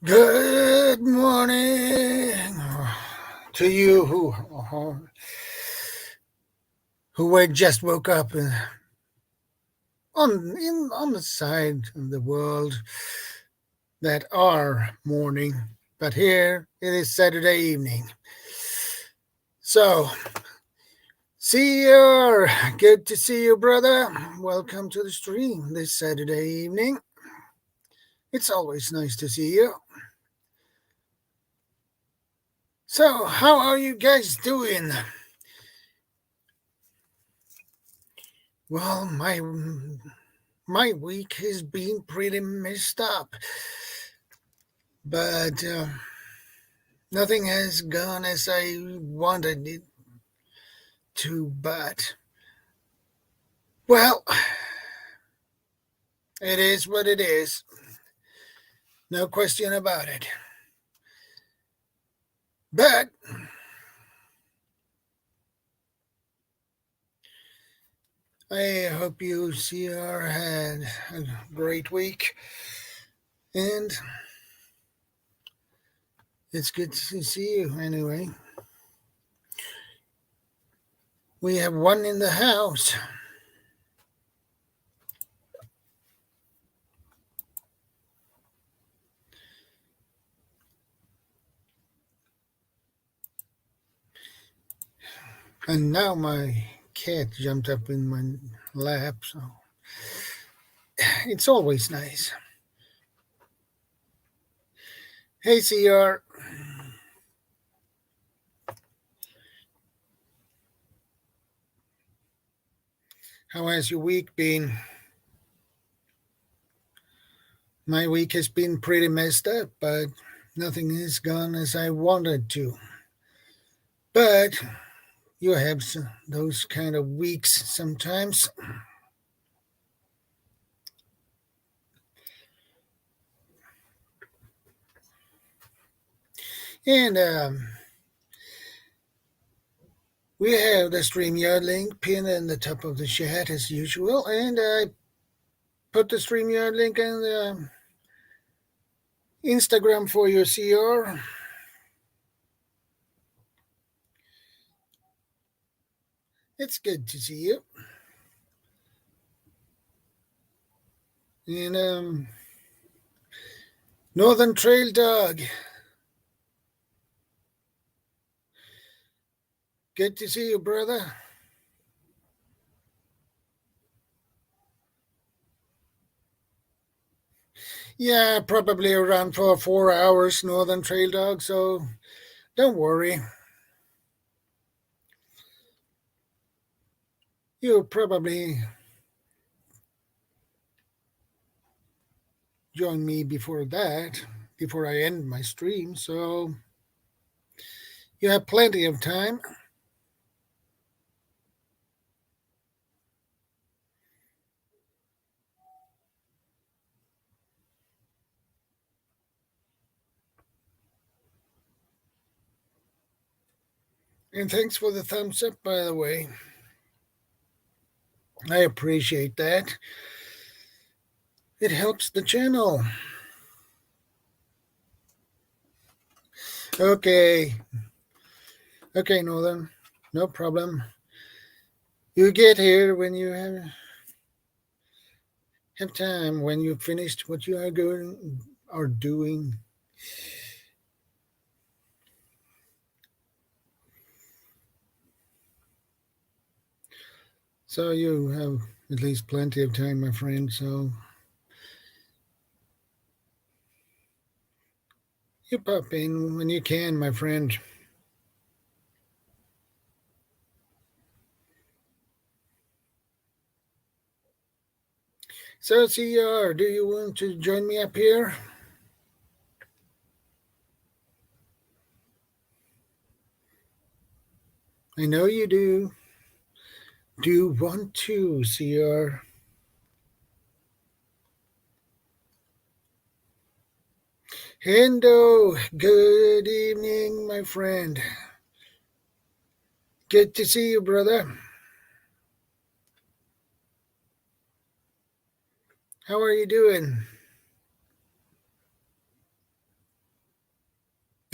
Good morning to you who just woke up on the side of the world that are morning, but here it is Saturday evening. So, good to see you, brother. Welcome to the stream this Saturday evening. It's always nice to see you. So, how are you guys doing? Well, my week has been pretty messed up, but nothing has gone as I wanted it to. But, well, it is what it is. No question about it. But I hope you had a great week, and it's good to see you anyway. We have one in the house. And now my cat jumped up in my lap, so it's always nice. Hey, CR. How has your week been? My week has been pretty messed up, but nothing has gone as I wanted to. But you have those kind of weeks sometimes. And we have the StreamYard link pinned in the top of the chat as usual. And I put the StreamYard link in the Instagram for your CR. It's good to see you. And Northern Trail Dog. Good to see you, brother. Yeah, probably around for 4 hours, Northern Trail Dog, so don't worry. You'll probably join me before I end my stream, so you have plenty of time. And thanks for the thumbs up, by the way. I appreciate that. It helps the channel. Okay, Northern, no problem. You get here when you have time, when you've finished what you are doing. So you have at least plenty of time, my friend, so you pop in when you can, my friend. So, CR, do you want to join me up here? I know you do. Do you want to, CR? Hendo, good evening, my friend. Good to see you, brother. How are you doing?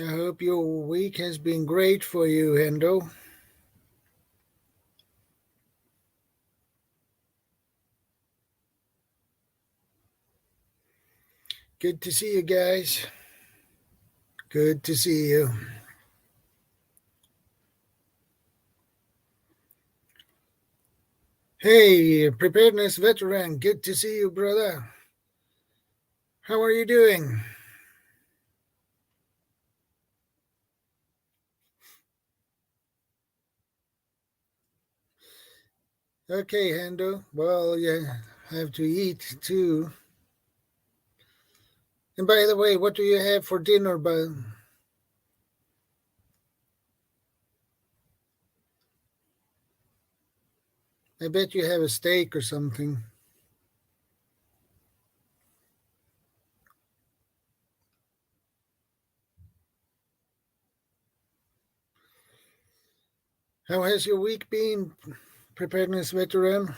I hope your week has been great for you, Hendo. Good to see you guys. Good to see you. Hey, preparedness veteran. Good to see you, brother. How are you doing? Okay, Hendo. Well, you have to eat too. And by the way, what do you have for dinner, bud? I bet you have a steak or something. How has your week been, preparedness veteran?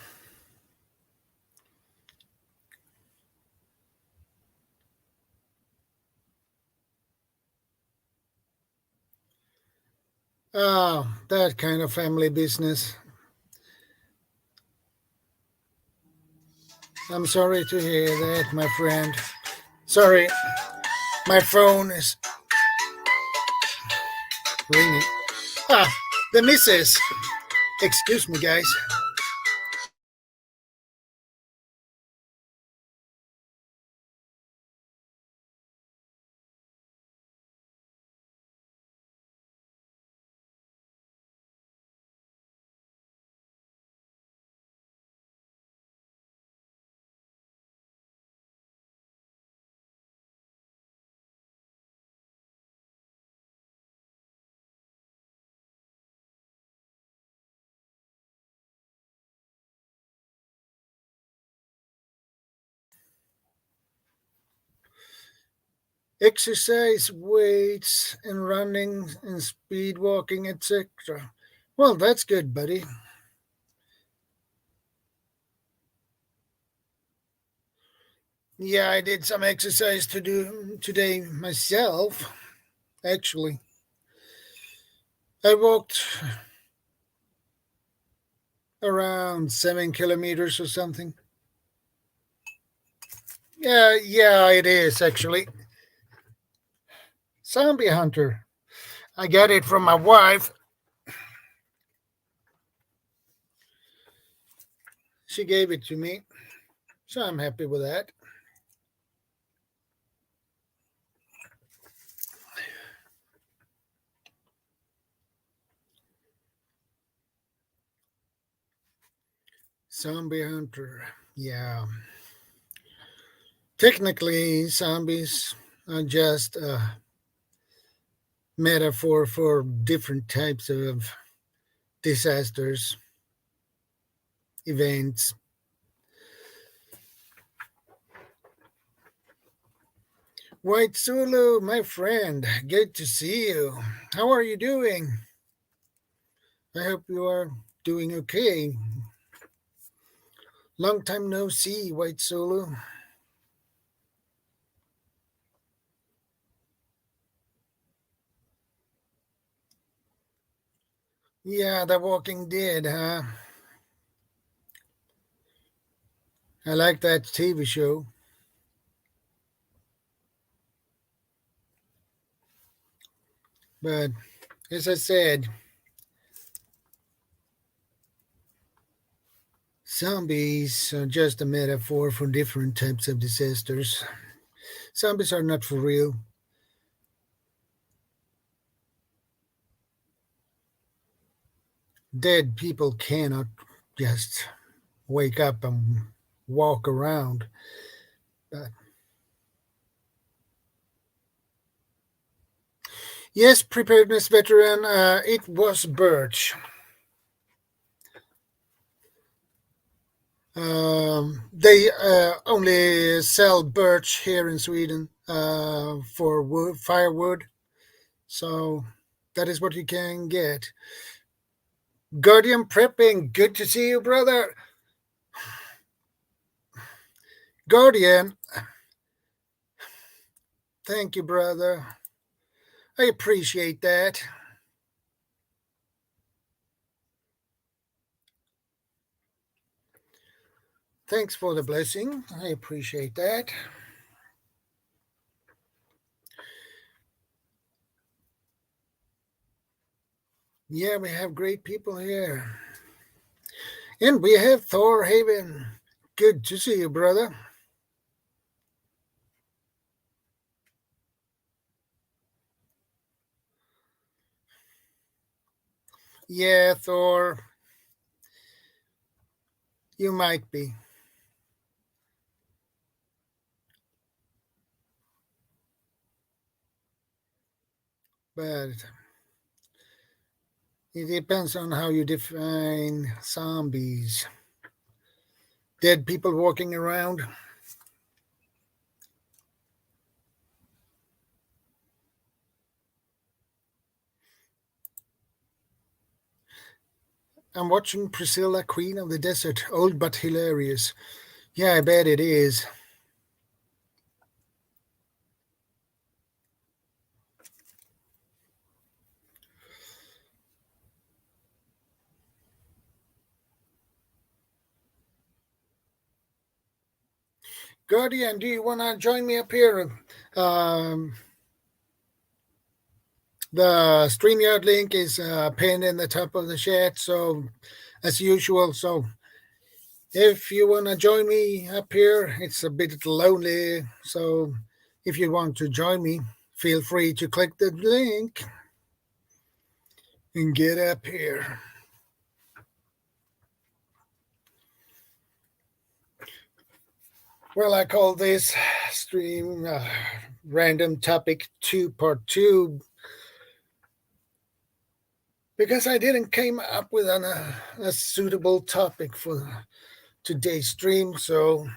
Ah, that kind of family business. I'm sorry to hear that, my friend. Sorry, my phone is ringing. Ah, the missus. Excuse me, guys. Exercise, weights, and running, and speed walking, etc. Well, that's good, buddy. Yeah, I did some exercise to do today myself. Actually, I walked around 7 kilometers or something. Yeah, it is actually. Zombie Hunter. I got it from my wife. She gave it to me, so I'm happy with that. Zombie Hunter. Yeah. Technically, zombies are just a metaphor for different types of disasters, events. White Zulu, my friend, good to see you. How are you doing? I hope you are doing okay. Long time no see, White Zulu. Yeah, The Walking Dead, huh? I like that TV show. But as I said, zombies are just a metaphor for different types of disasters. Zombies are not for real. Dead people cannot just wake up and walk around. But yes, preparedness veteran, it was birch. They only sell birch here in Sweden for wood, firewood. So that is what you can get. Guardian Prepping, good to see you, brother. Guardian, thank you, brother. I appreciate that. Thanks for the blessing. I appreciate that. Yeah, we have great people here. And we have Thor Haven. Good to see you, brother. Yeah, Thor, you might be. But it depends on how you define zombies. Dead people walking around. I'm watching Priscilla, Queen of the Desert. Old but hilarious. Yeah, I bet it is. Guardian, do you want to join me up here? Um, the StreamYard link is pinned in the top of the chat, so as usual. So if you want to join me up here, it's a bit lonely. So if you want to join me, feel free to click the link and get up here. Well, I call this stream random topic 2 part 2 because I didn't came up with a suitable topic for today's stream. So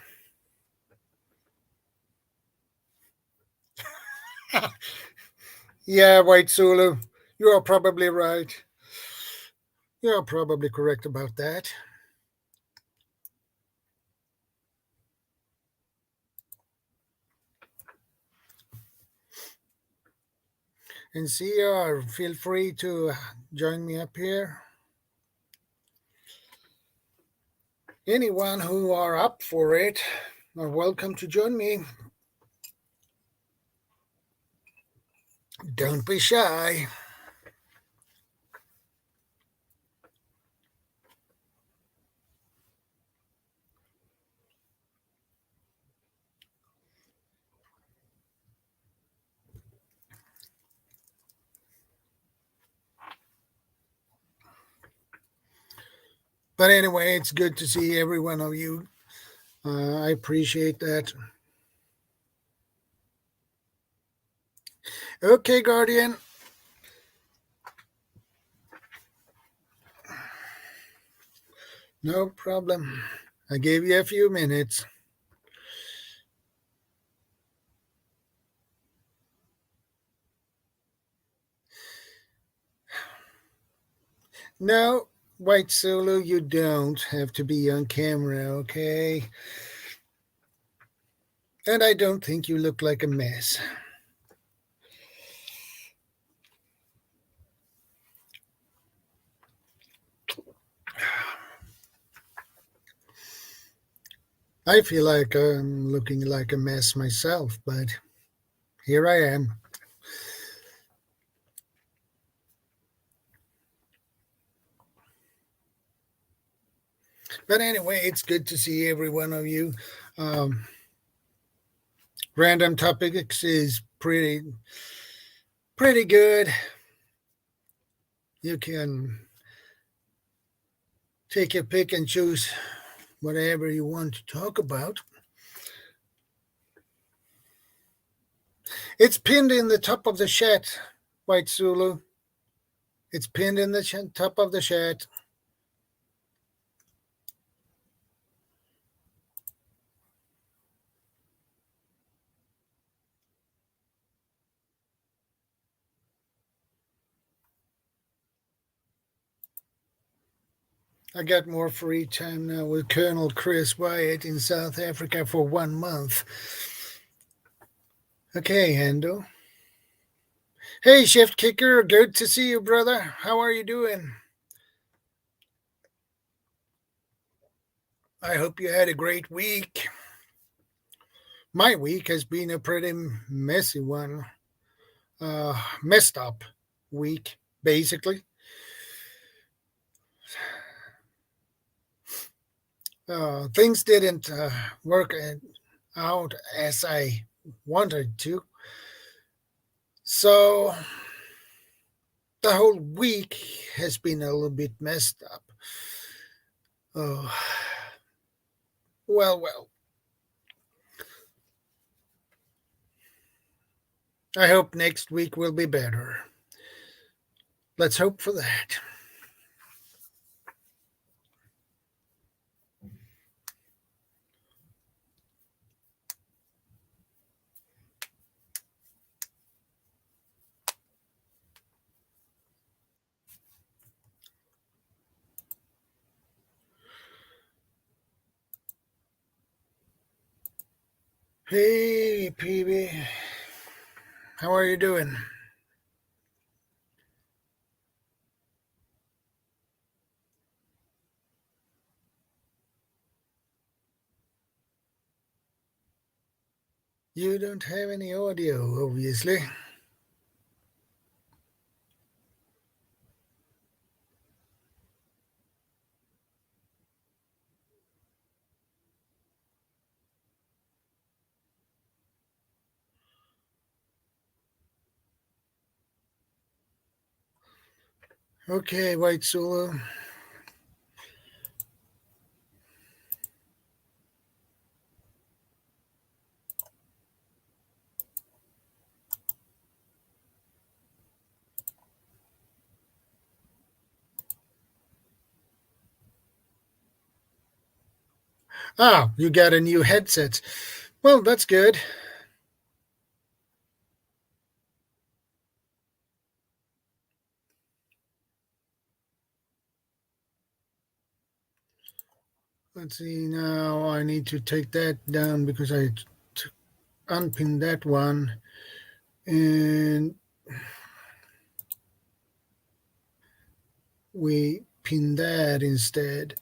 yeah, White Zulu, you are probably right. You are probably correct about that. And CR, feel free to join me up here. Anyone who are up for it are welcome to join me. Don't be shy. But anyway, it's good to see every one of you. I appreciate that. Okay, Guardian. No problem. I gave you a few minutes. No, White Solo, you don't have to be on camera, okay? And I don't think you look like a mess. I feel like I'm looking like a mess myself, but here I am. But anyway, it's good to see every one of you. Random topics is pretty good. You can take your pick and choose whatever you want to talk about. It's pinned in the top of the chat, White Zulu. It's pinned in the top of the chat. I got more free time now with Colonel Chris Wyatt in South Africa for 1 month. Okay, Hendo. Hey, Shift Kicker, good to see you, brother. How are you doing? I hope you had a great week. My week has been a pretty messy one. Messed up week, basically. Things didn't work out as I wanted to. So the whole week has been a little bit messed up. Oh, well. I hope next week will be better. Let's hope for that. Hey, PB. How are you doing? You don't have any audio, obviously. Okay, White Solo. Ah, you got a new headset. Well, that's good. Let's see now. I need to take that down because I unpinned that one. And we pin that instead.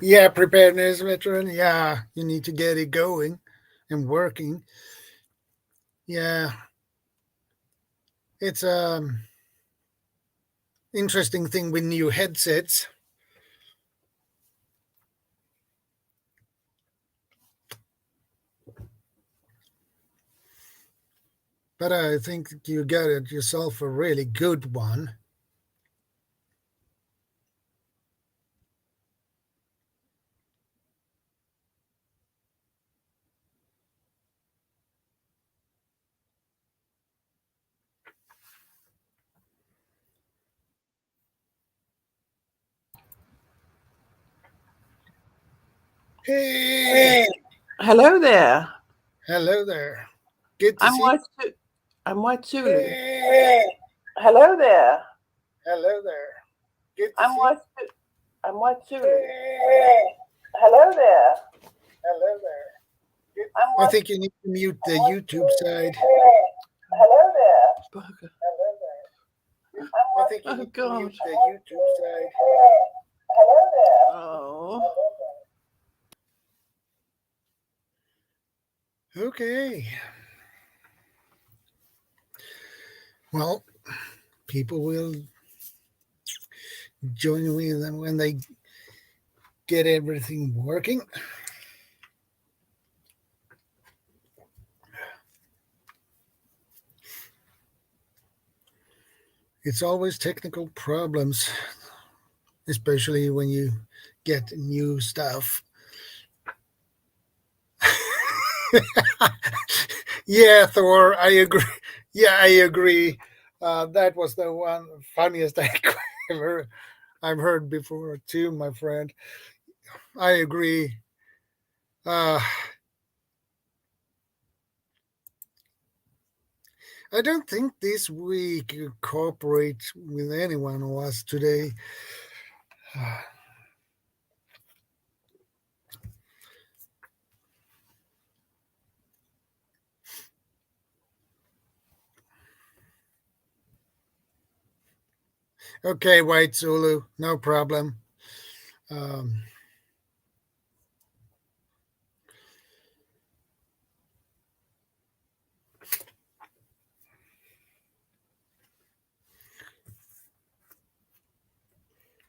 Yeah, preparedness veteran. Yeah, you need to get it going and working. Yeah, it's interesting thing with new headsets. But I think you got it yourself a really good one. Hey, Hello there. hello there. Good to I'm see. White Zulu. Hello there. Hello there. Good to see. I'm White Zulu. Hello there. Hello there. I think you need to mute the YouTube side. Hello there. Bugger. Hello there. I think you need to God. mute the YouTube side. Hello there. Oh. Okay. Well, people will join me when they get everything working. It's always technical problems, especially when you get new stuff. Yeah, Thor, I agree. Yeah, I agree. That was the one funniest I've heard before too, my friend. I agree. Uh, I don't think this week you cooperate with anyone of us today. Okay, White Zulu, no problem. Um,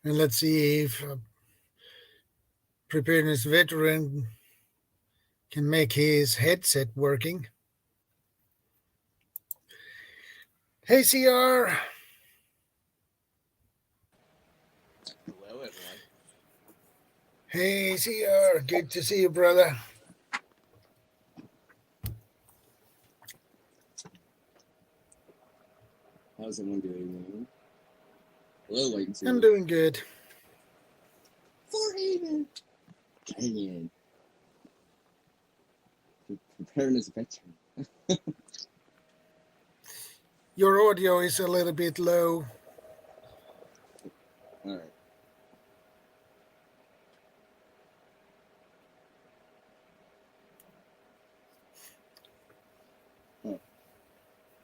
and let's see if preparedness veteran can make his headset working. Hey, CR. Hello, everyone. Hey, CR. Good to see you, brother. How's everyone doing? Hello, White I'm doing good. 480. Dang it. Preparedness veteran. Your audio is a little bit low. All right.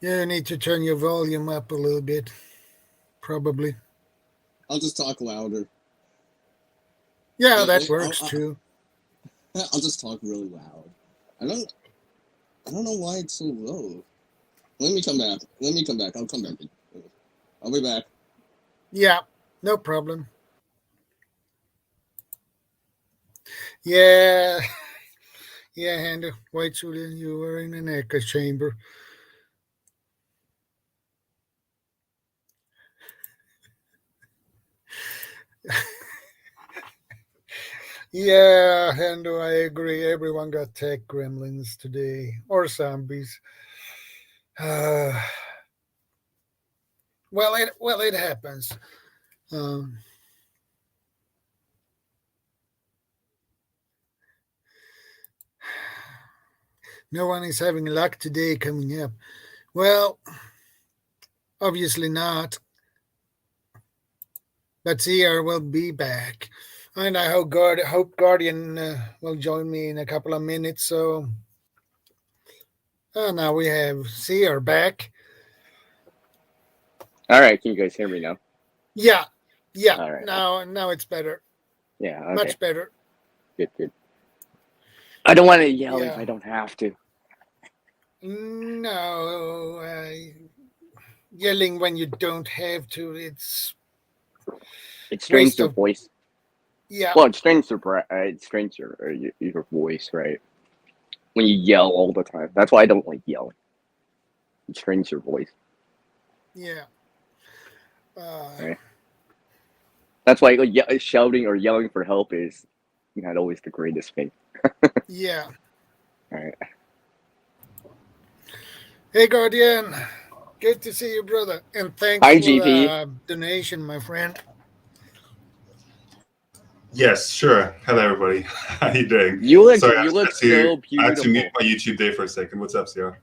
You need to turn your volume up a little bit, probably. I'll just talk louder. Yeah, that works too. I'll just talk really loud. I don't know why it's so low. Let me come back. I'll come back. I'll be back. Yeah, no problem. Yeah. Yeah, and White Julian, you were in an echo chamber. Yeah, and I agree. Everyone got tech gremlins today, or zombies. It happens. Um, no one is having luck today coming up. Well, obviously not. But CR will be back. And I hope Guardian will join me in a couple of minutes. So now we have CR back. All right, can you guys hear me now? Yeah. All right. Now it's better. Yeah. Okay. Much better. Good. I don't want to yell Yeah. if I don't have to. No, yelling when you don't have to. It strains your voice. Yeah. Well, it strains your voice, right? When you yell all the time. That's why I don't like yelling. It strains your voice. Yeah. Right. That's why shouting or yelling for help is not always the greatest thing. Yeah. All right. Hey, Guardian. Good to see you, brother. And thanks Hi, for GP. the donation, my friend. Yes, sure. Hello, everybody. How you doing? You look Sorry, so I had to mute beautiful. my YouTube day for a second. What's up, Sierra?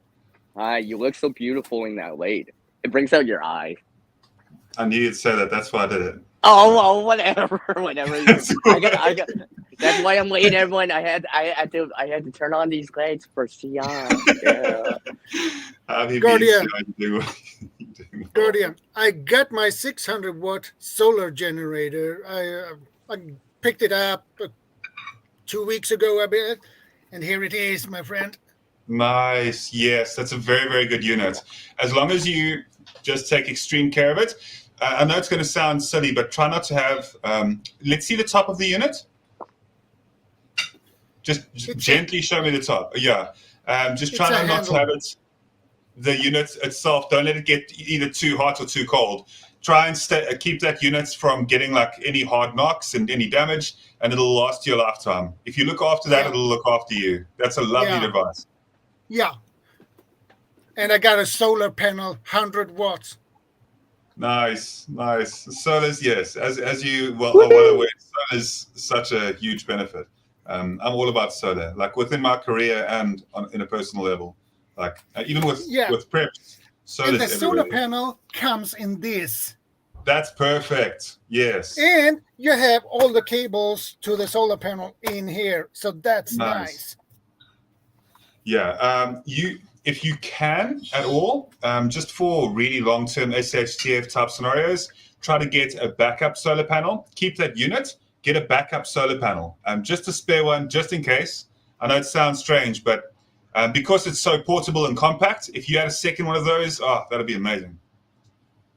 Hi, you look so beautiful in that light. It brings out your eye. I needed to say that. That's why I did it. Oh, whatever. That's I got. That's why I'm late, everyone. I had to turn on these lights for CR. Yeah. How you Guardian. doing? Guardian, I got my 600-watt solar generator. I picked it up 2 weeks ago, a bit, and here it is, my friend. Nice. Yes, that's a very, very good unit. As long as you just take extreme care of it. I know it's going to sound silly, but try not to have. Let's see the top of the unit. Just gently show me the top. Yeah. Just try not to have it. The unit itself, don't let it get either too hot or too cold. Try and keep that unit from getting like any hard knocks and any damage, and it'll last your lifetime. If you look after that, it'll look after you. That's a lovely device. Yeah. And I got a solar panel, 100 watts. Nice. Solar's, yes, as you well aware, solar's such a huge benefit. I'm all about solar, like within my career and in a personal level. Like even with preps, And the Solar's solar everywhere. panel comes in this. That's perfect. Yes. And you have all the cables to the solar panel in here. So that's nice. Yeah. If you can at all, just for really long-term SHTF type scenarios, try to get a backup solar panel. Keep that unit. Get a backup solar panel. Just a spare one, just in case. I know it sounds strange, but because it's so portable and compact, if you had a second one of those, that'd be amazing.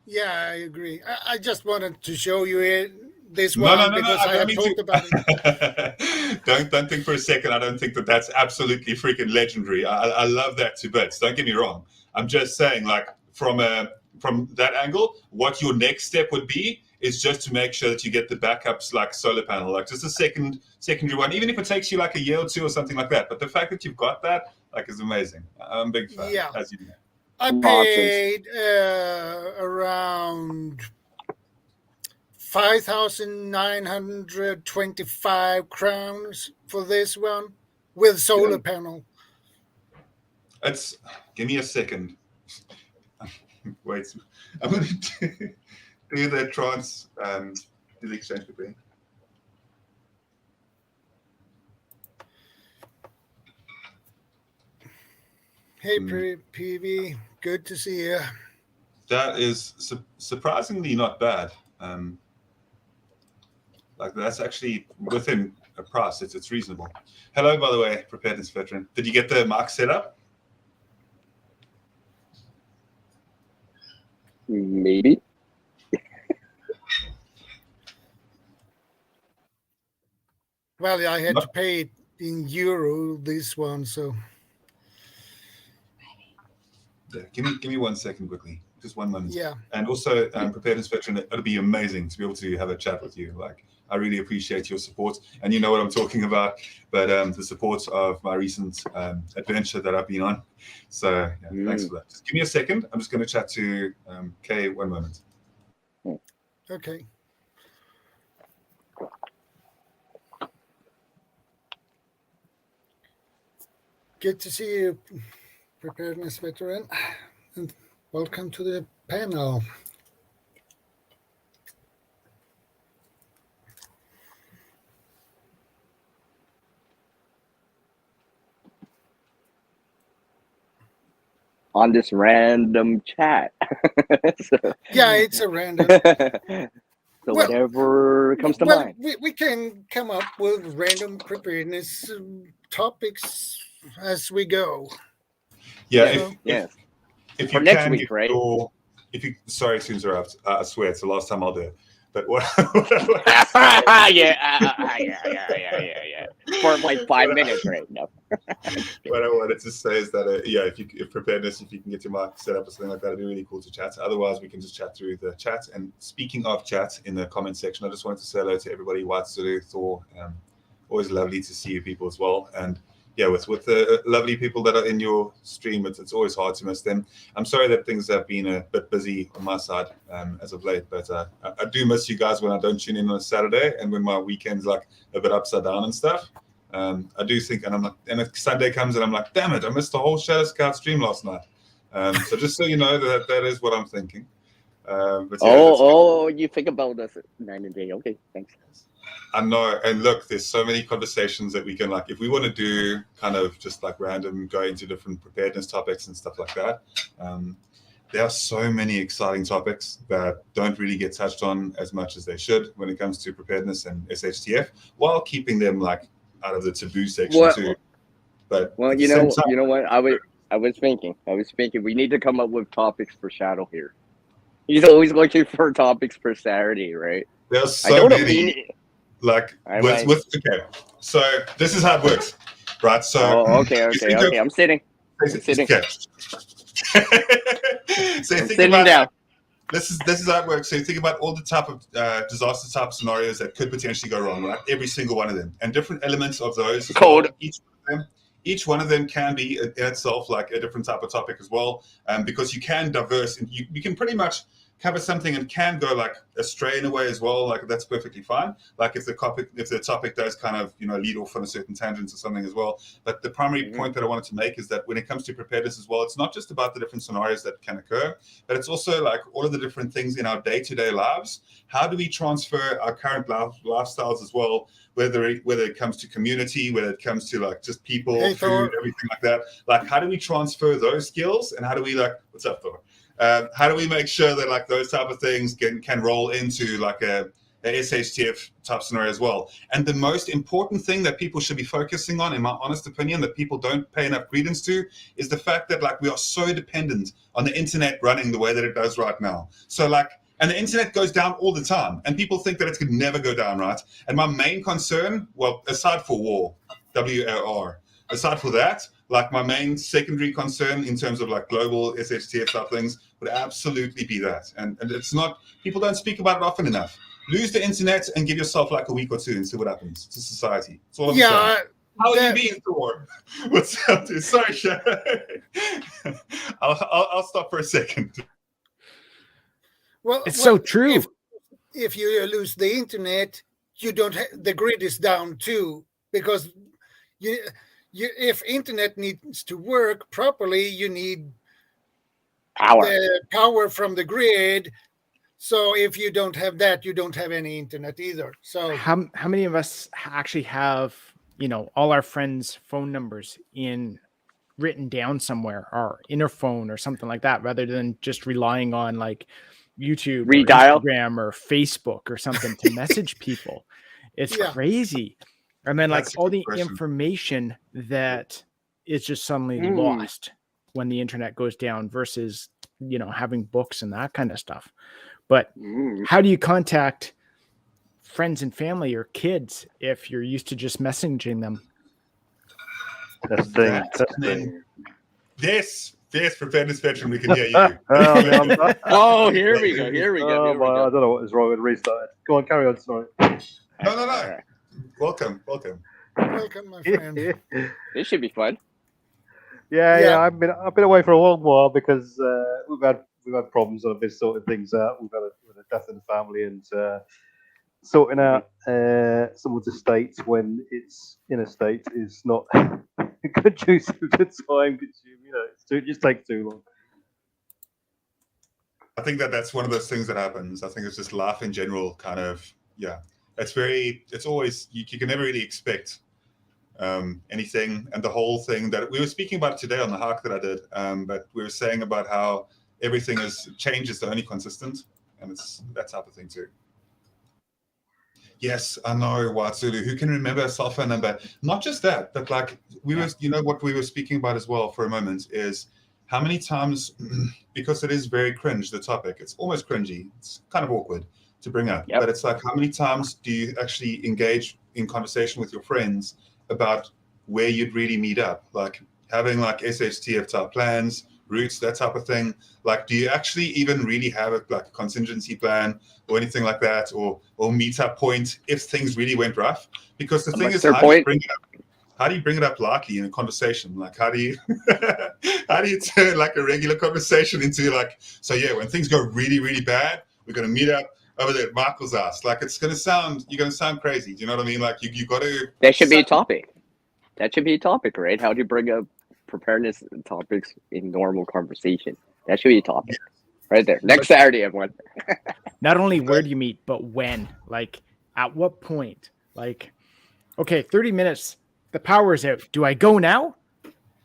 Yeah, I agree. I just wanted to show you this No, one because I have talked about it. Don't think for a second. I don't think that's absolutely freaking legendary. I love that to bits. Don't get me wrong. I'm just saying, like from that angle, what your next step would be is just to make sure that you get the backups, like solar panel, like just a secondary one, even if it takes you like a year or two or something like that. But the fact that you've got that, like, is amazing. I'm a big fan. Yeah. As you know. I paid around 5,925 crowns for this one with solar panel. Give me a second. Wait, I'm going to do the do the exchange between. Hey, PV, good to see you. That is surprisingly not bad. Like that's actually within a price. It's reasonable. Hello, by the way, preparedness veteran. Did you get the mic set up? Maybe. Well, I had to pay it in euro this one, so. Yeah, give me 1 second quickly, just 1 moment. Yeah. And also, preparedness veteran, it'll be amazing to be able to have a chat with you. Like, I really appreciate your support, and you know what I'm talking about. But the support of my recent adventure that I've been on. So thanks for that. Just give me a second. I'm just going to chat to Kay 1 moment. Okay. Good to see you, preparedness veteran, and welcome to the panel. On this random chat. Yeah, it's a random. So whatever comes to mind. We can come up with random preparedness topics as we go. Yeah, if you For next can, week, right? Sorry to interrupt. I swear it's the last time I'll do it. But what? yeah. For like 5 minutes right now. What I wanted to say is that if preparedness, if you can get your mic set up or something like that, it'd be really cool to chat. Otherwise, we can just chat through the chat. And speaking of chat, in the comment section, I just wanted to say hello to everybody. White Zulu, Thor, always lovely to see you people as well. And yeah, with the lovely people that are in your stream, it's always hard to miss them. I'm sorry that things have been a bit busy on my side as of late, but I do miss you guys when I don't tune in on a Saturday and when my weekend's like a bit upside down and stuff. I do think, and I'm like, and if Sunday comes and I'm like, damn it, I missed the whole Shadow Scout stream last night. So just so you know that is what I'm thinking. But yeah, you think about us at 9 and day. Okay, thanks. I know, and look, there's so many conversations that we can, like, if we want to do kind of just like random, go into different preparedness topics and stuff like that. There are so many exciting topics that don't really get touched on as much as they should when it comes to preparedness and SHTF, while keeping them like out of the taboo section too. But you know what? I was thinking we need to come up with topics for Shadow here. He's always looking for topics for Saturday, right? There's so many. Like with okay, so this is how it works, right? So okay. I'm sitting. Okay. So I'm sitting down. This is how it works. So you think about all the type of disaster type scenarios that could potentially go wrong, right? Every single one of them, and different elements of those. Code. Each one of them can be in itself like a different type of topic as well, because you can diverse and you can pretty much cover something and can go like astray in a way as well, like that's perfectly fine. Like if the topic does kind of lead off on a certain tangent or something as well. But the primary point that I wanted to make is that when it comes to preparedness as well, it's not just about the different scenarios that can occur, but it's also like all of the different things in our day-to-day lives. How do we transfer our current lifestyles as well, whether it comes to community, whether it comes to like just people, food, everything like that. Like how do we transfer those skills, and how do we what's up, Thor? How do we make sure that like those type of things can roll into like a SHTF type scenario as well? And the most important thing that people should be focusing on, in my honest opinion, that people don't pay enough credence to, is the fact that like we are so dependent on the internet running the way that it does right now. So like, and the internet goes down all the time, and people think that it could never go down, right? And my main concern, well, aside for war, WAR, aside for that, like my main secondary concern in terms of like global SHTF type things would absolutely be that. And it's not, people don't speak about it often enough. Lose the internet and give yourself like a week or two and see what happens to society. That's all I'm saying. How have you been, Thor? What's up, dude? Sorry, Shadow. I'll stop for a second. Well, it's so true. If you lose the internet, you don't the grid is down too, because if internet needs to work properly, you need the power from the grid. So if you don't have that, you don't have any internet either. So how many of us actually have all our friends' phone numbers written down somewhere, or in our phone or something like that, rather than just relying on like YouTube, or Instagram, or Facebook or something to message people? It's crazy. And then like all the information that is just suddenly lost when the internet goes down versus, having books and that kind of stuff. But how do you contact friends and family or kids if you're used to just messaging them? Testing. This preparedness veteran, we can hear you. Oh, here we go. I don't know what is wrong with restarted. Go on, carry on. Sorry. No. Welcome, my friend. This should be fun. Yeah. I've been away for a long while because we've had problems and I've been sorting things out. We've had a death in the family and sorting out someone's estate when it's in a state is not good use of the time consuming. It just takes too long. I think that's one of those things that happens. I think it's just life in general, kind of. Yeah, it's always you can never really expect anything, and the whole thing that we were speaking about today on the hike that I did, but we were saying about how everything change is the only consistent, and it's that type of thing too. Yes, I know, White Zulu. Who can remember a cell phone number? Not just that, but like what we were speaking about as well for a moment is how many times, because it is very cringe, the topic, it's almost cringy. It's kind of awkward to bring up, but it's like, how many times do you actually engage in conversation with your friends about where you'd really meet up? Like having like SHTF type plans, routes, that type of thing. Like, do you actually even really have a contingency plan or anything like that, or meet up point if things really went rough? Because the thing is, how do you bring it up lightly in a conversation? Like, how do you turn like a regular conversation into like, so yeah, when things go really, really bad, we're going to meet up over there at Michael's house. Like, you're going to sound crazy. Do you know what I mean? Like, you got to. That should be a topic. That should be a topic, right? How do you bring up preparedness topics in normal conversation? That should be a topic right there. Next Saturday, everyone. Not only where do you meet, but when? Like, at what point? Like, okay, 30 minutes, the power's out. Do I go now?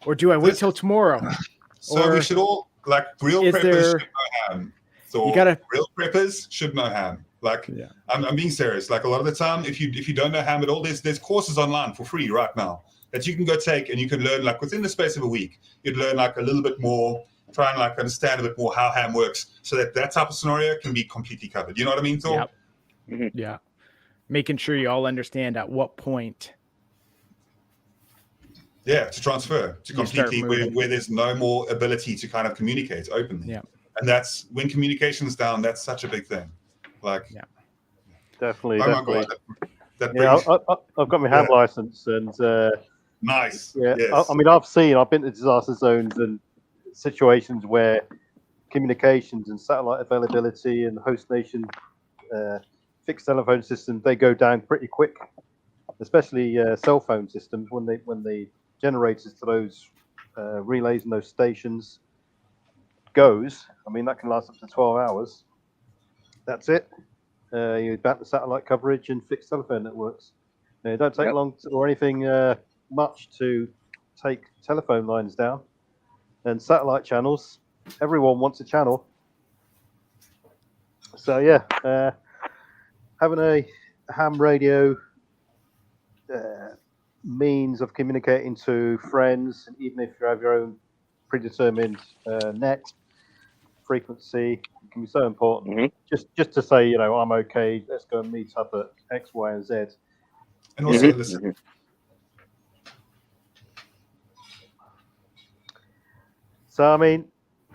Or do I wait till tomorrow? So we should all, like, real preppers should know ham. So real preppers should know ham. Like, I'm being serious. Like, a lot of the time, if you don't know ham at all, there's courses online for free right now that you can go take, and you can learn, like, within the space of a week, you'd learn like a little bit more, try and like understand a bit more how ham works, so that type of scenario can be completely covered. You know what I mean, Thor? Yep. Mm-hmm. Yeah. Making sure you all understand at what point. Yeah, to transfer to completely where there's no more ability to kind of communicate openly. Yeah. And that's when communication's down, that's such a big thing. Like, definitely. Oh definitely. my God. I've got my ham license and nice. Yeah, yes. I've been to disaster zones and situations where communications and satellite availability and host nation fixed telephone systems, they go down pretty quick, especially cell phone systems when the generators to those relays and those stations goes. I mean, that can last up to 12 hours. That's it. You back the satellite coverage and fixed telephone networks. It don't take long or anything much to take telephone lines down. And satellite channels, everyone wants a channel. So yeah, having a ham radio means of communicating to friends, and even if you have your own predetermined net frequency, it can be so important. Just to say, I'm okay. Let's go and meet up at X, Y, and Z. And also, listen. So I mean,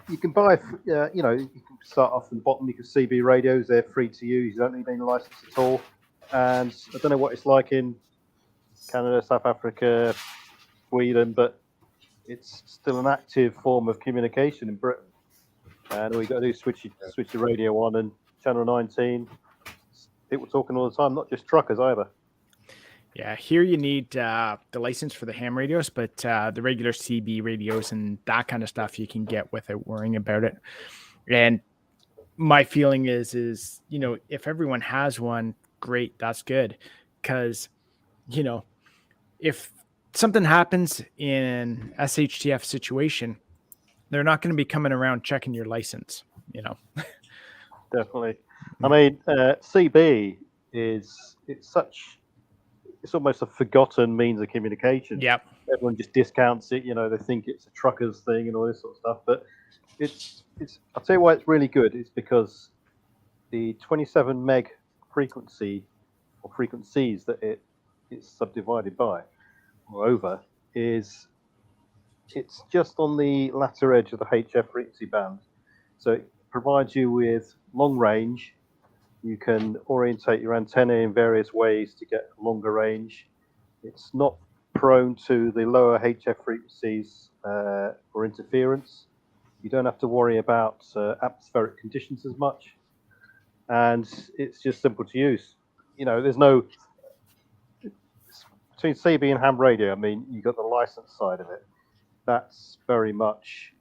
you can buy, you can start off from the bottom. You can CB radios; they're free to use. You don't need any license at all. And I don't know what it's like in Canada, South Africa, Sweden, but it's still an active form of communication in Britain. And all you got to do is switch your radio on, and channel 19, people talking all the time, not just truckers either. Yeah, here you need the license for the ham radios, but the regular CB radios and that kind of stuff you can get without worrying about it. And my feeling is if everyone has one, great, that's good. Because, if something happens in SHTF situation, they're not going to be coming around checking your license, Definitely. I mean, CB it's almost a forgotten means of communication. Yep. Everyone just discounts it. They think it's a trucker's thing and all this sort of stuff. But it's. I'll tell you why it's really good. It's because the 27 meg frequency or frequencies that it's subdivided by or over it's just on the latter edge of the HF frequency band. So it provides you with long range. You can orientate your antenna in various ways to get longer range. It's not prone to the lower HF frequencies or interference. You don't have to worry about atmospheric conditions as much. And it's just simple to use. There's no... Between CB and ham radio, I mean, you've got the license side of it. That's very much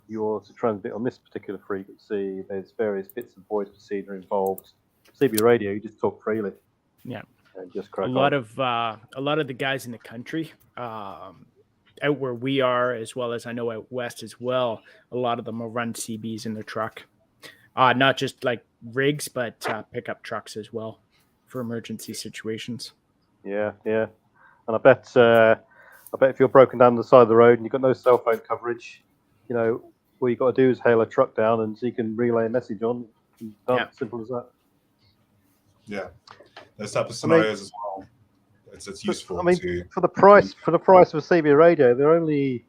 you're to transmit on this particular frequency. There's various bits of voice procedure involved. CB radio, you just talk freely. Yeah, and just crack a lot of the guys in the country, out where we are, as well as I know out west as well. A lot of them will run CBs in their truck, not just like rigs, but pickup trucks as well for emergency situations. Yeah. And I bet if you're broken down the side of the road and you've got no cell phone coverage, all you got to do is hail a truck down and so you can relay a message on. Simple as that. Yeah, those type of scenarios as well. It's useful. I mean, for the price of a CB radio, they're only.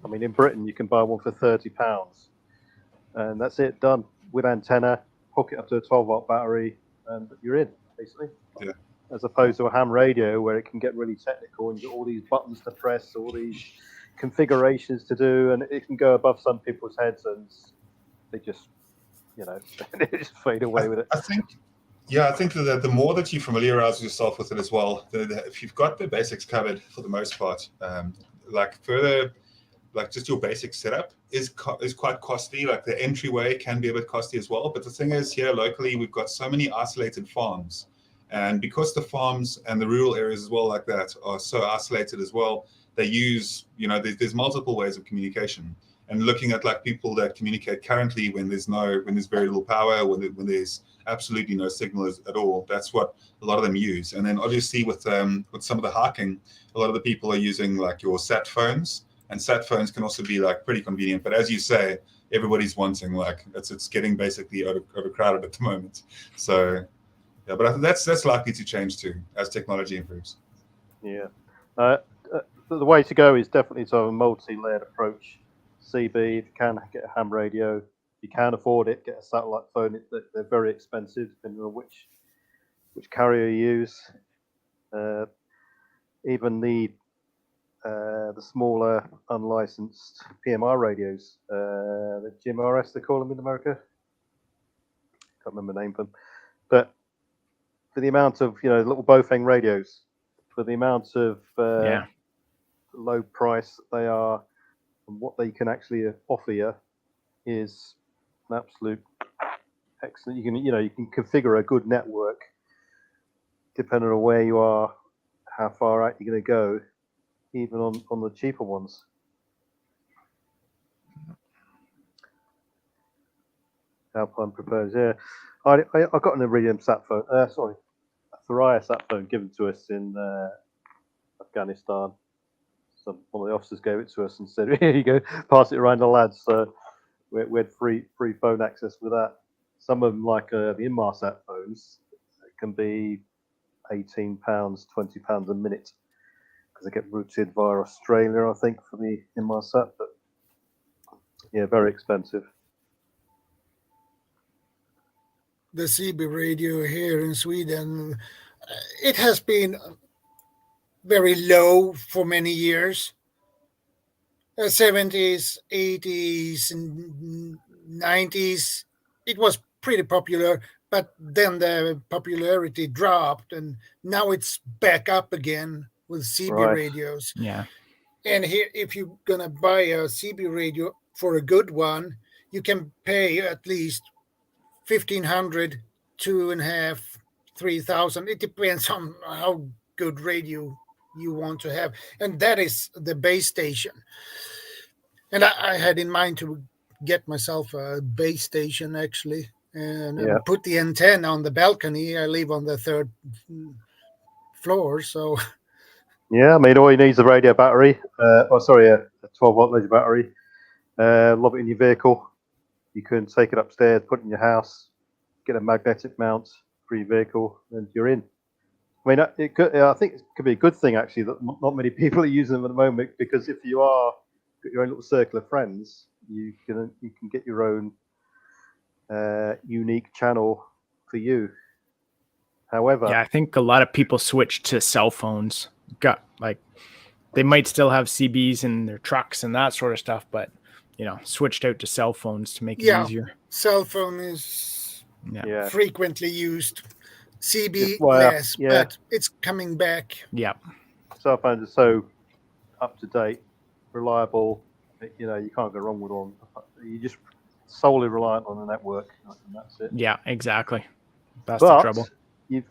I mean, in Britain you can buy one for £30, and that's it, done with antenna. Hook it up to a 12-volt battery, and you're in basically. Yeah. As opposed to a ham radio where it can get really technical and you've got all these buttons to press, all these configurations to do, and it can go above some people's heads and they just, they just fade away with it. I think that the more that you familiarize yourself with it as well, if you've got the basics covered for the most part, just your basic setup is quite costly. Like the entryway can be a bit costly as well. But the thing is, here locally, we've got so many isolated farms. And because the farms and the rural areas as well like that are so isolated as well, they use, there's multiple ways of communication. And looking at like people that communicate currently when there's very little power, when there's absolutely no signal at all, that's what a lot of them use. And then obviously with some of the hiking, a lot of the people are using like your sat phones, and sat phones can also be like pretty convenient. But as you say, everybody's wanting it's getting basically overcrowded at the moment. So. Yeah, but I think that's likely to change too as technology improves. Yeah, the way to go is definitely to have a multi-layered approach. CB, if you can get a ham radio, if you can afford it, get a satellite phone. They're very expensive depending on which carrier you use. Even the the smaller, unlicensed PMR radios, the GMRS they call them in America. Can't remember the name of them, but for the amount of little Bofeng radios, for the amount of low price they are, and what they can actually offer you is an absolute excellent. You can configure a good network depending on where you are, how far out you're going to go, even on the cheaper ones. Alpine proposed, yeah. I got an Iridium sat phone. A Thuraya sat phone given to us in Afghanistan. So one of the officers gave it to us and said, "Here you go, pass it around the lads." So we had free phone access with that. Some of them, like the Inmarsat phones, can be £18, £20 a minute because they get routed via Australia, I think, for the Inmarsat. But yeah, very expensive. The CB radio here in Sweden, it has been very low for many years. 70s, 80s, and 90s, it was pretty popular, but then the popularity dropped, and now it's back up again with CB radios. Yeah. And here, if you're gonna buy a CB radio for a good one, you can pay at least 1,500, 2,500, 3,000. It depends on how good radio you want to have, and that is the base station. And I had in mind to get myself a base station actually, and put the antenna on the balcony. I live on the 3rd floor, so yeah. I mean, all you need is a radio battery. A 12-volt lead battery. Lob it in your vehicle. You can take it upstairs, put it in your house, get a magnetic mount for your vehicle, and you're in. I mean, I think it could be a good thing actually that not many people are using them at the moment, because if you are got your own little circle of friends, you can get your own unique channel for you. However, I think a lot of people switch to cell phones. They might still have CBs in their trucks and that sort of stuff, but switched out to cell phones to make it easier. Cell phone is frequently used. CB less, but it's coming back. Yeah. Cell phones are so up to date, reliable. You can't go wrong with one. You just solely reliant on the network, and that's it. Yeah, exactly. That's the trouble. They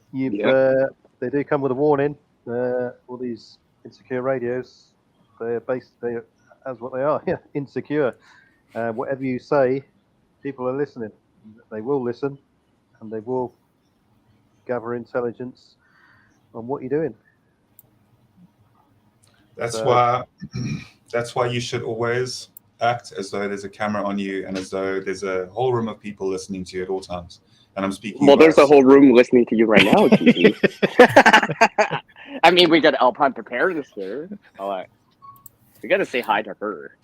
do come with a warning. All these insecure radios, they're as what they are. Yeah, insecure. Whatever you say, people are listening. They will listen, and they will gather intelligence on what you're doing. That's why you should always act as though there's a camera on you and as though there's a whole room of people listening to you at all times. And I'm speaking. Well, there's a whole room listening to you right now, GG. I mean, we got Alpine preparedness here. We got to say hi to her.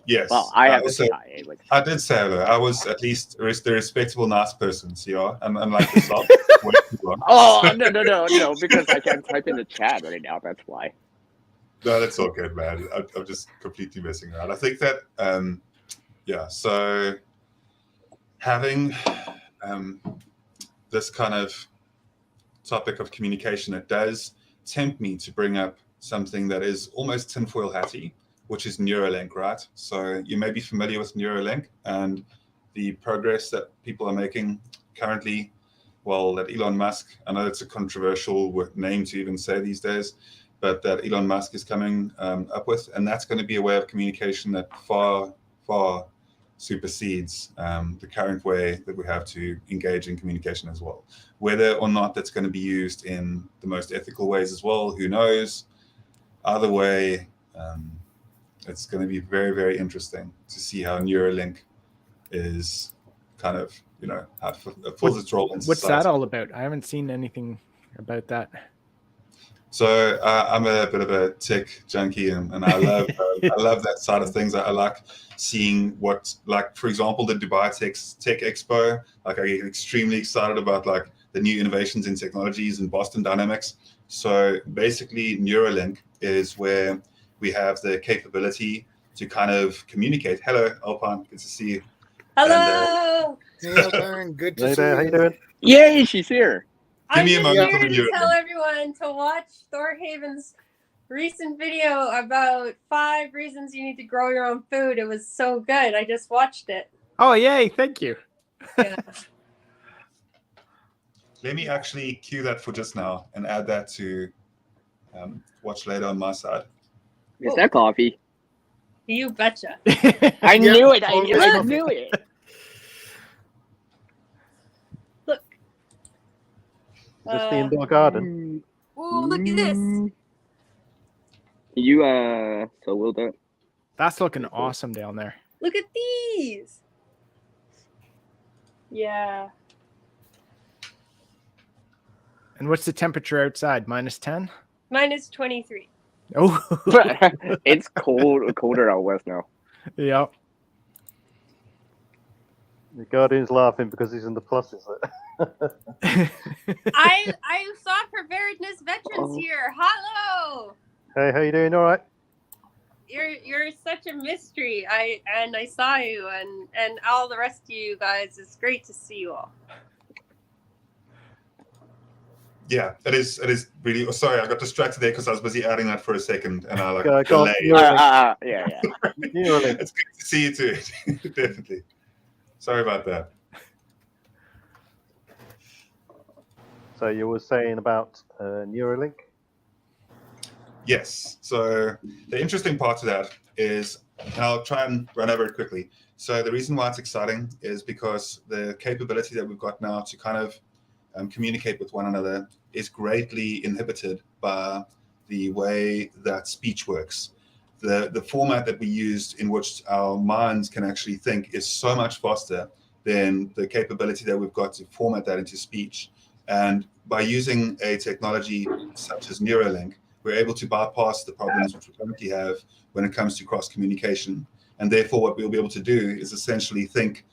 Yes. Well, I have to say hi. I did say hello. I was at least the respectable, nice person. So yeah, unlike yourself. Oh no! Because I can't type in the chat right now. That's why. No, that's all good, man. I'm just completely messing around. I think that, so having this kind of topic of communication, it does tempt me to bring up something that is almost tinfoil hatty, which is Neuralink, right? So you may be familiar with Neuralink and the progress that people are making currently. Well, that Elon Musk, I know it's a controversial name to even say these days, but that Elon Musk is coming up with, and that's going to be a way of communication that far, far supersedes the current way that we have to engage in communication as well. Whether or not that's going to be used in the most ethical ways as well, who knows? Either way, it's going to be very, very interesting to see how Neuralink is kind of, how it fills its role in society. What's that all about? I haven't seen anything about that. So I'm a bit of a tech junkie, and I love I love that side of things. I like seeing what, like, for example, the Dubai Tech Expo. Like, I get extremely excited about like the new innovations in technologies and Boston Dynamics. So basically, Neuralink is where we have the capability to kind of communicate. Hello, Alpine, good to see you. Hello. Hey, Alpine, good to Hey see there, you. how you doing? Yay, she's here. Give I'm me a just moment here for the to tell Neuralink. everyone to watch Thorhaven's recent video about 5 reasons you need to grow your own food. It was so good. I just watched it. Oh, yay. Thank you. Yeah. Let me actually cue that for just now and add that to watch later on my side. Is that coffee? You betcha. I Yeah. knew it. I Look. knew it. Look. Is this the indoor garden? Ooh, look at this. You so will that? That's looking awesome down there. Look at these. Yeah. And what's the temperature outside? -10? Minus 23. Oh, It's colder out west now. yeah. The Guardian's laughing because he's in the pluses. I saw preparedness veterans Oh. here. Hello. Hey, how you doing? All right. You're such a mystery. I saw you and all the rest of you guys. It's great to see you all. Yeah, it is really. Oh, sorry, I got distracted there because I was busy adding that for a second, and I like Go on, delayed. Neuralink. Yeah. Neuralink. It's good to see you too. Definitely. Sorry about that. So you were saying about Neuralink? Yes. So the interesting part to that is, and I'll try and run over it quickly. So the reason why it's exciting is because the capability that we've got now to kind of communicate with one another is greatly inhibited by the way that speech works. The format that we used in which our minds can actually think is so much faster than the capability that we've got to format that into speech. And by using a technology such as Neuralink, we're able to bypass the problems which we currently have when it comes to cross communication. And therefore, what we'll be able to do is essentially think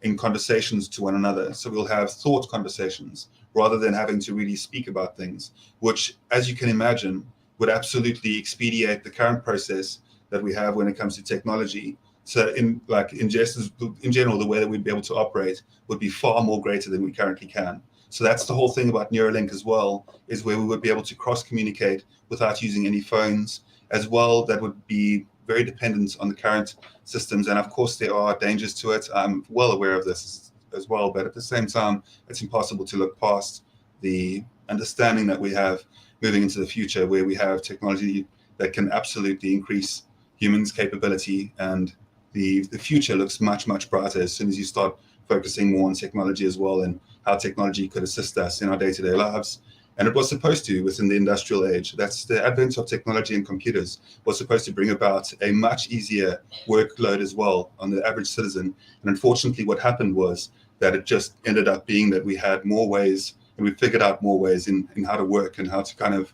in conversations to one another. So we'll have thought conversations rather than having to really speak about things, which, as you can imagine, would absolutely expedite the current process that we have when it comes to technology. So in general, the way that we'd be able to operate would be far more greater than we currently can. So that's the whole thing about Neuralink as well, is where we would be able to cross-communicate without using any phones as well. That would be very dependent on the current systems. And of course, there are dangers to it. I'm well aware of this as well, but at the same time, it's impossible to look past the understanding that we have moving into the future, where we have technology that can absolutely increase humans' capability, and the future looks much, much brighter as soon as you start focusing more on technology as well, and how technology could assist us in our day-to-day lives. And it was supposed to within the industrial age. That's the advent of technology and computers was supposed to bring about a much easier workload as well on the average citizen. And unfortunately, what happened was that it just ended up being that we had more ways, and we figured out more ways in how to work and how to kind of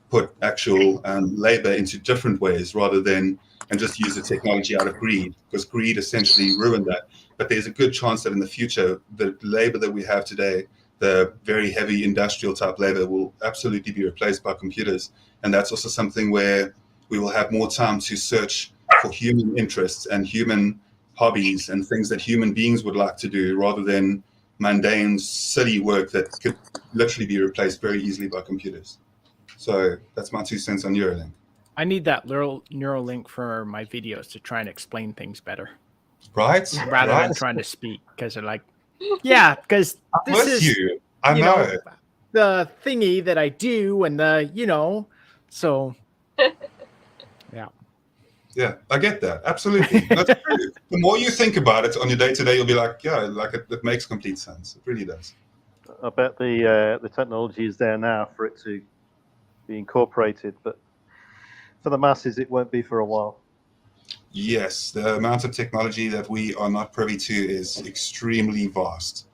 put actual labor into different ways rather than and just use the technology out of greed, because greed essentially ruined that. But there's a good chance that in the future, the labor that we have today, the very heavy industrial type labor, will absolutely be replaced by computers. And that's also something where we will have more time to search for human interests and human hobbies and things that human beings would like to do, rather than mundane, silly work that could literally be replaced very easily by computers. So that's my 2 cents on Neuralink. I need that Neuralink for my videos to try and explain things better, Right? rather than trying to speak, because they're like, yeah, because this is you. I know. the thingy that I do, and the so yeah. Yeah, I get that. Absolutely. That's true. The more you think about it on your day-to-day, you'll be like, yeah, like it makes complete sense. It really does. I bet the technology is there now for it to be incorporated, but for the masses, it won't be for a while. Yes, the amount of technology that we are not privy to is extremely vast.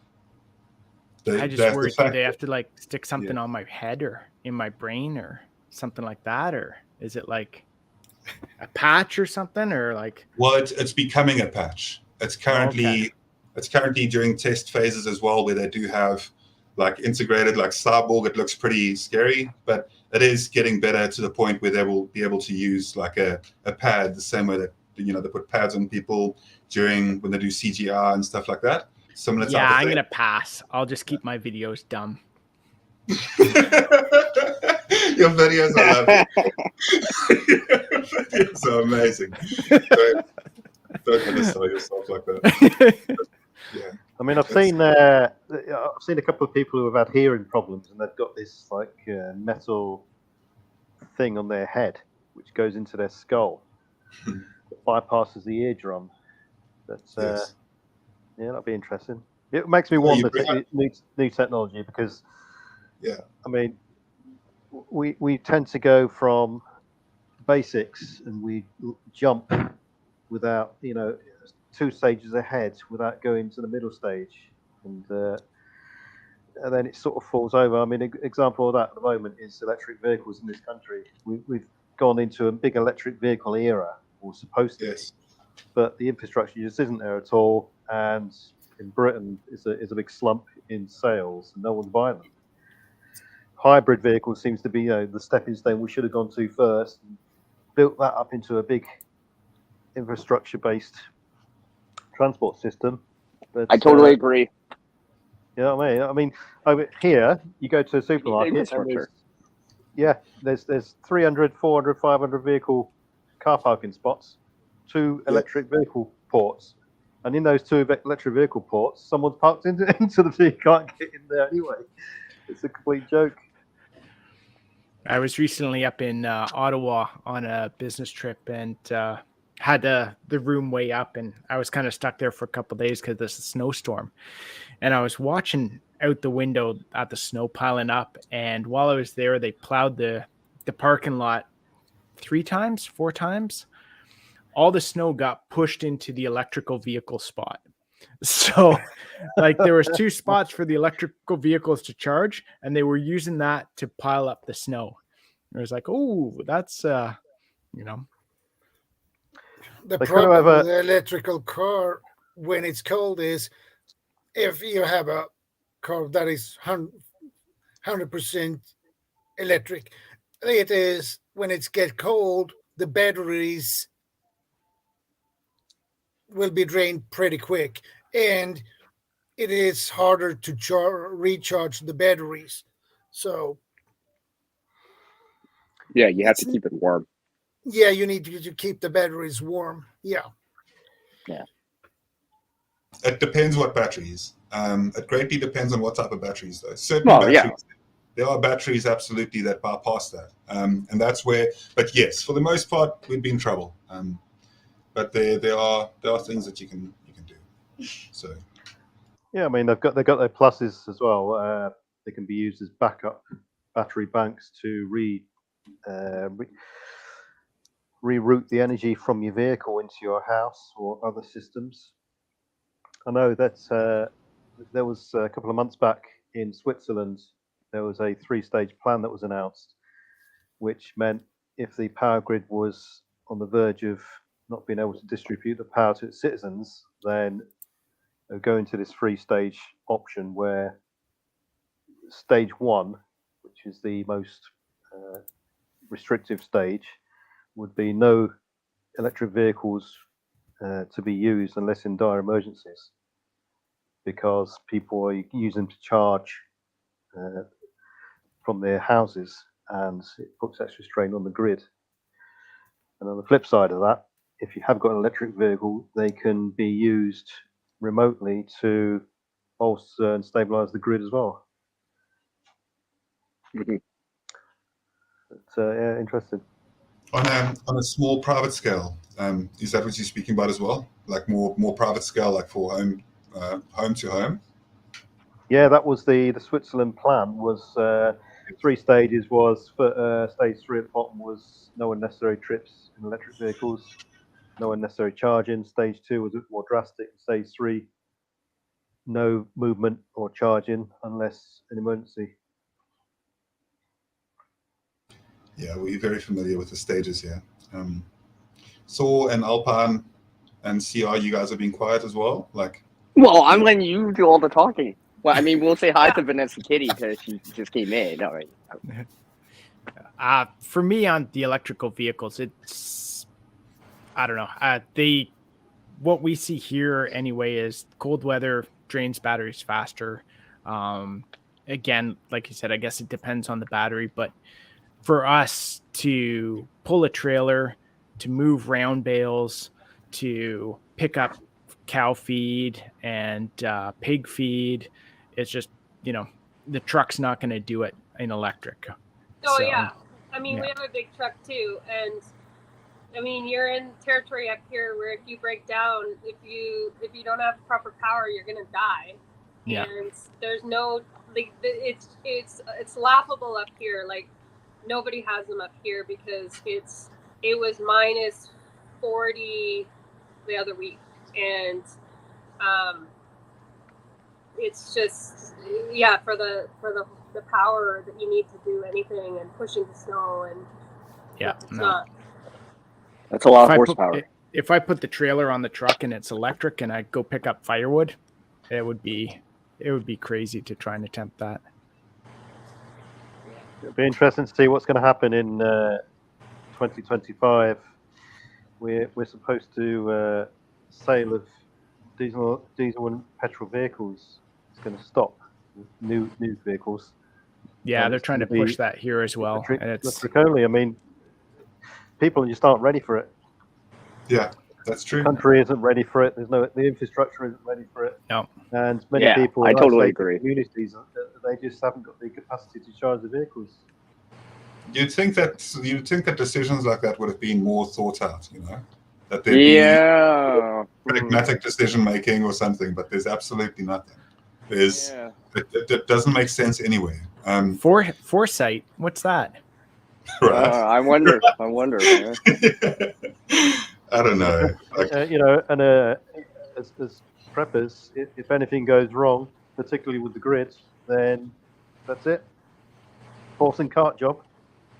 I just worry, do they have to like stick something on my head or in my brain or something like that, or is it like a patch or something, or like? Well, it's becoming a patch. It's currently during test phases as well, where they do have like integrated like cyborg. It looks pretty scary, but it is getting better to the point where they will be able to use like a pad the same way that they put pads on people when they do CGI and stuff like that. Similar type of I'm thing. gonna pass. I'll just keep my videos dumb. Your videos are lovely. Your videos are amazing. Don't undersell yourself like that. Yeah. I mean, I've seen a couple of people who have had hearing problems, and they've got this like metal thing on their head, which goes into their skull, that bypasses the eardrum. That's Yes. yeah, that'd be interesting. It makes me wonder new technology because, I mean, we tend to go from basics and we jump without 2 stages ahead without going to the middle stage, and then it sort of falls over. I mean, an example of that at the moment is electric vehicles in this country. We've gone into a big electric vehicle era, or supposed to be, but the infrastructure just isn't there at all. And in Britain, is a big slump in sales, and no one's buying them. Hybrid vehicles seems to be the stepping stone we should have gone to first, and built that up into a big infrastructure-based transport system. But I totally agree. You know what I mean? Over here, you go to a supermarket, and there's 300, 400, 500 vehicle car parking spots, 2 electric vehicle ports, and in those 2 electric vehicle ports, someone's parked into the vehicle. You can't get in there anyway. It's a complete joke. I was recently up in Ottawa on a business trip, and had the room way up, and I was kind of stuck there for a couple of days because there's a snowstorm, and I was watching out the window at the snow piling up, and while I was there, they plowed the parking lot 3 times, 4 times. All the snow got pushed into the electrical vehicle spot. So like there was 2 spots for the electrical vehicles to charge, and they were using that to pile up the snow. It was like, oh, that's The problem with the electrical car when it's cold is if you have a car that is 100% electric, it is when it gets cold, the batteries will be drained pretty quick, and it is harder to recharge the batteries. So you have to keep it warm. Yeah, you need to keep the batteries warm. Yeah. It depends what batteries. It greatly depends on what type of batteries, though. Certain batteries, there are batteries absolutely that bypass that, and that's where. But yes, for the most part, we'd be in trouble. But there are things that you can do. So. Yeah, I mean they've got their pluses as well. They can be used as backup battery banks to reroute the energy from your vehicle into your house or other systems. I know that there was a couple of months back in Switzerland, there was a 3-stage plan that was announced, which meant if the power grid was on the verge of not being able to distribute the power to its citizens, then they'll go into this 3-stage option where stage 1, which is the most restrictive stage, would be no electric vehicles to be used unless in dire emergencies, because people are using them to charge from their houses, and it puts extra strain on the grid. And on the flip side of that, if you have got an electric vehicle, they can be used remotely to bolster and stabilize the grid as well. It's interesting. On a small private scale, is that what you're speaking about as well? Like more private scale, like for home to home? Yeah, that was the Switzerland plan. Was 3 stages. Was for stage 3 at the bottom was no unnecessary trips in electric vehicles, no unnecessary charging. Stage 2 was a bit more drastic. Stage 3, no movement or charging unless an emergency. Yeah, we're very familiar with the stages here. Saw and Alpine and CR, you guys have been quiet as well. Well, I'm letting you do all the talking. Well, I mean, we'll say hi to Vanessa Kitty because she just came in. All right. For me on the electrical vehicles, it's, I don't know. What we see here anyway is cold weather drains batteries faster. Again, like you said, I guess it depends on the battery, but for us to pull a trailer, to move round bales, to pick up cow feed and pig feed, it's just, the truck's not going to do it in electric. Oh So, yeah, I mean yeah. we have a big truck too, and I mean you're in territory up here where if you break down, if you don't have proper power, you're gonna die. Yeah. And there's no like it's laughable up here. Like nobody has them up here because it was minus 40 the other week, and it's just for the power that you need to do anything and pushing the snow and it's not. That's a lot of horsepower. If I put the trailer on the truck and it's electric and I go pick up firewood, it would be crazy to try and attempt that. It'll be interesting to see what's going to happen in 2025. We're supposed to sale of diesel and petrol vehicles is going to stop. New vehicles. Yeah, And they're it's trying to gonna push be that here as well, and it's electric only. I mean, people just aren't ready for it. Yeah, that's true. The country isn't ready for it. The infrastructure isn't ready for it. No. And many people, I totally isolated agree. communities, they just haven't got the capacity to charge the vehicles. You'd think that decisions like that would have been more thought out, that there'd be pragmatic decision making or something, but there's absolutely nothing. It doesn't make sense anywhere. Foresight. What's that? Right. I wonder. Man. I don't know. As preppers, if anything goes wrong, particularly with the grid, then that's it. Horse and cart job.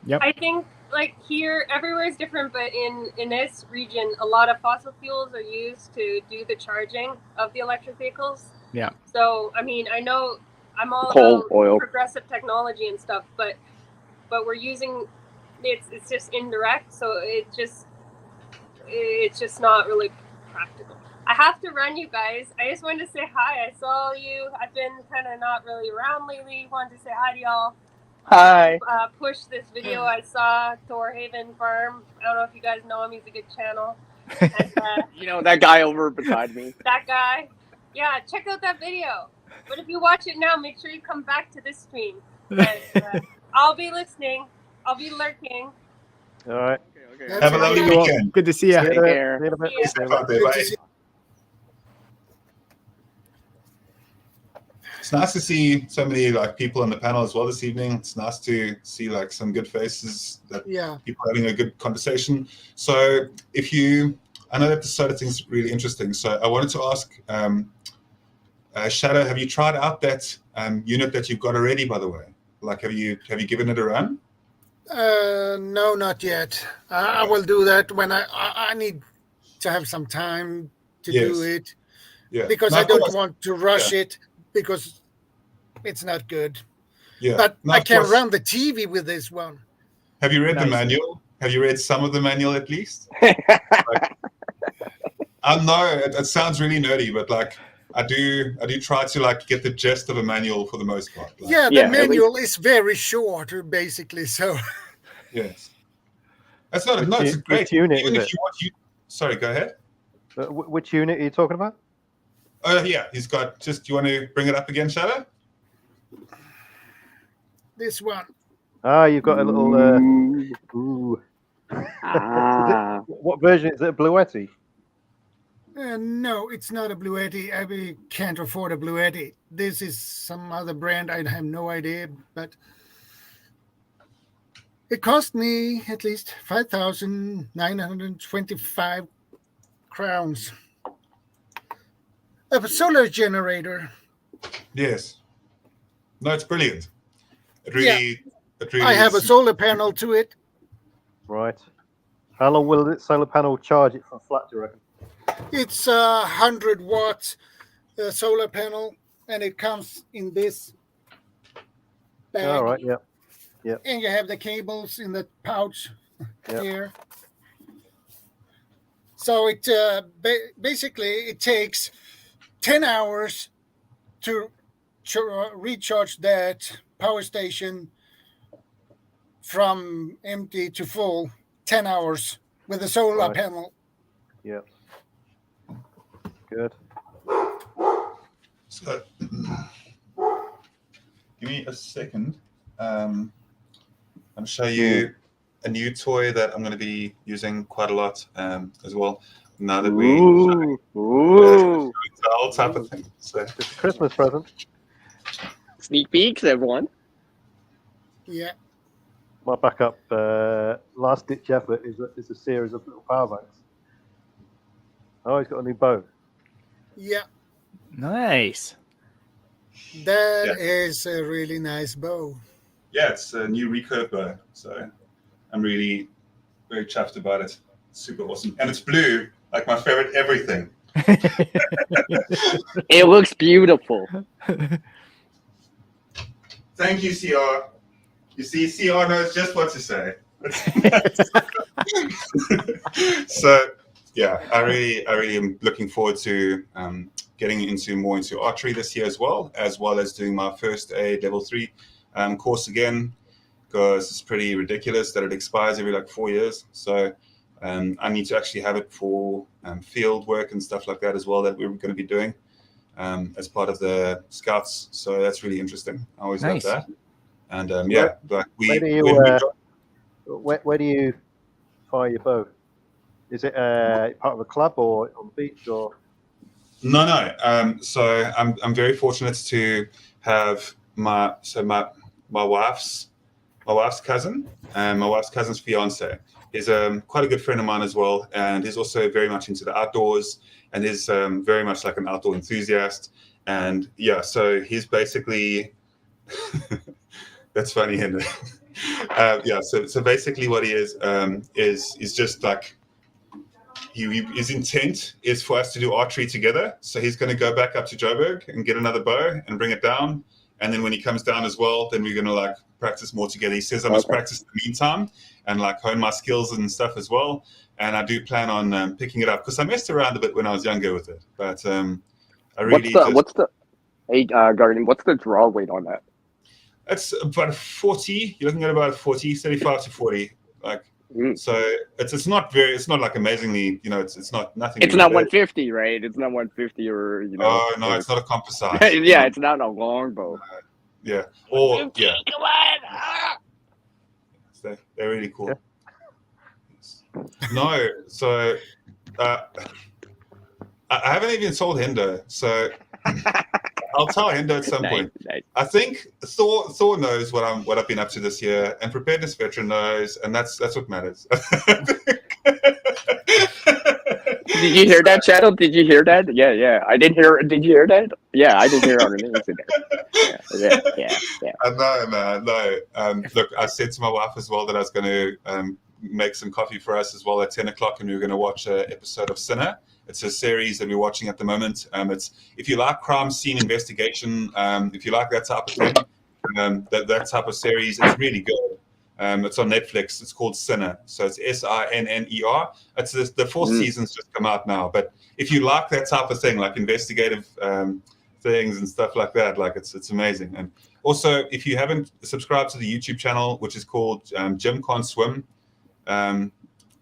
Yep. I think like here, everywhere is different, but in this region, a lot of fossil fuels are used to do the charging of the electric vehicles. Yeah. So I mean, I know I'm all Coal, about oil, progressive technology and stuff, but we're using it's just indirect, so it's just not really practical. I have to run, you guys. I just wanted to say hi. I saw you. I've been kind of not really around lately. Wanted to say hi to y'all. Hi. Push this video I saw, Torhaven Farm. I don't know if you guys know him. He's a good channel. And, that guy over beside me. That guy. Yeah, check out that video. But if you watch it now, make sure you come back to this stream. And, I'll be listening. I'll be lurking. All right. Okay. Have a lovely weekend. Good to see you. Take care. Bye. It's nice to see so many people on the panel as well this evening. It's nice to see some good faces, that people having a good conversation. So I know that the solar thing is really interesting. So I wanted to ask, Shadow, have you tried out that unit that you've got already, by the way? Have you given it a run? No, not yet. I will do that when I need to have some time to do it. Yeah. Because I don't want to rush it because it's not good. Yeah. But I can run the TV with this one. Have you read the manual? Have you read some of the manual at least? No, it sounds really nerdy, but I do try to get the gist of a manual for the most part. The manual is very short, basically. So yes, that's not it's a great unit. Even if you sorry, go ahead. Which unit are you talking about? Yeah, he's got. Do you want to bring it up again, Shadow? This one. You've got a little. What version is it? A Bluetti? No, it's not a Bluetti. I can't afford a Bluetti. This is some other brand. I have no idea, but it cost me at least 5,925 crowns. A solar generator. Yes. No, it's brilliant. It really I have a solar panel to it. Right. How long will the solar panel charge it from flat, do you reckon? It's a 100 watts solar panel, and it comes in this bag. All right, yeah. Yep. And you have the cables in the pouch Yep. here. So it basically it takes 10 hours to recharge that power station from empty to full. 10 hours with a solar Right. panel. Yep. Good. So, give me a second. I'm going to show you a new toy that I'm going to be using quite a lot as well. Now that we all type of thing. So It's a Christmas present. Sneak peeks, everyone. Yeah. My backup last ditch effort is a series of little power banks. Oh, he's got a new bow. Yeah. Nice. That is a really nice bow. Yeah, it's a new recurve bow. So I'm really very chuffed about it. It's super awesome. And it's blue, like my favorite everything. It looks beautiful. Thank you, CR. You see, CR knows just what to say. So, yeah, I really am looking forward to getting more into archery this year as well as doing my first aid level 3 course again, because it's pretty ridiculous that it expires every like 4 years. So I need to actually have it for field work and stuff like that as well that we're going to be doing as part of the scouts. So that's really interesting. I always love that. And like where do you fire your bow? Is it part of a club or on the beach or? No. So I'm very fortunate to have my wife's cousin and my wife's cousin's fiance is quite a good friend of mine as well, and he's also very much into the outdoors and is very much like an outdoor enthusiast. And yeah, so he's basically that's funny, Henry. So basically what he is just like his intent is for us to do archery together. So he's going to go back up to Joburg and get another bow and bring it down. And then when he comes down as well, then we're going to like practice more together. He says I must practice in the meantime and like hone my skills and stuff as well. And I do plan on picking it up because I messed around a bit when I was younger with it. But I really Guardian, what's the draw weight on that? It's about 40. You're looking at about 40, 35 to 40. Like, so it's not like amazingly, it's not nothing. It's not 150, right? It's not 150 or Oh no, it's not a composite. Yeah, it's not a longbow. Yeah. Or yeah. Come on. They're really cool. Yeah. No, so I haven't even told Hendo, so I'll tell Hendo at some point. Nice. I think Thor knows what I've been up to this year, and Preparedness Veteran knows, and that's what matters. Did you hear that, Shadow? Did you hear that? Yeah. I didn't hear. Did you hear that? Yeah, I didn't hear our names in there. Yeah. I know, man. No. Look, I said to my wife as well that I was going to make some coffee for us as well at 10 o'clock, and we were going to watch an episode of Sinner. It's a series that we're watching at the moment. It's if you like crime scene investigation, if you like that type of thing, that type of series, it's really good. It's on Netflix. It's called Sinner. So it's SINNER. It's the fourth season's just come out now. But if you like that type of thing, like investigative things and stuff like that, like it's amazing. And also, if you haven't subscribed to the YouTube channel, which is called Jim Can't Swim,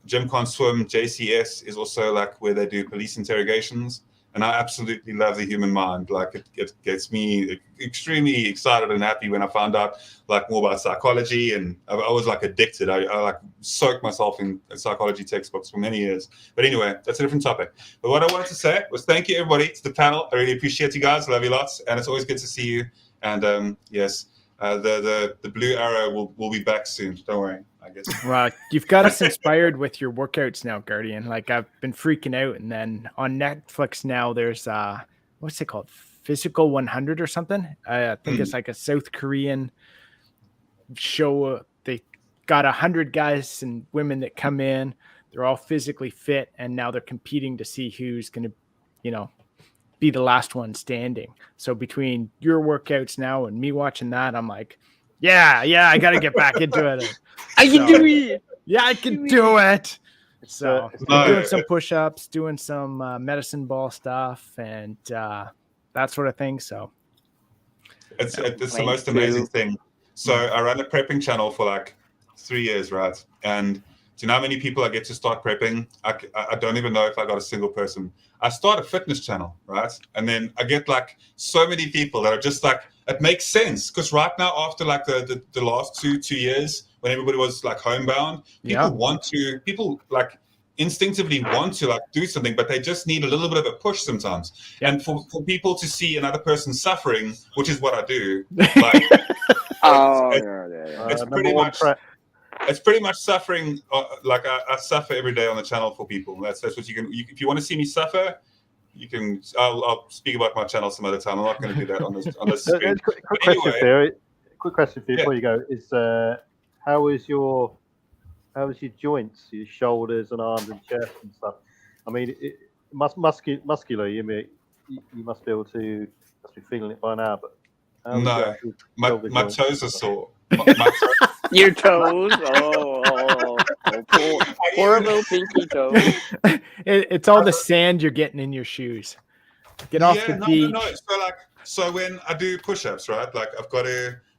Jim Can't Swim, JCS is also like where they do police interrogations. And I absolutely love the human mind. Like it gets me extremely excited and happy when I found out like more about psychology. And I was like addicted. I like soaked myself in psychology textbooks for many years. But anyway, that's a different topic. But what I wanted to say was thank you everybody to the panel. I really appreciate you guys. Love you lots. And it's always good to see you. And yes, the blue arrow will be back soon. Don't worry. I guess. Well, you've got us inspired with your workouts now, Guardian. Like I've been freaking out, and then on Netflix now there's what's it called, Physical 100 or something. I think it's like a South Korean show. They got 100 guys and women that come in. They're all physically fit, and now they're competing to see who's going to, be the last one standing. So between your workouts now and me watching that, I'm like, Yeah, I got to get back into it. I can do it. Yeah, I can do it. So it's doing some push-ups, doing some medicine ball stuff, and that sort of thing. So it's the most amazing thing. So I ran a prepping channel for like 3 years, right? And do you know how many people I get to start prepping? I don't even know if I got a single person. I start a fitness channel, right? And then I get like so many people that are just like, it makes sense. Because right now, after like the last two years, when everybody was like homebound, people like instinctively want to like do something, but they just need a little bit of a push sometimes. Yep. And for people to see another person suffering, which is what I do, like it's pretty much it's pretty much suffering. Like I suffer every day on the channel for people. That's what you can. If you want to see me suffer, you can. I'll speak about my channel some other time. I'm not going to do that on this screen. Quick question for you before you go is how is your joints, your shoulders and arms and chest and stuff? I mean, it muscular. You must be able to must be feeling it by now. But no, my toes are sore. Your toes. Poor little pinky toes. It's all the sand you're getting in your shoes. Get off the beach. No. So when I do push-ups, right? Like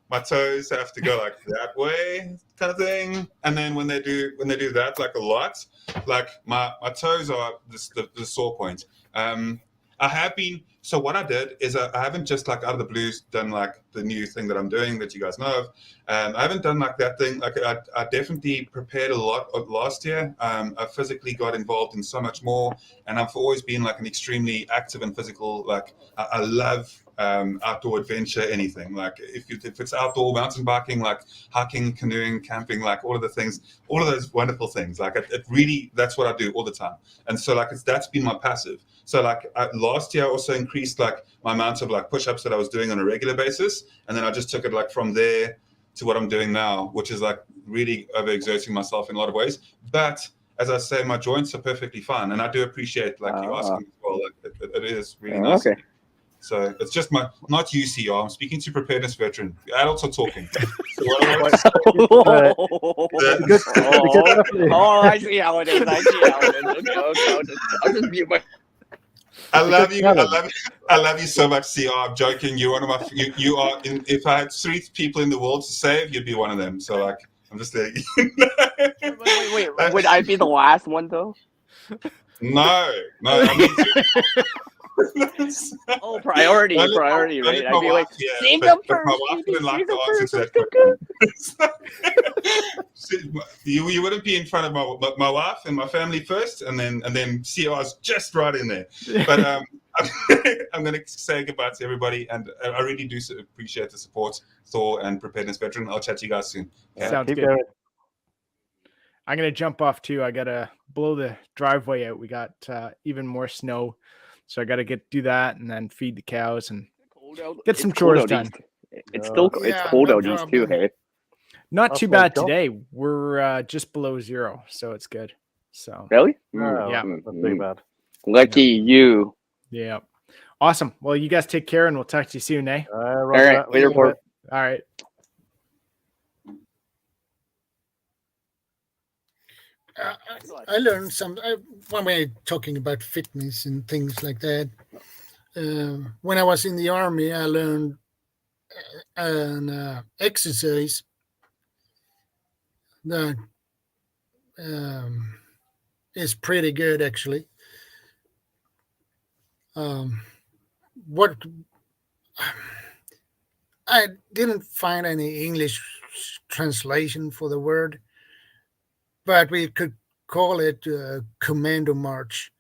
my toes have to go like that way, kind of thing. And then when they do that, like a lot, like my toes are the sore point. I have been. So what I did is I haven't just like out of the blues done like the new thing that I'm doing that you guys know of. I haven't done like that thing. Like I definitely prepared a lot last year. I physically got involved in so much more, and I've always been like an extremely active and physical. Like I love outdoor adventure, anything. Like if it's outdoor mountain biking, like hiking, canoeing, camping, like all of the things, all of those wonderful things. Like it really, that's what I do all the time. And so like that's been my passive. So like last year I also increased like my amount of like push-ups that I was doing on a regular basis, and then I just took it like from there to what I'm doing now, which is like really overexerting myself in a lot of ways. But as I say, my joints are perfectly fine, and I do appreciate like you asking as well. Like it is really nice. Okay. So it's just not UCR. I'm speaking to preparedness veteran. Adults are talking. So I see how it is. Okay. I'll just mute my. I love you. I love you so much, CR. I'm joking. You're one of my. You are. If I had 3 people in the world to save, you'd be one of them. So like, I'm just there. Wait. Would I be the last one though? No. I mean, priority, right? I'd be like, save them first. My wife wouldn't like the answer to that. You wouldn't be in front of my wife and my family first, and then CR's just right in there. But I'm going to say goodbye to everybody, and I really do appreciate the support, Thor and Preparedness Veteran. I'll chat to you guys soon. Okay? Sounds good. Going. I'm going to jump off too. I got to blow the driveway out. We got even more snow. So I got to do that and then feed the cows and get some chores done. It's cold out east too, hey? Not too bad today. We're just below 0, so it's good. So really? Yeah. Not too bad. Lucky you. Yeah. Awesome. Well, you guys take care and we'll talk to you soon, eh? All right. Later, Port. All right. I learned some when we're talking about fitness and things like that. When I was in the army, I learned an exercise that is pretty good, actually. What I didn't find any English translation for the word, but we could call it commando march.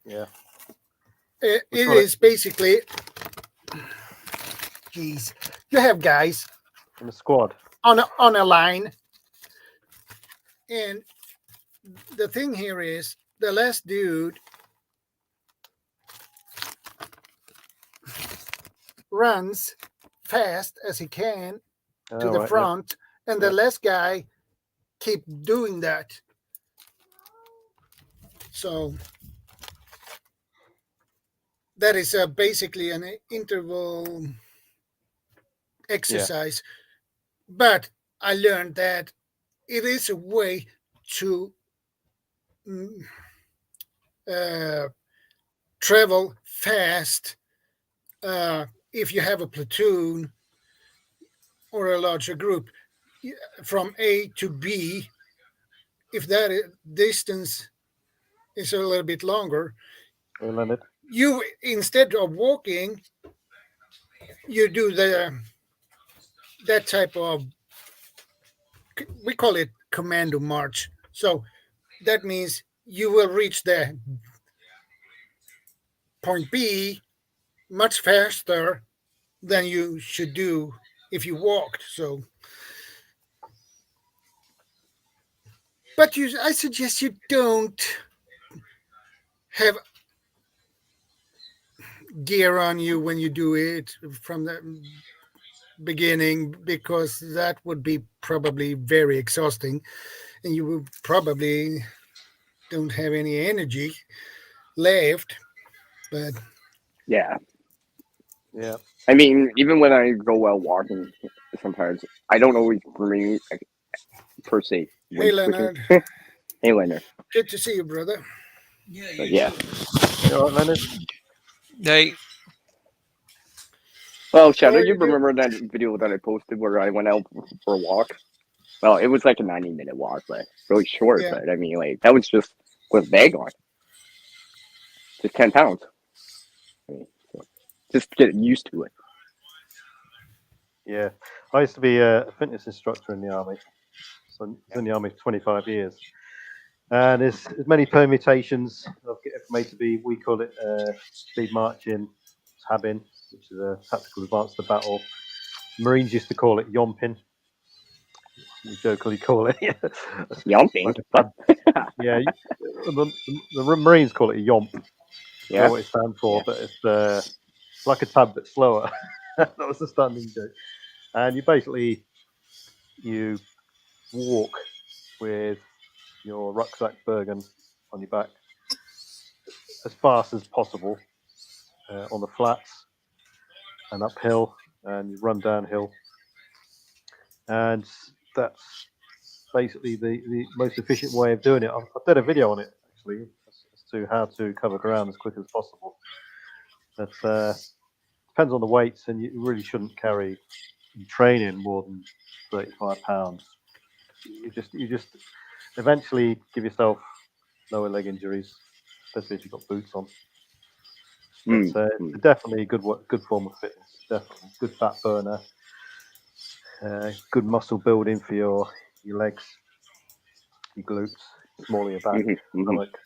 Yeah. It is basically, you have guys in a squad on a line, and the thing here is the last dude runs fast as he can to the front, and the last guy keep doing that. So that is basically an interval exercise. But I learned that it is a way to travel fast if you have a platoon or a larger group from A to B. If that distance is a little bit longer, you, instead of walking, you do that type of, we call it commando march. So that means you will reach the point B much faster than you should do if you walked. So, but I suggest you don't have gear on you when you do it from the beginning, because that would be probably very exhausting, and you will probably don't have any energy left. But Yeah. Yeah. I mean, even when I go out walking, sometimes I don't always bring per se. Hey, Leonard. Hey, Leonard. Good to see you, brother. But yeah. You all right, Leonard? Hey. Well, Shadow, you remember that video that I posted where I went out for a walk? Well, it was like a 90-minute walk, but really short. Yeah. But I mean, like, that was just with bag on. Just 10 pounds. I mean, so just get used to it. Yeah. I used to be a fitness instructor in the army. So I was in the army for 25 years. And there's many permutations of getting from A to B. We call it speed marching, tabbing, which is a tactical advance to battle. Marines used to call it yomping. We jokingly call it yomping. Yeah, the Marines call it a yomp. Yeah, that's what it stands for, but it's like a tad bit slower. That was the standing joke. And you walk with your rucksack Bergen on your back as fast as possible on the flats and uphill, and you run downhill. And that's basically the most efficient way of doing it. I've done a video on it actually as to how to cover ground as quick as possible. But depends on the weights, and you really shouldn't carry in training more than 35 pounds. You just eventually give yourself lower leg injuries, especially if you've got boots on. But definitely a good form of fitness. Definitely good fat burner. Good muscle building for your legs, your glutes, small of your back, stomach,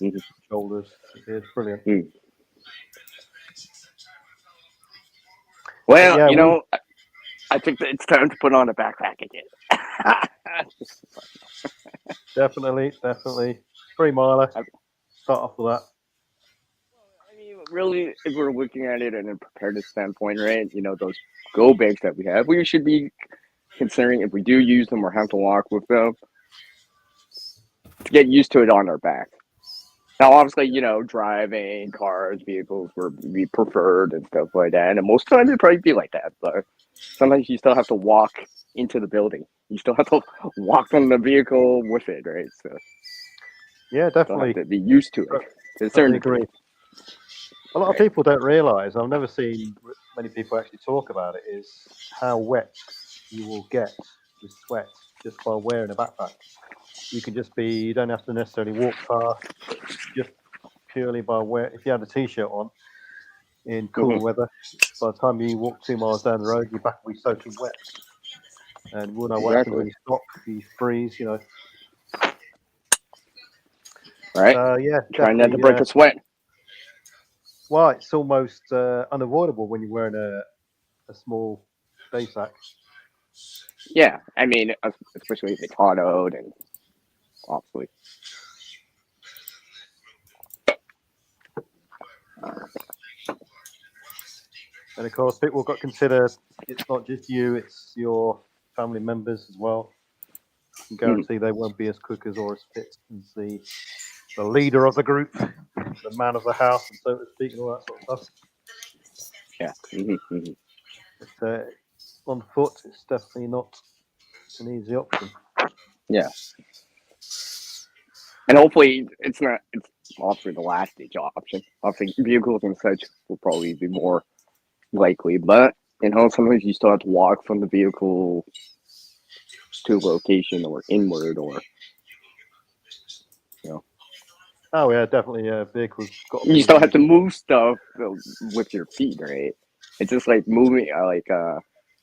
shoulders. It's brilliant. Well, yeah, you know, I think that it's time to put on a backpack again. Definitely. 3 miler. Start off with that. I mean, really, if we're looking at it in a preparedness standpoint, right? You know, those go bags that we have, we should be considering if we do use them or have to walk with them, to get used to it on our back. Now, obviously, you know, driving cars, vehicles would be preferred and stuff like that. And most of the time, it'd probably be like that. But sometimes you still have to walk into the building. You still have to walk on the vehicle with it, right? So yeah, definitely. You have to be used to it to a certain degree. A lot of people don't realise, I've never seen many people actually talk about it, is how wet you will get with sweat just by wearing a backpack. You can you don't have to necessarily walk far, just purely by if you had a t-shirt on in cooler weather, by the time you walk 2 miles down the road, your back will be soaking wet. And we'll know what happens when you stop, you freeze, you know. Right. Yeah. Trying not to break a sweat. Well, it's almost unavoidable when you're wearing a small day sack. Yeah, I mean, especially if it's autoed and obviously. And of course, people got to consider it's not just you; it's your family members as well. I can guarantee they won't be as quick or as fit as the leader of the group, the man of the house, and so to speak, and all that sort of stuff. Yeah. But, on foot, it's definitely not an easy option. Yeah. And hopefully it's obviously the last stage option. Obviously vehicles and such will probably be more likely, but sometimes you still have to walk from the vehicle to a location or inward, or Oh yeah, definitely. Vehicles got. you still have to move stuff with your feet, right? It's just like moving,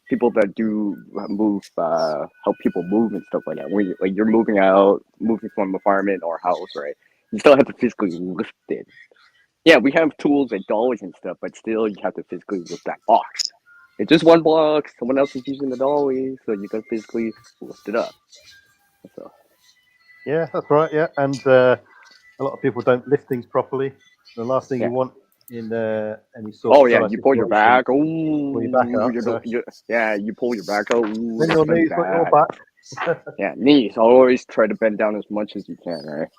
people that do move, help people move and stuff like that. When you're moving from apartment or house, right? You still have to physically lift it. Yeah, we have tools like dollies and stuff, but still you have to physically lift that box. It's just one box. Someone else is using the dolly, so you can physically lift it up. So. Yeah, that's right. Yeah, and a lot of people don't lift things properly. The last thing you want in any sort. Oh yeah, you pull your back. Oh, pull your back out. You pull your back out. Ooh, then your knees, not your back. Yeah, knees. Always try to bend down as much as you can, right?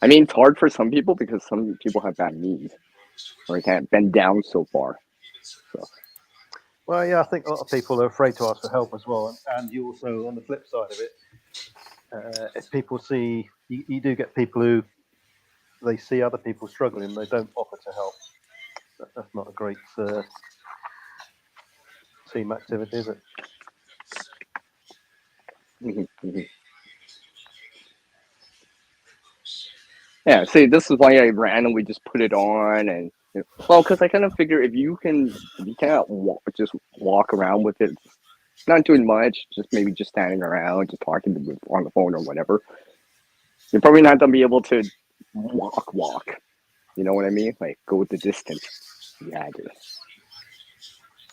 I mean, it's hard for some people because some people have bad knees or can't bend down so far. So. Well, yeah, I think a lot of people are afraid to ask for help as well, and you also, on the flip side of it, if people see, you do get people who they see other people struggling, they don't offer to help. That's not a great team activity, is it? Mm-hmm. Yeah, see, this is why I randomly just put it on, and because I kind of figure if you can't just walk around with it, not doing much, just maybe just standing around, just talking on the phone or whatever, you're probably not gonna be able to walk. You know what I mean? Like go with the distance. Yeah, I do.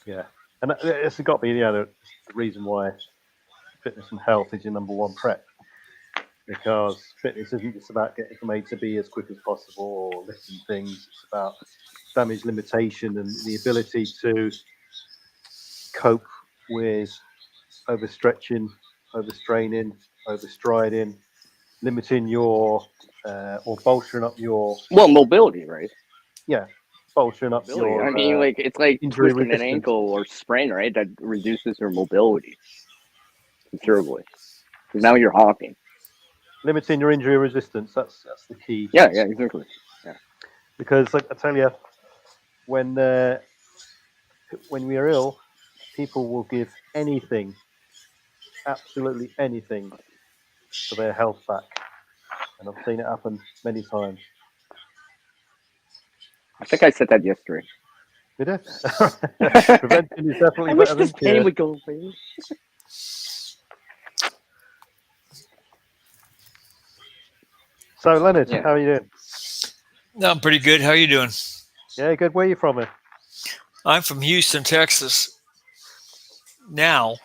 Yeah, and it's got to be the reason why fitness and health is your number one prep. Because fitness isn't just about getting from A to B as quick as possible or lifting things. It's about damage limitation and the ability to cope with overstretching, overstraining, overstriding, limiting your or bolstering up your mobility, right? Yeah, bolstering up your. I mean, it's like injury twisting resistance. an ankle or sprain, right? That reduces your mobility considerably. Because now you're hopping. Limiting your injury resistance. That's the key. Yeah, exactly. Yeah. Because like I tell you, when we are ill, people will give anything, absolutely anything, for their health back, and I've seen it happen many times. I think I said that yesterday. Did it? Prevention is definitely better than cure. Would go away. So, Leonard, how are you doing? No, I'm pretty good. How are you doing? Yeah, good. Where are you from? I'm from Houston, Texas. Now,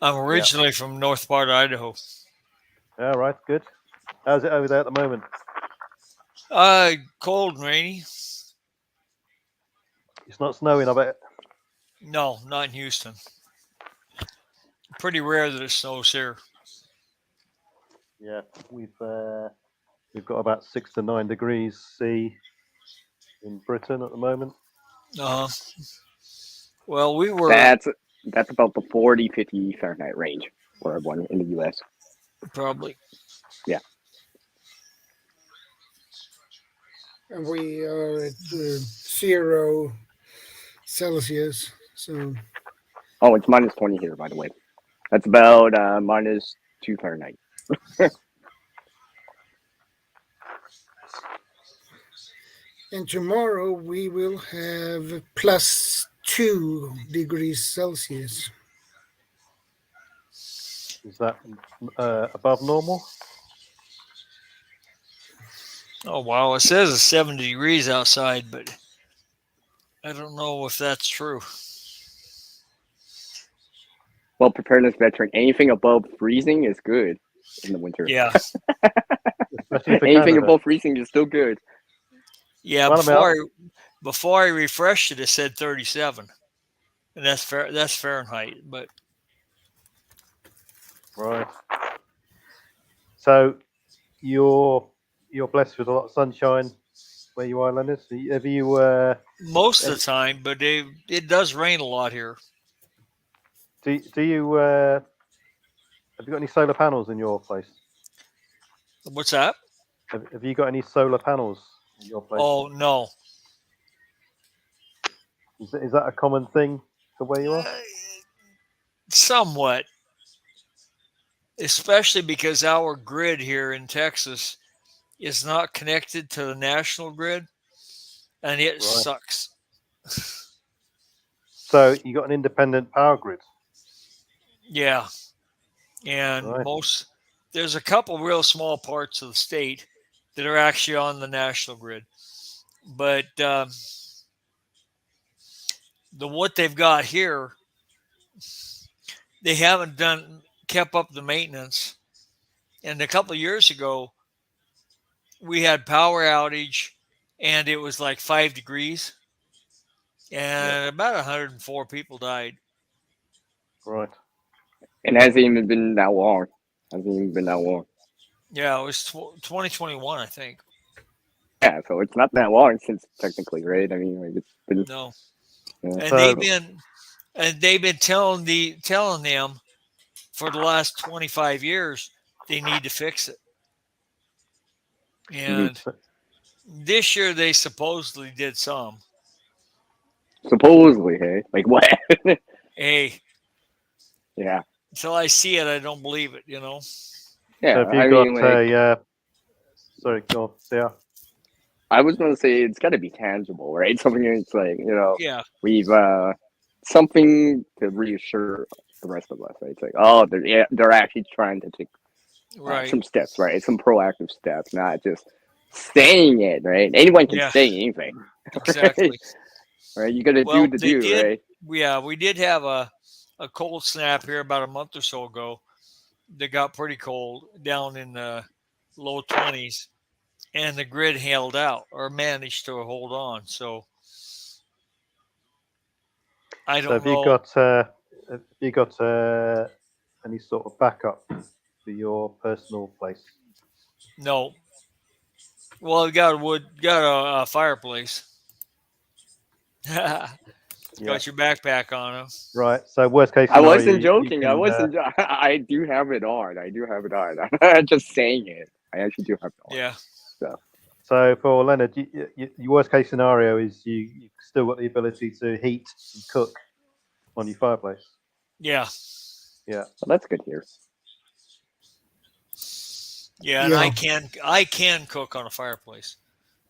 I'm originally from North part of Idaho. All right, good. How's it over there at the moment? Cold and rainy. It's not snowing, I bet. No, not in Houston. Pretty rare that it snows here. Yeah, we've got about 6 to 9 degrees C in Britain at the moment. Well, we were. That's about the 40, 50 Fahrenheit range for everyone in the U.S. Probably. Yeah. And we are at 0 Celsius. So. Oh, it's minus 20 here, by the way. That's about minus 2 Fahrenheit. And tomorrow we will have plus 2 degrees Celsius. Is that above normal? Oh, wow. It says it's 70 degrees outside, but I don't know if that's true. Well, preparedness veteran, anything above freezing is good in the winter. Yeah. Anything above freezing is still good. Yeah, before I refreshed it said 37. And that's Fahrenheit, but right. So you're blessed with a lot of sunshine where you are, Leonard. Have you most of the time, but it does rain a lot here. Do you have you got any solar panels in your place? What's that? Have you got any solar panels in your place? Oh no. Is that a common thing for where you are? Somewhat, especially because our grid here in Texas is not connected to the national grid, and it sucks. So you got an independent power grid? Yeah, and there's a couple real small parts of the state that are actually on the national grid, but what they've got here, they haven't kept up the maintenance. And a couple of years ago, we had power outage, and it was like 5 degrees, and about 104 people died. Right. And it hasn't even been that long. Yeah, it was 2021, I think. Yeah, so it's not that long since technically, right? I mean, like it's been no. Yeah. And they've been telling them for the last 25 years they need to fix it. And this year they supposedly did some. Supposedly, hey? Like what? Hey. Yeah. Until I see it, I don't believe it, you know? Yeah, so if you got sorry, go on. Yeah. I was going to say it's got to be tangible, right? Something that's like, we've something to reassure the rest of us. Right? It's like, oh, they're actually trying to take some steps, right? Some proactive steps, not just saying it, right? Anyone can say anything. Exactly. Right? You got to do, right? Yeah, we did have a cold snap here about a month or so ago. That got pretty cold down in the low 20s. And the grid held out or managed to hold on. So I don't know. Have you got any sort of backup for your personal place? No. Well, you got a fireplace. Got your backpack on, huh? Right. So worst case scenario. I wasn't joking. I do have it on. I'm just saying it. I actually do have it on. Yeah. So for Leonard, your worst case scenario is you still got the ability to heat and cook on your fireplace. Yeah. Yeah. Well, that's good here. Yeah, and I can cook on a fireplace.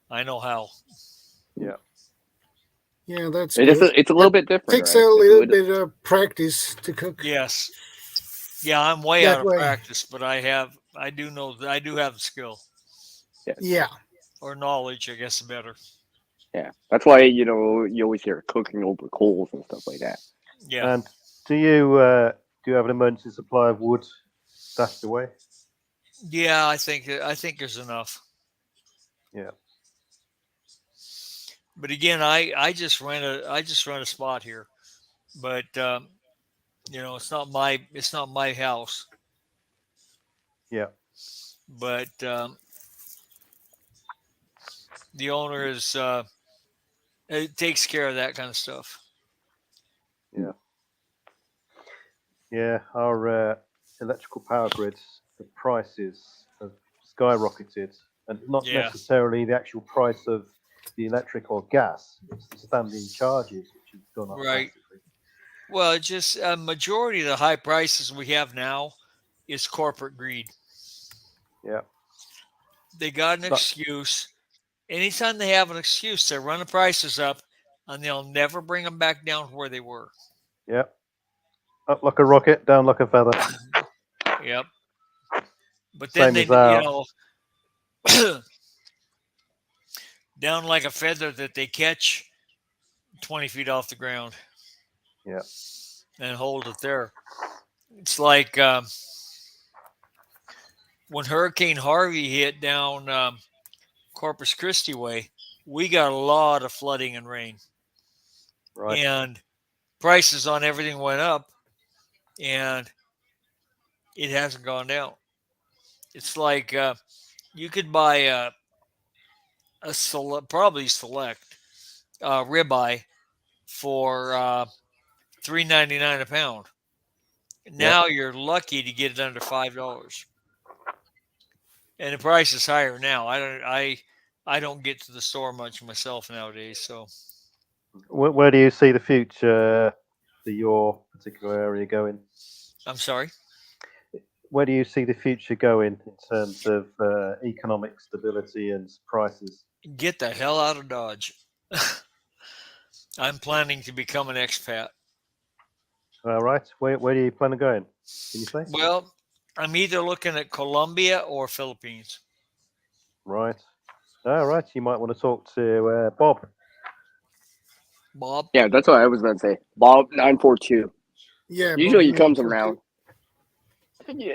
I know how. Yeah. Yeah, that's good. It's a little bit different. Takes a little bit of practice to cook. Yes. Yeah, I'm way out of practice, but I do have the skill. Yeah. Or knowledge, I guess, better. Yeah, that's why you always hear cooking over coals and stuff like that. Yeah. And do you have an emergency supply of wood stashed away? Yeah, I think there's enough. Yeah. But again, I just rent a spot here, but it's not my house. Yeah. But the owner it takes care of that kind of stuff. Yeah. Yeah, our electrical power grids, the prices have skyrocketed, and not necessarily the actual price of the electric or gas, it's the standing charges which have gone up. Right. Massively. Well, just a majority of the high prices we have now is corporate greed. Yeah. They got an excuse. Anytime they have an excuse, they run the prices up, and they'll never bring them back down to where they were. Yep. Up like a rocket, down like a feather. Yep. But then down like a feather that they catch 20 feet off the ground. Yeah. And hold it there. It's like when Hurricane Harvey hit down Corpus Christi way, we got a lot of flooding and rain. Right. And prices on everything went up, and it hasn't gone down. It's like you could buy probably select ribeye for $3.99 a pound. Now you're lucky to get it under $5, and the price is higher now. I don't get to the store much myself nowadays. So Where do you see the future for your particular area going? I'm sorry. Where do you see the future going in terms of economic stability and prices? Get the hell out of Dodge. I'm planning to become an expat. All right. Where do you plan on going? Can you say? Well, I'm either looking at Colombia or Philippines. Right. All right. You might want to talk to Bob. Bob? Yeah, that's what I was going to say. Bob 942. Yeah. Usually he Bob comes 942. around.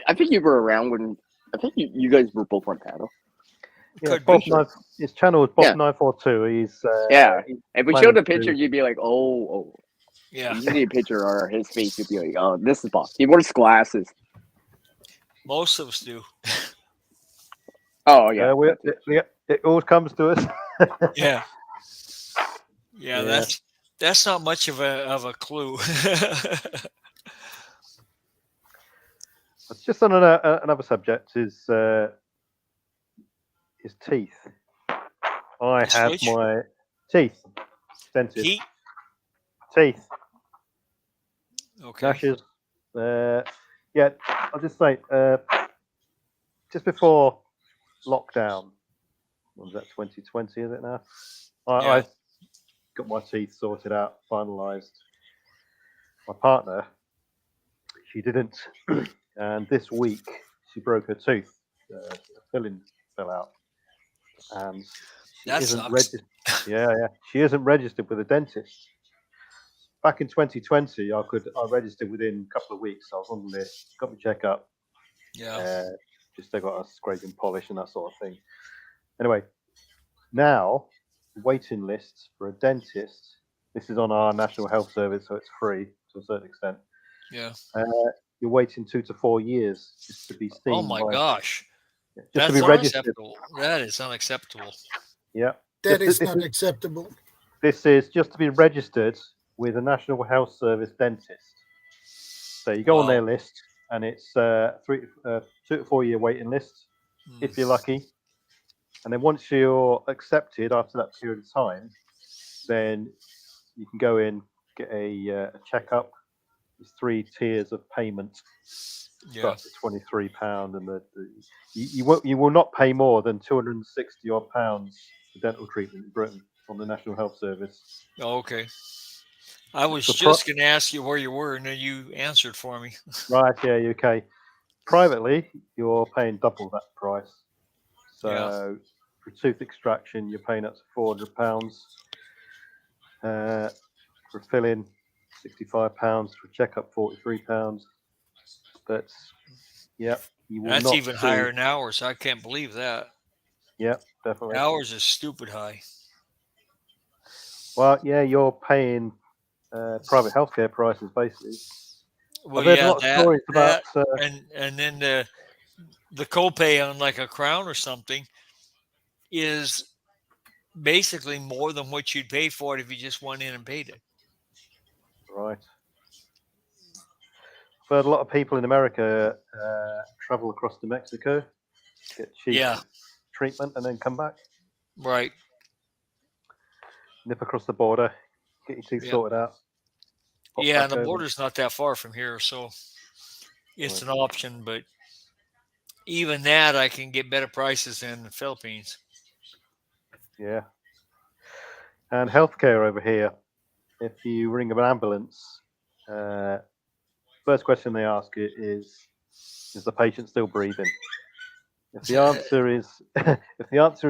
I think you were around when I think you guys were both on paddle. Yeah, Could Bob. be. His channel is Bob Yeah. 942. He's he's If we planning showed a picture, to- you'd be like, oh. Yeah. You see a picture or his face, you'd be like, oh, this is Bob. He wears glasses. Most of us do. Oh yeah. it always comes to us. Yeah. Yeah, that's not much of a clue. Just on another subject is teeth. I had Which? my teeth dentist. Heat? Teeth. Okay. Gnashes. Yeah, I'll just say, just before lockdown, what was that, 2020, is it now? I got my teeth sorted out, finalised. My partner, she didn't. And this week, she broke her tooth. A filling fell out. And she That isn't sucks. registered. Yeah. She isn't registered with a dentist. Back in 2020, I registered within a couple of weeks. I was on the list, got my checkup. Yeah. Just they got a scrape and polish and that sort of thing. Anyway, now waiting lists for a dentist. This is on our National Health Service, so it's free to a certain extent. Yeah. You're waiting 2 to 4 years just to be seen. Oh my gosh. Just That's to be registered. unacceptable. That is unacceptable. Yeah. That is not acceptable. This is just to be registered with a National Health Service dentist. So you go on their list, and it's 2 to 4 year waiting list, if you're lucky. And then once you're accepted after that period of time, then you can go in, get a checkup. There's 3 tiers of payment. Starts at £23, and you will not pay more than £260 odd for dental treatment in Britain on the National Health Service. Oh, okay. I was just going to ask you where you were, and then you answered for me. Right, yeah, UK. Privately, you're paying double that price. So for tooth extraction, you're paying up to £400. For filling, £65. For checkup, £43. But yeah, you will That's not even higher in hours. I can't believe that. Yeah, definitely. Hours is stupid high. Well, yeah, you're paying private healthcare prices basically. Well, I've heard a lot of stories about and then the copay on like a crown or something is basically more than what you'd pay for it if you just went in and paid it. Right. I've heard a lot of people in America travel across to Mexico, get cheap treatment, and then come back. Right. Nip across the border, get your teeth sorted out. Yeah, and the border's not that far from here, so it's an option. But even that, I can get better prices in the Philippines. Yeah. And healthcare over here, if you ring an ambulance, first question they ask you is the patient still breathing? If the answer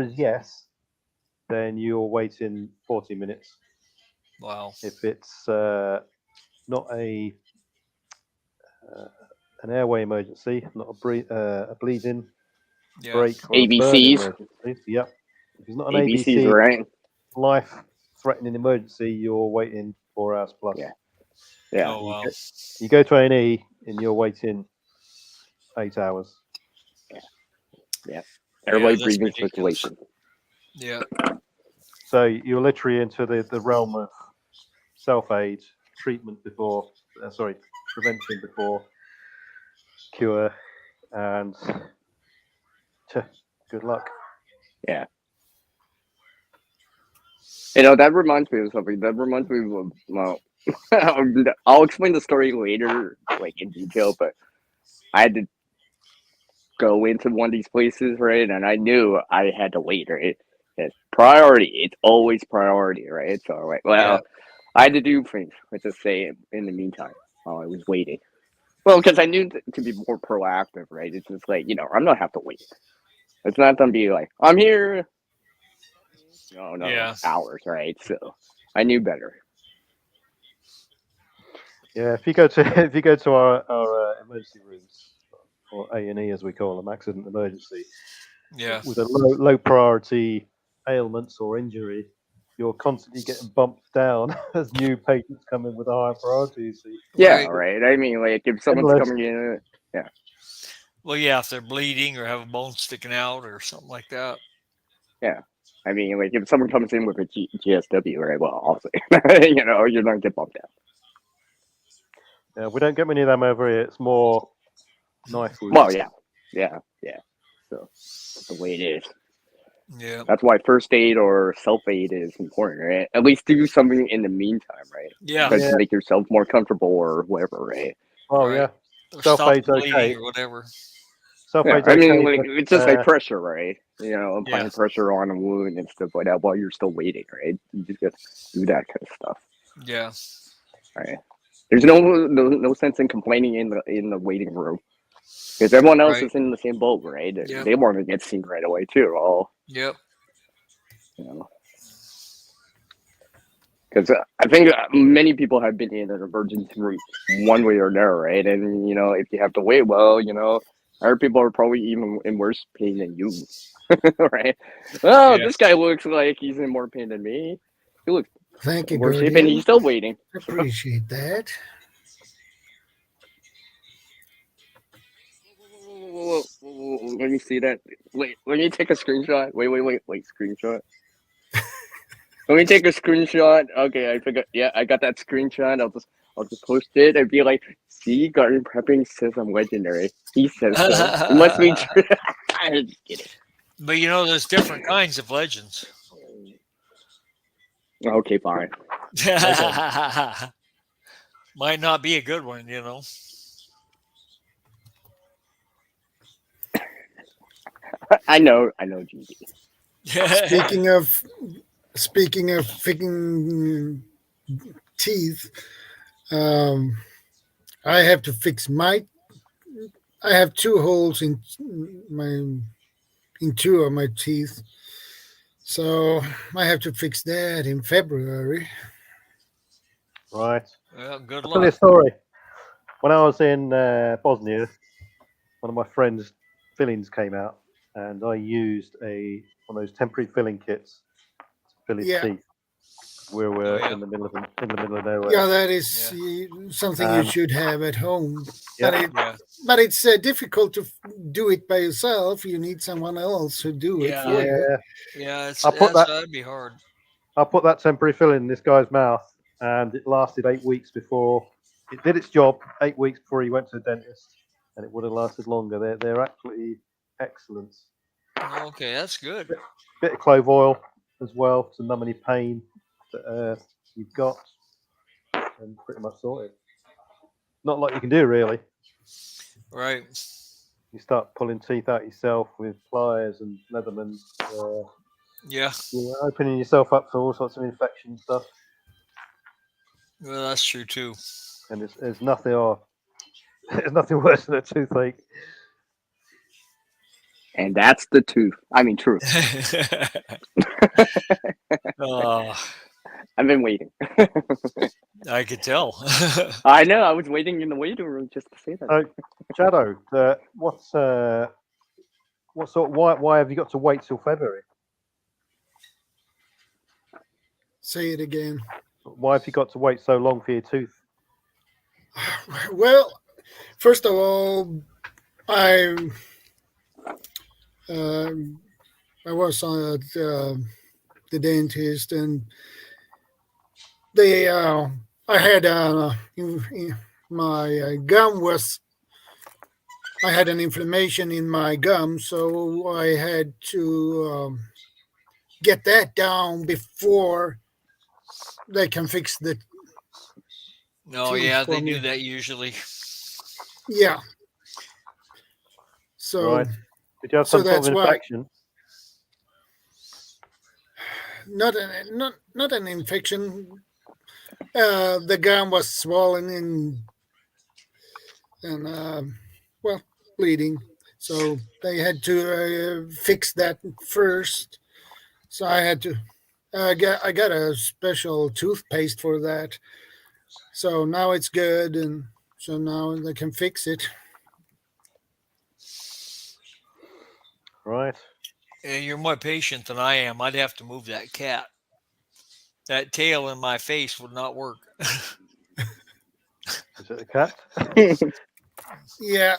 is yes, then you're waiting 40 minutes. Wow. If it's not an airway emergency, not a bleeding, break, or ABCs. emergency, yep. If it's not an ABCs, ABC, right? life-threatening emergency, you're waiting 4 hours plus. Yeah. Oh, wow. You go to A&E and you're waiting 8 hours. Yeah. Airway breathing circulation. Yeah. So you're literally into the realm of self-aid, treatment before, prevention before cure, and good luck. Yeah. That reminds me of something. That reminds me of, well, I'll explain the story later, like in detail, but I had to go into one of these places, right? And I knew I had to wait, right? It's priority. It's always priority, right? So, right, well, I had to do things, let's just say, in the meantime, while I was waiting. Well, because I knew to be more proactive, right? It's just like, I'm not have to wait. It's not gonna be like, I'm here. No, Yeah. hours, right? So I knew better. Yeah, if you go to our emergency rooms, or A&E as we call them, accident emergency, Yeah. with a low priority ailments or injury, you're constantly getting bumped down as new patients come in with a higher priority. So Yeah, Right. right. I mean, like if someone's Endless. coming in, yeah, Well, yeah, if they're bleeding or have a bone sticking out or something like that. yeah. I mean, like if someone comes in with a GSW, right? Well, also, you're not get bumped out. Yeah, we don't get many of them over here. It's more knife wounds. Well, yeah. So that's the way it is. Yeah. That's why first aid or self aid is important, right? At least do something in the meantime, right? Yeah. Because to make yourself more comfortable or whatever, right? Oh Right. yeah, Or stop the self-aid's bleeding okay. or whatever. Self-aid's I mean, okay. like, but, it's just like pressure, right? Applying Yeah. pressure on a wound and stuff like that while you're still waiting, right? You just got to do that kind of stuff, Yeah. right? There's no sense in complaining in the waiting room because everyone else Right. is in the same boat, right? Yep. They want to get seen right away too. All Yep. because I think many people have been in an emergency room one way or another, right? And if you have to wait, well, other people are probably even in worse pain than you, right? Well, Yes. this guy looks like he's in more pain than me. He looks Thank you, in worse shape, and Guardian. he's still waiting. Appreciate that. Whoa, let me see that. Wait, let me take a screenshot. Wait, screenshot. Let me take a screenshot. Okay, I forgot. Yeah, I got that screenshot. I'll just post it and be like, see, Garden Prepping says I'm legendary. He says so. It must be true. I'm just kidding. But there's different kinds of legends. Okay, fine. Might not be a good one, I know, GG. Speaking of freaking teeth, I have to fix I have 2 holes in two of my teeth, so I have to fix that in February. Right. Well, good I'll tell you a luck. story. When I was in Bosnia, one of my friend's fillings came out, and I used one of those temporary filling kits to fill his teeth. We were in the middle of nowhere. Yeah, that is something you should have at home. But it's difficult to do it by yourself. You need someone else to do it for you. Yeah, that'd be hard. I put that temporary filling in this guy's mouth, and it lasted 8 weeks before it did its job. 8 weeks before he went to the dentist, and it would have lasted longer. They're absolutely excellent. Okay, that's good. Bit of clove oil as well to numb any pain that you've got, and pretty much sorted. Not a lot you can do really. Right. You start pulling teeth out yourself with pliers and Leatherman. Yeah. You're opening yourself up for all sorts of infection stuff. Well, that's true too. And there's nothing worse than a toothache. And that's the truth. I mean, truth. I've been waiting. I could tell. I know. I was waiting in the waiting room just to say that. Shadow, why have you got to wait till February? Say it again. Why have you got to wait so long for your tooth? Well, first of all, I was at the dentist, and I had my gum was I had an inflammation in my gum, so I had to get that down before they can fix the No, tooth yeah, for they me. do that usually. Yeah. So Right. Did you have so some sort that's of why infection? not an infection. The gum was swollen and well, bleeding. So they had to fix that first. So I had to. I got a special toothpaste for that. So now it's good, and so now they can fix it. Right. Yeah, you're more patient than I am. I'd have to move that cat. That tail in my face would not work. Is it a cat? Yeah,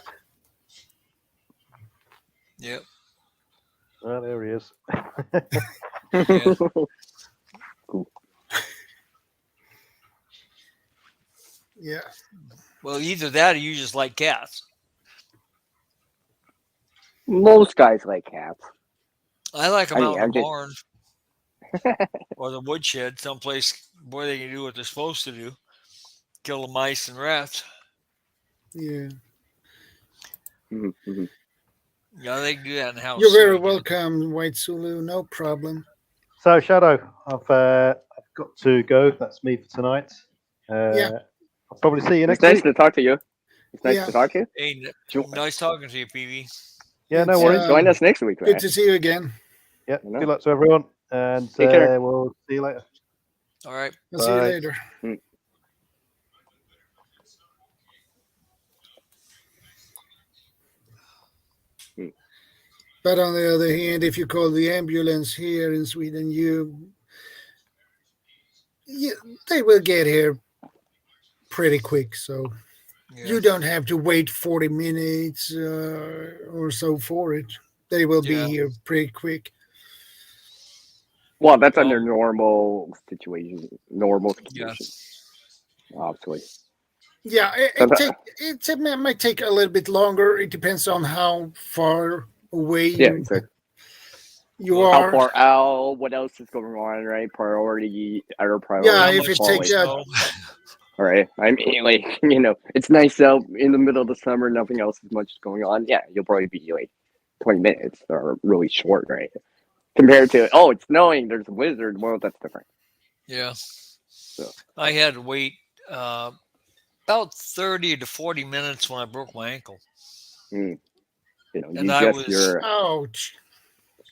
Yep. Oh, there he is. Yeah. yeah. Well, either that or you just like cats. Most guys like cats. I like them I out mean, in the I'm just barn or the woodshed, someplace where they can do what they're supposed to do, kill the mice and rats. Yeah. Mhm. Yeah, they can do that in the house. You're too, very I guess. welcome, White Zulu. No problem. So, Shadow, I've got to go. That's me for tonight. Yeah. I'll probably see you It's next nice week. to talk to you. It's nice Yeah. to talk to you. Hey, Jo- nice talking to you, PV. Yeah, no It's, worries. Join us next week, Good right? to see you again. Yeah, I know. good luck to everyone, and Take care. we'll see you later. All right. I'll see you Bye. later. Mm. But on the other hand, if you call the ambulance here in Sweden, they will get here pretty quick. So Yeah. you don't have to wait 40 minutes or so for it. They will be Yeah. here pretty quick. Well, that's Well, under normal situation. Normal yeah. situation, obviously. Yeah, it might take a little bit longer. It depends on how far away Yeah, exactly. you Well, How are. far out? What else is going on? Right? Priority. Our priority. Yeah, how if much it do takes we that, know? All right. I mean, like, it's nice out in the middle of the summer. Nothing else is much going on. Yeah, you'll probably be like 20 minutes or really short, right? Compared to, oh, it's snowing. There's a blizzard. Well, that's different. Yeah. So. I had to wait about 30 to 40 minutes when I broke my ankle. You And I just was, your ouch.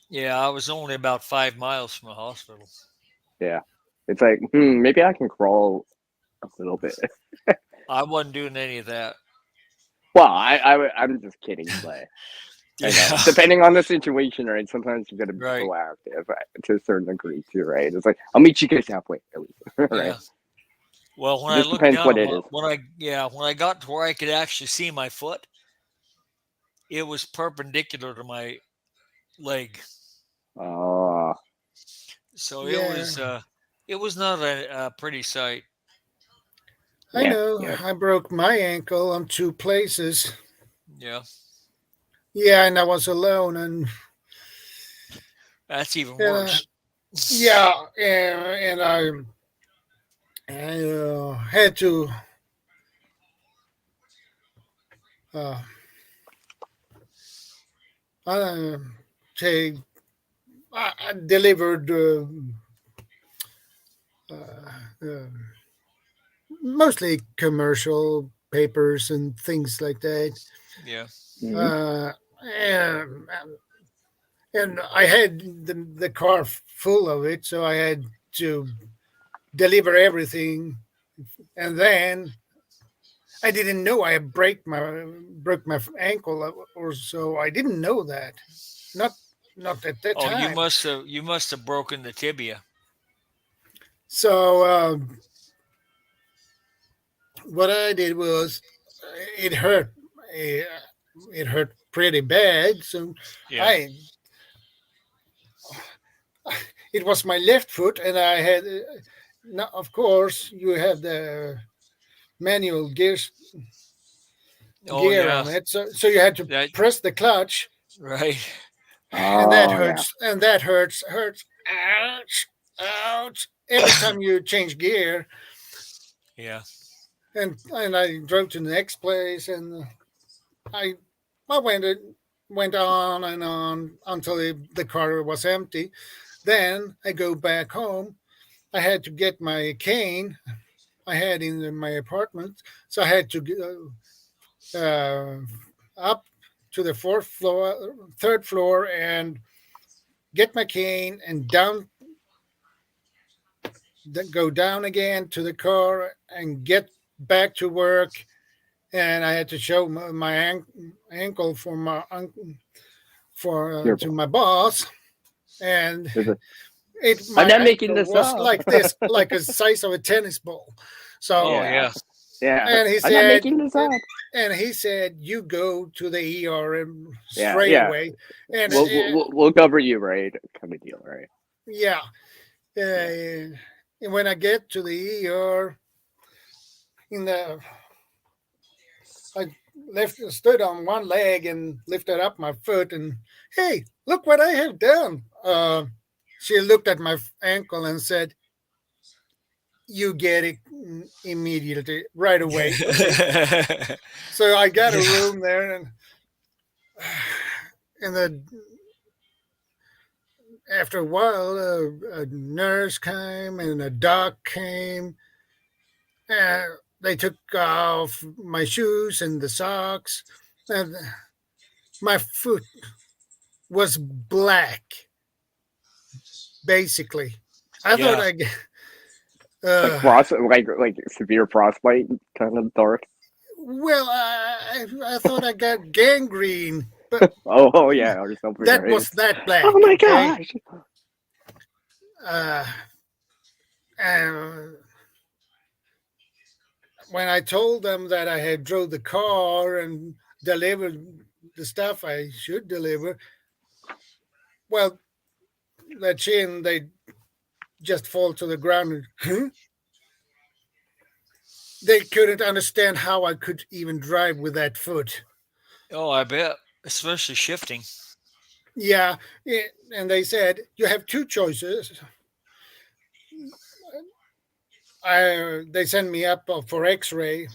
yeah, I was only about 5 miles from the hospital. yeah. It's like maybe I can crawl a little bit. I wasn't doing any of that. Well, I'm just kidding, but I know. Yeah. Depending on the situation, right? Sometimes you got to be Right. proactive to a certain degree too, right? It's like I'll meet you guys halfway, at least, right? Yeah. Well, when Just I looked depends down, what it is. when I got to where I could actually see my foot, it was perpendicular to my leg. So Yeah, it was not a pretty sight. I yeah, know. yeah. I broke my ankle on 2 places. Yeah. Yeah, and I was alone, and That's even uh, worse. yeah, and I had to uh, take. I delivered mostly commercial papers and things like that. Yeah. Uh, and, and I had the car full of it, so I had to deliver everything. And then I didn't know I had broke my ankle or so. I didn't know that. Not at that Oh, time. you must have broken the tibia. So what I did was it hurt. It hurt pretty bad. So Yeah. it was my left foot, and I had. Now, of course, you have the manual gears Oh gear yeah, on it. So you had to that press the clutch, right. and that Oh yeah. hurts, and that hurts. Ouch, ouch. Every time you change gear, Yeah, and I drove to the next place, and I I went on and on until the car was empty. Then I go back home. I had to get my cane I had in my apartment, so I had to go up to the third floor, and get my cane and then go down again to the car and get back to work. And I had to show my ankle for my for to Your- my boss, and there's a- my I'm not making ankle this was up. like this, like the size of a tennis ball. So, oh Yeah. yeah, Yeah. and he I'm not said, making this up. you go to the ER Yeah. straight Yeah. away, and We'll cover you, right? Kind of deal, right? yeah, Yeah. and when I get to the ER, in the I stood on one leg and lifted up my foot, and hey, look what I have done. She looked at my ankle and said, "You get it immediately, right away." Okay, so I got a yeah, room there, and after a while, a nurse came and a doc came. They took off my shoes and the socks, and my foot was black, basically. I thought yeah. I, Like uh, frost, like severe frostbite, kind of dark. well, I thought I got gangrene, but Oh yeah, or something, that right? was that Oh black. my Okay. gosh. Uh, and when I told them that I had drove the car and delivered the stuff I should deliver, well, that chin, they just fall to the ground. And, huh? They couldn't understand how I could even drive with that foot. Oh, I bet, especially shifting. Yeah, and they said you have two choices. They sent me up for X-ray.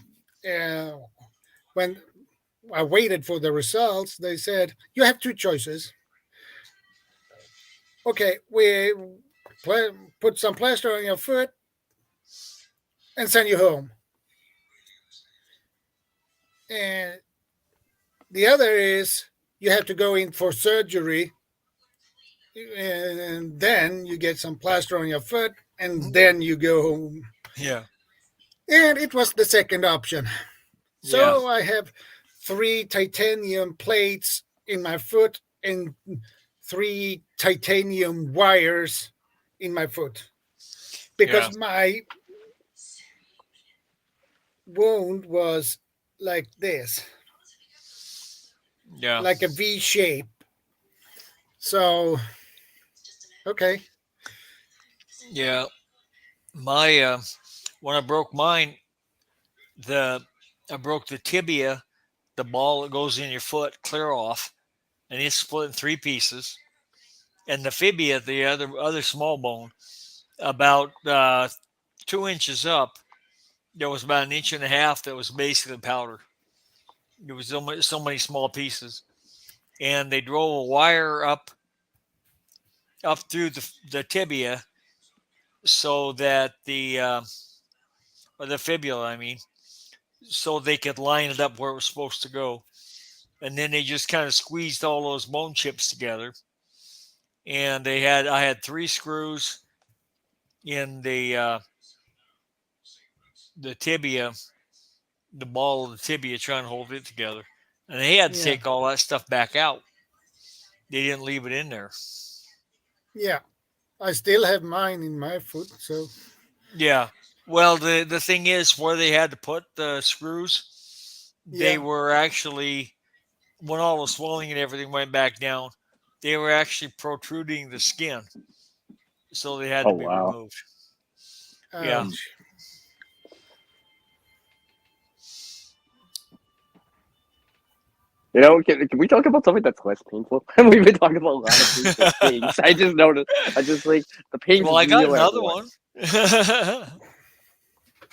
Uh, when I waited for the results, they said you have two choices. Okay, we put some plaster on your foot and send you home. And the other is you have to go in for surgery, and then you get some plaster on your foot, and then you go home. Yeah, And it was the second option. yeah, So I have 3 titanium plates in my foot and 3 titanium wires in my foot, yeah, because my wound was like this, yeah, like a V shape. So, okay. yeah. My when I broke mine, the I broke the tibia, the ball that goes in your foot, clear off, and it's split in three pieces. And the fibia, the other small bone, about 2 inches up, there was about an inch and a half that was basically powder. There was so many small pieces, and they drove a wire up through the tibia so that or the fibula, I mean, so they could line it up where it was supposed to go. And then they just kind of squeezed all those bone chips together. And I had three screws in the tibia, the ball of the tibia, trying to hold it together. And they had to Yeah. take all that stuff back out. They didn't leave it in there. Yeah. I still have mine in my foot. So, Yeah. Well, the thing is, where they had to put the screws, they yeah. were actually, when all the swelling and everything went back down, they were actually protruding the skin, so they had Oh to be wow. removed. Yeah. Ouch. You know, can we talk about something that's less painful? We've been talking about a lot of painful things. I just noticed. I just like the pain's Well, I got real another everywhere. one.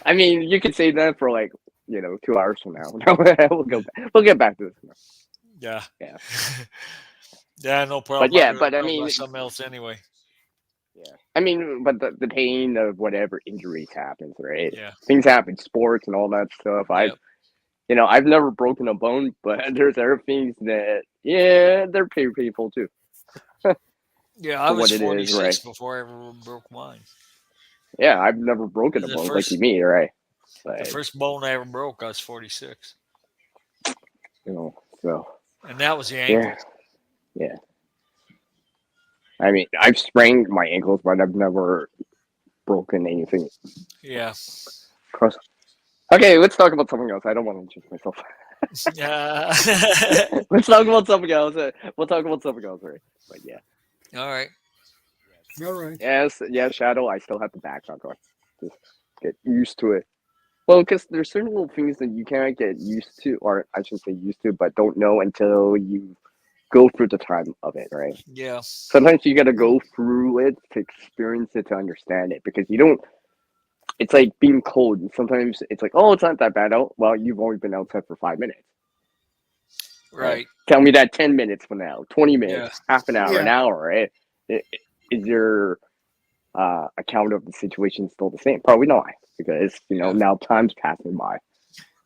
I mean, you could say that for like 2 hours from now. we'll go. We'll get back to this. Yeah. Yeah. Yeah, no problem. But yeah, I'm but I talk about mean, something else anyway. yeah. I mean, but the pain of whatever injuries happens, right? Yeah. Things happen, sports and all that stuff. Yep. I've never broken a bone, but there's other things that, yeah, they're pretty painful too. Yeah, I For was what it is, 46 right? before I ever broke mine. Yeah, I've never broken a The bone, first- lucky me, right? The But, first bone I ever broke, I was 46, so and that was the ankle. yeah. I mean, I've sprained my ankles, but I've never broken anything. Yeah. Cross. Okay, let's talk about something else. I don't want to introduce myself. Yeah. Let's talk about something else. We'll talk about something else, right? But yeah. All right. All right. Yes, Shadow. I still have the background going. Just get used to it. Well, because there's certain little things that you can't get used to, or I should say used to, but don't know until you go through the time of it, right? Yeah. Sometimes you got to go through it to experience it, to understand it, because you don't. It's like being cold. Sometimes it's like, oh, it's not that bad out. Well, you've only been outside for 5 minutes. Right. Tell me that 10 minutes from now, 20 minutes, Yeah. half an hour, Yeah. an hour, right? Is your account of the situation still the same? Probably not, because now time's passing by.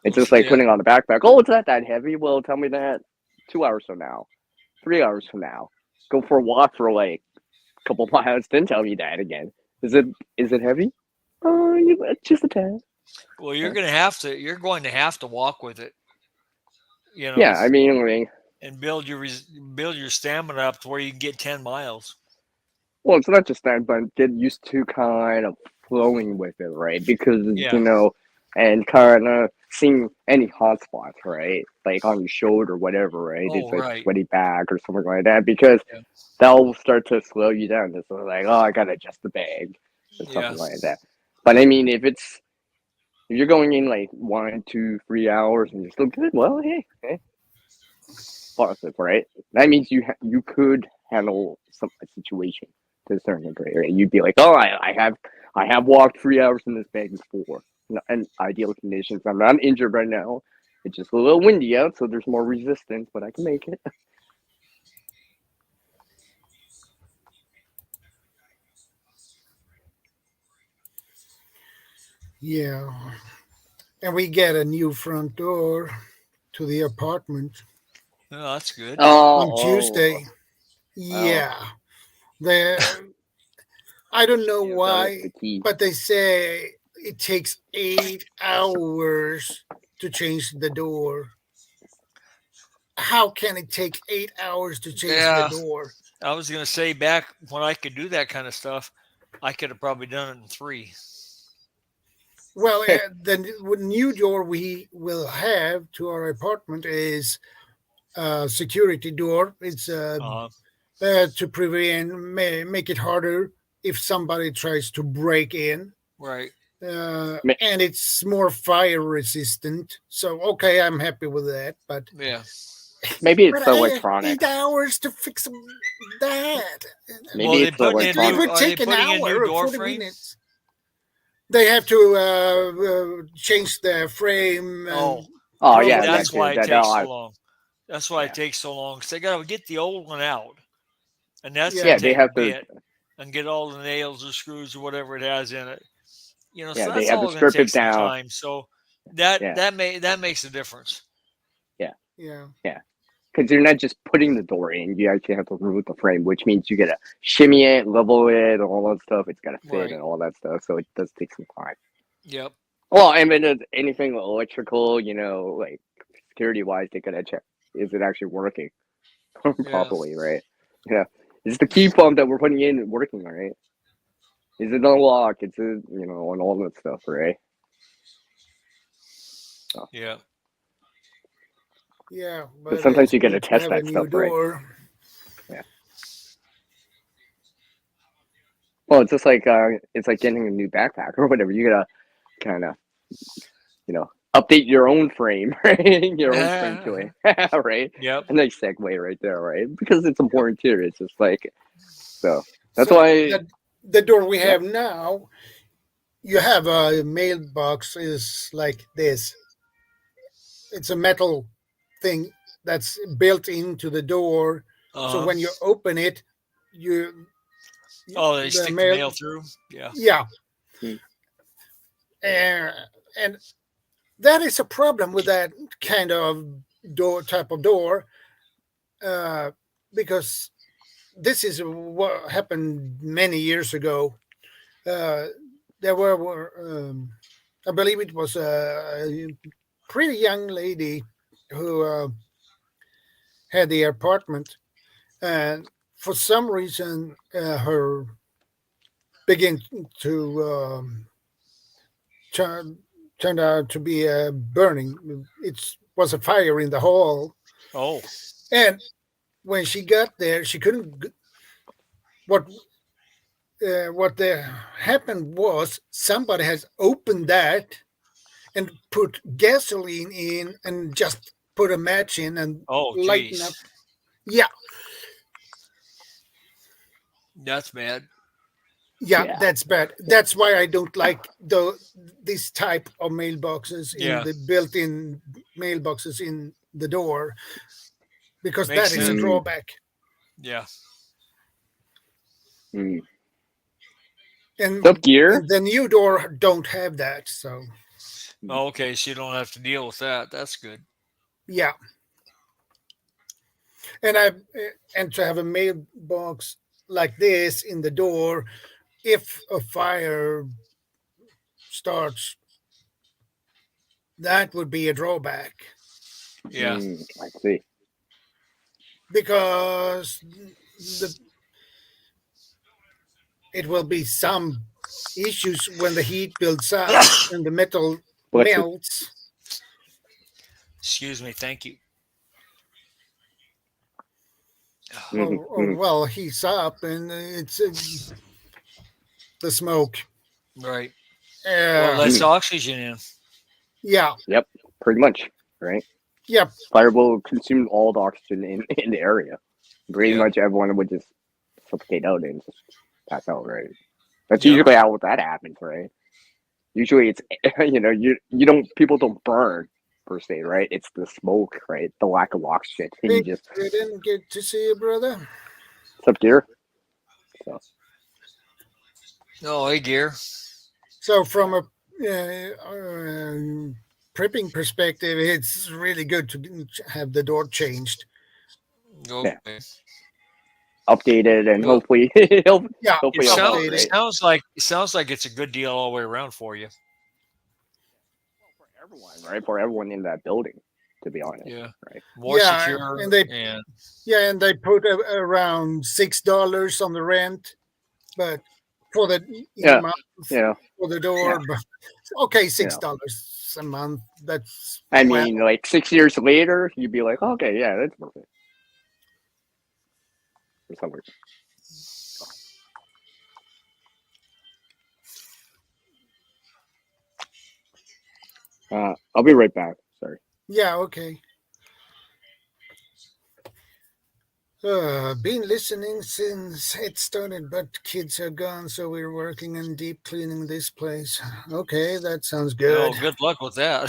It's just like putting on the backpack. Oh, it's not that heavy. Well, tell me that 2 hours from now, 3 hours from now. Go for a walk for like a couple miles, then tell me that again. Is it heavy? Just a tad. Well, you're going to have to walk with it. Yeah, I mean, and build your stamina up to where you can get 10 miles. well, it's not just that, but get used to kind of flowing with it, right? Because and kind of seeing any hot spots, right? Like on your shoulder, or whatever, right? Oh, It's like right. sweaty back or something like that, because that'll start to slow you down. It's like, oh, I gotta adjust the bag or something like that. But I mean, if you're going in like 1, 2, 3 hours and you're still good, well, hey, positive, right? That means you could handle a situation to a certain degree, right? You'd be like, oh, I have walked 3 hours in this bag before, in ideal conditions. I'm not injured right now. It's just a little windy out, so there's more resistance, but I can make it. Yeah. And we get a new front door to the apartment Oh, that's good. on Tuesday. Yeah. I don't know why, but they say it takes 8 hours to change the door. How can it take 8 hours to change the door? I was going to say, back when I could do that kind of stuff, I could have probably done it in 3. Well, the new door we will have to our apartment is a security door. It's to prevent, make it harder if somebody tries to break in. Right. And it's more fire resistant. So, okay, I'm happy with that. But yeah, maybe it's electronic. 8 hours to fix that. Maybe it's electronic. It would take an hour or 40 minutes. They have to change the frame. Yeah, that's why it takes so long. That's why it takes so long, because they got to get the old one out, and that's they have to and get all the nails or screws or whatever it has in it. So they that's have all to going to strip take it some down. time. So that makes a difference. Yeah. Because you're not just putting the door in; you actually have to remove the frame, which means you gotta shimmy it, level it, all that stuff. It's gotta fit and all that stuff. So it does take some time. Yep. Well, I mean, anything electrical, like security-wise, they gotta check: is it actually working properly, right? Yeah. Is the key fob that we're putting in working, right? Is it unlocked? Is it, and all that stuff, right? So. Yeah. Yeah, but sometimes you got to test that stuff, right? Yeah. Well, it's just like getting a new backpack or whatever. You gotta kind of, update your own frame, right? Your own frame to it, right? Yep. A nice segue right there, right? Because it's important too. It's just like so. That's So why the door we have now, you have a mailbox is like this. It's a metal thing that's built into the door. So when you open it, they stick the mail through. Yeah. Yeah. And that is a problem with that kind of type of door, because this is what happened many years ago. There were I believe it was a pretty young lady who had the apartment, and for some reason her began to turned out to be burning. It was a fire in the hall. Oh. And when she got there, she couldn't. What happened was somebody has opened that and put gasoline in and just put a match in and lighten up. Yeah. That's bad. Yeah, that's bad. That's why I don't like this type of mailboxes in the built-in mailboxes in the door, because that is a drawback. Yeah. And gear. And the new door don't have that, so. Okay, so you don't have to deal with that. That's good. Yeah. And to have a mailbox like this in the door, if a fire starts, that would be a drawback. Yeah. I see. Because it will be some issues when the heat builds up and the metal melts. Excuse me. Thank you. Well, heats up and it's the smoke. Right. Well, that's oxygen in. Yeah. Yep. Pretty much. Right. Yep. Fire will consume all the oxygen in the area. Pretty much everyone would just suffocate out and just pass out. Right. That's usually how that happens. Right. Usually it's people don't burn per se. Right. It's the smoke. Right. The lack of oxygen. And I didn't get to see you, brother. What's up, Gear? Oh, hey, Gear. So from a prepping perspective, it's really good to have the door changed. Okay. Yeah. Updated and hopefully hopefully it sounds like it's a good deal all the way around for you. For everyone, right? For everyone in that building, to be honest. Yeah. Right. More secure. And they put around $6 on the rent, but for the month for the door. But, okay, $6 a month. That's. I mean, like 6 years later, you'd be like, okay, yeah, that's worth it. For some reason. I'll be right back. Sorry. Yeah. Okay. Been listening since it started, but kids are gone, so we're working on deep cleaning this place. Okay, that sounds good. Oh, good luck with that.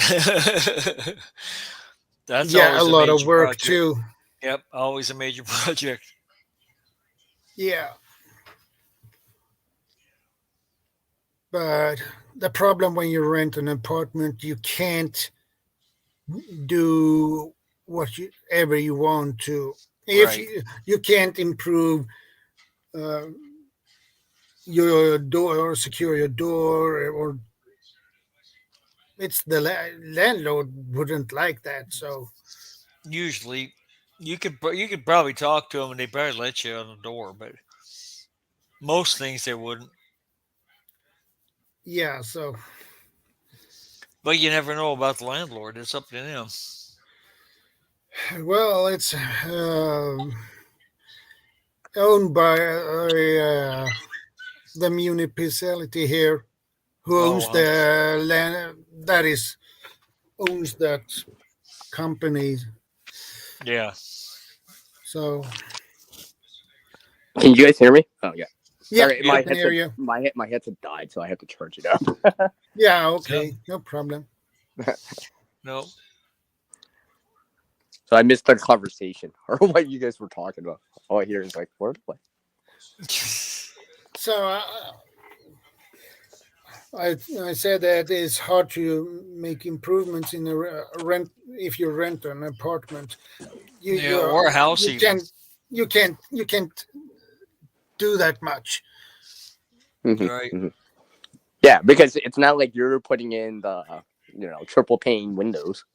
That's a lot of work project. too. Yep, always a major project. Yeah. But the problem when you rent an apartment, you can't do whatever you want to. If you can't improve your door or secure your door, or it's the landlord wouldn't like that. So usually you could probably talk to them and they probably let you on the door, but most things they wouldn't. Yeah, so. But you never know about the landlord. It's up to them. Well, it's owned by the municipality here, who owns the land. That is owns that company. Yeah. So Can you guys hear me? Oh yeah. yeah, Sorry, I can hear you. my headset died, so I have to charge it up. Yeah, okay, no problem. No. So I missed the conversation or what you guys were talking about. All I hear is like wordplay. So I said that it's hard to make improvements in a rent if you rent an apartment. Or a house even. You can't do that much. Right. Yeah, because it's not like you're putting in the triple pane windows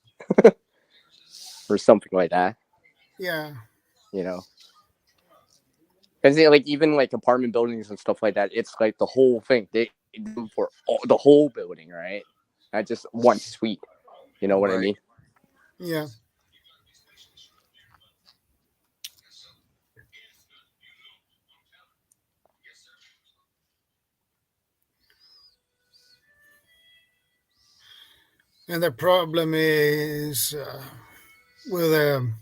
or something like that. Yeah. Because like even like apartment buildings and stuff like that, it's like the whole thing. They do for the whole building, right? Not just one suite. You know what I mean? Yeah. And the problem is with the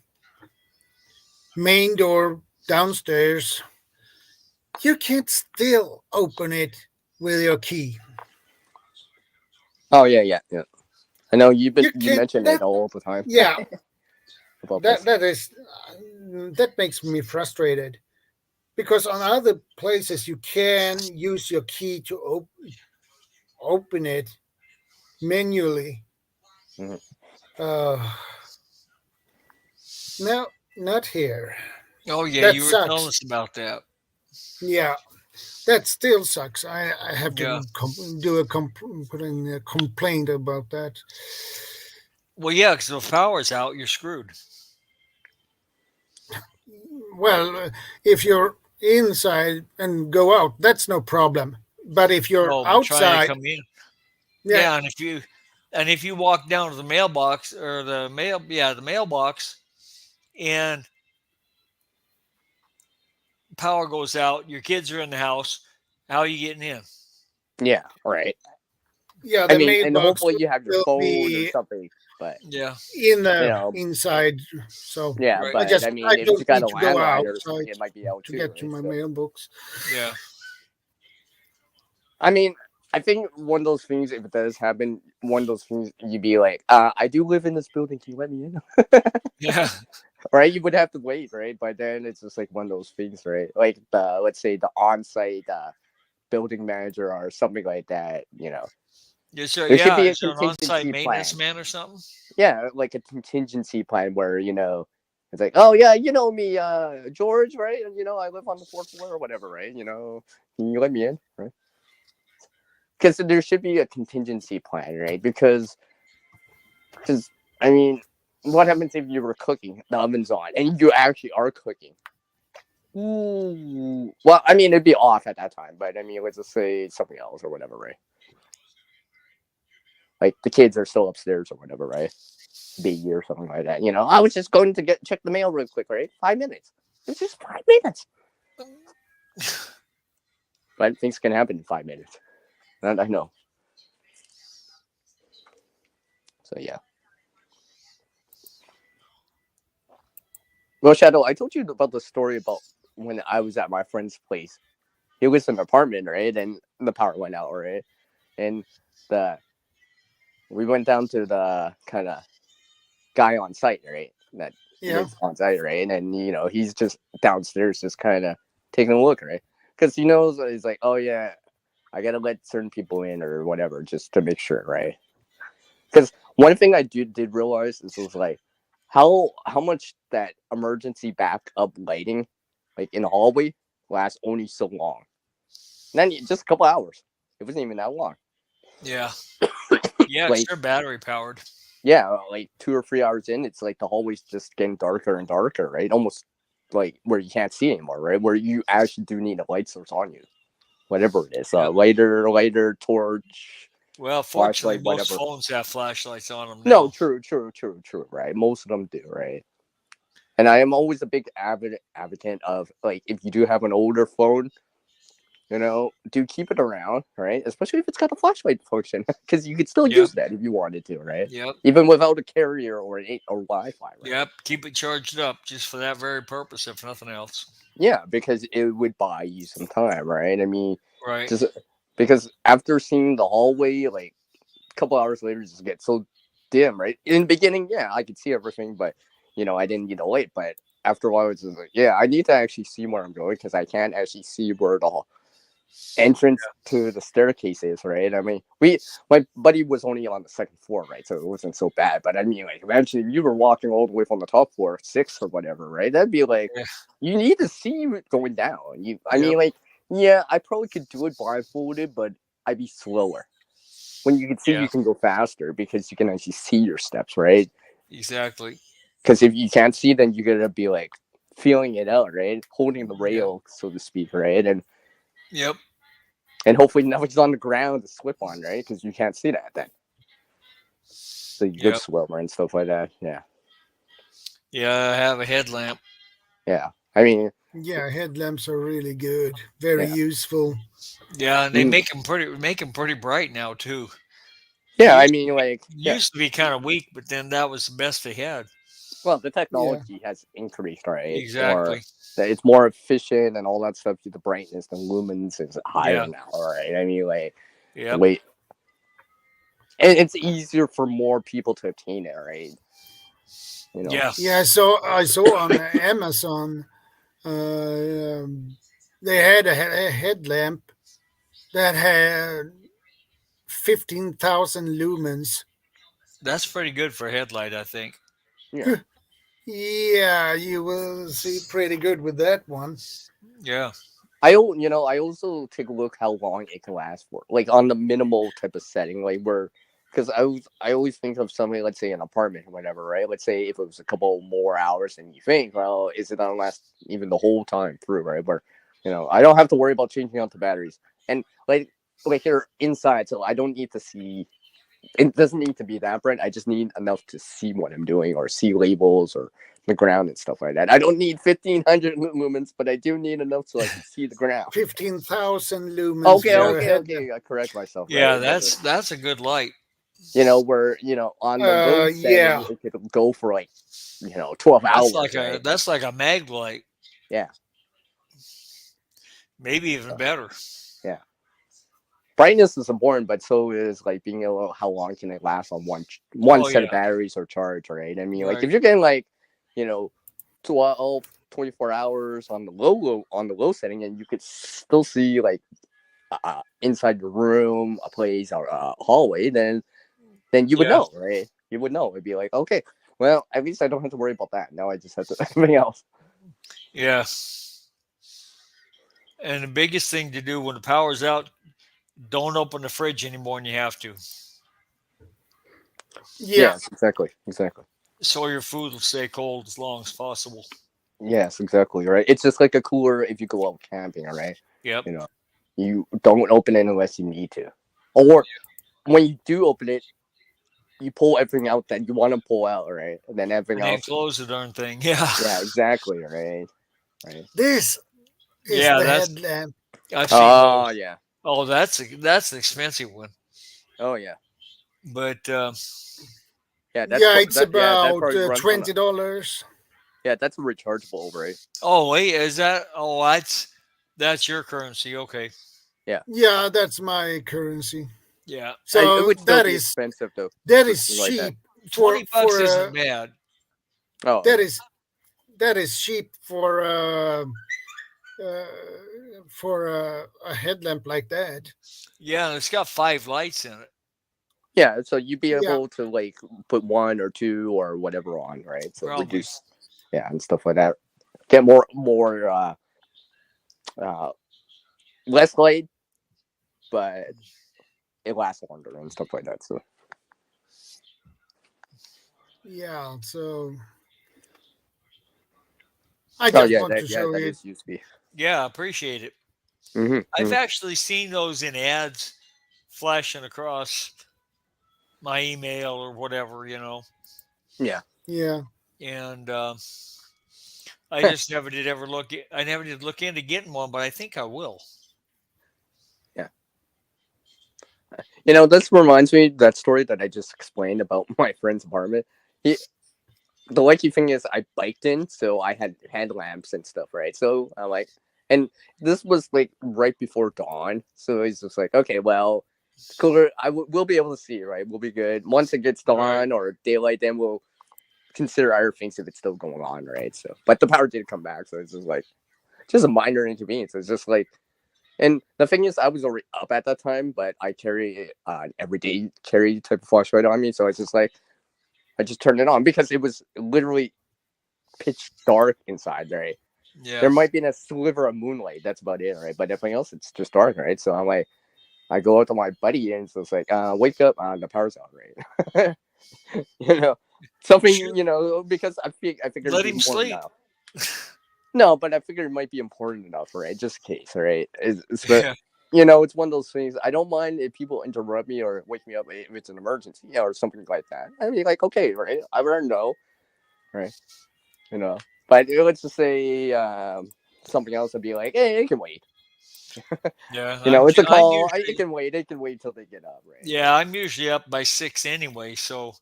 main door downstairs, you can't still open it with your key. Oh yeah. I know you mention it all the time. Yeah. that that makes me frustrated, because on other places you can use your key to open it manually. Mm-hmm. No, not here. Oh yeah, That you were sucks. telling us about that. Yeah, that still sucks. I have to put in a complaint about that. Well, yeah, because if the power's out, you're screwed. Well, if you're inside and go out, that's no problem. But if you're Trying outside, to come in. Yeah, and if you walk down to the mailbox or the mailbox, and power goes out, your kids are in the house. How are you getting in? Yeah, right. Yeah, I mean, and hopefully you have your phone or something, but in the inside. So yeah, right. but I mean, if you got a landline or something, it might be out to too. get to my mailbox. Yeah. I mean, I think one of those things, if it does happen, one of those things you'd be like, I do live in this building. Can you let me in? Yeah. Right, you would have to wait, right? But then it's just like one of those things, right? Like let's say the on-site building manager or something like that. Yes, sir. There should be a is there an on-site contingency maintenance plan. man or something? Yeah, like a contingency plan where it's like, oh yeah, you know me, George, right? And I live on the 4th floor or whatever, right? Can you let me in, right? Because there should be a contingency plan, right? Because I mean, what happens if you were cooking, the oven's on, and you actually are cooking? Ooh. Well, I mean, it'd be off at that time, but I mean, let's just say something else or whatever, right? Like the kids are still upstairs or whatever, right? Baby or something like that. I was just going to check the mail real quick, right? 5 minutes. It's just 5 minutes. But things can happen in 5 minutes. And I know. So yeah. Well, Shadow, I told you about the story about when I was at my friend's place. He was in an apartment, right? And the power went out, right? And we went down to the kind of guy on site, right? That lives on site, right? And he's just downstairs, just kind of taking a look, right? Because he knows he's like, oh yeah, I gotta let certain people in or whatever, just to make sure, right? Because one thing I did realize is was like how much that emergency backup lighting, like in the hallway, lasts only so long. And then just a couple hours. It wasn't even that long. Yeah. Yeah, like, it's they're battery powered. Yeah, like 2 or 3 hours in, it's like the hallway's just getting darker and darker, right? Almost like where you can't see anymore, right? Where you actually do need a light source on you, whatever it is, lighter, torch. Well, fortunately, most whatever. phones have flashlights on them. No, true, right? Most of them do, right? And I am always a big advocate of, like, if you do have an older phone, do keep it around, right? Especially if it's got a flashlight function, because you could still Yep. use that if you wanted to, right? Yep. Even without a carrier or Wi-Fi, right? Yep. Keep it charged up just for that very purpose, if nothing else. Yeah, because it would buy you some time, right? I mean, Right. just because after seeing the hallway, like a couple hours later, it just gets so dim, right? In the beginning, yeah, I could see everything, but I didn't need the light. But after a while, it's just like, yeah, I need to actually see where I'm going because I can't actually see where the entrance to the staircase is, right? I mean, my buddy was only on the second floor, right? So it wasn't so bad. But I mean, like, imagine if you were walking all the way from the top floor, 6 or whatever, right? That'd be like, Yeah. you need to see it going down. I mean, like, yeah, I probably could do it blindfolded, but I'd be slower. When you can see, you can go faster because you can actually see your steps, right? Exactly. Because if you can't see, then you're gonna be like feeling it out, right? Holding the rail, so to speak, right? And hopefully nothing's on the ground to slip on, right? Because you can't see that then. So you good swimmer and stuff like that. Yeah. Yeah, I have a headlamp. Yeah. I mean. Yeah, headlamps are really good. Very useful. Yeah, and they make them pretty bright now too. Yeah, I mean, like used to be kind of weak, but then that was the best they had. Well, the technology has increased, right? Exactly. Or it's more efficient and all that stuff. The brightness, the lumens is higher now, right? I mean, like, wait, and it's easier for more people to obtain it, right? Yeah. So I saw on Amazon, they had a headlamp that had 15,000 lumens. That's pretty good for a headlight, I think. Yeah. Yeah, you will see pretty good with that one. Yeah. I also take a look how long it can last for, like on the minimal type of setting, like because I always think of something, let's say an apartment or whatever, right? Let's say if it was a couple more hours than you think, well, is it gonna last even the whole time through, right? Where I don't have to worry about changing out the batteries, and like here inside, so I don't need to see. It doesn't need to be that bright. I just need enough to see what I'm doing or see labels or the ground and stuff like that. I don't need 1,500 lumens, but I do need enough so I can see the ground. 15,000 lumens. Okay. I correct myself. Yeah, right? that's a good light. Where on the low setting, it could go for like 12 hours. That's like a mag light. Yeah. Maybe even better. Yeah. Brightness is important, but so is like being able how long can it last on one set of batteries or charge, right? I mean, like if you're getting like 12, 24 hours on the low setting, and you could still see like inside the room, a place, or a hallway, then you would know, right? You would know. It'd be like, okay, well, at least I don't have to worry about that. Now I just have to everything else. Yeah. And the biggest thing to do when the power's out, don't open the fridge anymore than you have to. Yes, exactly. So your food will stay cold as long as possible. Yes, exactly, right? It's just like a cooler if you go out camping, right? Yep. You don't open it unless you need to. Or when you do open it, you pull everything out that you want to pull out, right? And then everything else. Close the darn thing. Yeah. Yeah, exactly, right? This is the headlamp. I've seen those. Yeah. Oh, that's an expensive one. Oh yeah. But it's about $20. Yeah, that's a rechargeable, right? Oh wait, is that? Oh, that's your currency. Okay. Yeah. Yeah, that's my currency. Yeah. So it would still be expensive though. That is cheap. Like that. $20 isn't bad. Oh. That is cheap for a headlamp like that. Yeah, and it's got 5 lights in it. Yeah, so you'd be able to like put 1 or 2 or whatever on, right? So reduce, and stuff like that. Get more less light, but it lasts longer and stuff like that. So yeah, so I just want to show you. Used to be. Yeah, I appreciate it. Mm-hmm, I've actually seen those in ads flashing across my email or whatever, Yeah. Yeah. And I just never did look into getting one, but I think I will. This reminds me that story that I just explained about my friend's apartment. The lucky thing is I biked in, so I had headlamps and stuff, right? So I'm like, and this was like right before dawn, so he's just like, okay, well, cooler. We'll be able to see, right? We'll be good. Once it gets dawn or daylight, then we'll consider other things if it's still going on, right? So, but the power did come back, so it's just like just a minor inconvenience. It's just like, and the thing is, I was already up at that time, but I carry everyday carry type of flashlight on me, so it's just like I just turned it on because it was literally pitch dark inside, right? Yeah. There might be a sliver of moonlight. That's about it, right? But everything else, it's just dark, right? So I'm like, I go out to my buddy and it's like, wake up, the power's out, right? Something, because I figured Let it'd be him important sleep. enough. No, but I figured it might be important enough, right? Just in case, right? It's one of those things. I don't mind if people interrupt me or wake me up if it's an emergency, or something like that. I mean, like, okay, right? I already know, right? But let's just say something else would be like, hey, it can wait. Yeah, It's a call. It can wait. It can wait till they get up, right? Yeah, I'm usually up by 6 anyway, so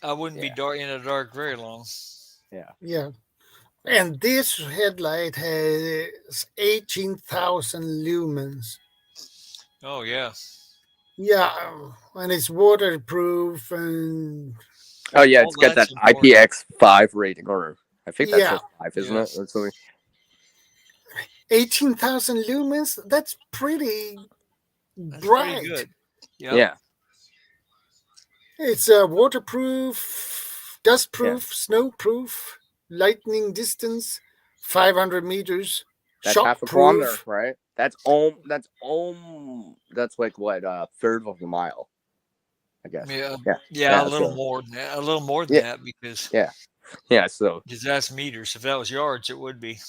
I wouldn't be in the dark very long. Yeah. Yeah. And this headlight has 18,000 lumens. Oh, yeah. Yeah, and it's waterproof and... Oh, yeah, it's got that IPX5 rating, or I think that's just 5, isn't it? Or something. 18,000 lumens? That's pretty bright. Pretty good. Yep. Yeah. It's waterproof, dustproof, snowproof, lightning distance, 500 meters. That's half a kilometer, right? That's like what, a third of a mile, I guess. Yeah, a little more than that. A little more than that because so because that's meters. If that was yards, it would be.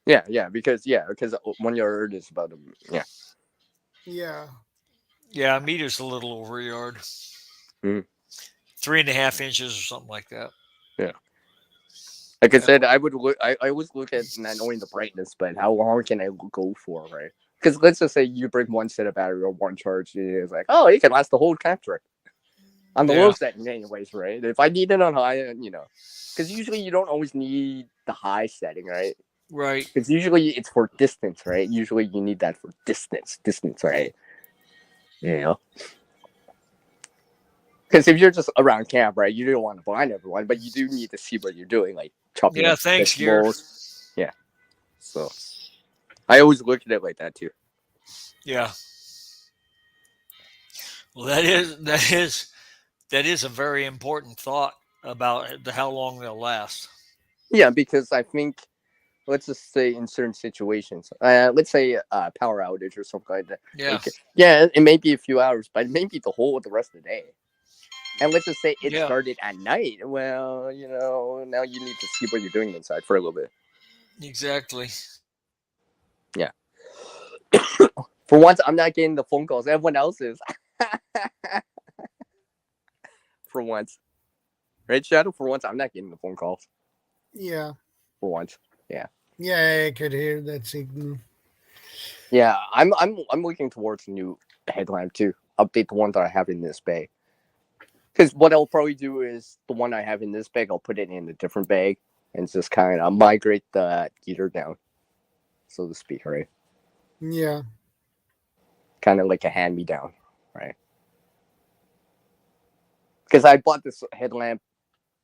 Because 1 yard is about Yeah, a meter's a little over a yard. 3.5 inches or something like that. Yeah. Like I said, I always look at not knowing the brightness, but how long can I go for, right? Because let's just say you break one set of battery or one charge, it's like, oh, it can last the whole capture. On the low setting, anyways, right? If I need it on high, because usually you don't always need the high setting, right? Right. Because usually it's for distance, right? Usually you need that for distance, right? Because if you're just around camp, right, you don't want to blind everyone, but you do need to see what you're doing, like chopping. Yeah, thanks, gear. Yeah. So I always look at it like that too. Yeah. Well, that is a very important thought about how long they'll last. Yeah, because I think, let's just say in certain situations, let's say a power outage or something like that. Yeah. It may be a few hours, but it may be the rest of the day. And let's just say it started at night. Well, now you need to see what you're doing inside for a little bit. Exactly. Yeah. For once, I'm not getting the phone calls. Everyone else is. For once. Right, Shadow? For once, I'm not getting the phone calls. Yeah. For once. Yeah. Yeah, I could hear that signal. Yeah, I'm looking towards a new headlamp too. Update the one that I have in this bag. Because what I'll probably do is the one I have in this bag, I'll put it in a different bag and just kind of migrate the heater down, so to speak, right? Yeah. Kind of like a hand-me-down, right? Because I bought this headlamp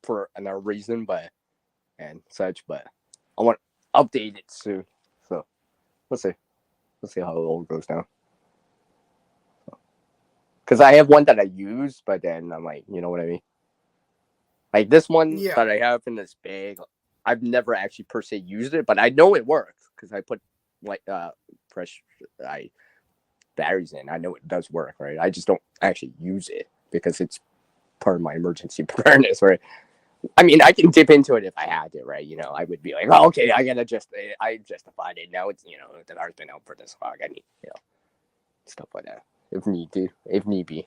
for another reason, but I want to update it soon. So let's see how it all goes down. Because I have one that I use, but then I'm like, you know what I mean? Like this one that I have in this bag, I've never actually per se used it, but I know it works because I put like fresh batteries in. I know it does work, right? I just don't actually use it because it's part of my emergency preparedness, right? I mean, I can dip into it if I had to, right? I would be like, oh, okay, I justified it. Now it's, the car's been out for this long. I need, stuff like that. If need be.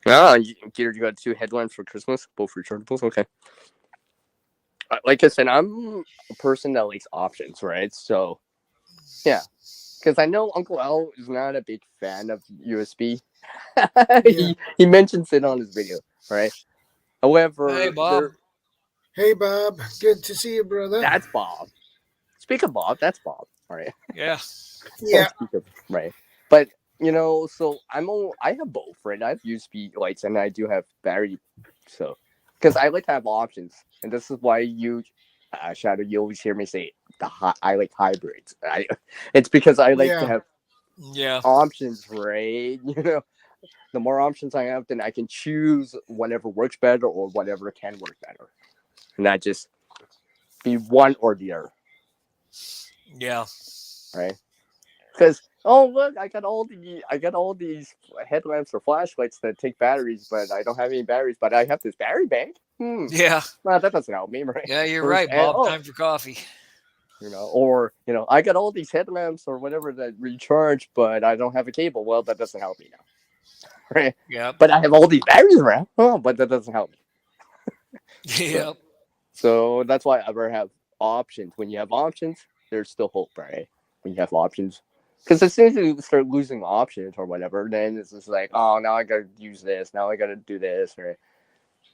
You got 2 headlamps for Christmas, both rechargeables. Okay. like I said, I'm a person that likes options, right? So, yeah, because I know Uncle L is not a big fan of USB. He mentions it on his video, right? However, Hey, Bob. Hey, Bob. Good to see you, brother. That's Bob. Speak of Bob, that's Bob. All right. Yeah. Yeah. Right. But so I have both, right? I have USB lights and I do have battery. So, because I like to have options, and this is why Shadow, you always hear me say I like hybrids. It's because I like to have options, right? The more options I have, then I can choose whatever works better or whatever can work better, and not just be one or the other. Yeah. Right. Because look, I got all these headlamps or flashlights that take batteries, but I don't have any batteries. But I have this battery bank. Yeah. Well, that doesn't help me, right? Yeah, you're right, Bob. Time for coffee. Or I got all these headlamps or whatever that recharge, but I don't have a cable. Well, that doesn't help me now, right? Yeah. But I have all these batteries around. But that doesn't help me. Yep. So that's why I ever have options. When you have options, there's still hope, right? When you have options. Because as soon as you start losing options or whatever, then it's just like, oh, now I gotta use this, now I gotta do this, or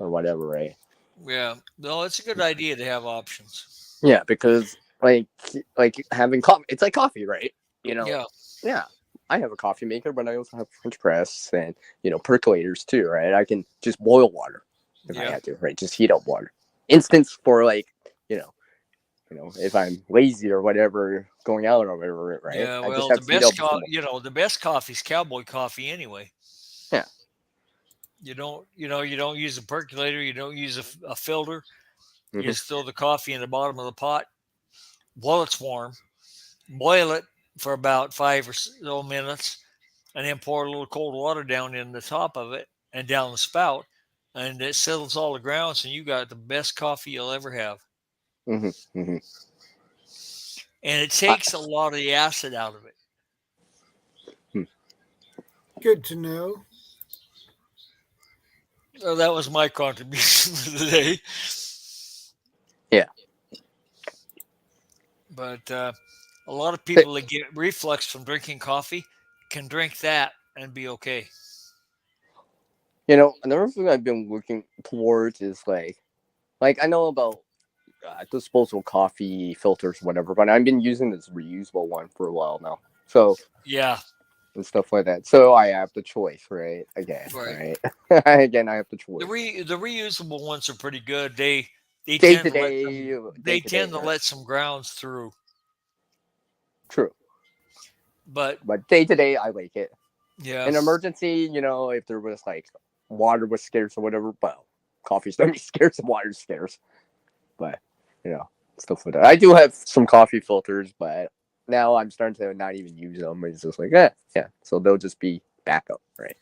whatever, right? Yeah, no, it's a good idea to have options. Yeah, because like having coffee, it's like coffee, right? Yeah. I have a coffee maker, but I also have French press and percolators too, right? I can just boil water if I had to, right? Just heat up water. Instance for if I'm lazy or whatever, going out or whatever, right? Yeah, I well, just have the best coffee's cowboy coffee anyway. Yeah. You don't use a percolator, you don't use a filter. Mm-hmm. You just throw the coffee in the bottom of the pot while it's warm, boil it for about 5 or so minutes, and then pour a little cold water down in the top of it and down the spout, and it settles all the grounds, and you got the best coffee you'll ever have. Mm-hmm. Mm-hmm. And it takes a lot of the acid out of it. Good to know. So that was my contribution for the day. Yeah. But a lot of people that get reflux from drinking coffee can drink that and be okay. Another thing I've been looking towards is like I know about disposable coffee filters, whatever, but I've been using this reusable one for a while now. So yeah, and stuff like that. So I have the choice, right? Again, right? Again, I have the choice. The reusable ones are pretty good. They tend to let some grounds through. True. But day to day, I like it. Yeah. In emergency, if there was water was scarce or whatever, well, coffee's gonna be scarce and water's scarce. But stuff like that. I do have some coffee filters, but now I'm starting to not even use them. It's just like, yeah. So they'll just be backup, right?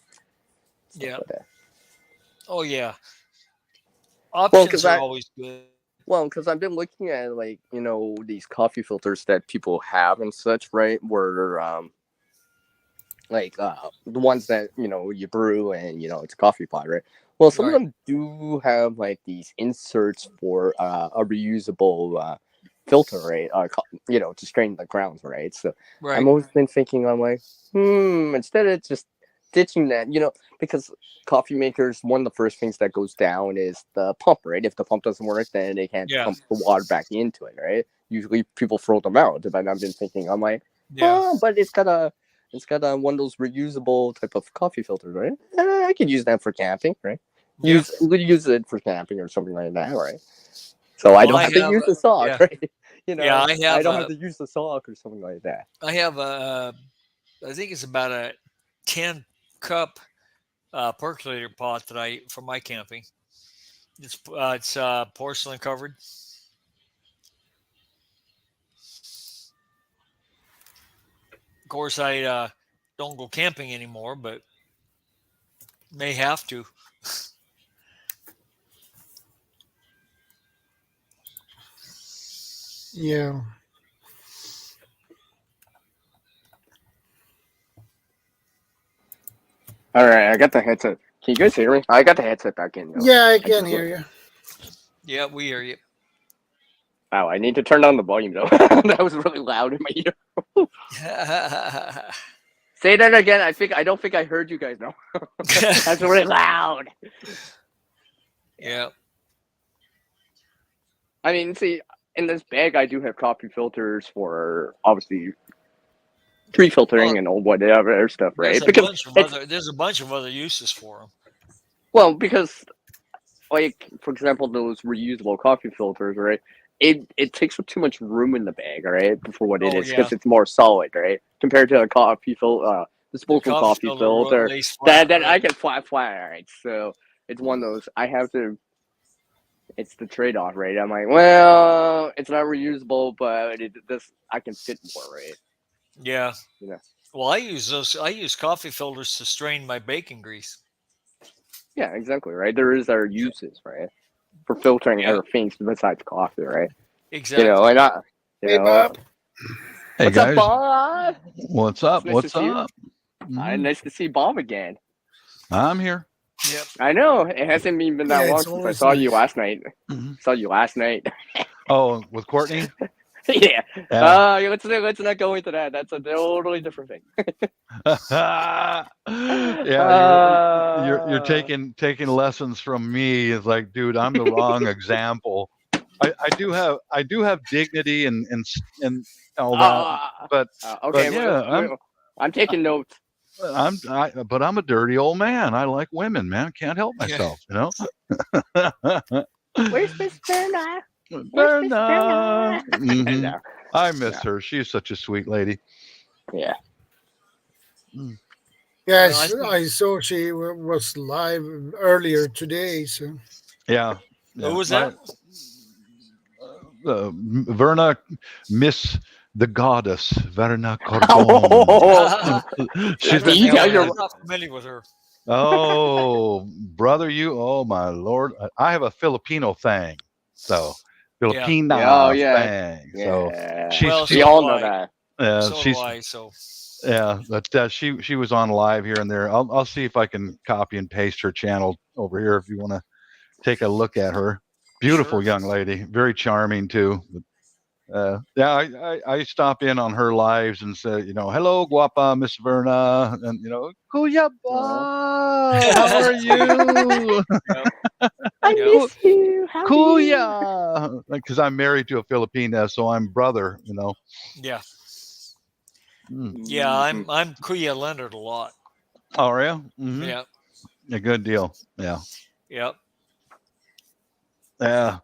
Stuff like oh yeah. Options are always good. Well, because I've been looking at these coffee filters that people have and such, right? Where the ones that you brew and it's a coffee pot, right? Well, some of them do have these inserts for a reusable filter, right? To strain the grounds, right? So I'm always been thinking, I'm like, instead of just ditching that, because coffee makers, one of the first things that goes down is the pump, right? If the pump doesn't work, then they can't pump the water back into it, right? Usually people throw them out. But I've been thinking, I'm like, but it's got one of those reusable type of coffee filters, right? I could use that for camping, right? Use it for camping or something like that, right? So I don't have to use the sock, right? I don't have to use the sock or something like that. I have I think it's about a 10-cup percolator pot that for my camping. It's porcelain covered. Of course, I don't go camping anymore, but may have to. Yeah. All right, I got the headset. Can you guys hear me? I got the headset back in. Yeah, I can hear you. Yeah, we hear you. Wow, I need to turn down the volume though. That was really loud in my ear. Say that again. I don't think I heard you guys. No, that's really loud. Yeah. I mean, see, in this bag, I do have coffee filters for obviously tree filtering and all whatever stuff, right? There's a bunch of other uses for them. Well, because like for example, those reusable coffee filters, right? It takes up too much room in the bag, right? For what it is, because it's more solid, right? Compared to a coffee filter, disposable coffee filter that I can flat, right? So it's one of those I have to. It's the trade-off, right? I'm like, well, it's not reusable, but I can fit more, right? Yeah. Yeah. Well, I use coffee filters to strain my bacon grease. Yeah, exactly, right? There is our uses, right? For filtering other things besides coffee, right? Exactly. You know, and I, Hey, Bob. Hey, what's guys. up, Bob? What's up? Nice What's to see up? you. Nice to see Bob again. I'm here. Yep. I know. It hasn't been that long it's since I always saw you nice. last night. Saw you last night. Oh, with Courtney? Yeah. Yeah. Let's not go into that. That's a totally different thing. Yeah, you're taking lessons from me. It's like, dude, I'm the wrong example. I do have dignity and all that, but okay. but yeah, I'm taking notes. but I'm a dirty old man. I like women, man. Can't help myself, you know. Where's Miss Berna? Berna. Mhm. No. I miss her. She's such a sweet lady. Yeah. Yes, I saw she was live earlier today. So Yeah. Who was that? Verna, Miss the Goddess, Verna Cordon. I'm not familiar with her. Oh, brother, oh my Lord. I have a Filipino thing. So, Filipina thing. Yeah. So, we all know that. Yeah, but she was on live here and there. I'll see if I can copy and paste her channel over here if you want to take a look at her. Beautiful young lady, very charming too. Yeah, I stop in on her lives and say, hello, guapa, Miss Verna, and Kuya Bob, how are you? I miss you. Kuya, because I'm married to a Filipina, so I'm brother. Yeah. Yeah, I'm Kuya Leonard a lot. Oh, are you? Mm-hmm. Yeah. A good deal. Yeah. Yep. Yeah.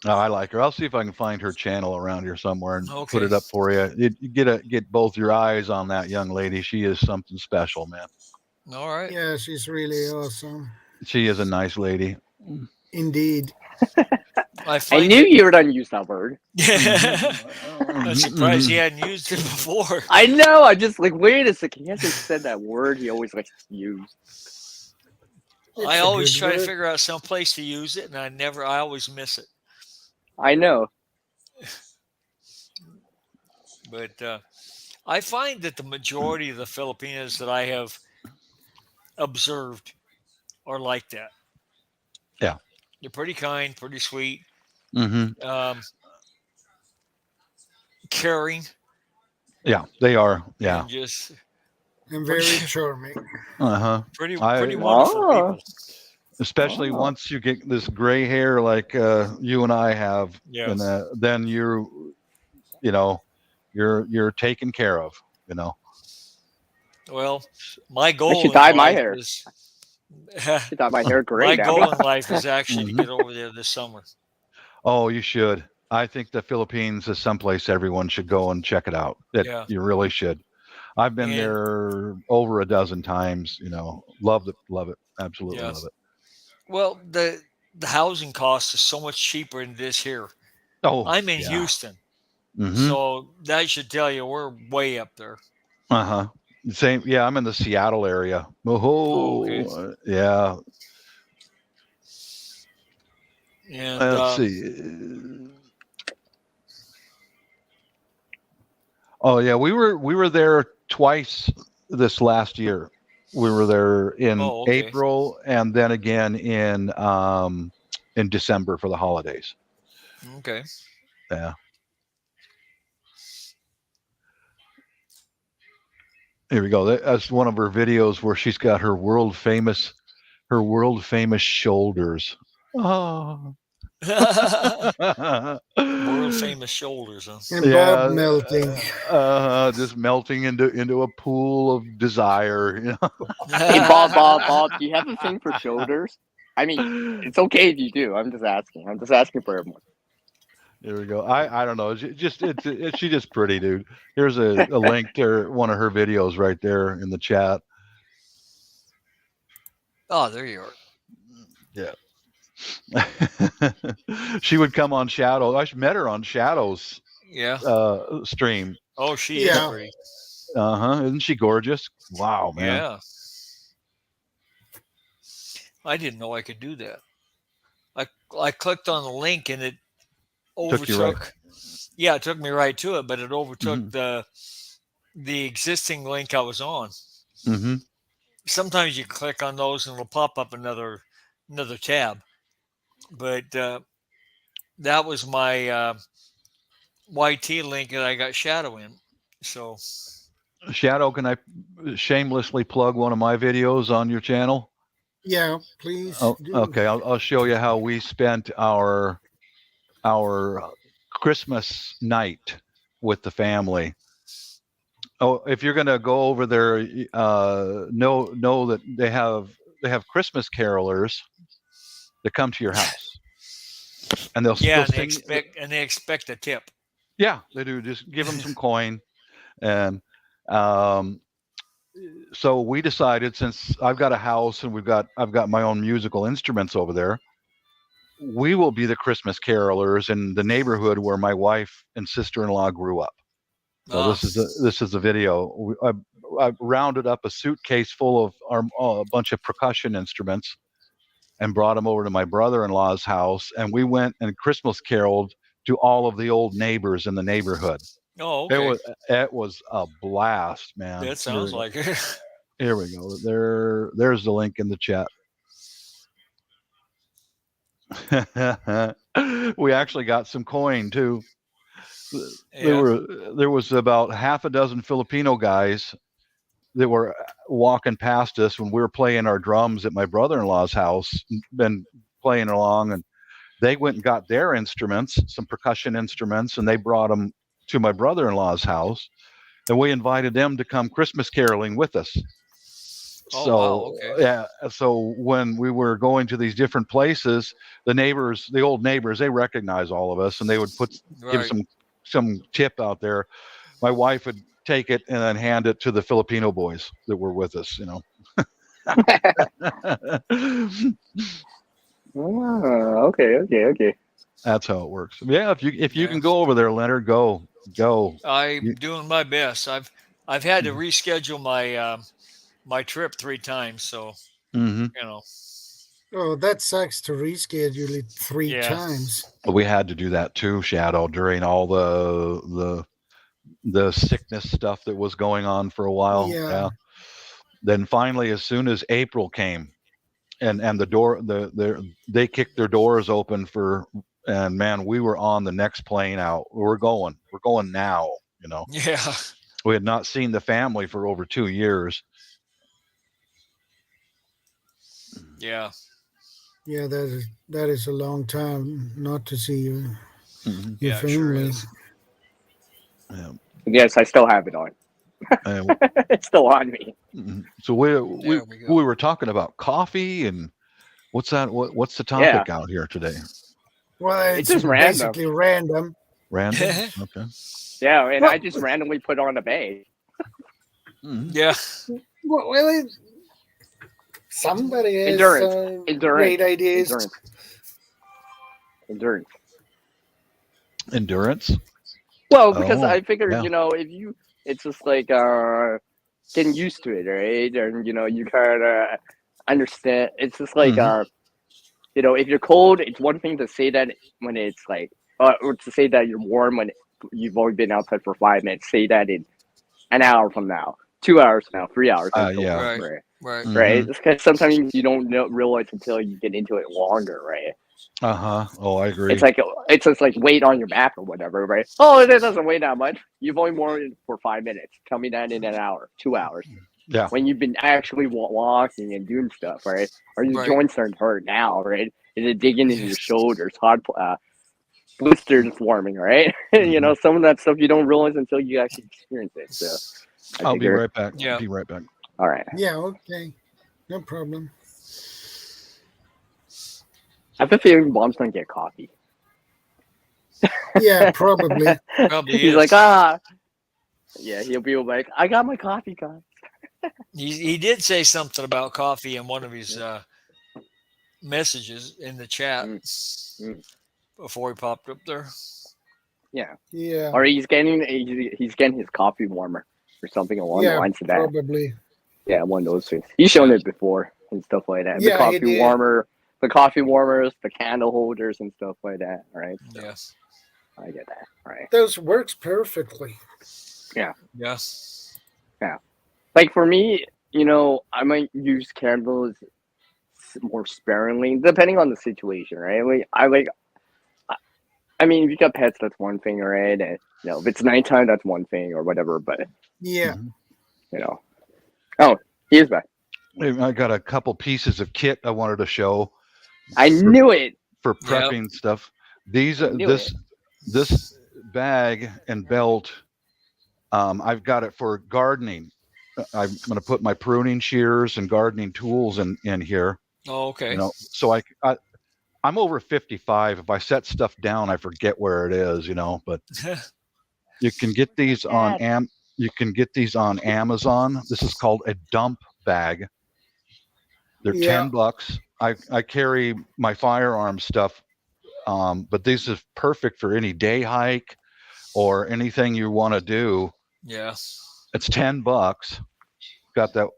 Oh, I like her. I'll see if I can find her channel around here somewhere and put it up for you. You get both your eyes on that young lady. She is something special, man. All right. Yeah, she's really awesome. She is a nice lady. Indeed. I knew you were going to use that word. I'm surprised he hadn't used it before. I know. I just wait a second. He hasn't said that word he always likes to use. I always try to figure out some place to use it, and I always miss it. I know. But I find that the majority of the Filipinas that I have observed are like that. Yeah. They're pretty kind, pretty sweet, caring. Yeah, they are. Yeah. And very charming. Pretty wonderful people. Especially once you get this gray hair like you and I have, and then you're taken care of. Well, my goal. I should dye my hair. Dye my hair gray. My goal in life is actually to get over there this summer. Oh, you should. I think the Philippines is someplace everyone should go and check it out. You really should. I've been there over a dozen times. Loved it, absolutely love it. Well, the housing cost is so much cheaper than this here. Oh, I'm in Houston, so that should tell you we're way up there. Same. Yeah, I'm in the Seattle area. Yeah. And, let's see. Oh yeah, we were there twice this last year. We were there in April and then again in in December for the holidays. Okay. Yeah. Here we go. That's one of her videos where she's got her world famous shoulders. Oh. World famous shoulders, huh? And Bob melting. Just melting into a pool of desire. You know? Hey, Bob, do you have a thing for shoulders? I mean, it's okay if you do. I'm just asking. I'm just asking for everyone. There we go. I don't know. It's she's just pretty, dude. Here's a link to one of her videos right there in the chat. Oh, there you are. Yeah. She would come on Shadow. I met her on Shadow's stream. Oh, she is pretty. Isn't she gorgeous? Wow, man. Yeah. I didn't know I could do that. I clicked on the link and it overtook. Yeah, it took me right to it, but it overtook the existing link I was on. Mm-hmm. Sometimes you click on those and it'll pop up another tab. But that was my YT link that I got Shadow in. So, Shadow, can I shamelessly plug one of my videos on your channel? Yeah, please. Oh, do. okay. I'll show you how we spent our Christmas night with the family. Oh, if you're going to go over there, know that they have Christmas carolers that come to your house, and they'll sing, they expect a tip. Yeah, they do. Just give them some coin, and so we decided, since I've got a house and I've got my own musical instruments over there, we will be the Christmas carolers in the neighborhood where my wife and sister-in-law grew up. So this is the video. I rounded up a suitcase full of a bunch of percussion instruments and brought them over to my brother-in-law's house, and we went and Christmas caroled to all of the old neighbors in the neighborhood. Oh, okay. It was a blast, man. That sounds like it. Here we go. There's the link in the chat. We actually got some coin too. Yeah. There was about half a dozen Filipino guys that were walking past us when we were playing our drums at my brother-in-law's house, been playing along, and they went and got their instruments, some percussion instruments, and they brought them to my brother-in-law's house, and we invited them to come Christmas caroling with us. Oh, So wow, okay. yeah, so when we were going to these different places, the old neighbors, they recognize all of us, and they would give some tip out there. My wife would take it and then hand it to the Filipino boys that were with us, you know. Okay. That's how it works. Yeah, if you can go over there, Leonard, go. I'm doing my best. I've had to reschedule my trip 3 times, so you know. Oh, that sucks to reschedule it 3 times. We had to do that too, Shadow, during all the sickness stuff that was going on for a while. Yeah. Then finally, as soon as April came, and they kicked their doors open and man, we were on the next plane out. We're going now, you know. Yeah. We had not seen the family for over 2 years. Yeah. Yeah, that is a long time not to see your family. Sure is. Yeah. Yes, I still have it on. It's still on me. So we were talking about coffee, and what's the topic out here today? Well, it's just basically random. Random? Okay. Yeah, and I just randomly put on a bag. Yeah. Well, somebody has endurance. Great ideas. Endurance. Well, because I figured, it's just like getting used to it, right? And you kind of understand. It's just like if you're cold, it's one thing to say that when it's like, or to say that you're warm when you've only been outside for 5 minutes. Say that in an hour from now, 2 hours from now, 3 hours. Right. Right. It's because sometimes you don't realize until you get into it longer, right? Oh, I agree. It's just like weight on your back or whatever, right? Oh, it doesn't weigh that much. You've only worn it for 5 minutes. Tell me that in an hour, 2 hours. Yeah. When you've been actually walking and doing stuff, right? Or your Right. joints aren't hurt now, right? Is it digging into your shoulders, hot blisters forming, right? You know, some of that stuff you don't realize until you actually experience it. So I'll be right back. Yeah. Be right back. All right. Yeah, okay. No problem. I have a feeling Mom's gonna get coffee. Yeah, probably. Probably He's is. like, yeah, he'll be like, I got my coffee, guys. He did say something about coffee in one of his messages in the chat before he popped up there. Yeah. Yeah. Or he's getting his coffee warmer or something along the lines of that. Probably. Yeah, one of those things. He's shown it before and stuff like that. Yeah, The coffee warmers, the candle holders and stuff like that. Right. So Yes. I get that. Right. Those works perfectly. Yeah. Yes. Yeah. Like for me, you know, I might use candles more sparingly, depending on the situation, right? I mean, if you got pets, that's one thing, right? And you know, if it's nighttime, that's one thing or whatever. But yeah, you know, oh, he's back. I got a couple pieces of kit I wanted to show. I knew it for prepping stuff. These this bag and belt. I've got it for gardening. I'm going to put my pruning shears and gardening tools in here. Oh, okay. You know, so I'm over 55. If I set stuff down, I forget where it is. You know, but you can get these on Amazon. This is called a dump bag. They're $10. I carry my firearm stuff, but this is perfect for any day hike or anything you want to do. Yeah. It's $10. Got that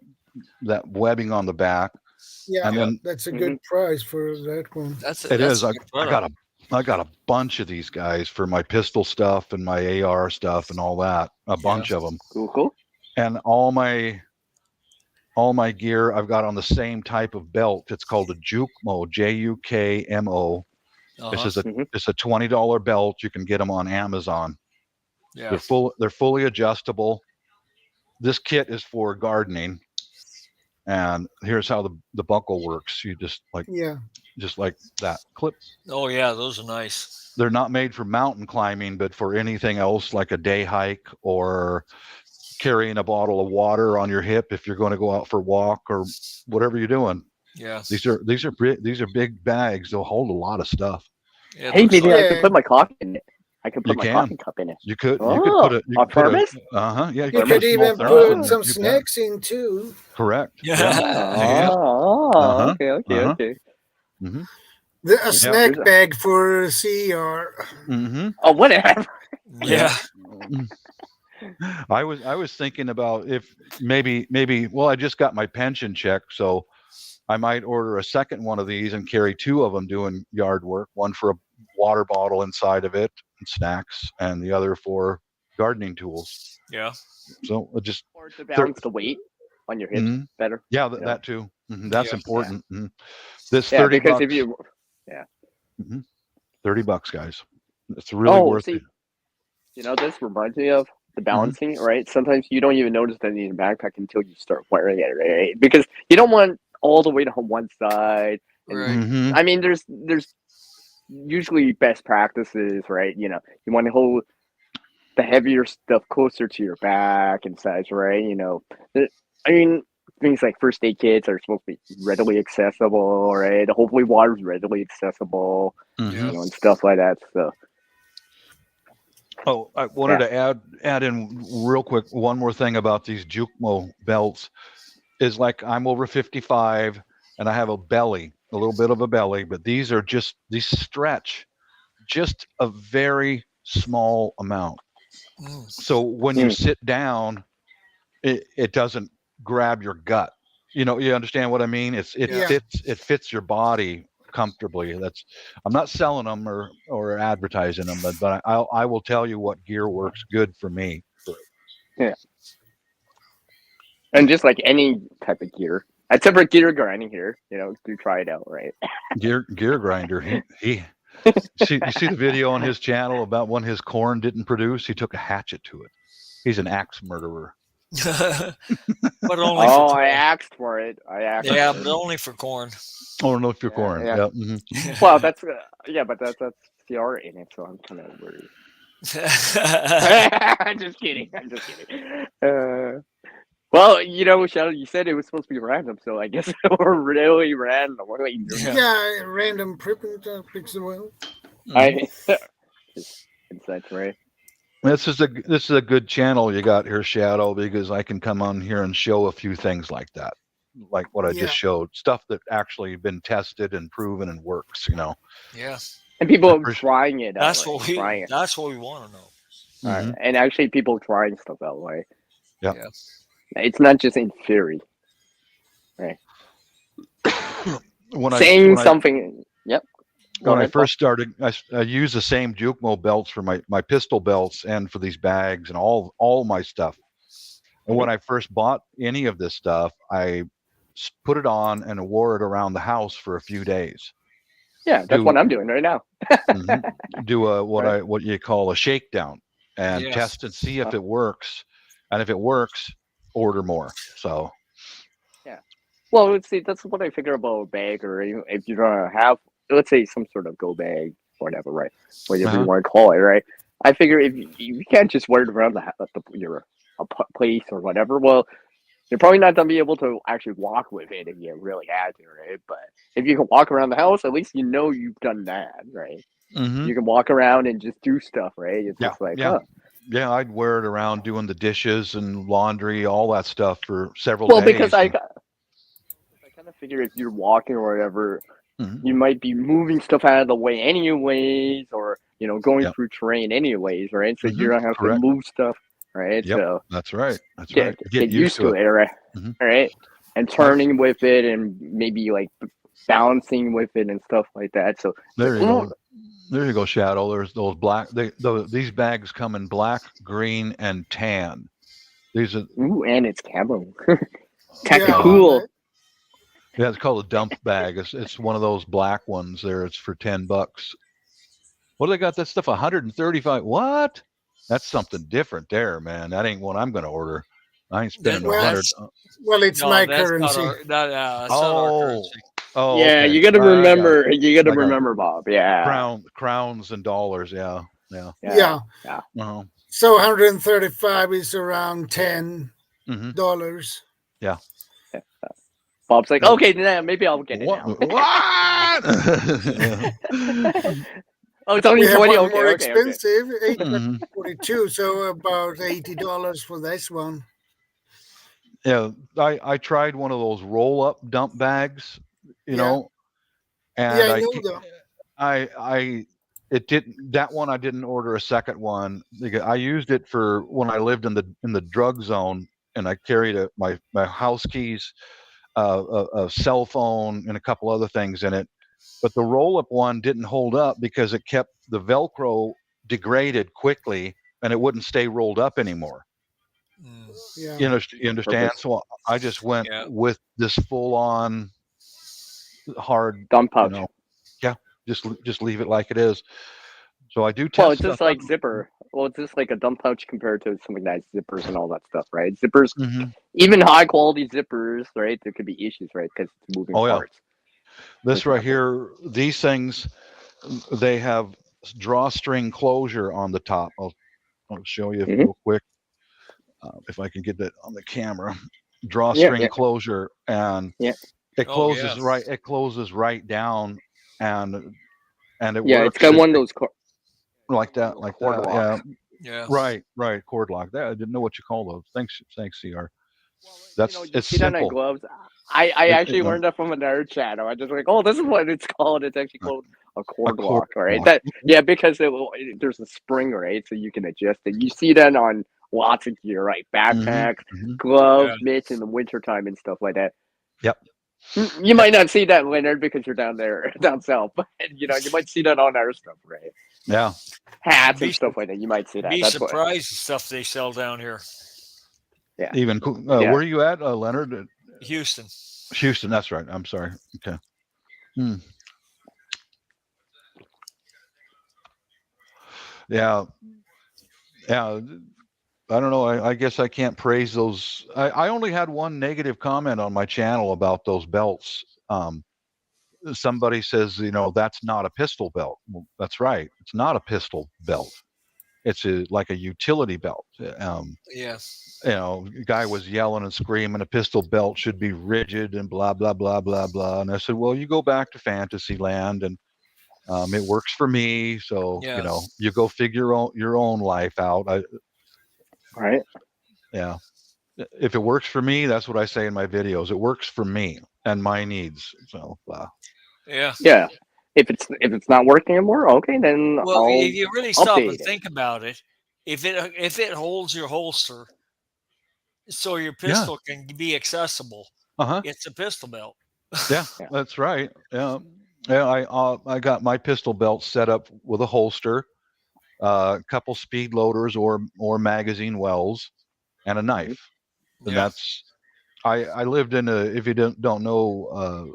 webbing on the back. Yeah, and then, that's a good price for that one. It is. I got a bunch of these guys for my pistol stuff and my AR stuff and all that. A bunch of them. Cool. And all my gear I've got on the same type of belt. It's called a Jukmo, Jukmo. It's a $20 belt. You can get them on Amazon. Yeah. They're fully adjustable. This kit is for gardening. And here's how the buckle works. You just like that clip. Oh yeah, those are nice. They're not made for mountain climbing, but for anything else like a day hike or carrying a bottle of water on your hip if you're going to go out for a walk or whatever you're doing. Yeah. These are big bags. They'll hold a lot of stuff. Yeah, hey, maybe I could put my coffee in it. I could put my coffee cup in it. You could on put it. purpose? Yeah. You could even put some snacks in too. Correct. Yeah. Okay. Mm-hmm. A snack bag for CR. Mm-hmm. Oh, whatever. Yeah. I was thinking about if maybe I just got my pension check, so I might order a second one of these and carry two of them doing yard work, one for a water bottle inside of it and snacks, and the other for gardening tools. Yeah. So just or to balance the weight on your hips better. Yeah, that too. That's important. Yeah. This $30 because if you $30, guys. It's really worth it. You know, this reminds me of the balancing, right? Sometimes you don't even notice that in your backpack until you start wearing it, right? Because you don't want all the weight on one side. Right. I mean, there's usually best practices, right? You know, you want to hold the heavier stuff closer to your back and such, right? You know, I mean, things like first aid kits are supposed to be readily accessible, right? Hopefully water's readily accessible, you know, and stuff like that. So. Oh, I wanted to add in real quick one more thing about these Jukmo belts. Is like I'm over 55 and I have a little bit of a belly, but these stretch just a very small amount. So when you sit down, it doesn't grab your gut. You know, you understand what I mean? It fits your body comfortably. I'm not selling them or advertising them, but I will tell you what gear works good for me. Yeah. And just like any type of gear, Except for gear grinding here, do try it out, right? Gear grinder. He you see the video on his channel about when his corn didn't produce? He took a hatchet to it. He's an axe murderer. But only for corn. I asked for it. Yeah, but only for corn. Oh, no, for corn. Yeah. Yeah. Mm-hmm. Well, that's but that's the art in it, so I'm kind of worried. I'm just kidding. Well, Shadow, you said it was supposed to be random, so I guess we're really random. What are you doing? Yeah, random prepping topics as well. That's right. This is a good channel you got here, Shadow, because I can come on here and show a few things like that, like what I just showed, stuff that actually been tested and proven and works. Yeah. And people are trying it. That's what we want to know. Mm-hmm. And actually, people trying stuff out, right? Yeah. It's not just in theory, right? Something. Yep. When I first started, I used the same Jukmo belts for my pistol belts and for these bags and all my stuff. And when I first bought any of this stuff, I put it on and wore it around the house for a few days. Yeah, that's what I'm doing right now. Do what you call a shakedown and test and see if it works. And if it works, order more. So. Yeah. Well, let's see. That's what I figure about a bag, or if you're gonna have, let's say, some sort of go bag, or whatever, right? Whatever you want to call it, right? I figure if you can't just wear it around your place or whatever, well, you're probably not gonna be able to actually walk with it if you really had to, right? But if you can walk around the house, at least you've done that, right? Mm-hmm. You can walk around and just do stuff, right? It's just like, Yeah, I'd wear it around doing the dishes and laundry, all that stuff for several days. Well, because I kind of figure if you're walking or whatever, you might be moving stuff out of the way anyways, or going through terrain anyways, right? So you're gonna have to move stuff, right? Yep, so that's right. Get used to it, right? Mm-hmm. All right, and turning with it, and maybe like balancing with it and stuff like that. So there you go. There you go, Shadow. There's those black. These bags come in black, green, and tan. These are. Ooh, and it's camo. Kind of cool. Yeah, it's called a dump bag. It's one of those black ones there. It's for $10. What do they got? That stuff 135. What? That's something different there, man. That ain't what I'm gonna order. I ain't spending 100. Well, it's my currency. Oh, yeah, okay. you got to remember. You got to remember, Bob. Yeah, crowns and dollars. Yeah. Uh-huh. So 135 is around $10. Yeah. Bob's like, okay, maybe I'll get it. What? Oh, it's only 20. Okay, more expensive. Okay. 42, so about $80 for this one. Yeah, I tried one of those roll-up dump bags, and I know them. That one I didn't order a second one because I used it for when I lived in the drug zone, and I carried my house keys, a cell phone, and a couple other things in it. But the roll-up one didn't hold up because it kept the Velcro degraded quickly, and it wouldn't stay rolled up anymore. Yeah. You understand? Perfect. So I just went with this full-on hard dump pouch. Just leave it like it is. So I do test. Well, it's just like zipper. Well, it's just like a dump pouch compared to something like zippers and all that stuff, right? Zippers, even high quality zippers, right? There could be issues, right? Because it's moving parts. This right here, these things, they have drawstring closure on the top. I'll show you real quick if I can get that on the camera. Drawstring closure, and it closes right. It closes right down, and it works. It's got one of those like that, like cord that. lock. Yeah. Right. Cord lock. That I didn't know what you call those. Thanks, CR. That's it's simple. Gloves. I actually learned that from another channel. I just like, oh, this is what it's called. It's actually called a cord lock, right? Because there's a spring, right? So you can adjust it. You see that on lots of gear, right? Backpacks, gloves, mitts in the wintertime and stuff like that. Yep. You might not see that, Leonard, because you're down south, but you might see that on our stuff, right? Yeah. Hats and stuff like that. You might see that. Be surprised the stuff they sell down here. Yeah. Even where are you at, Leonard? Houston. Houston, that's right. I'm sorry. Okay. Yeah. Yeah. I don't know. I guess I can't praise those. I only had one negative comment on my channel about those belts. Somebody says, that's not a pistol belt. Well, that's right. It's not a pistol belt. It's like a utility belt. Yeah. Guy was yelling and screaming, a pistol belt should be rigid and blah, blah, blah, blah, blah. And I said, well, you go back to Fantasyland and it works for me. So, Yeah. you go figure your own life out. Right. Yeah. If it works for me, that's what I say in my videos. It works for me and my needs. So, Yeah. Yeah. If it's not working anymore, okay, then Well, I'll if you really stop and update it. think about it, if it holds your holster, so your pistol can be accessible, it's a pistol belt. Yeah, that's right. Yeah, I got my pistol belt set up with a holster, a couple speed loaders or magazine wells, and a knife. And that's I lived in if you don't know,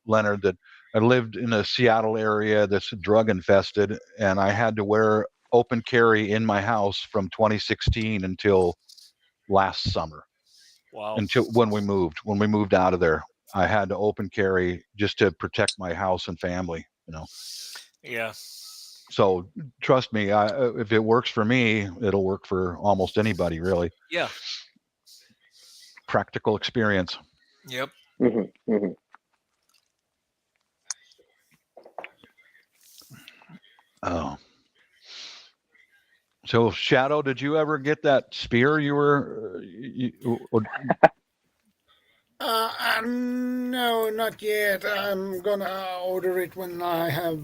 Leonard, that I lived in a Seattle area that's drug infested, and I had to wear open carry in my house from 2016 until last summer. Wow. Until when we moved out of there, I had to open carry just to protect my house and family. Yeah. So trust me, if it works for me, it'll work for almost anybody, really. Yeah. Practical experience. Yep. Oh. So Shadow, did you ever get that spear you were? No, not yet. I'm gonna order it when I have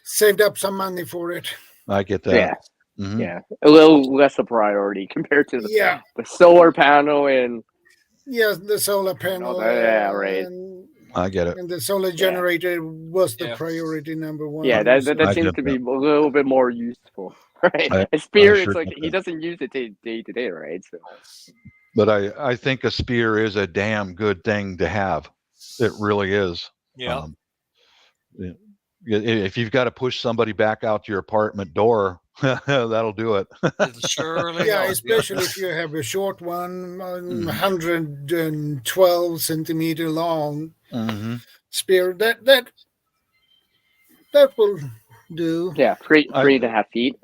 saved up some money for it. I get that. Yeah. Mm-hmm. Yeah. A little less a priority compared to the solar panel and the solar panel. Right. I get it. And the solar generator was the priority number one. Yeah, that seems to be a little bit more useful, right? A spear, it's like he doesn't use it day to day, right? So. But I think a spear is a damn good thing to have. It really is. Yeah. If you've got to push somebody back out to your apartment door, that'll do it. Surely. Especially if you have a short one, 112 centimeter long spear. That will do. Yeah, 3.5 feet.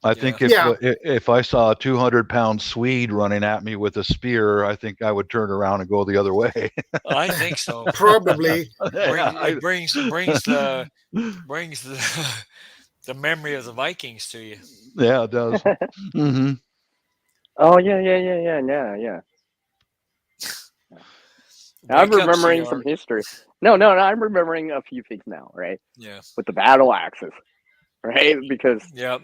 I think if I saw a 200-pound Swede running at me with a spear, I think I would turn around and go the other way. I think so. Probably. It brings the memory of the Vikings to you. Yeah, it does. Oh yeah. I'm remembering some history. No, I'm remembering a few things now, right? Yeah. With the battle axes. Right, because not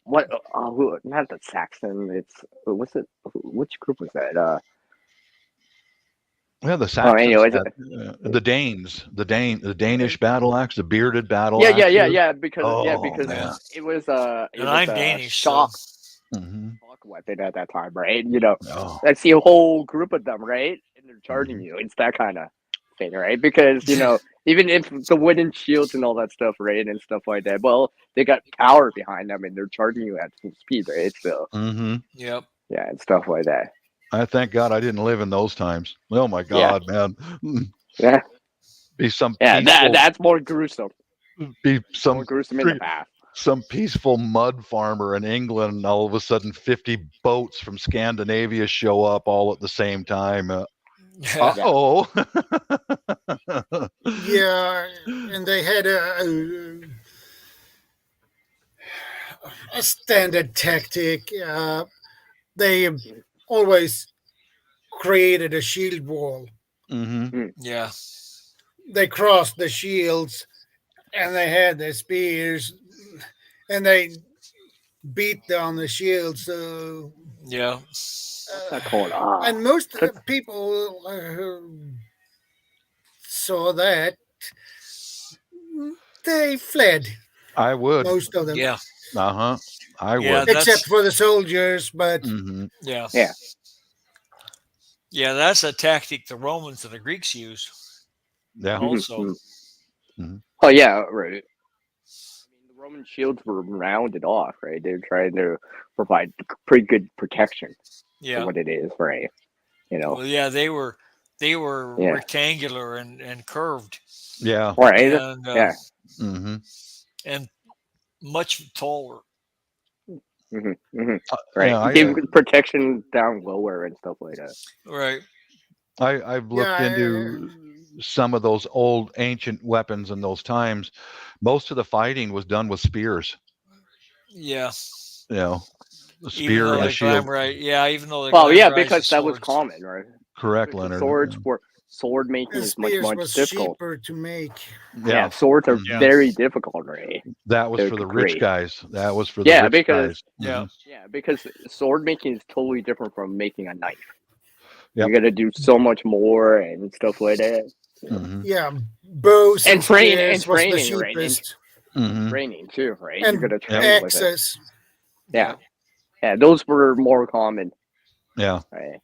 the Saxon. Which group was that? The Saxons. The Danes, the Danish battle axe, the bearded battle axe. Yeah. Because it was and I'm Danish. Shock weapon at that time, right? I see a whole group of them, right, and they're charging you. It's that kind of thing, right? Because even if the wooden shields and all that stuff, right, and stuff like that, well, they got power behind them, and they're charging you at full speed, right? So, yep, yeah, and stuff like that. I thank God I didn't live in those times. Oh my God, man! Yeah, be some that's more gruesome. Be some more gruesome in the past. Some peaceful mud farmer in England, and all of a sudden 50 boats from Scandinavia show up all at the same time. Yeah, and they had a standard tactic. They always created a shield wall. Yeah. They crossed the shields, and they had their spears, and they beat down the shields. Yeah. And most people saw that. They fled. I would. Most of them. Yeah. I would. Except for the soldiers, but yeah. Yeah, that's a tactic the Romans and the Greeks used. Yeah. Also. Oh yeah, right. I mean, the Roman shields were rounded off, right? They're trying to provide pretty good protection Yeah. for what it is, right? You know. Well, yeah, they were Yeah. rectangular and curved. Yeah. Right. And Yeah. and much taller. Right. Yeah, Give protection down lower and stuff like that. Right. I've looked into some of those old ancient weapons in those times. Most of the fighting was done with spears. Yeah. You know, a Even spear though and a they shield. even though they Well, yeah, glamorized because the that was swords. common, right? Correct, Because Leonard. sword making The is much spears more was difficult. cheaper to make. Yeah, swords are very difficult, right? That was to for the create. rich guys. That was for the rich guys. Yeah. Yeah, because sword making is totally different from making a knife. Yep. You got to do so much more and stuff like that. Yeah, bows and training, spears was the training, right? cheapest. Training too, right? And you got to train with it. axes. Yeah, those were more common. Yeah. Right.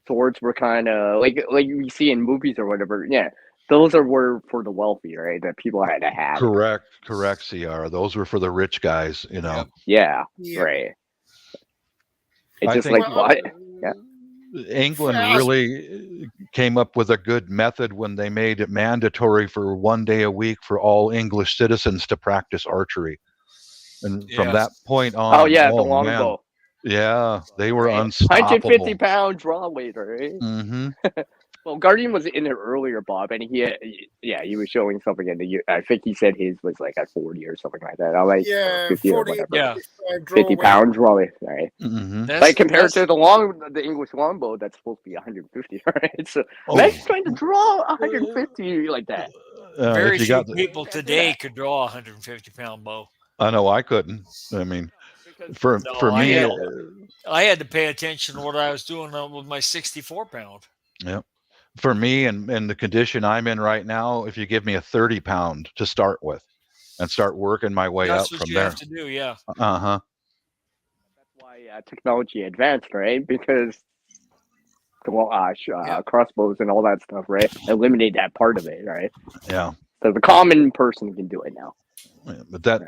Swords were kind of like you see in movies or whatever. Yeah, those were for the wealthy, right? That people had to have. Correct, CR. Those were for the rich guys, you know. Yeah, right. It's just like what? Yeah. England really came up with a good method when they made it mandatory for 1 day a week for all English citizens to practice archery. And from that point on, the longbow. Yeah, they were unstoppable. 150 pound draw weight, right? Well, Guardian was in there earlier, Bob, and he was showing something in the. I think he said his was like at 40 or something like that. I'm like 50 or whatever. 50 pound draw weight, right? Like compared to the English longbow, that's supposed to be 150, right? So imagine trying to draw 150 like that. Very few people today could draw a 150-pound bow. I know I couldn't. I mean, for me, I had to pay attention to what I was doing with my 64-pound. Yeah. For me and the condition I'm in right now, if you give me a 30-pound to start with and start working my way up from there. That's what you have to do, yeah. Uh-huh. That's why technology advanced, right? Because crossbows and all that stuff, right? Eliminate that part of it, right? Yeah. So the common person can do it now. Yeah, but that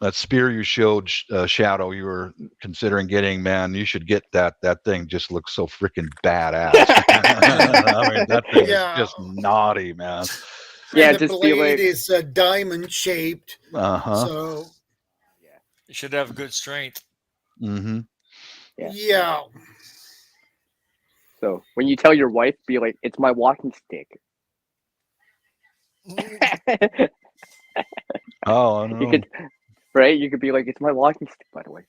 that spear you showed, Shadow, you were considering getting, man, you should get that. That thing just looks so freaking badass. I mean, that thing is just naughty, man. Yeah, the blade is diamond shaped. So you should have good strength. Yeah. So when you tell your wife, be like, "It's my walking stick." Oh, no. You could be like, "It's my walking stick," by the way.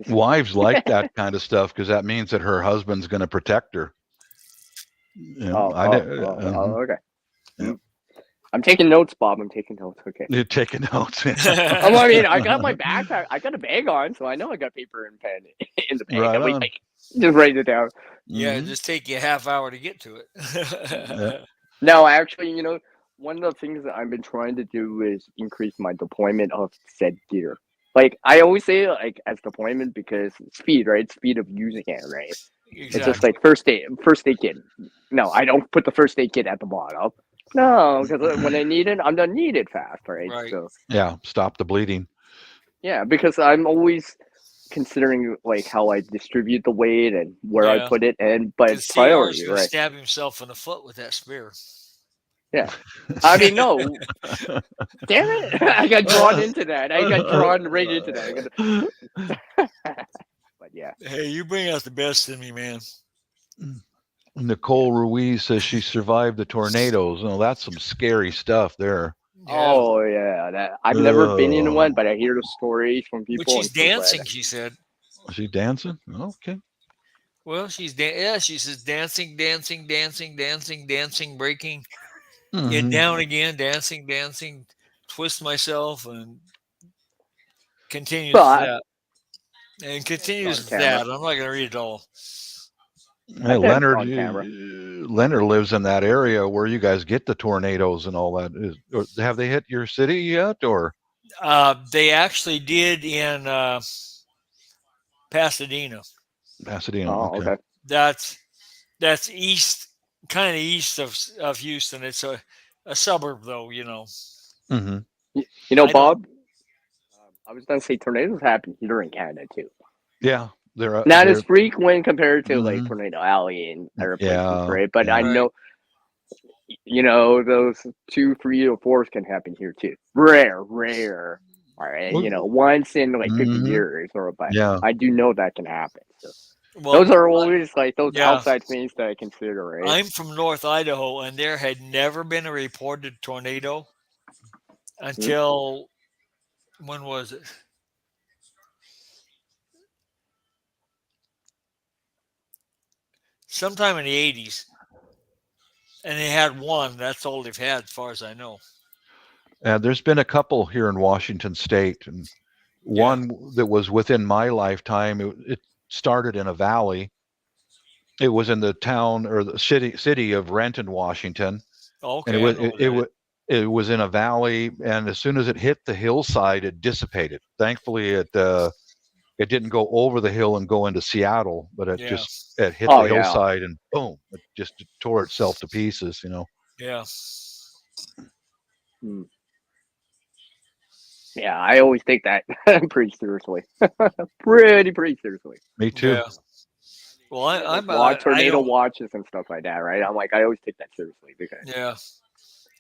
Wives like that kind of stuff because that means that her husband's going to protect her. You know, okay. Yeah. I'm taking notes, Bob. I'm taking notes. Okay. You're taking notes. I mean, I got my backpack. I got a bag on, so I know I got paper and pen in the bag. Right just write it down. Yeah, it'll just take you a half hour to get to it. No, actually, one of the things that I've been trying to do is increase my deployment of said gear. Like I always say, like as deployment because speed, right? Speed of using it, right? Exactly. It's just like first aid kit. No, I don't put the first aid kit at the bottom. No, because when I need it, I'm gonna need it fast, right? So stop the bleeding. Yeah, because I'm always considering like how I distribute the weight and where I put it, but priority, right? Stab himself in the foot with that spear. Yeah, I mean, no. Damn it! I got drawn into that. I got drawn right into that. But yeah. Hey, you bring out the best in me, man. Nicole Ruiz says she survived the tornadoes. Oh, that's some scary stuff there. Oh yeah, that I've never been in one, but I hear the stories from people. But she's dancing, she said. Is she dancing? Okay. Well, she says dancing, breaking. Get down again, dancing, twist myself, and continues that. And continues that. I'm not going to read it all. Hey, Leonard lives in that area where you guys get the tornadoes and all that. Have they hit your city yet, or? They actually did in Pasadena. Pasadena. Okay. That's That's east, kind of east of Houston. It's a suburb, though. Mm-hmm. You know, I don't- Bob, I was going to say tornadoes happen here in Canada too. Yeah, they're Not as frequent compared to like Mhm. Tornado Alley and other places, Yeah, right? But yeah. I know, those 2, 3, or 4s can happen here too. Rare. All right, Well, once in like 50 Mhm. years, but Yeah. I do know that can happen. So well, those are always like those yeah. outside things that I consider, right? I'm from North Idaho, and there had never been a reported tornado until when was it? Sometime in the 80s, and they had one. That's all they've had, as far as I know. There's been a couple here in Washington State, and one that was within my lifetime. It started in a valley. It was in the town or the city of Renton, Washington, Okay, and I know that. it was in a valley. And as soon as it hit the hillside, it dissipated. Thankfully, it didn't go over the hill and go into Seattle, but it hit the hillside and boom, it just tore itself to pieces. Yeah. Yeah, I always take that pretty seriously. pretty seriously. Me too. Yeah. Well, I'm tornado watches and stuff like that, right? I'm like, I always take that seriously because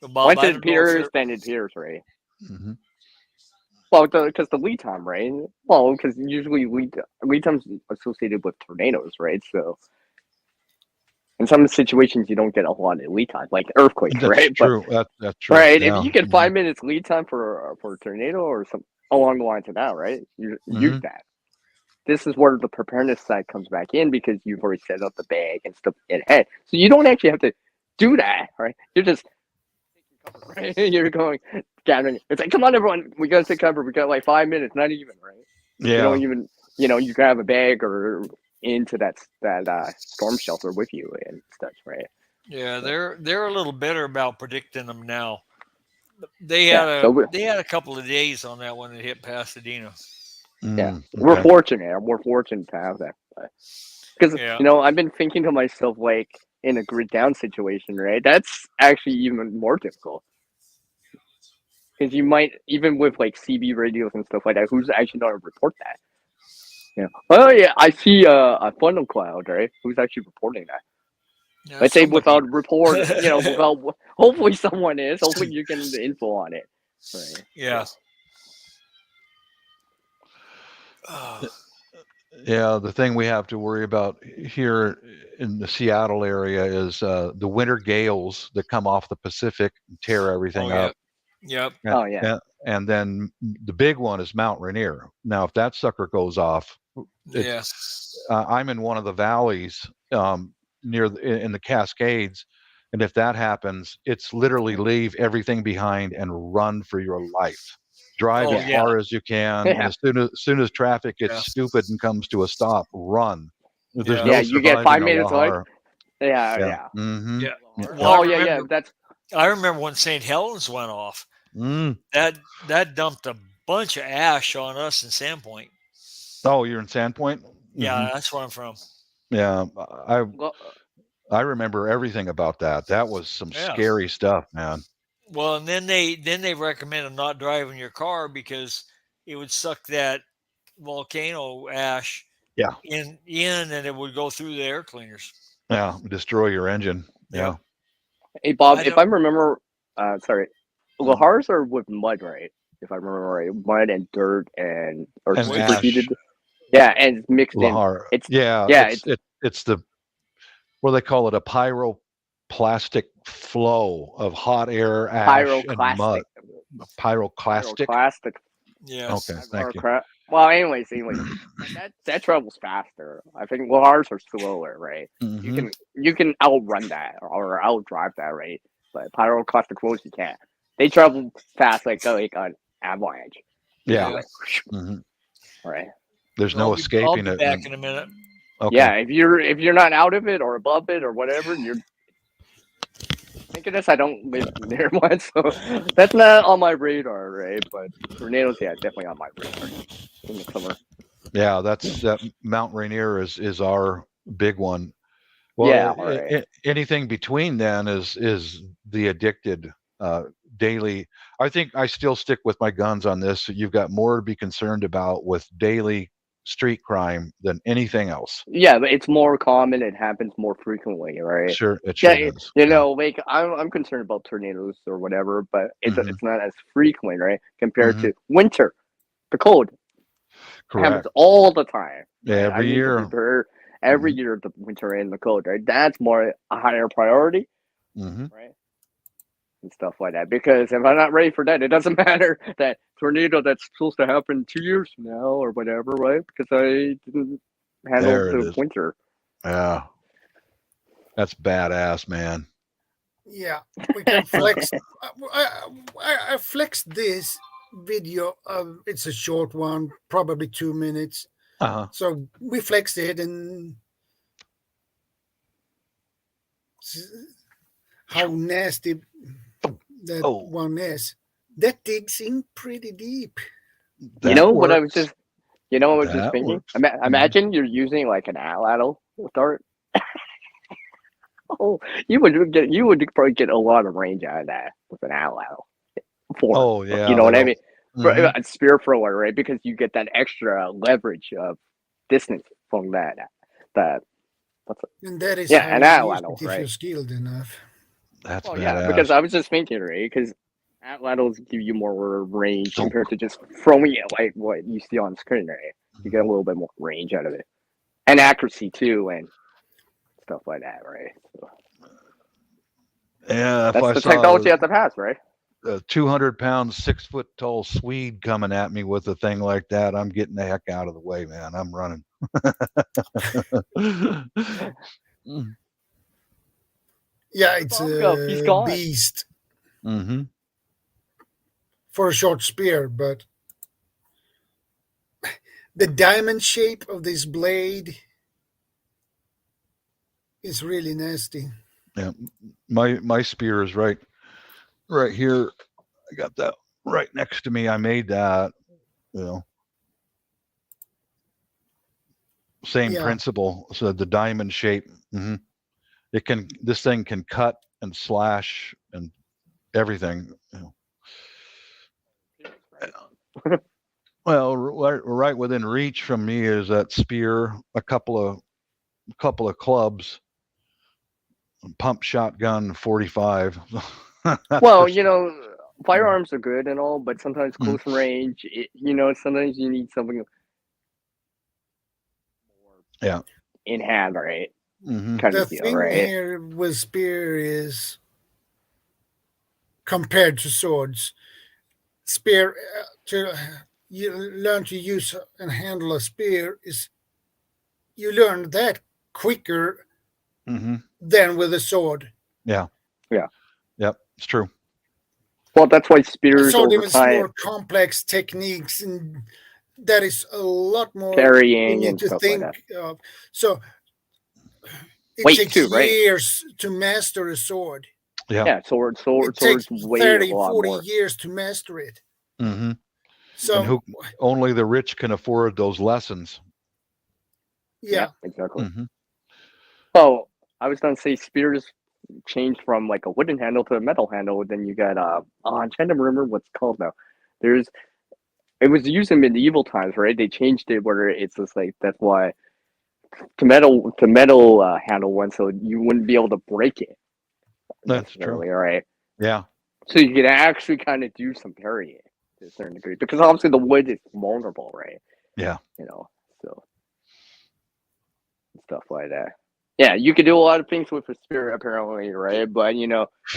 Bob, once it appears, then it appears, right? Mm-hmm. Well, because the lead time, right? Well, because usually lead time's associated with tornadoes, right? So in some situations, you don't get a lot of lead time, like earthquakes, That's right? true. That's true. Right. Yeah. If you get 5 minutes lead time for a tornado or some along the lines of that, right? You use that. This is where the preparedness side comes back in because you've already set up the bag and stuff ahead. So you don't actually have to do that, right? You're just right? You're going gathering. It's like, come on, everyone, we gotta take cover. We got like 5 minutes, not even, right? Yeah. You don't even, you grab a bag or into that storm shelter with you and stuff, right? Yeah, they're a little better about predicting them now. They had a couple of days on that when it hit Pasadena. Yeah, we're fortunate. We're fortunate to have that because I've been thinking to myself, like in a grid down situation, right? That's actually even more difficult because you might even with like CB radios and stuff like that. Who's actually going to report that? Yeah. Oh yeah, I see a funnel cloud, right? Who's actually reporting that? Yeah, let's say without report, without hopefully someone is. Hopefully you get the info on it. Right. Yeah. Yeah, the thing we have to worry about here in the Seattle area is the winter gales that come off the Pacific and tear everything up. Yep. And then the big one is Mount Rainier. Now, if that sucker goes off, I'm in one of the valleys near in the Cascades, and if that happens, it's literally leave everything behind and run for your life. Drive as far as you can, and as soon as traffic gets stupid and comes to a stop, run. There's no you get 5 minutes like. Yeah. Mm-hmm. Well, I remember when St. Helens went off. That dumped a bunch of ash on us in Sandpoint. Oh, you're in Sandpoint? Yeah, that's where I'm from. Yeah, I remember everything about that. That was some scary stuff, man. Well, and then they recommended not driving your car because it would suck that volcano ash in and it would go through the air cleaners. Yeah, destroy your engine. Yeah. Hey Bob, if I remember, lahars are with mud, right? If I remember right, mud and dirt and superheated. Yeah, and it's mixed lahar. In. It's the what do they call it? A pyroclastic flow of hot air, ash, and mud. Pyroclastic. Yeah. Okay. Thank you. Well, anyways, that travels faster. I think lahars are slower, right? Mm-hmm. You can outrun that or outdrive that, right? But pyroclastic flows you can't. They travel fast like an avalanche. Yeah. Right. There's no escaping I'll be it. Back in a minute. Okay. Yeah, if you're not out of it or above it or whatever, you're. Thank goodness I don't live near one, so that's not on my radar, right? But tornadoes, definitely on my radar in the summer. Yeah, that Mount Rainier is our big one. Well, Yeah, all right. anything between then is the addicted daily. I think I still stick with my guns on this. You've got more to be concerned about with daily street crime than anything else. Yeah, but it's more common. It happens more frequently, right? Sure, it sure Yeah, does. you know, like I'm concerned about tornadoes or whatever, but it's Mhm. it's not as frequent, right? Compared Mhm. to winter, the cold happens Correct. all the time. Right? I Every need to year. prepare every Mhm. year the winter and the cold, right? That's more a higher priority, Mhm. right? And stuff like that. Because if I'm not ready for that, it doesn't matter that tornado that's supposed to happen 2 years from now or whatever, right? Because I didn't handle There it the is. winter. Yeah. That's badass, man. Yeah, we can flex. I flexed this video. It's a short one, probably 2 minutes. Uh-huh. So we flexed it, and how nasty that one is. That digs in pretty deep. You know what I was works. just, you know, what I was just That thinking. works. Imagine you're using like an atlatl dart. Oh, you would probably get a lot of range out of that with an atlatl. Oh yeah. You know what I mean? For Mhm. a spear thrower, right? Because you get that extra leverage of distance from that. What's it? And that is Yeah, how an you use atlatl, it if right? you're skilled enough. That's Well, badass. yeah, because I was just thinking, right? Because atlatls give you more range compared to just throwing it like what you see on the screen, right? You get a little bit more range out of it, and accuracy too, and stuff like that, right? So Yeah, if that's I the saw technology at the past, right? a 200-pound, 6-foot tall Swede coming at me with a thing like that, I'm getting the heck out of the way, man. I'm running. Yeah, it's He's a gone. beast Mm-hmm. for a short spear, but the diamond shape of this blade is really nasty. Yeah, my spear is right here. I got that right next to me. I made that. You know, same principle. So the diamond shape. Mm-hmm. This thing can cut and slash and everything. You know. Well, right within reach from me is that spear, a couple of clubs, pump shotgun, 45. Well, you know, firearms are good and all, but sometimes close range, sometimes you need something more in hand, right? Mm-hmm. Kind The of deal, thing right? here with spear is compared to swords. Spear you learn to use and handle a spear is you learn that quicker than with a sword. Yeah. Yeah. Yep. It's true. Well, that's why spears sword over is time more complex techniques, and that is a lot more carrying you need and to stuff think like that. of. So it Weight takes too, right? years to master a sword. Yeah, swords It takes weigh a 30, lot 40 more. years to master it. Mm-hmm. So and only the rich can afford those lessons. Yeah, exactly. Mm-hmm. Oh, I was gonna say spears changed from like a wooden handle to a metal handle. Then you got I'm trying to remember what's called now. It was used in medieval times, right? They changed it where it's just like that's why to metal handle one, so you wouldn't be able to break it. That's true. Right? Yeah. So you can actually kind of do some parrying to a certain degree because obviously the wood is vulnerable, right? Yeah. So stuff like that. Yeah, you can do a lot of things with a spear, apparently, right? But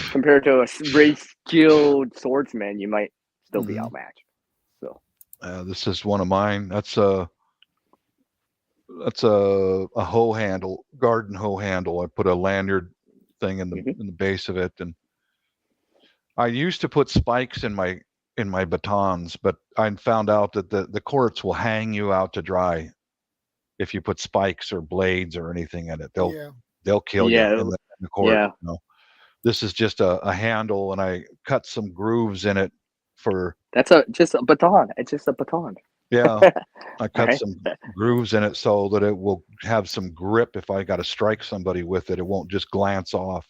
compared to a very skilled swordsman, you might still be outmatched. So this is one of mine. That's a hoe handle, garden hoe handle. I put a lanyard thing in the base of it, and I used to put spikes in my batons, but I found out that the courts will hang you out to dry if you put spikes or blades or anything in it. They'll kill you in the court. Yeah. This is just a handle, and I cut some grooves in it for. That's just a baton. It's just a baton. Yeah. I cut some grooves in it so that it will have some grip. If I got to strike somebody with it, it won't just glance off.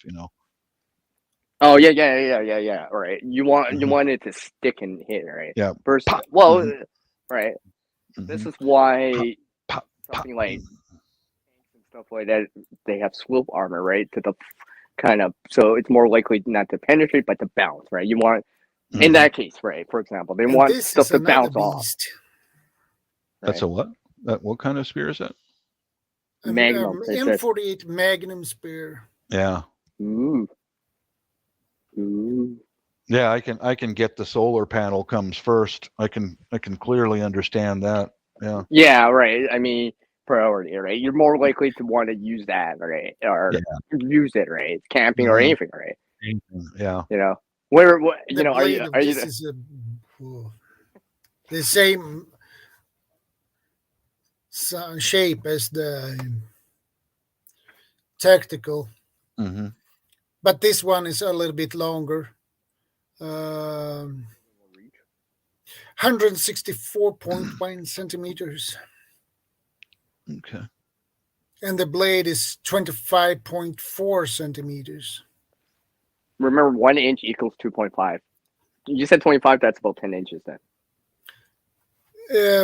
Oh yeah. All right. You want it to stick and hit, right? Yeah. First, Pop. well, Mhm. Right. Mhm. This is why Pop, something pop. like tanks and stuff like that, they have swoop armor, right? To the kind of, so it's more likely not to penetrate but to bounce, right? You want in that case, right? For example, they And want this stuff is to another bounce off. beast. That's a what? What kind of spear is that? Magnum. It says. M48 Magnum spear. Yeah. Ooh. Yeah, I can get the solar panel comes first. I can clearly understand that. Yeah. Yeah, right. I mean, priority, right? You're more likely to want to use that, right? Or use it, right? Camping or anything, right? Yeah. Where The blade of this is the same shape as the tactical, but this one is a little bit longer. 164.1 centimeters. Okay. And the blade is 25.4 centimeters. Remember, 1 inch equals 2.5. You said 25. That's about 10 inches then.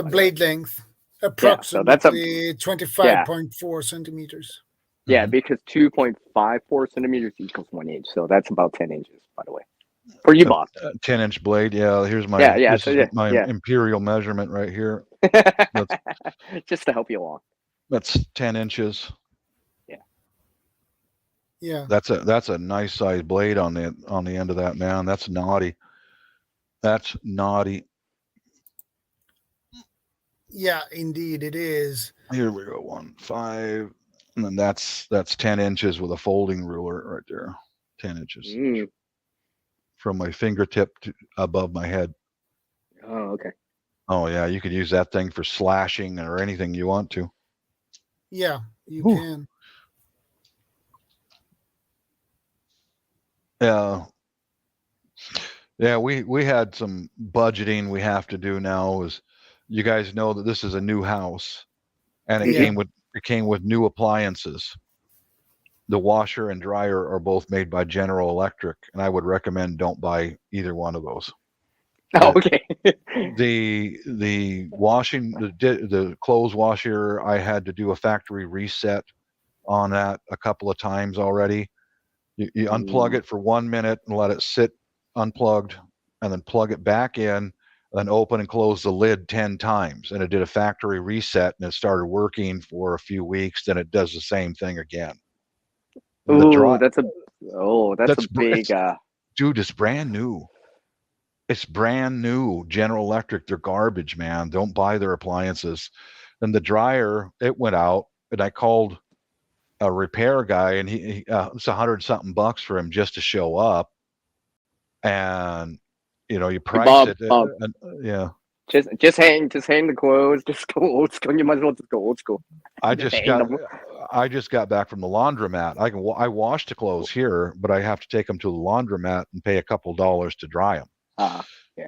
Blade length, approximately 25.4 centimeters. Yeah, because 2.54 centimeters equals 1 inch, so that's about 10 inches, by the way. For you, Bob. 10-inch blade. Yeah, here's my my imperial measurement right here. Just to help you along. That's 10 inches. Yeah. That's a nice size blade on the end of that, man. That's naughty. That's naughty. Yeah, indeed it is. Here we go. 1.5, and then that's 10 inches with a folding ruler right there. 10 inches from my fingertip to above my head. Oh, okay. Oh yeah, you could use that thing for slashing or anything you want to. Yeah, you can. Yeah, we had some budgeting we have to do now. Is you guys know that this is a new house, and it came with new appliances. The washer and dryer are both made by General Electric, and I would recommend don't buy either one of those. Oh, okay. The washing, the clothes washer, I had to do a factory reset on that a couple of times already. You unplug it for 1 minute and let it sit unplugged, and then plug it back in, then open and close the lid 10 times. And it did a factory reset, and it started working for a few weeks. Then it does the same thing again. That's a big. Dude, it's brand new. It's brand new. General Electric, they're garbage, man. Don't buy their appliances. And the dryer, it went out, and I called a repair guy, and he it's $100-something for him just to show up. And you price it. Yeah. Just hang the clothes. Just go old school. You might as well just go old school. I just got back from the laundromat. I wash the clothes here, but I have to take them to the laundromat and pay a couple dollars to dry them.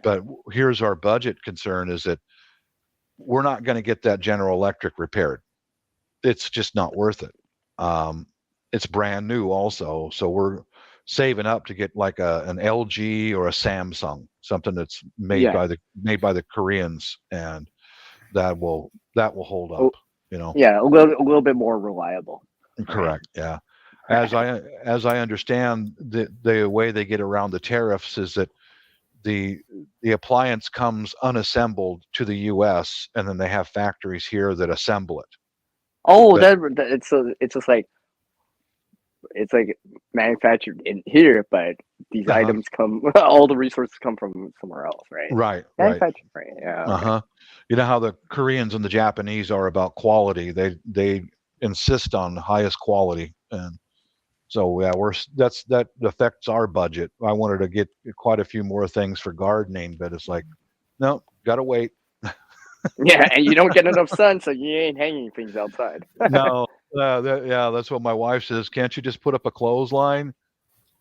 But here's our budget concern: is that we're not going to get that General Electric repaired. It's just not worth it. It's brand new, also, so we're saving up to get like an LG or a Samsung, something that's made by the Koreans, and that will hold up. Yeah, a little bit more reliable. Correct. Yeah. As I understand, the way they get around the tariffs is that the appliance comes unassembled to the U.S. and then they have factories here that assemble it. Oh, it's just like it's like manufactured in here, but these items come. All the resources come from somewhere else, right? Right. Manufactured, right? Yeah. Okay. You know how the Koreans and the Japanese are about quality. They insist on the highest quality, and so yeah, that affects our budget. I wanted to get quite a few more things for gardening, but it's like, no, gotta wait. Yeah, and you don't get enough sun, so you ain't hanging things outside. No, that's what my wife says. Can't you just put up a clothesline?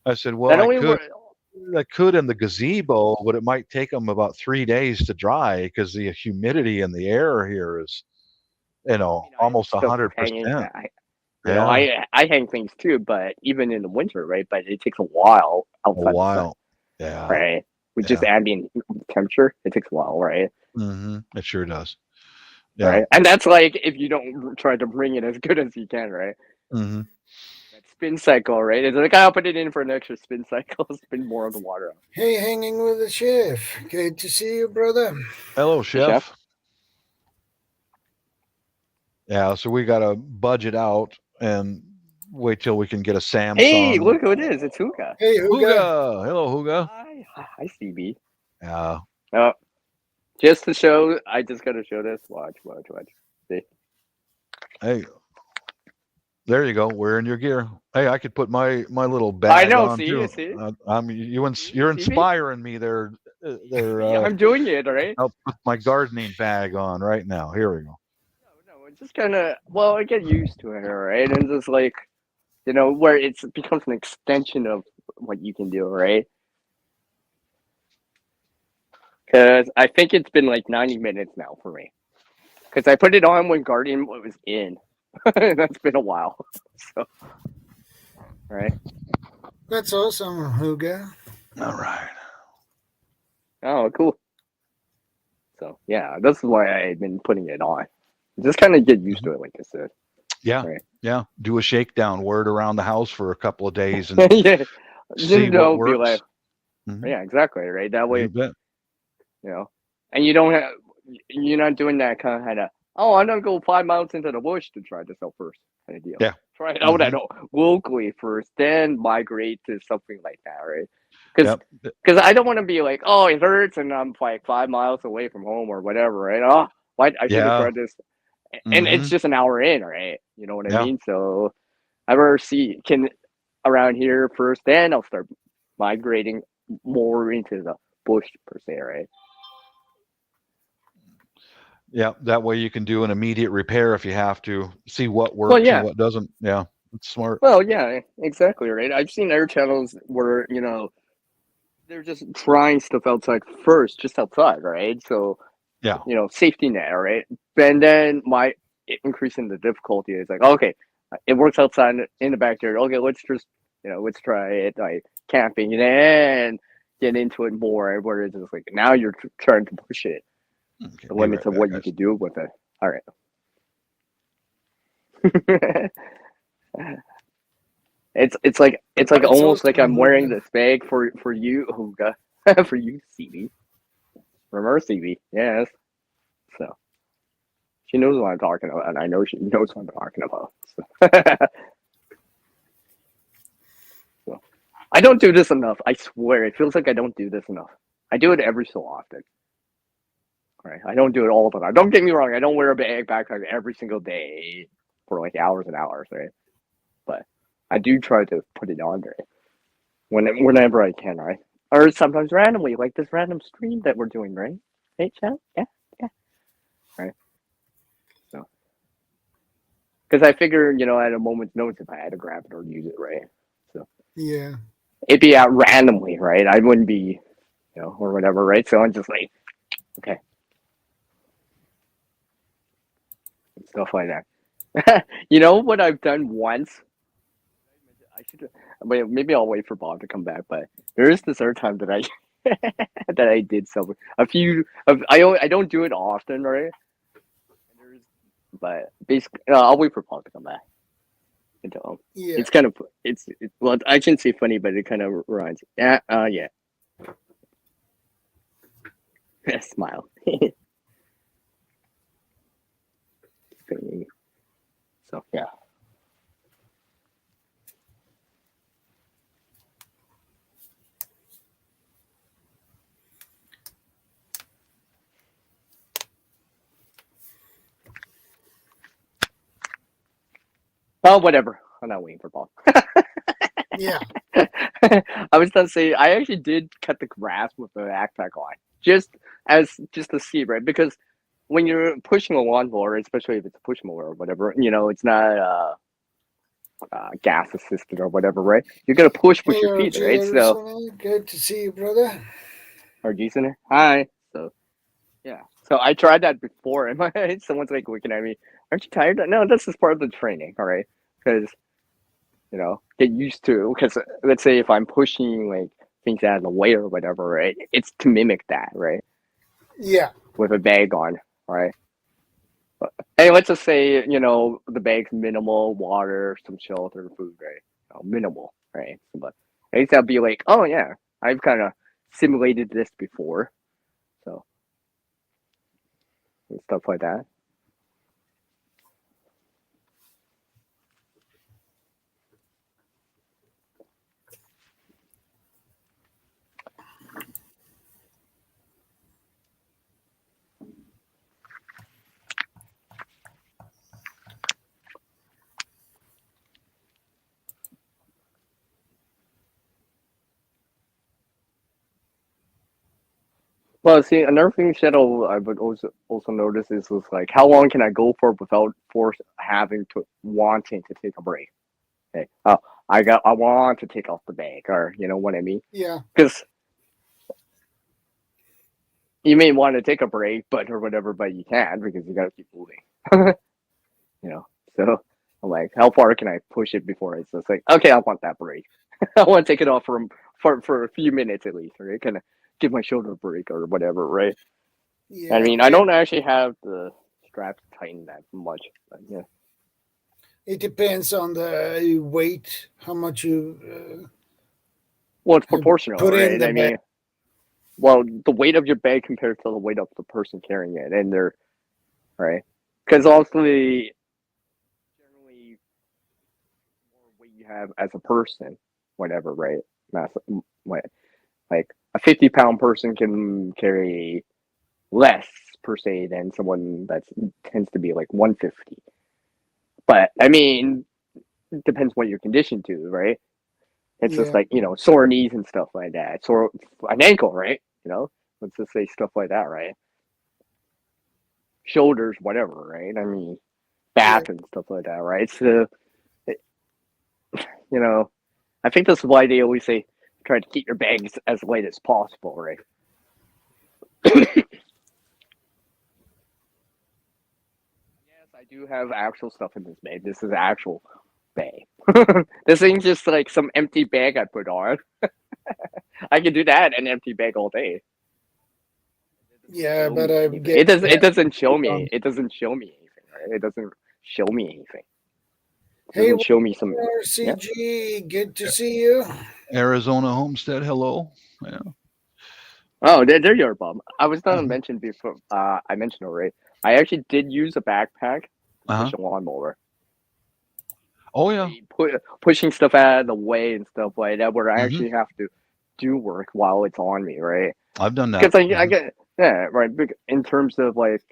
I said, well, that I only could. that could in the gazebo, but it might take them about 3 days to dry because the humidity in the air here is, almost Stuff hanging. 100%. I hang things too, but even in the winter, right? But it takes a while A outside the sun, while. Yeah. right? With just ambient temperature, it takes a while, right? It sure does. Yeah. Right, and that's like if you don't try to bring it as good as you can, right? That spin cycle, right? It's like I'll put it in for an extra spin cycle, spin more of the water out. Hey, hanging with the chef. Good to see you, brother. Hello, Hey, chef. Yeah, so we got to budget out and wait till we can get a Samsung. Hey, look who it is! It's Huga. Hey, Huga. Hello, Huga. Hi, CB. Yeah. Oh, just to show, I just got to show this. Watch. See. Hey, there you go. Wearing your gear. Hey, I could put my little bag on too. See? You're inspiring me there. I'm doing it, all right? I'll put my gardening bag on right now. Here we go. No, it's just kind of, I get used to it, right? And just like, where it becomes an extension of what you can do, right? Because I think it's been like 90 minutes now for me. Because I put it on when Guardian was in. That's been a while. So, right? That's awesome, Huga. All right. Oh, cool. So, yeah, that's why I've been putting it on. Just kind of get used to it, like I said. Yeah. Right. Yeah. Do a shakedown, wear it around the house for a couple of days and yeah. see what works. Be like, yeah, exactly. Right. That way, you bet. And you don't have, you're not doing that kind of, I'm going to go 5 miles into the bush to try this out first kind of deal. Yeah. Try it out locally first, then migrate to something like that, right? Because I don't want to be like, it hurts and I'm like 5 miles away from home or whatever, right? I should have tried this. And it's just an hour in, right? You know what I mean? So I rather can around here first, then I'll start migrating more into the bush per se, right? Yeah, that way you can do an immediate repair if you have to, see what works and what doesn't. Yeah, it's smart. Well, yeah, exactly, right? I've seen air channels where, they're just trying stuff outside first, just outside, right? So, yeah, safety net, right? And then my increase in the difficulty is like, okay, it works outside in the backyard. Okay, let's just, let's try it, like camping, and then get into it more. Where it's just like, now you're trying to push it. Okay, The limits of what you could do with it. All right. it's like almost like I'm wearing this bag for you, Huga, for you, CB. Remember CB? Yes. So she knows what I'm talking about, and I know she knows what I'm talking about. So. So I don't do this enough. I swear, it feels like I don't do this enough. I do it every so often. Right. I don't do it all the time. Don't get me wrong. I don't wear a backpack every single day for like hours and hours, right? But I do try to put it on there whenever I can, right? Or sometimes randomly, like this random stream that we're doing, right? Hey, chat? Yeah. Right. So, because I figure, at a moment's notice, if I had to grab it or use it, right? So, yeah, it'd be out randomly, right? I wouldn't be, or whatever, right? So I'm just like, okay. Stuff like that. You know what I've done once? I should. Maybe I'll wait for Bob to come back. But there is this other time that I that I did something. I don't do it often, right? But basically, I'll wait for Bob to come back. Until it's kind of well, I shouldn't say funny, but it kind of reminds. Yeah. Yeah. Smile. So yeah. Oh, whatever. I'm not waiting for Paul. yeah. I was gonna say I actually did cut the grass with the backpack on, just to see, right? Because when you're pushing a lawnmower, especially if it's a push mower or whatever, it's not gas assisted or whatever, right? You're gonna push with your feet, right? So, Arizona. Good to see you, brother. or Jason, hi. So, yeah. So I tried that before, and someone's like looking at me. Aren't you tired? No, this is part of the training, all right? Because get used to. Because let's say if I'm pushing like things out of the way or whatever, right? It's to mimic that, right? Yeah. With a bag on, right? But, hey, let's just say the bag's minimal, water, some shelter, food, right? Minimal, right? But at least I'll be like, oh yeah, I've kind of simulated this before, so and stuff like that. Well, see, another thing Shadow I would also notice is like how long can I go for without having to wanting to take a break? Okay. I want to take off the bag, or you know what I mean? Yeah. Because you may want to take a break, or whatever, but you can't because you gotta keep moving. So I'm like, how far can I push it before it's just like, okay, I want that break. I want to take it off for a few minutes at least, right? Kind of give my shoulder a break or whatever, right? Yeah. I mean, I don't actually have the straps tightened that much, but yeah. It depends on the weight, how much you. Well, it's proportional, put in right? the I mean, well, the weight of your bag compared to the weight of the person carrying it, and they're right, because obviously, generally, more weight you have as a person, whatever, right? Like a 50-pound person can carry less per se than someone that tends to be like 150. But I mean, it depends what you're conditioned to, right? It's just like sore knees and stuff like that, sore an ankle, right? Let's just say stuff like that, right? Shoulders, whatever, right? I mean, back and stuff like that, right? So, I think that's why they always say try to keep your bags as light as possible, right? Yes, I do have actual stuff in this bag. This is actual bag. This ain't just like some empty bag I put on. I can do that an empty bag all day. Yeah, but it doesn't show me. It doesn't show me anything, right? It doesn't show me anything. It doesn't show me some. RCG, good to see you. Arizona Homestead, hello. Yeah. Oh, there you are, Bob. I was going to mention before. I mentioned already. I actually did use a backpack to push a lawnmower. Oh yeah. Pushing stuff out of the way and stuff like that, where I actually have to do work while it's on me, right? I've done that. Because I get right. In terms of like,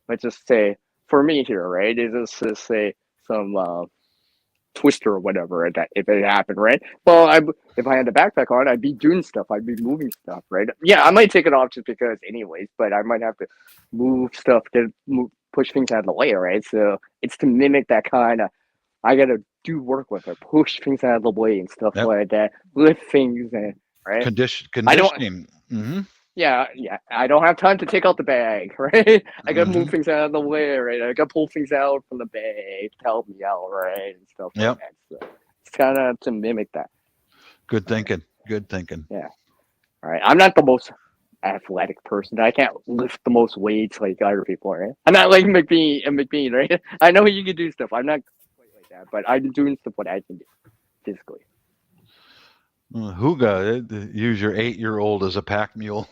let's just say for me here, right? Is just say some twister or whatever that if it happened, right? Well, if I had the backpack on, I'd be doing stuff. I'd be moving stuff, right? Yeah, I might take it off just because, anyways. But I might have to move stuff push things out of the way, right? So it's to mimic that kind of. I gotta do work with her, push things out of the way and stuff like that, lift things and right. Conditioning. Yeah. I don't have time to take out the bag, right? I gotta move things out of the way, right? I gotta pull things out from the bag to help me out, right? And stuff like that. So it's kind of to mimic that. Good thinking. Good thinking. Yeah. All right. I'm not the most athletic person. I can't lift the most weights like other people, right? I'm not like McBean, right? I know you can do stuff. I'm not quite like that, but I'm doing stuff what I can do physically. Huga, use your 8-year-old as a pack mule.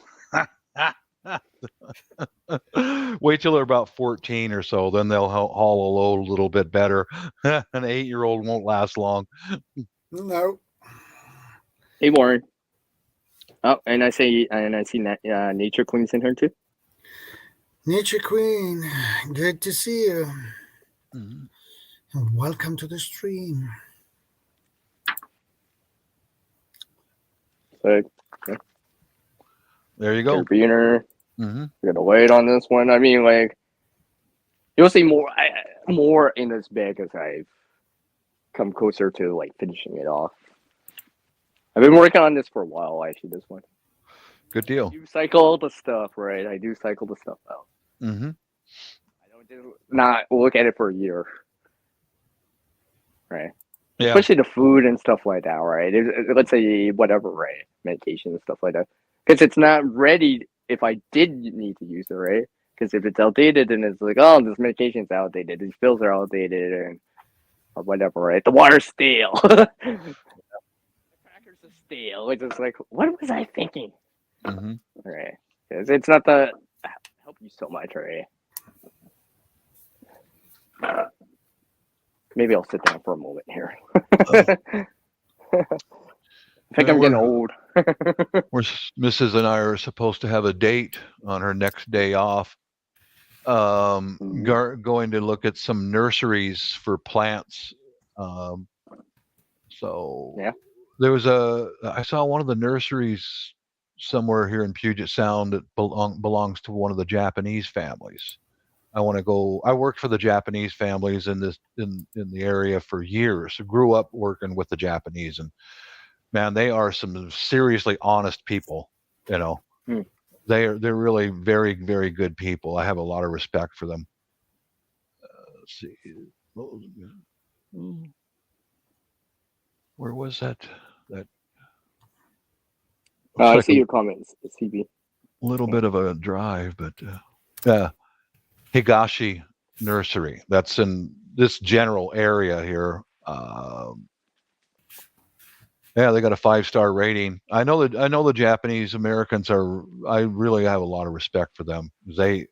Wait till they're about 14 or so, then they'll haul a load a little bit better. An 8-year-old won't last long. No. Hey, Warren. Oh, and I see Nature Queen's in here too. Nature Queen, good to see you. And welcome to the stream. So, there you go. Carabiner. We're gonna wait on this one. I mean, like, you'll see more in this bag as I've come closer to like finishing it off. I've been working on this for a while, actually. This one. Good deal. I do cycle the stuff, right? I do cycle the stuff out. Mm-hmm. I don't do not look at it for a year, right? Yeah. Especially the food and stuff like that, right? Let's say whatever, right? Medication and stuff like that, because it's not ready. If I did need to use it, right? Because if it's outdated, then it's like, oh, this medication's outdated. These pills are outdated, and or whatever, right? The water's stale. The crackers are stale. It's just like, what was I thinking? Mm-hmm. Right? Because it's not the help you so much, right? Maybe I'll sit down for a moment here. I think I'm getting old. Mrs. and I are supposed to have a date on her next day off. Going to look at some nurseries for plants. So yeah, there was I saw one of the nurseries somewhere here in Puget Sound that belongs to one of the Japanese families. I want to go. I worked for the Japanese families in the area for years. I grew up working with the Japanese, and man, they are some seriously honest people. You know, they're really very, very good people. I have a lot of respect for them. Let's see, where was that? I see your comments, CB. A little bit of a drive, but yeah. Higashi Nursery. That's in this general area here. Yeah, they got a 5-star rating. I know the Japanese Americans are. I really have a lot of respect for them. They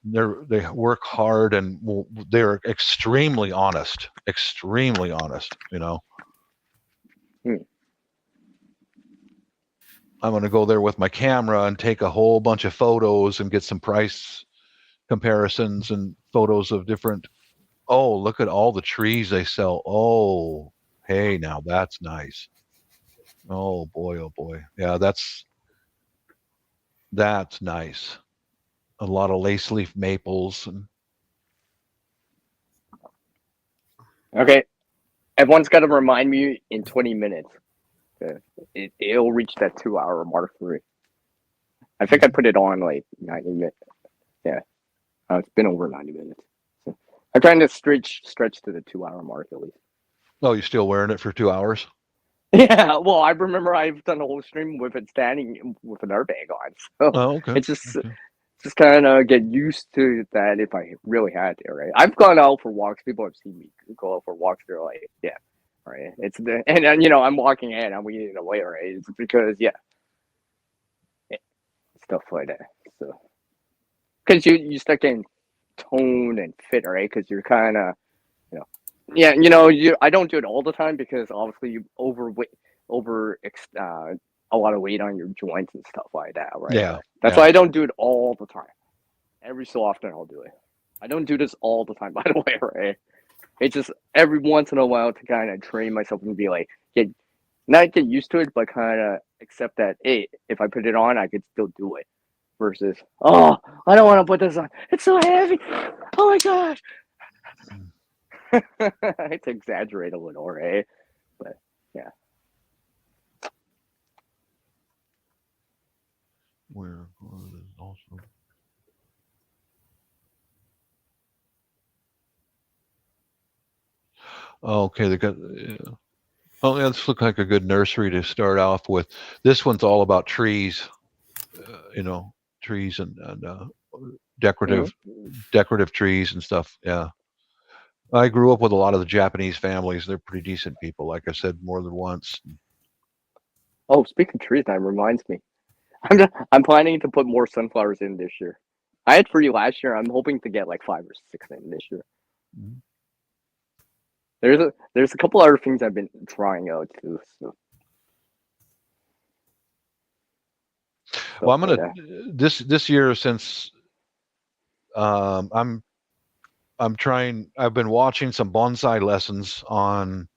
work hard and they're extremely honest. Extremely honest. You know. I'm going to go there with my camera and take a whole bunch of photos and get some price comparisons and photos of different. Oh, look at all the trees they sell. Oh, hey, now that's nice. Oh boy. Yeah, that's nice. A lot of lace leaf maples and. Okay, everyone's got to remind me in 20 minutes. It'll reach that 2-hour mark for me. I think I put it on like 90 minutes. Yeah, it's been over 90 minutes. So I'm trying to stretch to the 2-hour mark at least. Oh, you're still wearing it for 2 hours? Yeah, well, I remember I've done a whole stream with it standing with an airbag on. So okay. It's just kind of get used to that if I really had to, right? I've gone out for walks. People have seen me go out for walks. They're like, yeah, right. It's and you know, I'm walking in, I'm weeding away, right? It's because stuff like that. So because you start getting toned and fit, right? Because you're kind of, I don't do it all the time because obviously you a lot of weight on your joints and stuff like that, right? Yeah. That's why I don't do it all the time. Every so often I'll do it. I don't do this all the time, by the way, right? It's just every once in a while to kind of train myself and be like, not get used to it, but kind of accept that, hey, if I put it on, I could still do it. Versus, oh, I don't want to put this on. It's so heavy. Oh my gosh. I hate to exaggerate a little, right? But yeah. Where also. Okay, they got. Oh, yeah, this looks like a good nursery to start off with. This one's all about trees, trees and decorative trees and stuff. Yeah, I grew up with a lot of the Japanese families. They're pretty decent people, like I said more than once. Oh, speaking of trees, that reminds me. I'm planning to put more sunflowers in this year. I had 3 last year. I'm hoping to get like 5 or 6 in this year. Mm-hmm. There's a couple other things I've been trying out too. So. Well, I'm gonna this year since I'm trying. I've been watching some bonsai lessons on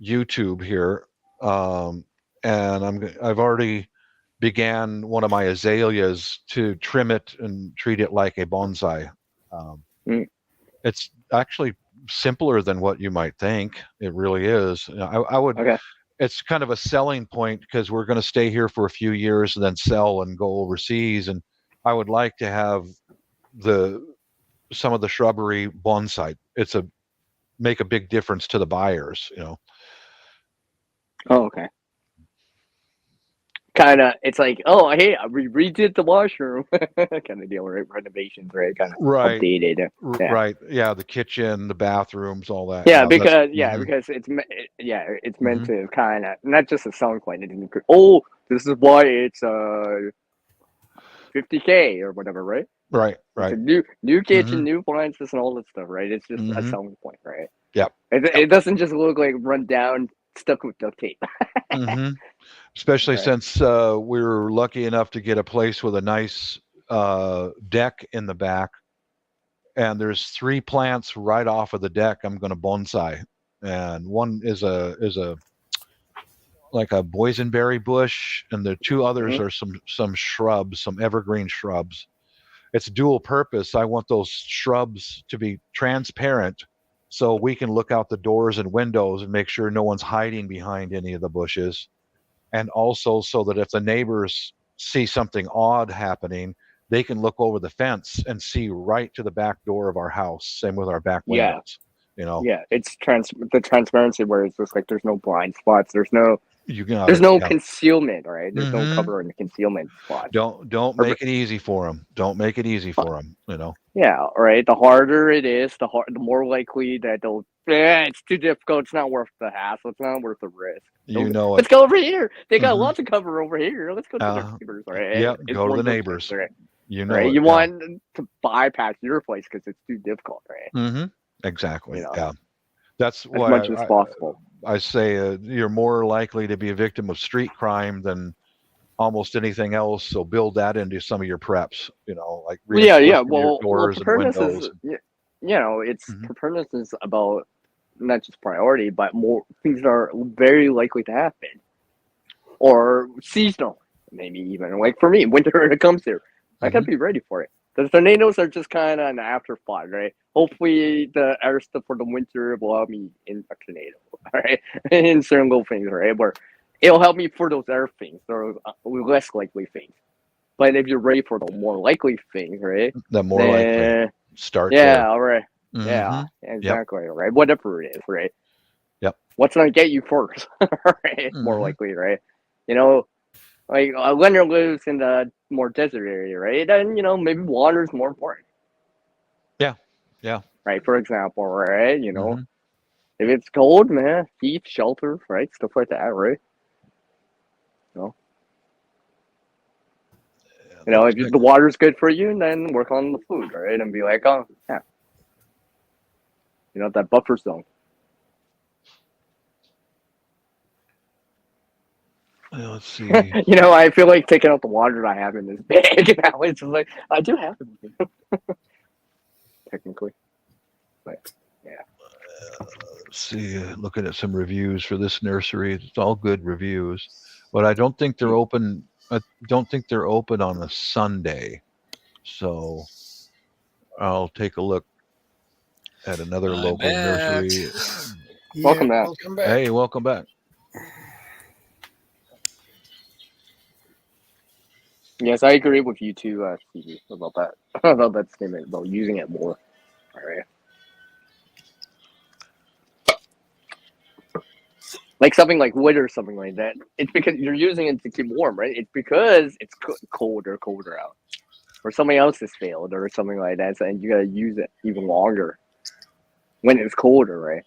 YouTube here, and I've already began one of my azaleas to trim it and treat it like a bonsai. It's actually simpler than what you might think. It really is. I would. Okay. It's kind of a selling point because we're going to stay here for a few years and then sell and go overseas. And I would like to have some of the shrubbery bonsai. Make a big difference to the buyers, Oh, okay. Kind of, it's like, oh, hey, we redid the washroom, kind of deal, right? Renovations, right? Kind of Right. updated. Yeah. Right. Yeah. The kitchen, the bathrooms, all that. Yeah, Yeah, because mhm. because it's meant to kind of not just a selling point. Oh, this is why it's $50K or whatever, right? Right. It's a Right. new kitchen, Mhm. new appliances, and all that stuff, right? It's just a Mhm. selling point, right? Yep. It doesn't just look like run down, stuck with duct tape. hmm Especially Right. since we were lucky enough to get a place with a nice deck in the back, and there's 3 plants right off of the deck I'm going to bonsai, and one is a like a boysenberry bush, and the 2 others are some shrubs, some evergreen shrubs. It's dual purpose. I want those shrubs to be transparent so we can look out the doors and windows and make sure no one's hiding behind any of the bushes. And also so that if the neighbors see something odd happening, they can look over the fence and see right to the back door of our house. Same with our back Yeah. windows. You know, Yeah, it's the transparency where it's just like there's no blind spots, there's no yeah. concealment, right? There's no Mhm. cover in the concealment spots. Don't make it easy for them. Don't make it easy for them. Yeah, right. The harder it is, the more likely that they'll. It's too difficult. It's not worth the hassle. It's not worth the risk. You know Let's it. go over here. They got Mhm. lots of cover over here. Let's go to their neighbors, right? Yep, It's go to one the of those neighbors. things, right? You know Right? it. You Yeah. want to bypass your place because it's too difficult, right? Mm-hmm. Exactly. You know, Yeah. That's as why much as possible. I say you're more likely to be a victim of street crime than almost anything else. So build that into some of your preps. Like Yeah. reinforcing your Well, doors and preparedness is, windows. it's Mhm. preparedness is about not just priority, but more things that are very likely to happen or seasonal, maybe even. Like for me, winter when it comes here, I gotta be ready for it. The tornadoes are just kind of an afterthought, right? Hopefully, the air stuff for the winter will help me in a tornado, right? In certain little things, right? Where it'll help me for those air things, those less likely things. But if you're ready for the more likely things, right? The more likely. Then, Start yeah, there. all right. Mhm. Yeah, Yep. exactly, right? Whatever it is, right? Yep. What's gonna get you first, right? More Mhm. likely, right? Like Leonard lives in the more desert area, right? And maybe water is more important, Yeah. Yeah. right? For example, right? Mhm. If it's cold, man, heat, shelter, right? Stuff like that, right? If the water's good for you, then work on the food, right? And be like, oh, yeah, that buffer zone. Let's see. I feel like taking out the water that I have in this bag now. It's just like I do have it, technically, but yeah. Let's see. Looking at some reviews for this nursery. It's all good reviews, but I don't think they're open. I don't think they're open on a Sunday, so I'll take a look at another local nursery. Yeah, Welcome back. Welcome back. Hey, welcome back. Yes, I agree with you too, Stevie, about that. About that statement about using it more. All right. Like something like wood or something like that. It's because you're using it to keep warm, right? It's because it's colder out, or something else has failed, or something like that, and you gotta use it even longer when it's colder, right?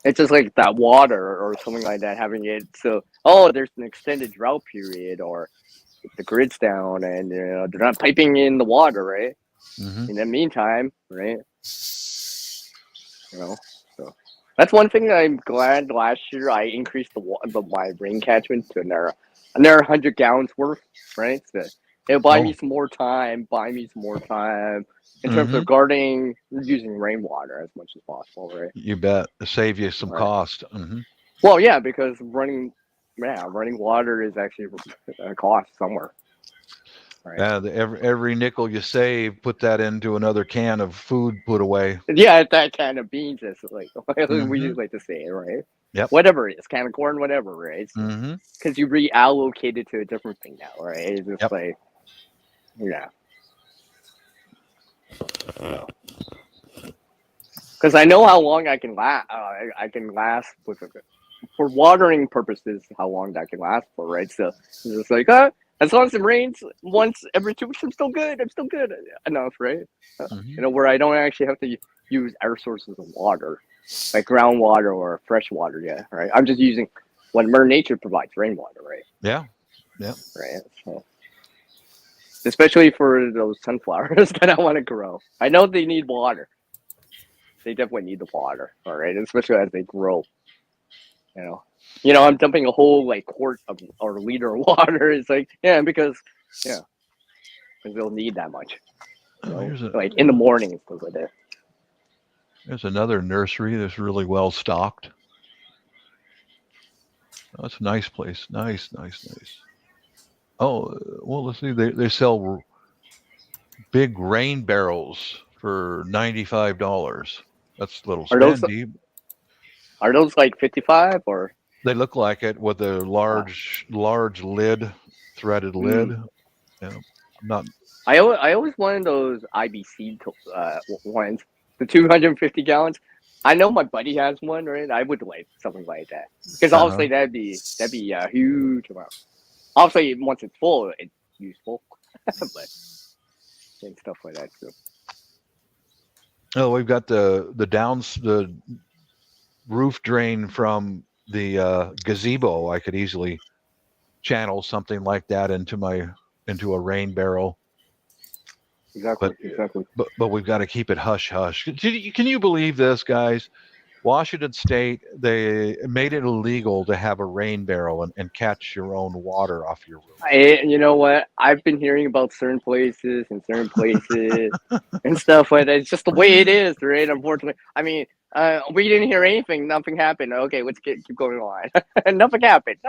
It's just like that water or something like that, having it so there's an extended drought period, or the grid's down and they're not piping in the water, right? Mm-hmm. In the meantime, right? So that's one thing that I'm glad last year I increased my rain catchment to another 100 gallons worth, right? So it'll buy me some more time, in terms of gardening, using rainwater as much as possible, right? You bet. Save you some cost. Mm-hmm. Well, yeah, because running water is actually a cost somewhere. Right? Every nickel you save, put that into another can of food put away. Yeah, that can of beans is like we Mhm. like to say, right? Yep. Whatever it is, can of corn, whatever, right? Mm-hmm. Because you reallocate it to a different thing now, right? It's just Yep. like, yeah. Because I know how long I can last. I can last with for watering purposes. How long that can last for, right? So it's just like, as long as it rains once every 2 weeks, I'm still good. I'm still good enough, right? Mm-hmm. Where I don't actually have to use our sources of water, like groundwater or fresh water. Yeah, right. I'm just using what Mother Nature provides, rainwater, right? Yeah. Yeah. Right. So, especially for those sunflowers that I want to grow, I know they need water. They definitely need the water, all right, especially as they grow. I'm dumping a whole like quart of or liter of water. It's like, because they'll need that much. Like in the morning and stuff like that. There's another nursery that's really well stocked. That's a nice place. Nice. Oh, well, let's see. They sell big rain barrels for $95. That's a little spendy. Are those like 55 or? They look like it with a large lid, threaded lid. Yeah, I'm not. I always wanted those IBC ones, the 250 gallons. I know my buddy has one, right? I would like something like that because obviously that'd be a huge amount. Obviously, once it's full, it's useful, but and stuff like that too. Oh, we've got the roof drain from the gazebo. I could easily channel something like that into a rain barrel. Exactly. But we've got to keep it hush hush. Can you believe this, guys? Washington State, they made it illegal to have a rain barrel and catch your own water off your roof. You know what? I've been hearing about certain places and stuff like that. It's just the way it is, right? Unfortunately, I mean, we didn't hear anything. Nothing happened. Okay, let's keep going on. Nothing happened.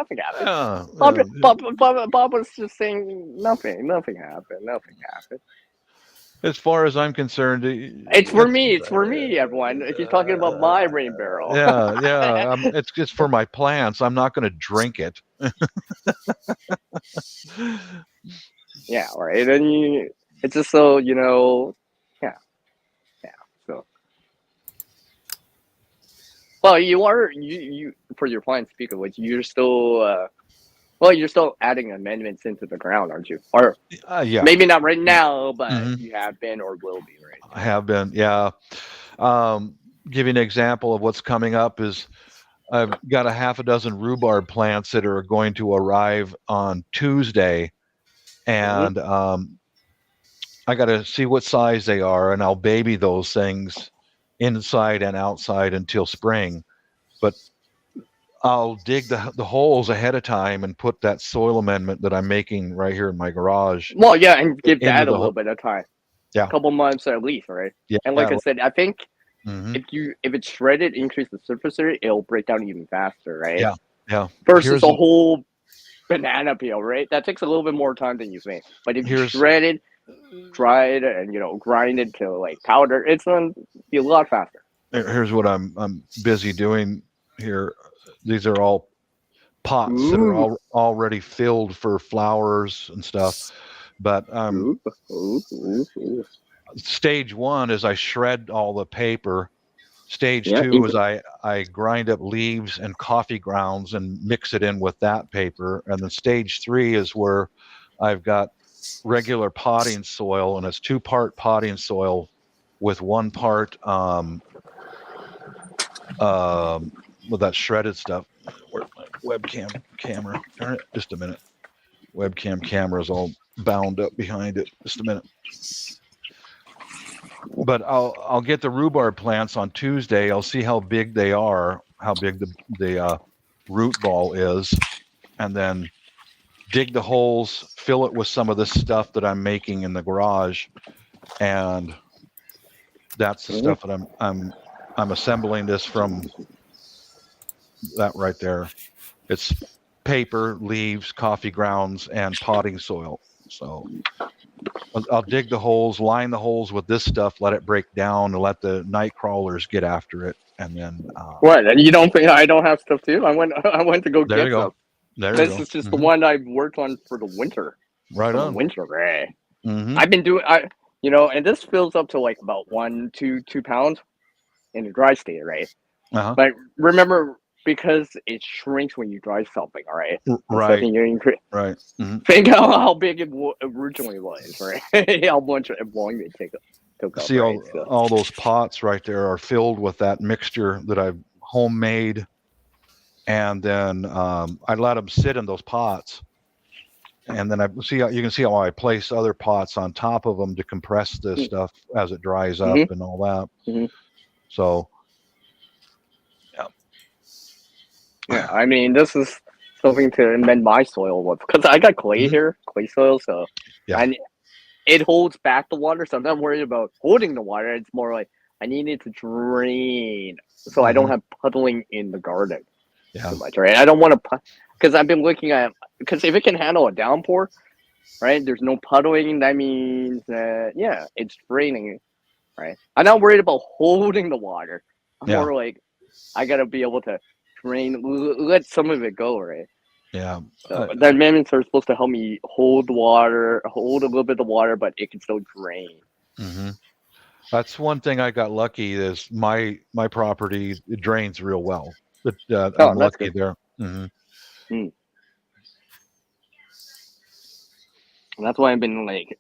Bob was just saying nothing happened. As far as I'm concerned, it's for me. It's for me, everyone. He's talking about my rain barrel. Yeah. It's just for my plants. I'm not going to drink it. Yeah, right. And it's just so yeah. So, well, you for your plant speak of which you're still. You're still adding amendments into the ground, aren't you? Or yeah, maybe not right now, but you have been or will be, right? I have been, yeah. Give you an example of what's coming up is I've got a half a dozen rhubarb plants that are going to arrive on Tuesday, and I got to see what size they are, and I'll baby those things inside and outside until spring. But I'll dig the holes ahead of time and put that soil amendment that I'm making right here in my garage. Well, yeah, and give that a little bit of time. Yeah, a couple months at least, right? Yeah, and like I said, I think if it's shredded, increase the surface area, it'll break down even faster, right? Yeah. Versus a whole banana peel, right? That takes a little bit more time than you think. But if you shred it, dry it, and grind it to like powder, it's gonna be a lot faster. Here's what I'm busy doing here. These are all pots that are already filled for flowers and stuff. But stage one is I shred all the paper. Stage two is I grind up leaves and coffee grounds and mix it in with that paper. And then stage three is where I've got regular potting soil, and it's 2-part potting soil with 1 part with that shredded stuff. Where's my webcam camera? Darn it, just a minute. Webcam camera is all bound up behind it. Just a minute. But I'll get the rhubarb plants on Tuesday. I'll see how big they are, how big the root ball is, and then dig the holes, fill it with some of this stuff that I'm making in the garage, and that's the stuff that I'm assembling this from. That right there, it's paper, leaves, coffee grounds, and potting soil. So I'll dig the holes, line the holes with this stuff, let it break down, and let the night crawlers get after it, and then What? And you don't think I don't have stuff too? I went to go there get you go. some. There you This go. is just the one I've worked on for the winter. Right For on. the winter, right? Mm-hmm. I've been doing and this fills up to like about 2 pounds in the dry state, right? Uh-huh. But remember, because it shrinks when you dry something, all right? Right. Right. Mm-hmm. Think how big it originally was, right? How much long they took up. See, right? all those pots right there are filled with that mixture that I've homemade, and then I let them sit in those pots, and then you can see how I place other pots on top of them to compress this stuff as it dries up and all that. Mm-hmm. So, yeah, I mean, this is something to amend my soil with, because I got clay here, clay soil, so and it holds back the water. So I'm not worried about holding the water. It's more like I need it to drain, so I don't have puddling in the garden too much, right? I don't want to because I've been looking at, because if it can handle a downpour, right? There's no puddling. That means that it's draining, right? I'm not worried about holding the water. I'm more like I gotta be able to drain, let some of it go, right? Yeah. So the amendments are supposed to help me hold a little bit of water, but it can still drain. Mm-hmm. That's one thing I got lucky is my property, it drains real well. I'm lucky there. Mm-hmm. And that's why I've been like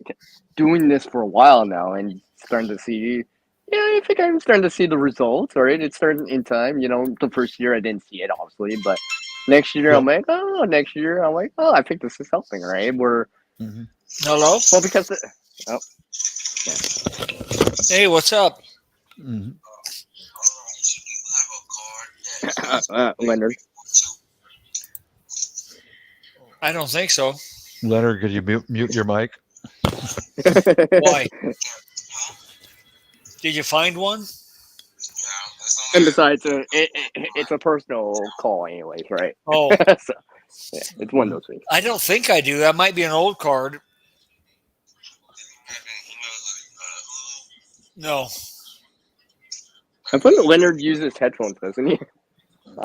doing this for a while now and starting to see. Yeah, I think I'm starting to see the results. All right, it's starting in time. The first year I didn't see it, obviously, but next year I'm like, I think this is helping. Right? We're Hello. Well, because Hey, what's up? Leonard. I don't think so. Leonard, could you mute your mic? Why? Did you find one? And besides, it's a personal call, anyways, right? Oh, So, it's one of those things. I don't think I do. That might be an old card. No, I think Leonard uses headphones, doesn't he?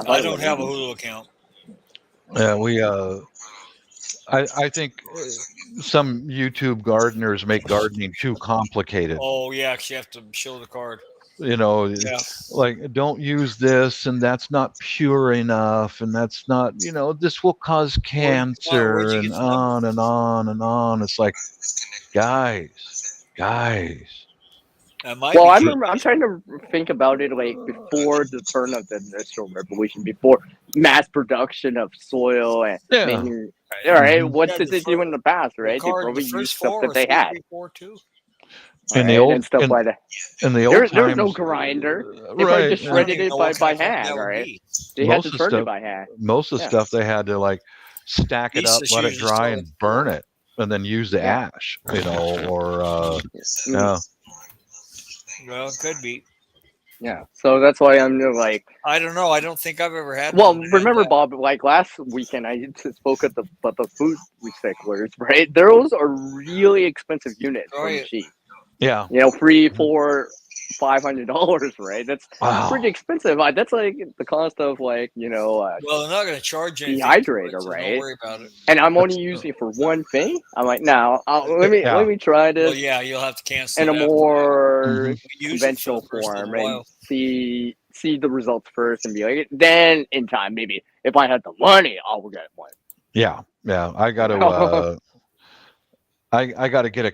I don't have a Hulu account. Yeah, I think some YouTube gardeners make gardening too complicated. Oh yeah, 'cause you have to show the card. Like don't use this, and that's not pure enough, and that's not, this will cause cancer, and on and on and on. It's like, guys. Well, I'm trying to think about it like before the turn of the Industrial Revolution, before mass production of soil and making. All right, what did they do in the past? Right, they probably used stuff that they had. In the old stuff like that. In the old There was times, no grinder. They probably just shredded it by hand, right? They had to shred it by hand. Most of the stuff they had to like stack it up, let it dry, and burn it, and then use the ash, or Well, it could be. Yeah, so that's why I'm like. I don't know. I don't think I've ever had. Well, remember, Bob? Like last weekend, I spoke at the food recyclers, right? Those are really expensive units from sheep. Yeah. $300, $400, $500, right? That's pretty expensive. That's like the cost of well, they're not going to charge you dehydrator, so right? Don't worry about it. And I'm only using it for one thing. I'm like, now let me try this. Well, yeah, you'll have to cancel in a more conventional form and see the results first, and be like, then in time, maybe if I have the money, I'll get one. Yeah. I got to. I got to get a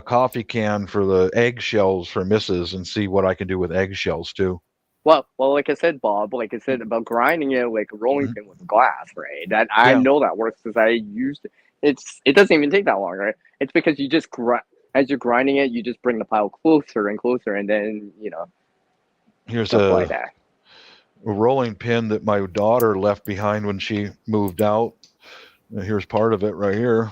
coffee can for the eggshells for Mrs. and see what I can do with eggshells too. Well, like I said, Bob, like I said about grinding it like a rolling pin with glass, right? That I know that works because I used it. It doesn't even take that long, right? It's because you just as you're grinding it, you just bring the pile closer and closer, and then here's like that. A rolling pin that my daughter left behind when she moved out. Here's part of it right here.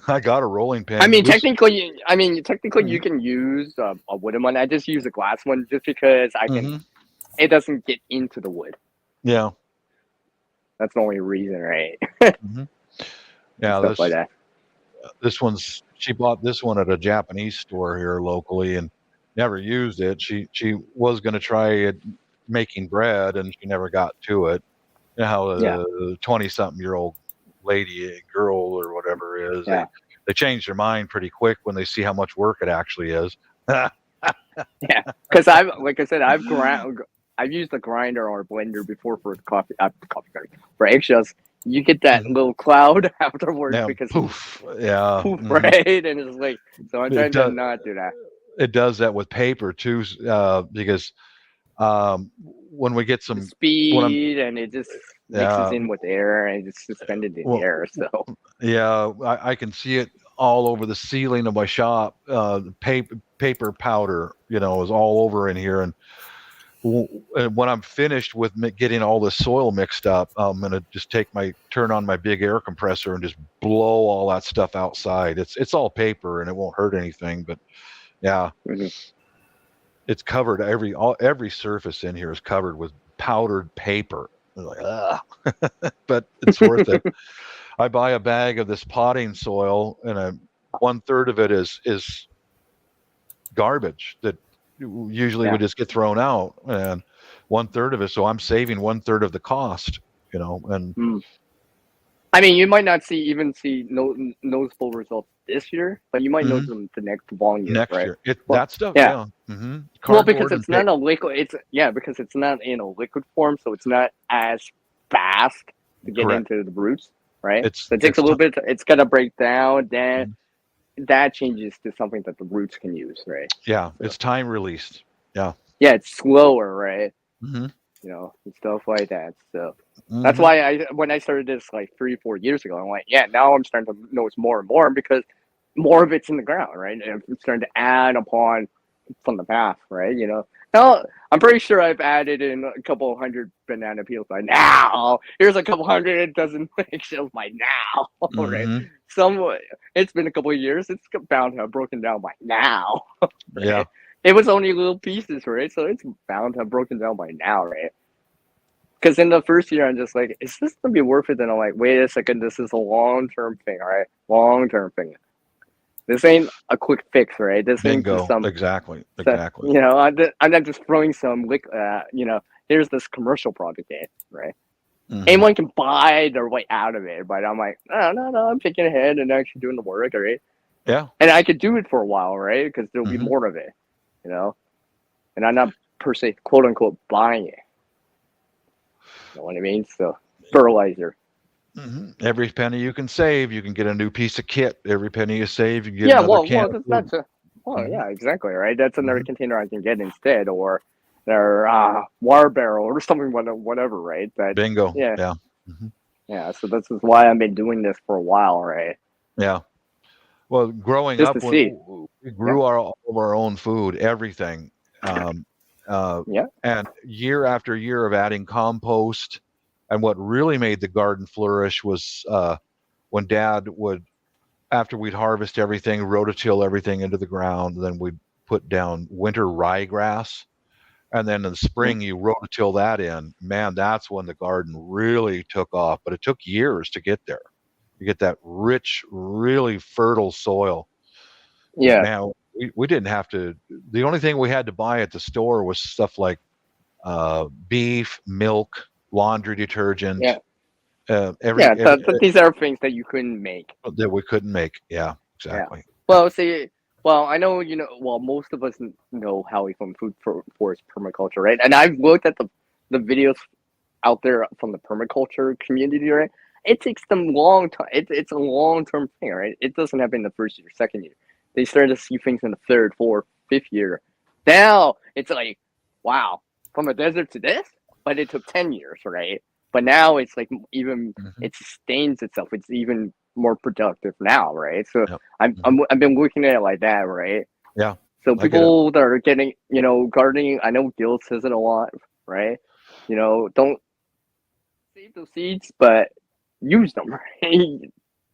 I got a rolling pin. I mean, technically, you can use a wooden one. I just use a glass one just because I can. It doesn't get into the wood. Yeah, that's the only reason, right? Yeah, stuff like that. She bought this one at a Japanese store here locally and never used it. She was going to try it making bread and she never got to it. You know how Yeah. a 20-something-year-old lady, girl, or whatever it is, Yeah. they change their mind pretty quick when they see how much work it actually is. Yeah, because like I said, I've used a grinder or a blender before for coffee for eggshells. You get that little cloud afterwards Yeah, because poof. Yeah. poof, right? And it's like, so I'm trying to not do that. It does that with paper too, because when we get The some speed and it just mixes in with air and it's suspended in the air. So yeah, I can see it all over the ceiling of my shop. Paper powder, is all over in here. And when I'm finished with getting all the soil mixed up, I'm gonna just turn on my big air compressor and just blow all that stuff outside. It's all paper and it won't hurt anything, but yeah, it's covered. Every surface in here is covered with powdered paper. Like, but it's worth it. I buy a bag of this potting soil, and 1/3 of it is garbage that usually would just get thrown out, and 1/3 of it. So I'm saving 1/3 of the cost, and. I mean, you might not see noticeable results this year, but you might notice them the next volume. Next right? year, that stuff, yeah. Mm-hmm. Well, because it's not a liquid. Because it's not in a liquid form, so it's not as fast to get into the roots, right? So it takes a little bit. It's got to break down. Then that changes to something that the roots can use, right? Yeah, it's time released. Yeah. Yeah, it's slower, right? Mm-hmm. And stuff like that. So that's why when I started this like 3-4 years ago, I'm like, now I'm starting to notice more and more because more of it's in the ground, right? And it's starting to add upon from the path, right? Now I'm pretty sure I've added in a couple of hundred banana peels by now. Here's a couple hundred dozen eggshells by now, right? It's been a couple of years. It's bound to have broken down by now. Right? Yeah. It was only little pieces, right? So it's bound to have broken down by now, right? Because in the first year, I'm just like, is this going to be worth it? And I'm like, wait a second, this is a long-term thing, all right? Long-term thing. This ain't a quick fix, right? This ain't just some... Exactly. I'm not just throwing some, here's this commercial project in, right? Anyone can buy their way out of it, but I'm like, no, I'm thinking ahead and actually doing the work, right? Yeah. And I could do it for a while, right? Because there'll be more of it. And I'm not per se, quote unquote, buying it. You know what I mean? So, fertilizer. Every penny you can save, you can get a new piece of kit. Every penny you save, you get another can. Yeah, exactly, right? That's another container I can get instead, or water barrel or something, whatever, right? Bingo. Yeah. Yeah. So this is why I've been doing this for a while, right? Yeah. Well, growing up, we grew all of our own food, everything. And year after year of adding compost, and what really made the garden flourish was when Dad would, after we'd harvest everything, rototill everything into the ground, then we'd put down winter ryegrass, and then in the spring you rototill that in. Man, that's when the garden really took off, but it took years to get there. You get that rich, really fertile soil. Yeah. Now we didn't have to. The only thing we had to buy at the store was stuff like beef, milk, laundry detergent. Yeah. These are things that you couldn't make. That we couldn't make. Yeah, exactly. Yeah. Well, I know most of us know Howie from Food Forest Permaculture, right? And I've looked at the videos out there from the permaculture community, right? It takes them long time. It's a long-term thing, right? It doesn't happen in the first year, second year. They started to see things in the third, fourth, fifth year. Now it's like, wow, from a desert to this, but it took 10 years, right? But now it's like even it sustains itself. It's even more productive now, right? So I've been looking at it like that, right? Yeah. So people that are getting, gardening, I know Gil says it a lot, right? Don't save those seeds, but use them, right?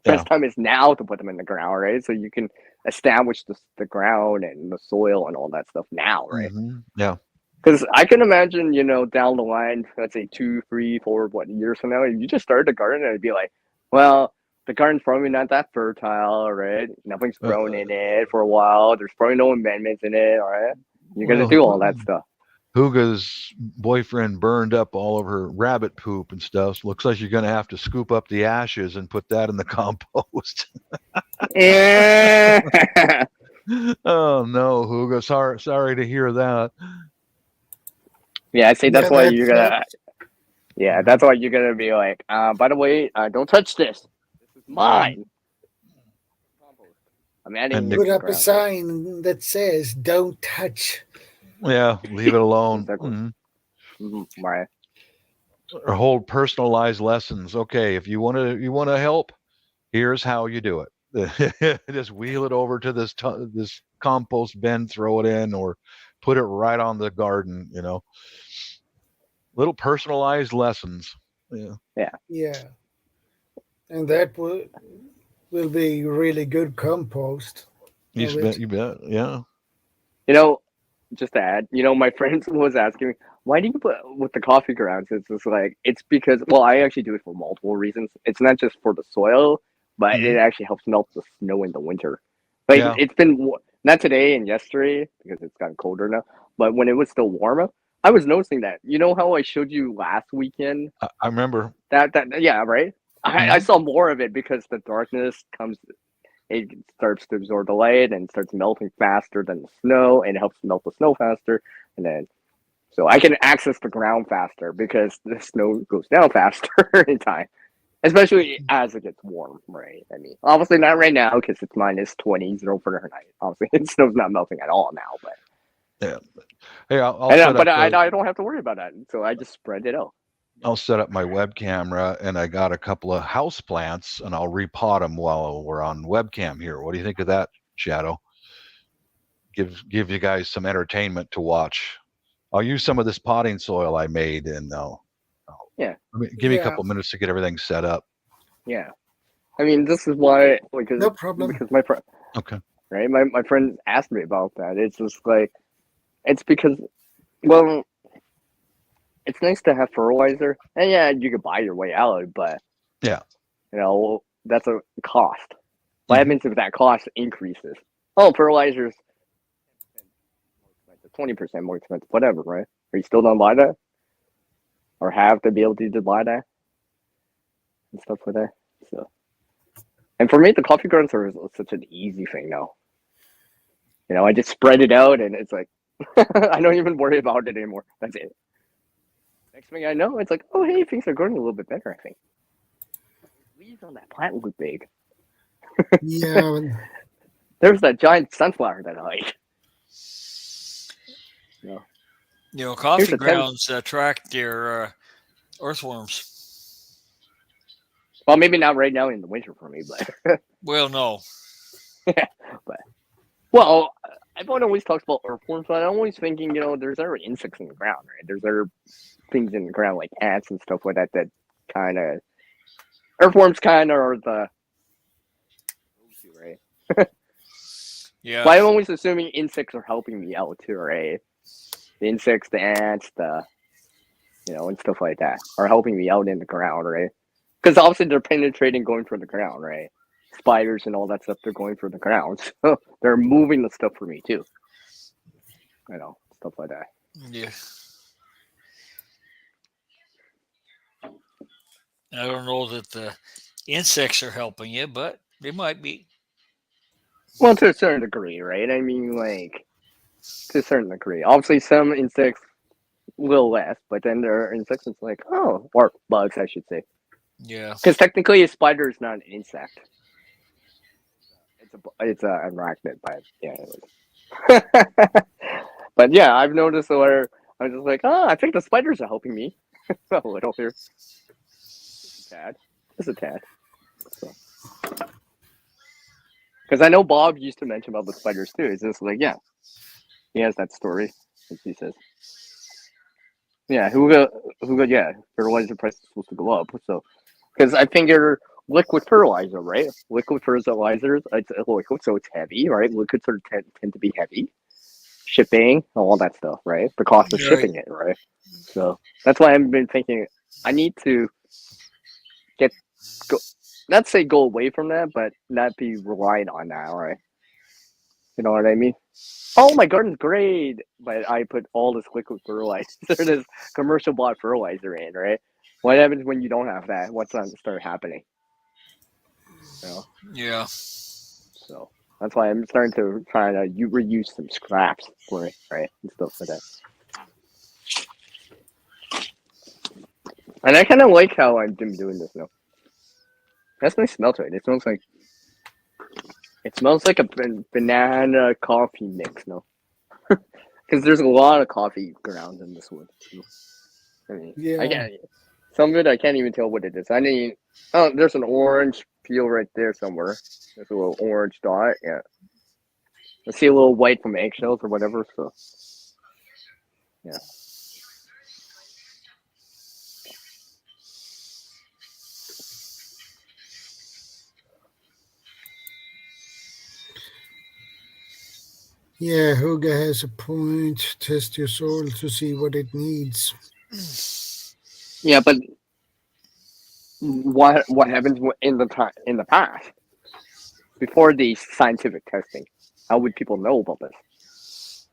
Best time is now to put them in the ground, right? So you can establish the ground and the soil and all that stuff now, right? Yeah. Because I can imagine, down the line, let's say 2, 3, 4, years from now, you just started a garden and it'd be like, well, the garden's probably not that fertile, right? Nothing's grown in it for a while. There's probably no amendments in it, all right? You're gonna do all that stuff. Huga's boyfriend burned up all of her rabbit poop and stuff. So looks like you're going to have to scoop up the ashes and put that in the compost. Yeah. Oh no, Huga! Sorry to hear that. Yeah, I say that's Yeah, why that's you're gonna. Yeah, that's why you're gonna be like, by the way, don't touch this. This is mine. I'm adding And it Put to the up a ground. sign that says "Don't touch." Yeah, leave it alone. Exactly. Right. Or hold personalized lessons. Okay, if you want to help, here's how you do it. Just wheel it over to this compost bin, throw it in, or put it right on the garden. Little personalized lessons. Yeah, and that will be really good compost. You bet. Yeah. Just to add, my friend was asking me, why do you put with the coffee grounds? It's just like, it's because, well, I actually do it for multiple reasons. It's not just for the soil, but it actually helps melt the snow in the winter. Like, it's been, not today and yesterday, because it's gotten colder now, but when it was still warmer, I was noticing that. You know how I showed you last weekend? I remember. Yeah, right? I saw more of it because the darkness comes, it starts to absorb the light and starts melting faster than the snow, and it helps melt the snow faster. And then, so I can access the ground faster because the snow goes down faster in time, especially as it gets warm, right? I mean, obviously not right now because it's minus 20, 0 Fahrenheit. Obviously, the snow's not melting at all now, but yeah. Hey, I don't have to worry about that, so I just spread it out. I'll set up my web camera, and I got a couple of house plants, and I'll repot them while we're on webcam here. What do you think of that, Shadow? Give you guys some entertainment to watch. I'll use some of this potting soil I made, and give me a couple minutes to get everything set up. Yeah, I mean, this is why, because No problem. Because my friend, right, my friend asked me about that. It's just like, it's because, well, it's nice to have fertilizer, and yeah, you could buy your way out, but that's a cost. What happens if that cost increases? Oh, fertilizer's 20% more expensive, whatever, right? Are you still gonna buy that, or have the ability to buy that and stuff like that? So, and for me, the coffee grounds are such an easy thing now. I just spread it out, and it's like I don't even worry about it anymore. That's it. Next thing I know, it's like, oh, hey, things are growing a little bit better, I think. Leaves on that plant look big. Yeah. There's that giant sunflower that I like. Coffee grounds attract your earthworms. Well, maybe not right now in the winter for me, but... Well, no. Well, everyone always talks about earthworms, but I'm always thinking, there's other insects in the ground, right? There's other things in the ground like ants and stuff like that kind of... Earthworms kind of are the... right? Yeah. But I'm always assuming insects are helping me out too, right? The insects, the ants, and stuff like that are helping me out in the ground, right? Because obviously they're penetrating, going for the ground, right? Spiders and all that stuff, they're going for the ground. So they're moving the stuff for me too. Stuff like that. Yeah. I don't know that the insects are helping you, but they might be. Well, to a certain degree, right? I mean, like, to a certain degree. Obviously, some insects will less, but then there are insects that's like, or bugs, I should say. Yeah. Because technically, a spider is not an insect. It's an arachnid, but yeah. But yeah, I've noticed where I'm just like, I think the spiders are helping me a little here. Just a tad. So. Because I know Bob used to mention about the spiders too. It's just like, yeah, he has that story, as he says. Yeah, fertilizer price is supposed to go up. So, because I think you're liquid fertilizer, right? Liquid fertilizers, it's liquid, so it's heavy, right? Liquids tend to be heavy. Shipping, all that stuff, right? The cost of shipping it, right? So that's why I've been thinking I need to not say go away from that, but not be reliant on that, right? You know what I mean? Oh, my garden's great, but I put all this liquid fertilizer, this commercial bought fertilizer in, right? What happens when you don't have that? What's going to start happening? You know? Yeah. So that's why I'm starting to try to reuse some scraps for it, right? And stuff like that. And I kind of like how I'm doing this now. That's nice smell to it. It smells like a banana coffee mix, no? Because there's a lot of coffee grounds in this wood. I mean, Yeah. Some of it I can't even tell what it is. There's an orange peel right there somewhere. There's a little orange dot. Yeah. I see a little white from eggshells or whatever. So, yeah. Yeah, Huga has a point. Test your soil to see what it needs. Yeah, but what happens in the past before the scientific testing? How would people know about this?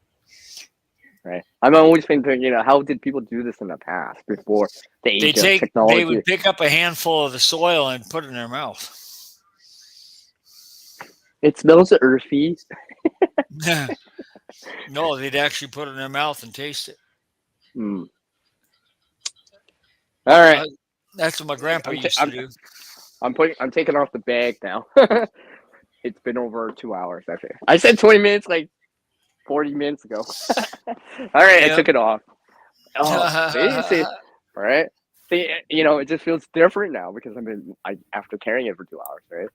Right. I'm always thinking, how did people do this in the past before the age of technology? They would pick up a handful of the soil and put it in their mouth. It smells earthy. No, they'd actually put it in their mouth and taste it. Mm. All right. That's what my grandpa used to do. I'm taking off the bag now. It's been over 2 hours, I think. I said 20 minutes like 40 minutes ago. All right, yep. I took it off. Oh, see, all right. See, it just feels different now because after carrying it for 2 hours, right?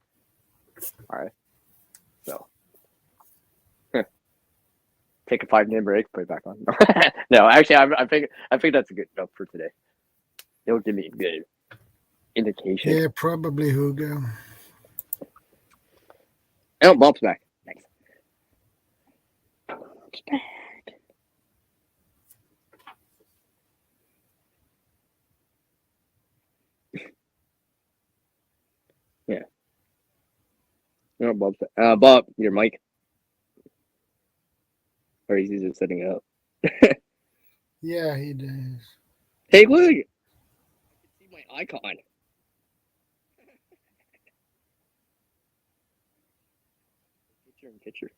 All right. So, take a 5-minute break, put it back on. No, actually, I think that's a good enough for today. It'll give me a good indication. Yeah, probably Hugo. Oh, Bob's back. Nice. Bob's back. Yeah. No, Bob's back. Bob, your mic. Or he's just setting up. Yeah, he does. Hey, look. You can see my icon. Picture.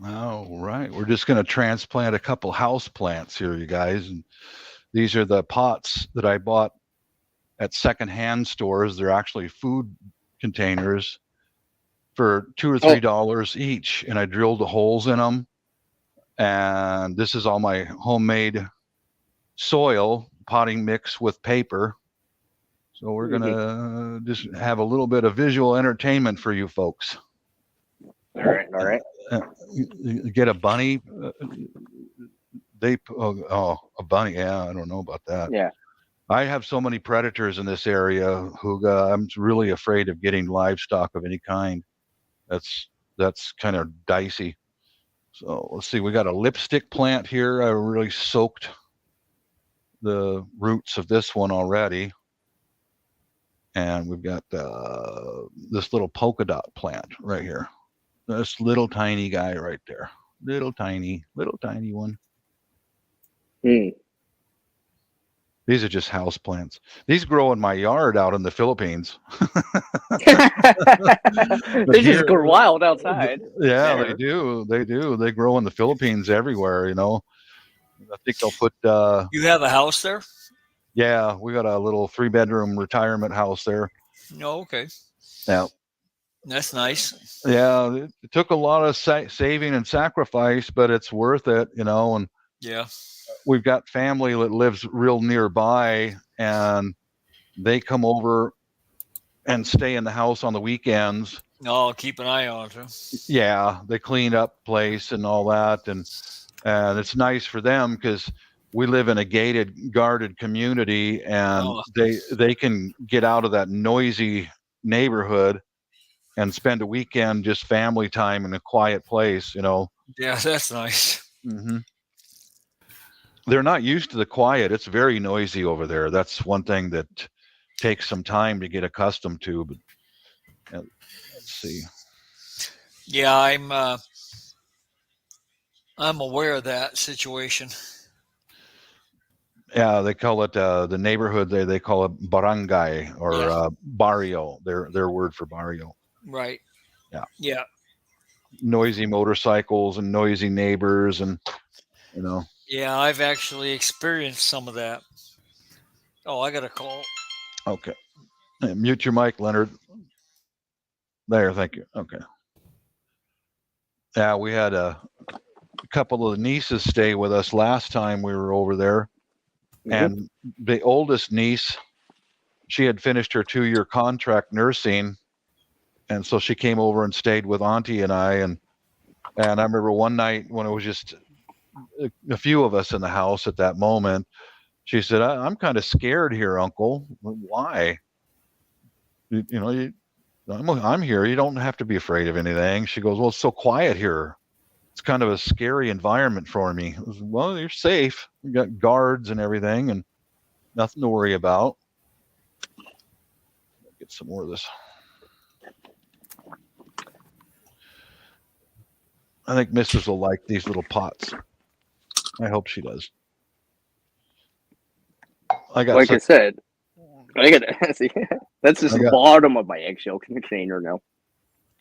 All right, we're just going to transplant a couple house plants here, you guys. And these are the pots that I bought at secondhand stores. They're actually food containers for $2 or $3 each, and I drilled the holes in them. And this is all my homemade soil potting mix with paper. So we're gonna just have a little bit of visual entertainment for you folks. All right. Get a bunny. A bunny. Yeah, I don't know about that. Yeah. I have so many predators in this area, Huga. I'm really afraid of getting livestock of any kind. That's kind of dicey. So let's see. We got a lipstick plant here. I really soaked the roots of this one already. And we've got this little polka dot plant right here. This little tiny guy right there. Little tiny one. Mm. These are just house plants. These grow in my yard out in the Philippines. They just go wild outside. Yeah, they do. They grow in the Philippines everywhere, I think they'll put... You have a house there? Yeah, we got a little 3-bedroom retirement house there. Oh, okay. Yeah. That's nice. Yeah, it took a lot of saving and sacrifice, but it's worth it, and yeah. We've got family that lives real nearby, and they come over and stay in the house on the weekends. Oh, keep an eye on it. Yeah, they clean up place and all that, and it's nice for them because we live in a gated, guarded community, and they can get out of that noisy neighborhood and spend a weekend just family time in a quiet place, you know. Yeah, that's nice. Mm-hmm. They're not used to the quiet. It's very noisy over there. That's one thing that takes some time to get accustomed to. But let's see. Yeah, I'm aware of that situation. Yeah, they call it the neighborhood. They call it barangay or barrio. Their word for barrio. Right. Yeah. Yeah. Noisy motorcycles and noisy neighbors, and you know. Yeah, I've actually experienced some of that. Oh, I got a call. Okay. Hey, mute your mic, Leonard. There, thank you. Okay. Yeah, we had a couple of nieces stay with us last time we were over there. And the oldest niece, she had finished her 2-year contract nursing. And so she came over and stayed with Auntie and I. And I remember one night when it was just a few of us in the house at that moment, she said, I'm kind of scared here, Uncle. Why? I'm here. You don't have to be afraid of anything. She goes, well, it's so quiet here. It's kind of a scary environment for me. I was, well, you're safe. You got guards and everything and nothing to worry about. Get some more of this. I think Mrs. will like these little pots. I hope she does. I said, I got see. That's just the bottom of my eggshell container now.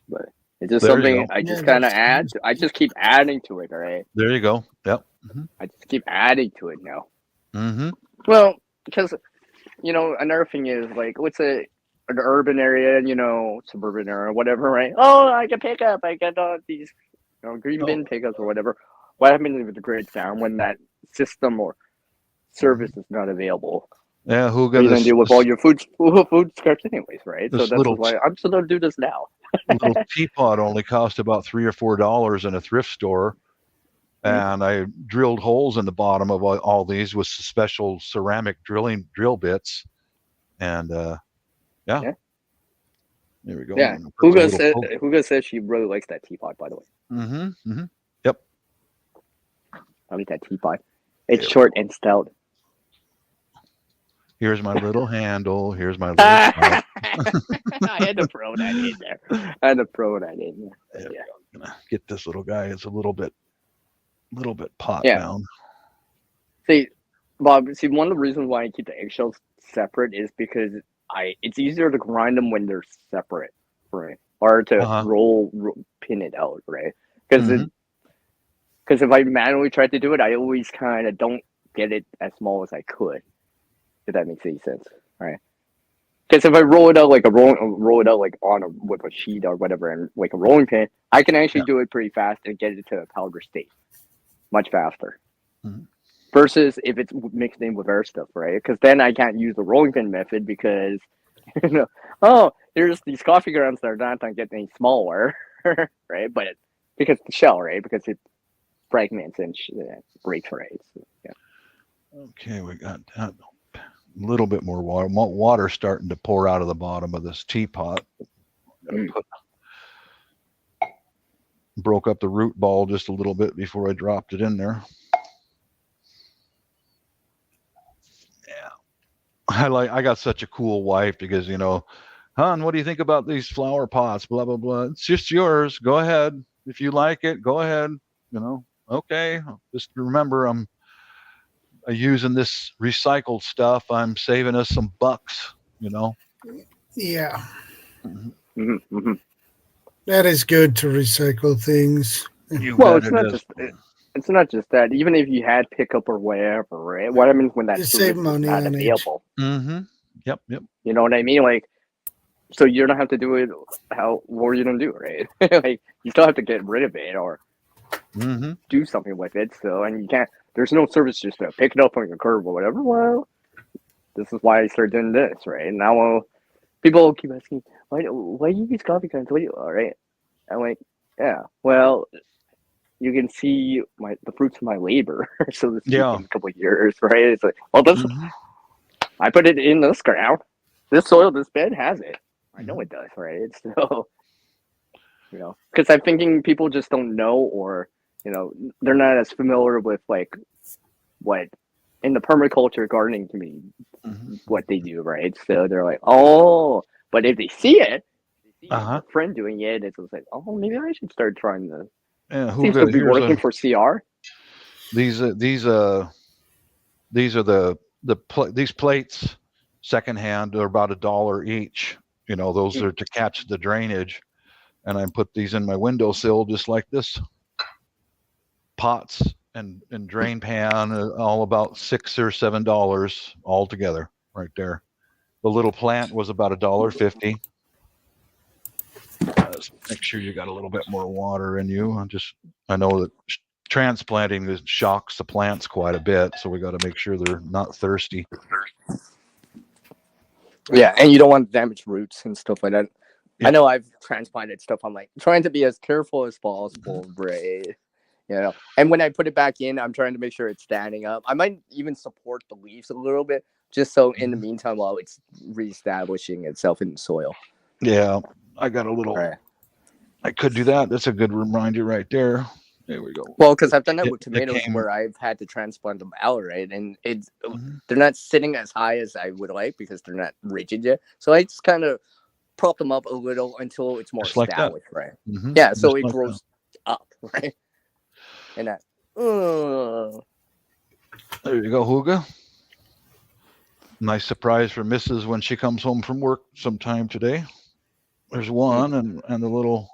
But it's just something I just kind of add. I just keep adding to it, right? There you go. Yep. Mm-hmm. I just keep adding to it now. Mm-hmm. Well, because another thing is like, what's an urban area, suburban area, whatever, right? Oh, I can pick up. I get all these, green bin pickups or whatever. What happens with the grid sound when that system or service is not available? Yeah, who got you gonna deal with all your food scraps anyways, right? So that's why I'm still gonna do this now. Little teapot only cost about $3 or $4 in a thrift store, and I drilled holes in the bottom of all these with special ceramic drill bits, and there we go. Yeah, Hugo says she really likes that teapot, by the way. Mm-hmm. Mm-hmm. Yep. I like that teapot. It's short and stout. Here's my little handle. Here's my little. I had to throw that in there. Yeah. Get this little guy. It's a little bit pot down. See, Bob. One of the reasons why I keep the eggshells separate is because it's easier to grind them when they're separate, right? Or to pin it out, right? Because if I manually try to do it, I always kind of don't get it as small as I could. If that makes any sense, right? Because if I roll it out with a sheet or whatever, and like a rolling pin, I can actually do it pretty fast and get it to a powder state much faster. Mm-hmm. Versus if it's mixed in with other stuff, right? Because then I can't use the rolling pin method because there's these coffee grounds that are not going to get any smaller, right? But because the shell, right? Because it fragments and breaks, right? So, yeah. Okay, we got that. A little bit more water. Water starting to pour out of the bottom of this teapot. Broke up the root ball just a little bit before I dropped it in there. Yeah, I got such a cool wife because hon, what do you think about these flower pots? Blah blah blah. It's just yours. Go ahead. If you like it, go ahead. Okay. Just remember, I'm using this recycled stuff. I'm saving us some bucks, Yeah. Mm-hmm. Mm-hmm. That is good to recycle things. It's not just that. Even if you had pickup or whatever, right? What I mean when that you save money not on available. Mm-hmm. Yep. You know what I mean? Like, so you don't have to do it. What are you gonna do, right? Like, you still have to get rid of it or do something with it. So, and you can't. There's no service just to pick it up on your curb or whatever. Well, this is why I started doing this, right? Now, people keep asking, why do you use coffee cans? All right. I'm like, yeah, well, you can see the fruits of my labor. So this in a couple of years, right? It's like, well, I put it in this ground. This soil, this bed has it. I know it does, right? So You know, because I'm thinking people just don't know, or you know, they're not as familiar with like what in the permaculture gardening community what they do, right? So they're like, oh, but if they see it, they see a friend doing it, it's like, oh, maybe I should start trying this. Yeah, Seems to be working for CR. These are these plates secondhand are about $1 each. You know, those are to catch the drainage, and I put these in my windowsill just like this. Pots and drain pan, all about $6 or $7 all together, right there. The little plant was about $1.50. Just make sure you got a little bit more water in you. I know that transplanting this shocks the plants quite a bit, so we got to make sure they're not thirsty. Yeah, and you don't want damaged roots and stuff like that. Yeah. I know I've transplanted stuff. I'm like trying to be as careful as possible, right? You know, and when I put it back in, I'm trying to make sure it's standing up. I might even support the leaves a little bit, just so in the meantime, while it's reestablishing itself in the soil. Yeah, I got a little. Right. I could do that. That's a good reminder right there. There we go. Well, because I've done that with tomatoes where I've had to transplant them out, right? And it's they're not sitting as high as I would like because they're not rigid yet. So I just kind of prop them up a little until it's more just established, like right? Yeah, so it grows up, right? And that. There you go, Huga. Nice surprise for Mrs. when she comes home from work sometime today. There's one, and the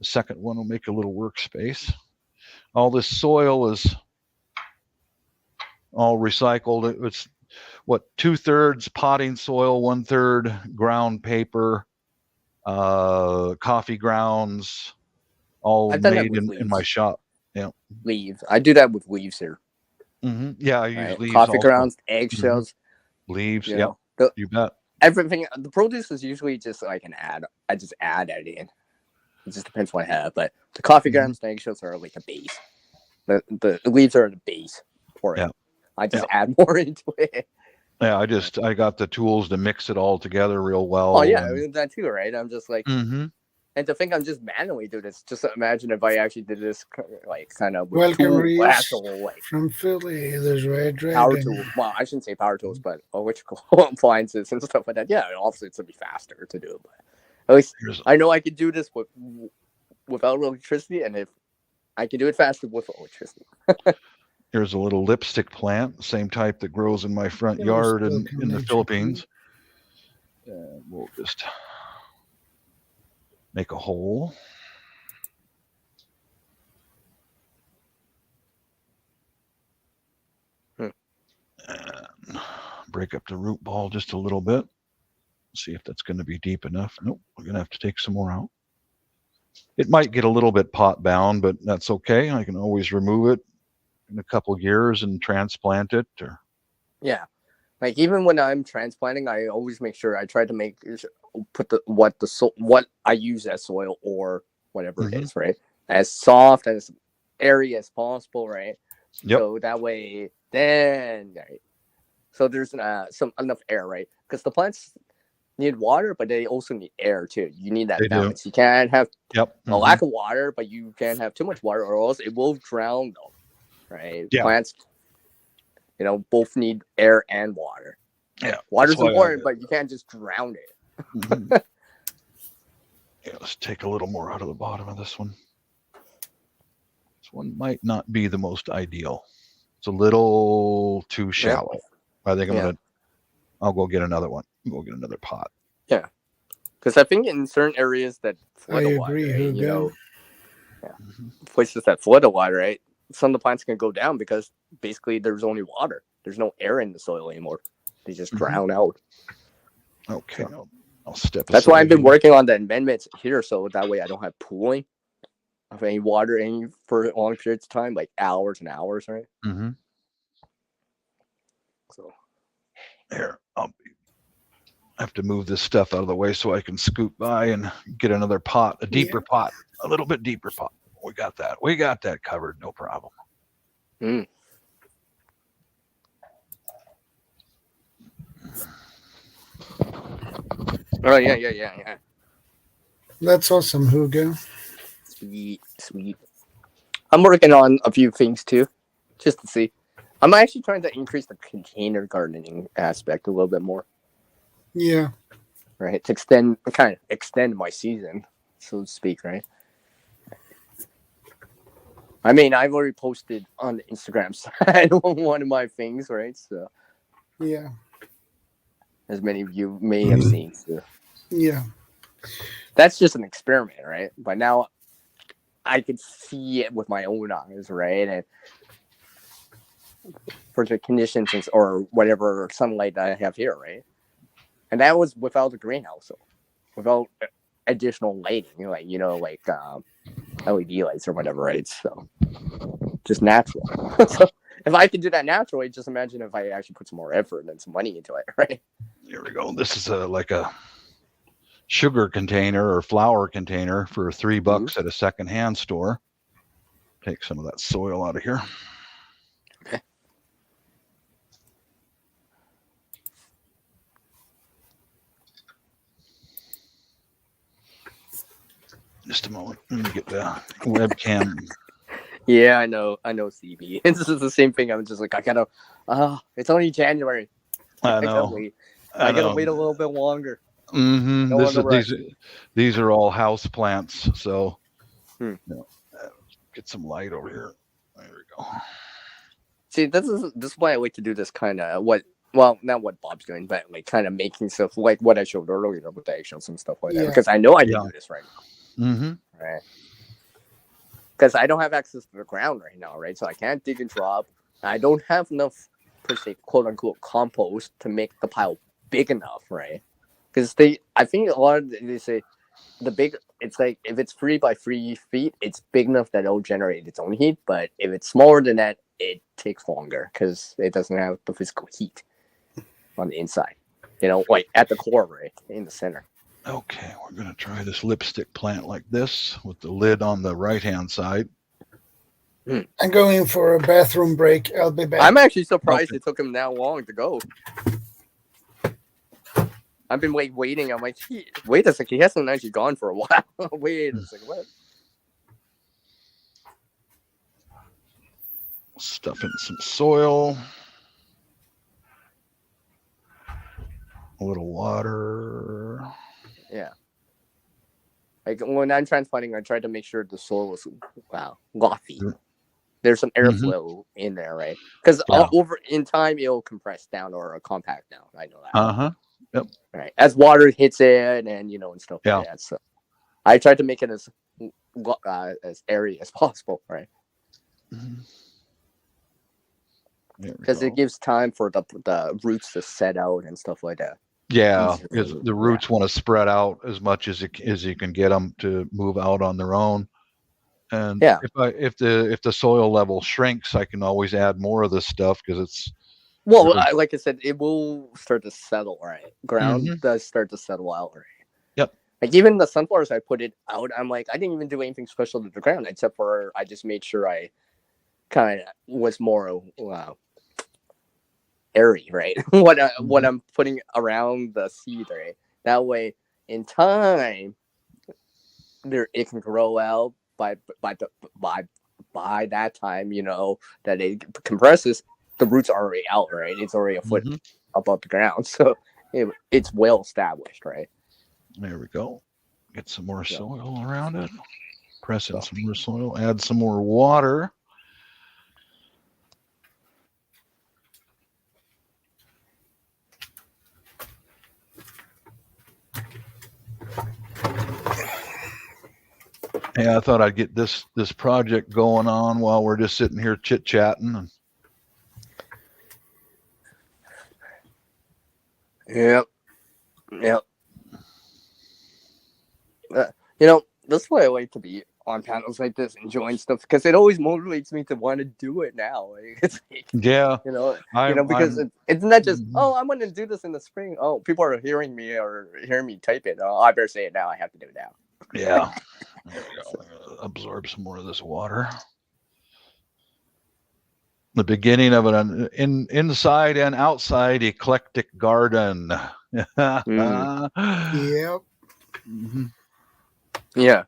second one will make a little workspace. All this soil is all recycled. It's what 2/3 potting soil, 1/3 ground paper, coffee grounds, all made in my shop. Yeah, leaves. I do that with leaves here. Yeah, I use leaves. Coffee grounds, eggshells, leaves. Yeah, you bet. Everything. The produce is usually just like an add. I just add that in. It just depends what I have, but the coffee grounds and eggshells are like a base. The leaves are the base for it. I just add more into it. Yeah, I got the tools to mix it all together real well. Oh yeah, that too, right? I'm just like, and to think I'm just manually doing this. Just imagine if I actually did this, like kind of with from Philly. There's Red Dragon. Power tools. Well, I shouldn't say power tools, but electrical appliances and stuff like that. Yeah, obviously it's gonna be faster to do, but at least I know I can do this without electricity, and if I can do it faster with electricity. Here's a little lipstick plant, same type that grows in my front yard in the Philippines. We'll just make a hole. And break up the root ball just a little bit. See if that's going to be deep enough. Nope, we're going to have to take some more out. It might get a little bit pot bound, but that's okay. I can always remove it in a couple of years and transplant it. Yeah, like even when I'm transplanting, I always make sure I try to put what I use as soil or whatever it is, right, as soft as airy as possible, right? Yep. So that way, then right? So there's some enough air, right? Because the plants need water, but they also need air too. You need that balance. You can't have a lack of water, but you can't have too much water, or else it will drown them. Right? Yeah. Plants, both need air and water. Yeah. Water's important, but you can't just drown it. Yeah, let's take a little more out of the bottom of this one. This one might not be the most ideal. It's a little too shallow. I think I'll go get another one. Go get another pot. Yeah. Because I think in certain areas that flood I the water, agree, places that flood the water, right? Some of the plants can go down because basically there's only water. There's no air in the soil anymore. They just drown out. Okay, I'll step. That's why I've been working on the amendments here, so that way I don't have pooling of any water for long periods of time, like hours and hours, right? So here, I have to move this stuff out of the way so I can scoot by and get another pot, a deeper pot, a little bit deeper pot. We got that. We got that covered. No problem. Oh, yeah. That's awesome, Hugo. Sweet, sweet. I'm working on a few things too, just to see. I'm actually trying to increase the container gardening aspect a little bit more. Yeah. Right, to extend my season, so to speak, right? I mean, I've already posted on the Instagram side one of my things, right? So, yeah, as many of you may have seen. So. Yeah. That's just an experiment, right? But now I can see it with my own eyes, right? And for the conditions or whatever sunlight I have here, right? And that was without the greenhouse, so without additional lighting, like LED lights or whatever, right? So just natural. So if I could do that naturally, just imagine if I actually put some more effort and some money into it, right? Here we go. This is like a sugar container or flour container for $3 at a secondhand store. Take some of that soil out of here. Okay. Just a moment. Let me get the webcam. Yeah, I know, CB. This is the same thing. I'm just like, it's only January. I know. I gotta wait a little bit longer. Mm-hmm. These are all house plants, so get some light over here. There we go. See, this is why I like to do this kind of not what Bob's doing, but like kind of making stuff like what I showed earlier with the eggshells and stuff like that. Because I know I can do this right now. Mm-hmm. Right. Because I don't have access to the ground right now, right? So I can't dig and drop. I don't have enough, per se, quote unquote, compost to make the pile big enough, right? Because I think a lot of they say it's like if it's 3 by 3 feet, it's big enough that it'll generate its own heat. But if it's smaller than that, it takes longer because it doesn't have the physical heat on the inside. Like at the core, right in the center. Okay, we're going to try this lipstick plant like this with the lid on the right-hand side. I'm going for a bathroom break. I'll be back. I'm actually surprised it took him that long to go. I've been waiting. I'm like, wait a second. He hasn't actually gone for a while. Wait a second. What? Stuff in some soil. A little water. Yeah. Like when I'm transplanting, I try to make sure the soil was lofty. There's some airflow in there, right? Because over in time it'll compress down or compact down. I know that. Yep. Right. As water hits it and and stuff like that. So I try to make it as airy as possible, right? Because it gives time for the roots to set out and stuff like that. Yeah, because the roots want to spread out as much as you can get them to move out on their own. And if the soil level shrinks, I can always add more of this stuff because it's like I said, it will start to settle, right? Ground does start to settle out, right? Yep. Like even the sunflowers, I put it out. I'm like, I didn't even do anything special to the ground except for I just made sure I kind of was more airy, right? what I'm putting around the seed, right? That way, in time, it can grow out by that time. That it compresses. The roots are already out, right? It's already a foot above the ground, so it's well established, right? There we go. Get some more soil around it. Press in some more soil. Add some more water. Yeah, I thought I'd get this project going on while we're just sitting here chit-chatting. Yep. That's why I like to be on panels like this, enjoying stuff, because it always motivates me to want to do it now. It's like, because it's not just I'm going to do this in the spring. Oh, people are hearing me or hearing me type it. Oh, I better say it now. I have to do it now. Yeah. There we go. Absorb some more of this water. The beginning of an inside and outside eclectic garden. Yep. Yeah.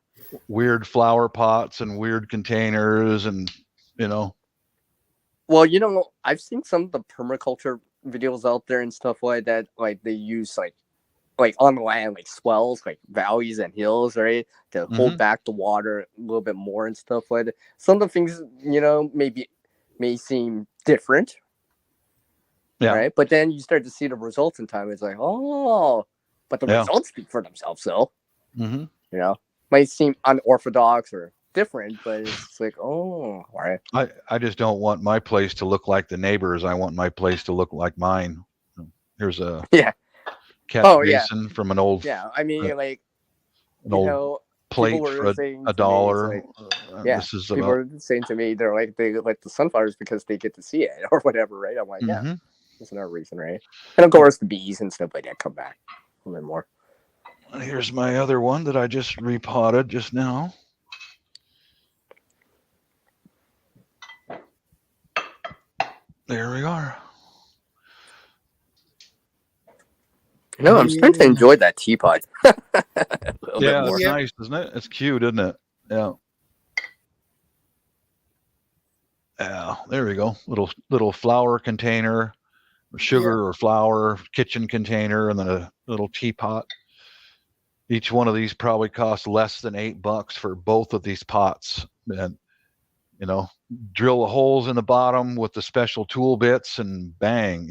weird flower pots and weird containers, and Well, I've seen some of the permaculture videos out there and stuff like that. Like they use like on the land, like swells, like valleys and hills, right, to hold back the water a little bit more and stuff like that. Some of the things, may seem different, right? But then you start to see the results in time. It's like, oh, but the results speak for themselves, though. Might seem unorthodox or different, but it's like, oh, right. I just don't want my place to look like the neighbors. I want my place to look like mine. Here's a catch basin from an old like an old plate for $1. This is people are saying to me, they're like, they like the sunflowers because they get to see it or whatever, right? I'm like, yeah, that's another reason, right? And of course the bees and stuff like that come back a little bit more. Here's my other one that I just repotted just now. There we are. I'm starting to enjoy that teapot. Yeah, it's nice, isn't it? It's cute, isn't it? Yeah. Yeah, there we go. Little flour container, or sugar or flour, kitchen container, and then a little teapot. Each one of these probably costs less than $8 for both of these pots. And drill the holes in the bottom with the special tool bits, and bang,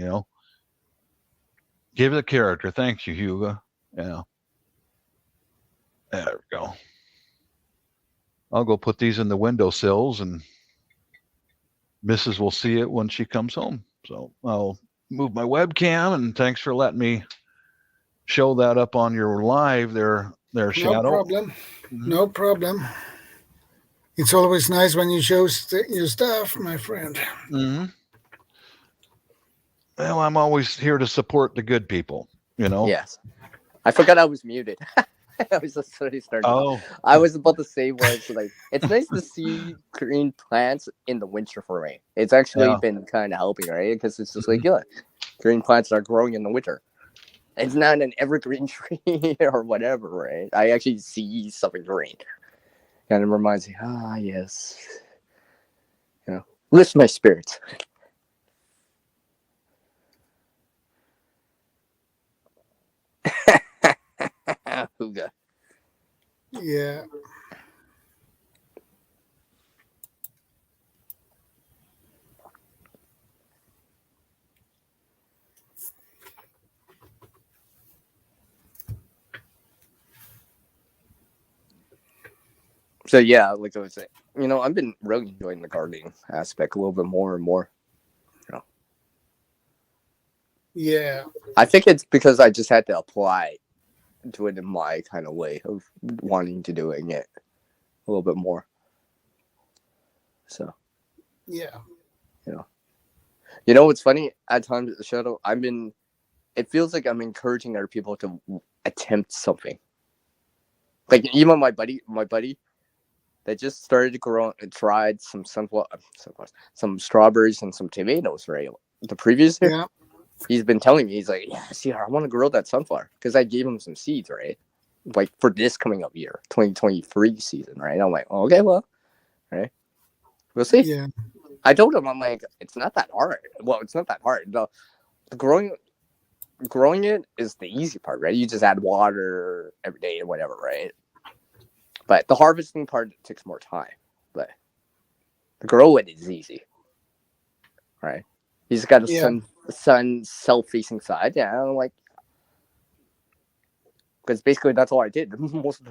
give it a character. Thank you, Hugo. Yeah. There we go. I'll go put these in the windowsills, and Mrs. will see it when she comes home. So I'll move my webcam, and thanks for letting me show that up on your live there, Shadow. No problem. No problem. It's always nice when you show your stuff, my friend. Well, I'm always here to support the good people, Yes. I forgot I was muted. I was just starting. I was about to say was like, it's nice to see green plants in the winter for me. It's actually been kind of helping, right? Because it's just like, green plants are growing in the winter. It's not an evergreen tree or whatever, right? I actually see something green. Kind of reminds me, yes. Lifts my spirits. Huga. Yeah. So yeah, like I was saying, I've been really enjoying the gardening aspect a little bit more and more. Yeah. I think it's because I just had to apply to it in my kind of way of wanting to doing it a little bit more. So. Yeah. What's funny? At times, Shadow, it feels like I'm encouraging other people to attempt something. Like even my buddy, they just started to grow and tried some some strawberries and some tomatoes, right? The previous year, he's been telling me, he's like, I want to grow that sunflower because I gave him some seeds, right? Like for this coming up year, 2023 season, right? I'm like, okay, well, right, we'll see. Yeah. I told him, I'm like, it's not that hard. Well, it's not that hard. The growing it is the easy part, right? You just add water every day or whatever, right? But the harvesting part takes more time. But the grow it is easy, right? He's got a sun self-facing side. Yeah, I'm like, because basically that's all I did. Most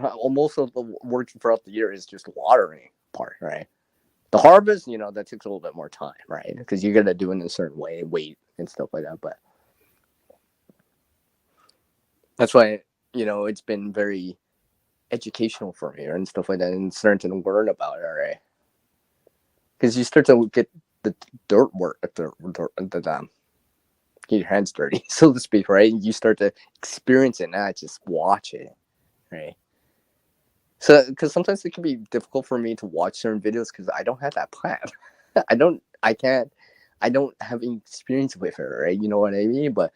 of the work throughout the year is just watering part, right? The harvest, that takes a little bit more time, right? Because you got to do it in a certain way, wait and stuff like that. But that's why, it's been very educational for me and stuff like that, and starting to learn about it, right? Because you start to get the dirt work, get your hands dirty, so to speak, right? You start to experience it, not just watch it, right? So, because sometimes it can be difficult for me to watch certain videos because I don't have that plan. I don't have any experience with it, right? You know what I mean? But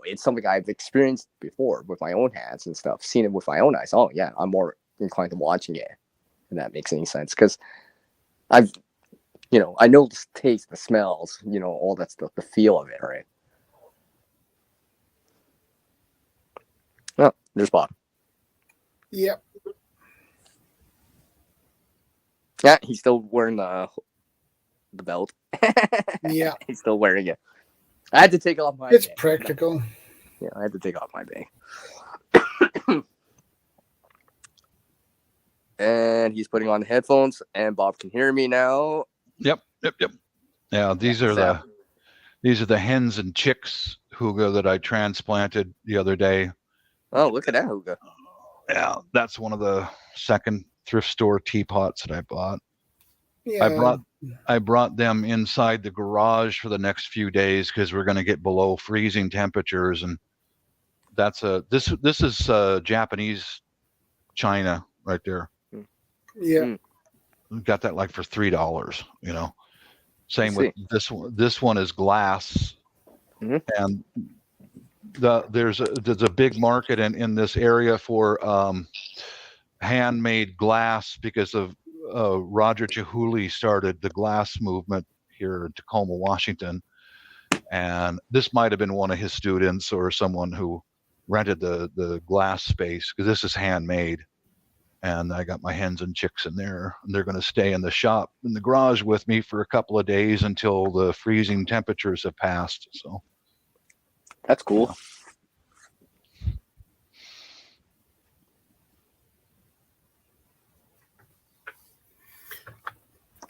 it's something I've experienced before with my own hands and stuff, seen it with my own eyes. Oh yeah, I'm more inclined to watching it if that makes any sense. Because I know the taste, the smells, all that stuff, the feel of it, right? Oh, there's Bob. Yep. Yeah, he's still wearing the belt. Yeah. He's still wearing it. I had to take off my It's bag. practical. Yeah, I had to take off my bag. And he's putting on the headphones, and Bob can hear me now. Yep. Yeah, these are the hens and chicks, Huga, that I transplanted the other day. Oh, look at that, Huga. Yeah, that's one of the second thrift store teapots that I bought. Yeah. I brought them inside the garage for the next few days because we're going to get below freezing temperatures, and this is Japanese China right there. Yeah. We got that like for $3, Same with this one. This one is glass, and there's a big market in this area for handmade glass because of Roger Chihuly started the glass movement here in Tacoma, Washington, and this might have been one of his students or someone who rented the glass space because this is handmade. And I got my hens and chicks in there, and they're going to stay in the shop in the garage with me for a couple of days until the freezing temperatures have passed. So that's cool. Yeah.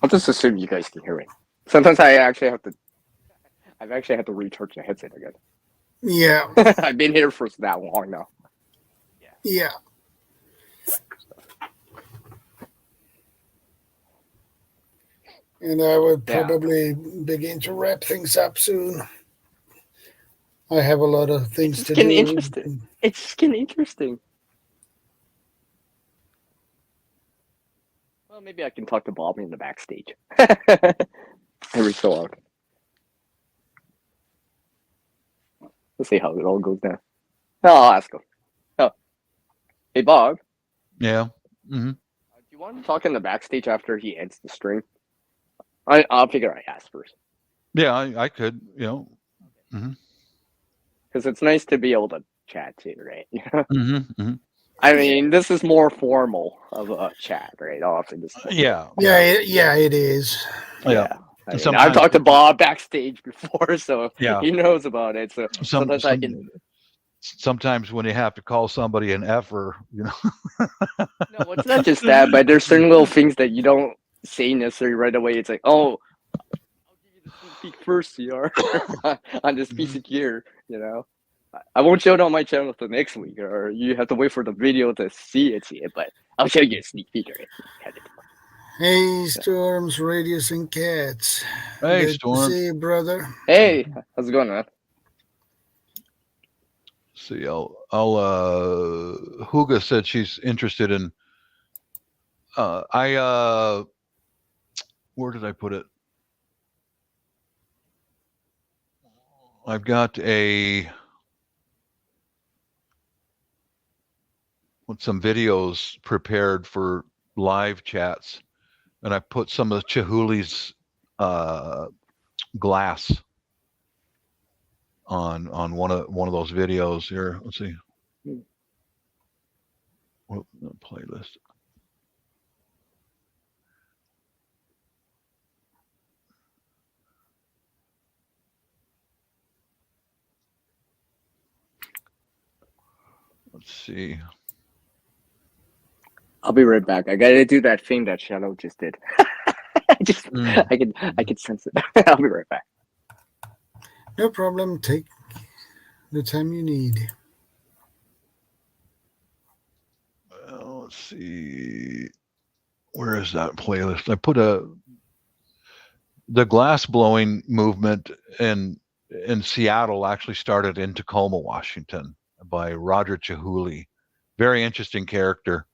I'll just assume you guys can hear me. Sometimes I've actually had to recharge the headset again. Yeah. I've been here for that long now. Yeah. And I would probably begin to wrap things up soon. I have a lot of things to do. It's getting interesting. Well, maybe I can talk to Bob in the backstage. Every so often. Let's see how it all goes down. I'll ask him. Oh. Hey, Bob. Yeah. Mm-hmm. Do you want to talk in the backstage after he ends the stream? I'll figure I ask first. Yeah, I could, because it's nice to be able to chat too, right? I mean, this is more formal of a chat, right? I'll have to just yeah, it is. Yeah. I've talked to Bob backstage before, so yeah, he knows about it. So sometimes I can. Sometimes when you have to call somebody an effer, No, it's not just that, but there's certain little things that you don't say necessarily right away. It's like, oh, I'll give you the sneak peek first, CR, on this piece of gear, I won't show it on my channel till next week, or you have to wait for the video to see it, but I'll show you a sneak peek, right? Hey, Storms, Radius, and Cats. Hey, Good Storm. to see you, brother. Hey, how's it going, man? See, Huga said she's interested in. Where did I put it? I've got some videos prepared for live chats, and I put some of Chihuly's glass on one of those videos here. Let's see. What playlist? Let's see. I'll be right back. I gotta do that thing that Shadow just did. I can sense it. I'll be right back. No problem. Take the time you need. Well, let's see. Where is that playlist? I put the glass blowing movement in Seattle actually started in Tacoma, Washington, by Roger Chihuly. Very interesting character.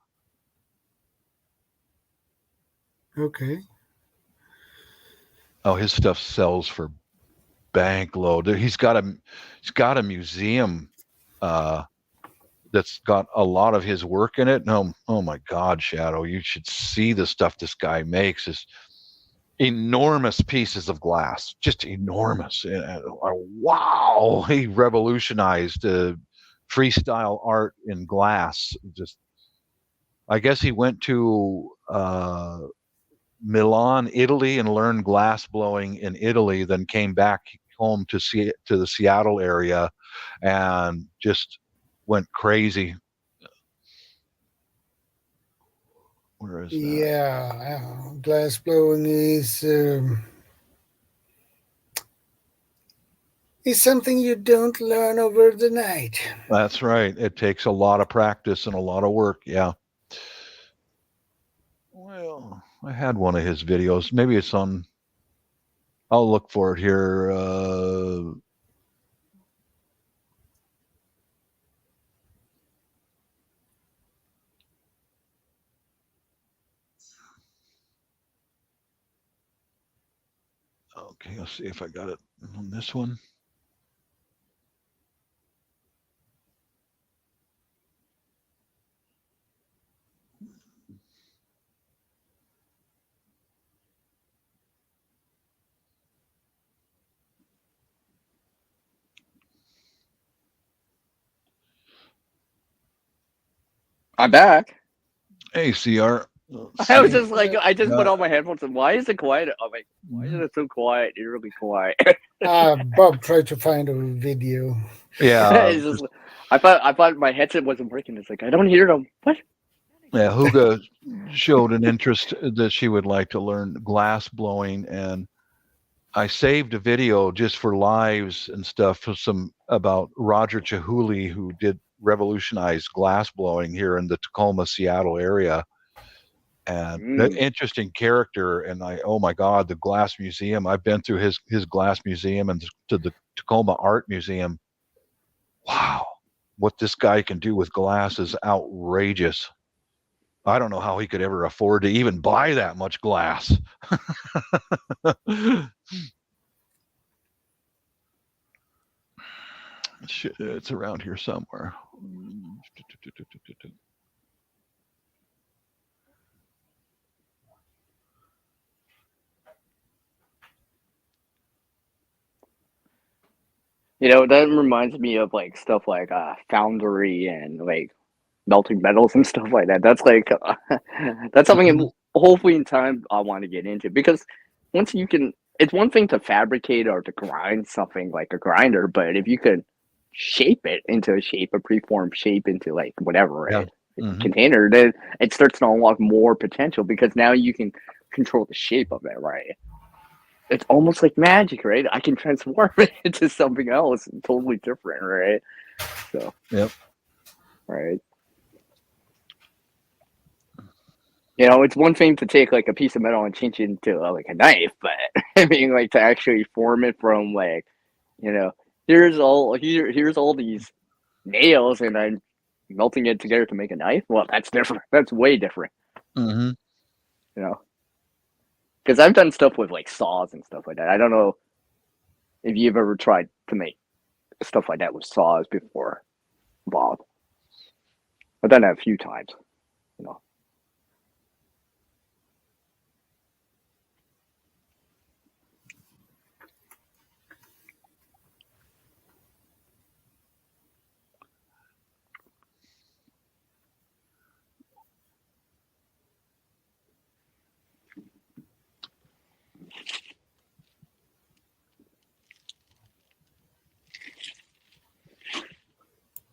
Okay. Oh, his stuff sells for bankload. He's got a museum that's got a lot of his work in it. No, oh my God, Shadow, you should see the stuff this guy makes. Is enormous pieces of glass, just enormous. Wow, he revolutionized freestyle art in glass. Just, I guess he went to Milan, Italy, and learned glass blowing in Italy. Then came back home to the Seattle area, and just went crazy. Where is that? Yeah, glass blowing is something you don't learn over the night. That's right. It takes a lot of practice and a lot of work. Yeah. Well, I had one of his videos. Maybe it's on. I'll look for it here. Okay, I'll see if I got it on this one. I'm back. Hey, CR. I was just like, I just put Yeah. on my headphones and why is it quiet? I'm like, why is it so quiet? It's really quiet. Bob tried to find a video. Yeah. It's just, I thought my headset wasn't working. It's like I don't hear them. What? Yeah, Huga showed an interest that she would like to learn glass blowing, and I saved a video just for lives and stuff for some about Roger Chihuly, who did revolutionize glass blowing here in the Tacoma, Seattle area. And an interesting character. And oh my God, the glass museum. I've been through his glass museum and to the Tacoma Art Museum. Wow, what this guy can do with glass is outrageous. I don't know how he could ever afford to even buy that much glass. It's around here somewhere. You know, that reminds me of like stuff like foundry and like melting metals and stuff like that. That's like that's something hopefully in time I want to get into, because once you can, it's one thing to fabricate or to grind something like a grinder, but if you could shape it into a shape, a preformed shape into like whatever, right? Container, then it starts to unlock more potential, because now you can control the shape of it, right? It's almost like magic, right? I can transform it into something else totally different, right? So, yep. Right. You know, it's one thing to take like a piece of metal and change it into like a knife, but I mean, like to actually form it from like, you know, here's all these nails and I'm melting it together to make a knife. Well, that's different. That's way different. You know, because I've done stuff with like saws and stuff like that. I don't know if you've ever tried to make stuff like that with saws before, Bob. I've done that a few times, you know.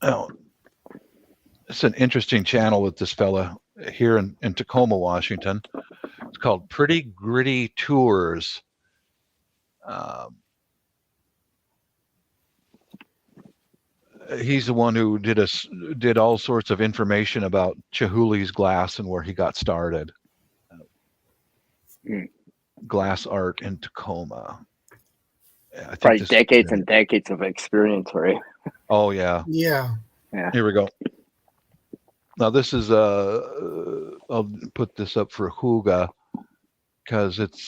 Oh, it's an interesting channel with this fella here in Tacoma, Washington. It's called Pretty Gritty Tours. He's the one who did all sorts of information about Chihuly's glass and where he got started. Glass art in Tacoma. I think Probably decades and decades of experience, right? Oh yeah. Yeah. Here we go. Now this is I'll put this up for Huga because it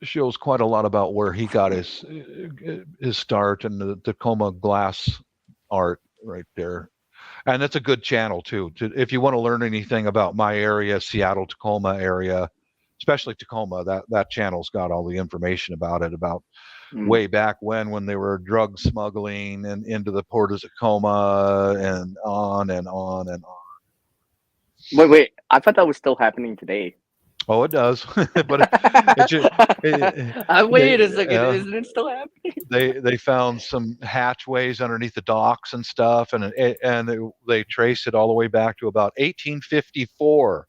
shows quite a lot about where he got his start in the Tacoma glass art right there. And that's a good channel too. If you want to learn anything about my area, Seattle, Tacoma area, especially Tacoma, that channel's got all the information about it, about way back when they were drug smuggling and into the port of Tacoma and on and on and on. Wait, I thought that was still happening today. Oh, it does, but wait a second, isn't it still happening? They found some hatchways underneath the docks and stuff, and they traced it all the way back to about 1854,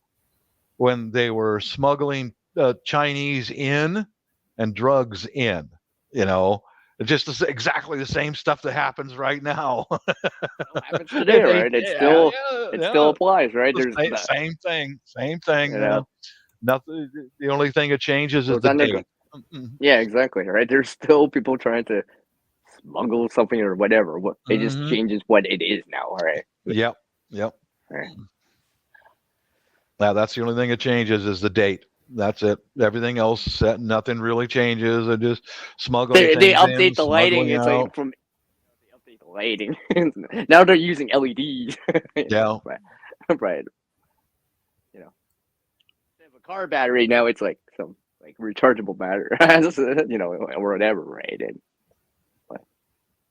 when they were smuggling Chinese in and drugs in. You know, just exactly the same stuff that happens right now. Happens today, right? It still applies, right? There's same thing. You know, nothing. The only thing that changes is the date. Yeah, exactly. Right. There's still people trying to smuggle something or whatever. It just changes what it is now. Right. Yep. Right. Now that's the only thing that changes is the date. That's it. Everything else, nothing really changes. They just smuggle. They update the lighting. It's like they update the lighting. Now they're using LEDs. Yeah. Right. You know, they have a car battery now. It's like some rechargeable battery, you know, or whatever, right? And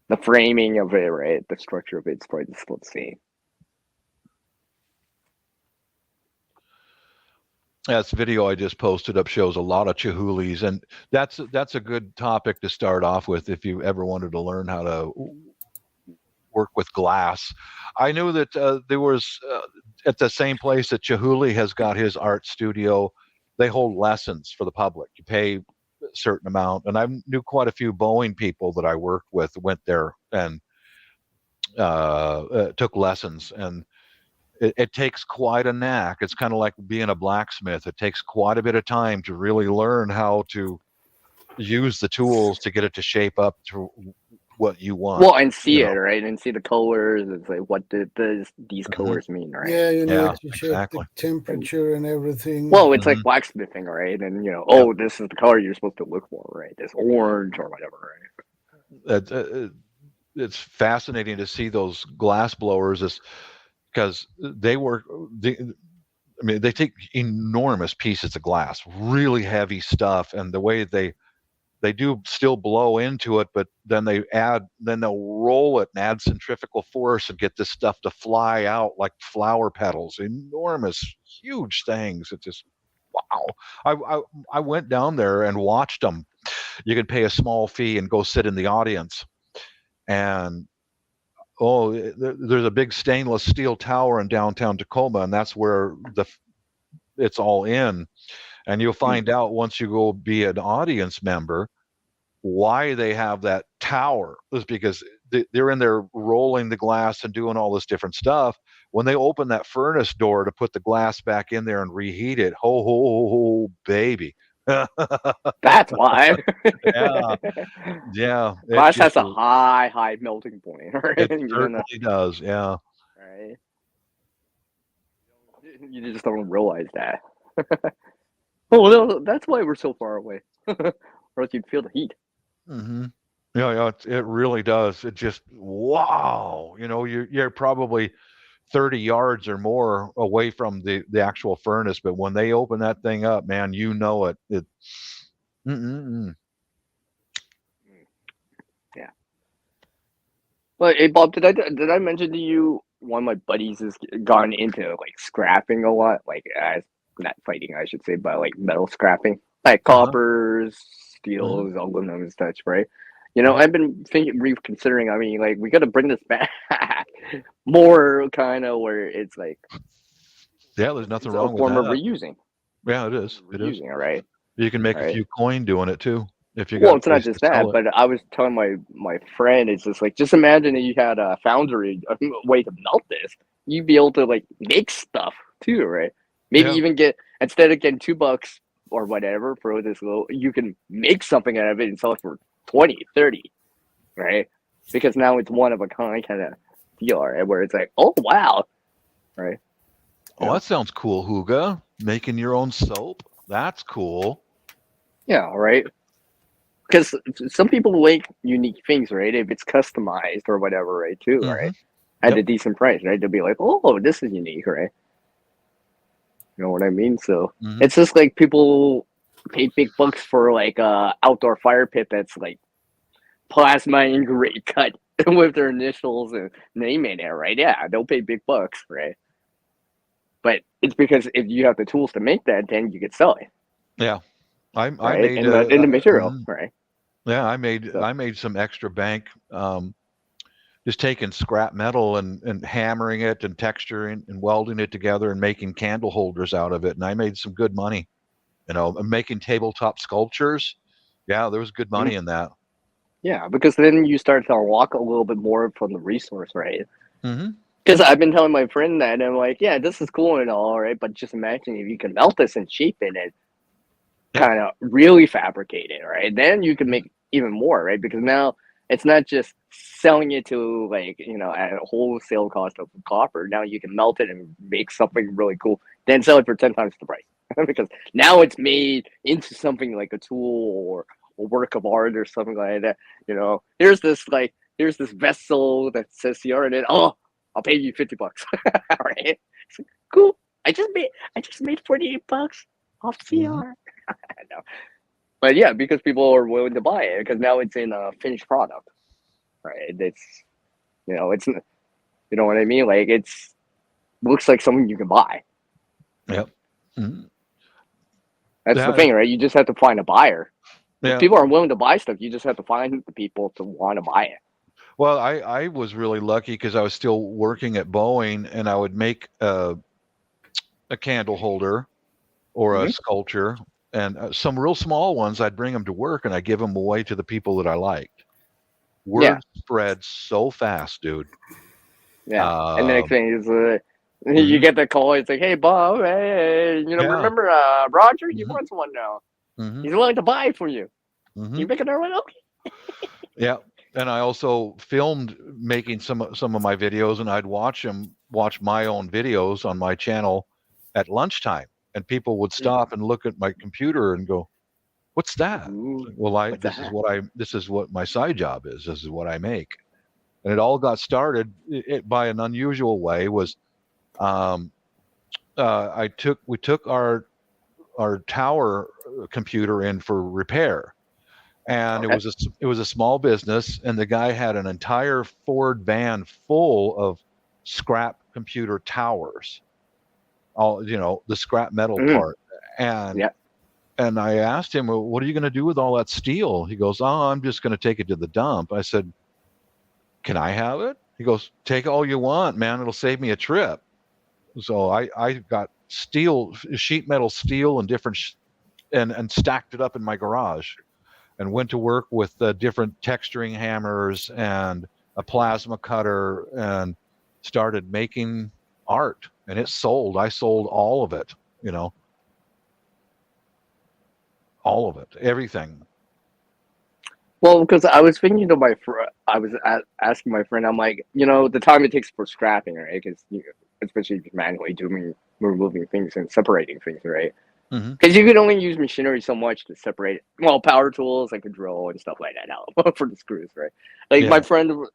the framing of it, right? The structure of it's probably still the same. This video I just posted up shows a lot of Chihoulis, and that's a good topic to start off with if you ever wanted to learn how to work with glass. I knew that there was at the same place that Chihouli has got his art studio, they hold lessons for the public. You pay a certain amount, and I knew quite a few Boeing people that I worked with went there and took lessons, and it takes quite a knack. It's kind of like being a blacksmith. It takes quite a bit of time to really learn how to use the tools to get it to shape up to what you want. Well, and see it, right? And see the colors. It's like, what did these colors mean, right? Yeah, you know, to check the temperature and everything. Well, it's like blacksmithing, right? And, you know, this is the color you're supposed to look for, right? This orange or whatever, right? It's fascinating to see those glass blowers, because they take enormous pieces of glass, really heavy stuff, and the way they do still blow into it, but then they'll roll it and add centrifugal force and get this stuff to fly out like flower petals. Enormous, huge things. It's just wow. I went down there and watched them. You could pay a small fee and go sit in the audience, and there's a big stainless steel tower in downtown Tacoma, and that's where it's all in. And you'll find out once you go be an audience member why they have that tower is because they're in there rolling the glass and doing all this different stuff. When they open that furnace door to put the glass back in there and reheat it, baby. That's why. Yeah. Glass has a high melting point. Right? It certainly does. Yeah. Right. You just don't realize that. Well, that's why we're so far away. Or else you'd feel the heat. Yeah, it really does. It just wow. You know, you're probably 30 yards or more away from the actual furnace, but when they open that thing up, man, you know it. Yeah. Well, hey Bob, did I mention to you one of my buddies has gone into like scrapping a lot, like not fighting, I should say, but like metal scrapping, like coppers, steels, aluminum, and such, right? You know, I've been reconsidering. I mean, like, we got to bring this back more, kind of where it's like, yeah, there's nothing wrong with that. Form of reusing. Yeah, it is. Reusing, right? You can make a few coin doing it too. If you well, it's not just that, but I was telling my friend, it's just like, just imagine that you had a foundry, a way to melt this. You'd be able to like make stuff too, right? Maybe even get, instead of getting $2 or whatever for this little, you can make something out of it and sell it for 20, 30, right? Because now it's one of a kind of deal, right? Where it's like, oh wow, right? Oh, that sounds cool, Huga. Making your own soap. That's cool. Yeah, right. Because some people like unique things, right? If it's customized or whatever, right? Too, right? at a decent price, right? They'll be like, oh, this is unique, right? You know what I mean? So it's just like people pay big bucks for like outdoor fire pit that's like plasma engraved cut with their initials and name in there, right? Yeah, they'll pay big bucks, right? But it's because if you have the tools to make that, then you could sell it. Yeah, I right? made in the material, right? Yeah, I made some extra bank, just taking scrap metal and hammering it and texturing and welding it together and making candle holders out of it, and I made some good money. You know, making tabletop sculptures. Yeah, there was good money in that. Yeah, because then you start to unlock a little bit more from the resource, right? Mm-hmm. Because I've been telling my friend that, and I'm like, yeah, this is cool and all, right? But just imagine if you can melt this and shapen it, kind of really fabricate it, right? Then you can make even more, right? Because now it's not just selling it to like, you know, at a wholesale cost of copper. Now you can melt it and make something really cool, then sell it for 10 times the price. Because now it's made into something like a tool or a work of art or something like that. You know, here's this vessel that says CR in it. Oh, I'll pay you $50. All right, so, cool. I just made $48 off CR. No. But yeah, because people are willing to buy it because now it's in a finished product, right? It's, you know, it's, you know what I mean? Like it's looks like something you can buy. Yep. Mm-hmm. That's the thing, right? You just have to find a buyer. Yeah. If people are willing to buy stuff, you just have to find the people to want to buy it. Well, I was really lucky because I was still working at Boeing, and I would make a candle holder or a sculpture, and some real small ones. I'd bring them to work, and I'd give them away to the people that I liked. Word spread so fast, dude. Yeah, and the next thing is you get the call. It's like, hey, Bob, hey, you know, remember Roger? He wants one now. He's willing to buy it for you. You make another one, okay? Yeah, and I also filmed making some of my videos, and I'd watch my own videos on my channel at lunchtime, and people would stop and look at my computer and go, "What's that?" Well, this is what my side job is. This is what I make. And it all got started by an unusual way. Was we took our tower computer in for repair, and it was a small business, and the guy had an entire Ford van full of scrap computer towers, all, you know, the scrap metal part. And I asked him, well, what are you going to do with all that steel? He goes, oh, I'm just going to take it to the dump. I said, can I have it? He goes, take all you want, man. It'll save me a trip. So I got steel, sheet metal steel and different and stacked it up in my garage and went to work with different texturing hammers and a plasma cutter and started making art, and it sold. I sold all of it, you know, all of it, everything. Well, because I was thinking to I was asking my friend, I'm like, you know, the time it takes for scrapping, right? Because especially manually removing things and separating things, right? Because you can only use machinery so much to separate it. Well, power tools, like a drill and stuff like that now for the screws, right? Like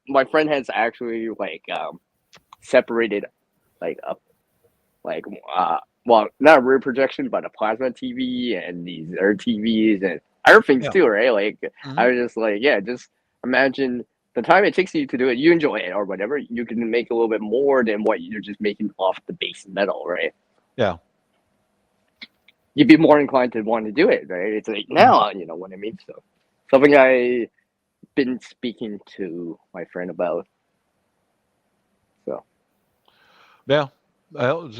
my friend has actually like separated like well, not a rear projection, but a plasma TV and these other TVs and other things too, right? Like I was just like, yeah, just imagine the time it takes you to do it. You enjoy it or whatever. You can make a little bit more than what you're just making off the base metal, right? Yeah. You'd be more inclined to want to do it, right? It's like now, you know what I mean? So something I've been speaking to my friend about. So yeah, well,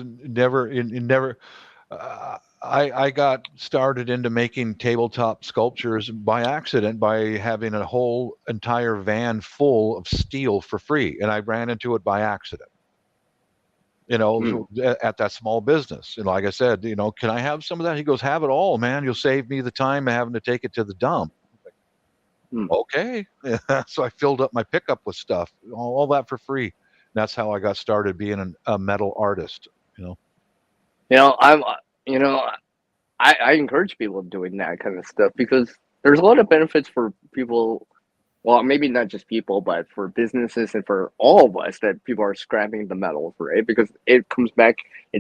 I got started into making tabletop sculptures by accident by having a whole entire van full of steel for free, and I ran into it by accident. You know, at that small business. And like I said, you know, can I have some of that? He goes, have it all, man. You'll save me the time of having to take it to the dump. Okay. So I filled up my pickup with stuff, all that for free. That's how I got started being a metal artist, you know. I encourage people doing that kind of stuff because there's a lot of benefits for people well, maybe not just people, but for businesses and for all of us, that people are scrapping the metals, right? Because it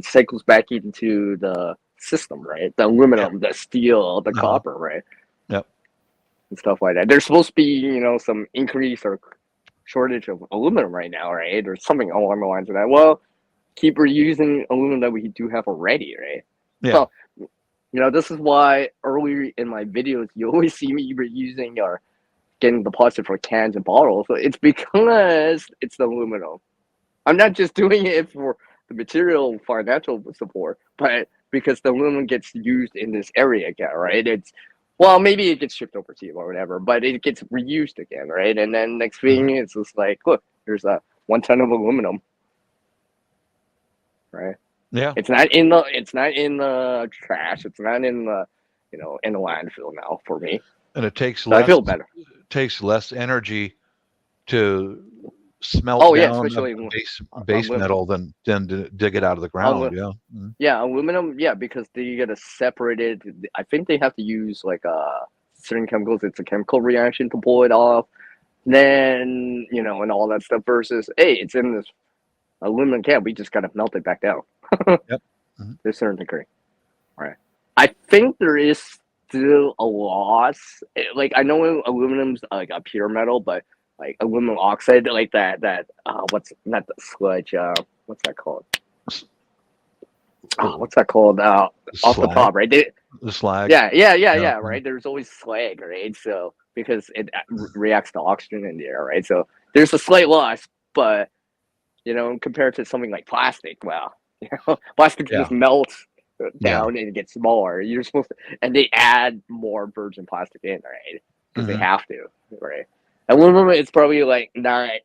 cycles back into the system, right? The aluminum, the steel, the copper, right? Yep. And stuff like that. There's supposed to be, some increase or shortage of aluminum right now, right? Or something along the lines of that. Well, keep reusing aluminum that we do have already, right? Yeah. So, this is why earlier in my videos, you always see me reusing or getting the plastic for cans and bottles. So it's because it's the aluminum. I'm not just doing it for the material financial support, but because the aluminum gets used in this area again, right? Maybe it gets shipped overseas or whatever, but it gets reused again, right? And then next thing it's just like, look, there's 1 ton of aluminum, right? Yeah. It's not in the trash. It's not in the in the landfill now for me. And it takes So I feel better. Takes less energy to smelt down especially a base metal than to dig it out of the ground. Yeah, aluminum. Yeah, because you gotta separate it. I think they have to use certain chemicals. It's a chemical reaction to pull it off. Then and all that stuff. Versus, hey, it's in this aluminum can. We just gotta melt it back down. Yep. To a certain degree. Right. I think there is still a loss. Like, I know aluminum's like a pure metal, but like aluminum oxide, like that what's not the sludge, what's that called? What's that called? Off the top, right? The slag. Yeah, right. There's always slag, right? So because it reacts to oxygen in the air, right? So there's a slight loss, but compared to something like plastic, plastic just melts down and gets smaller. You're supposed to, and they add more virgin plastic in, right? Because they have to, right? Aluminum, it's probably like 95%.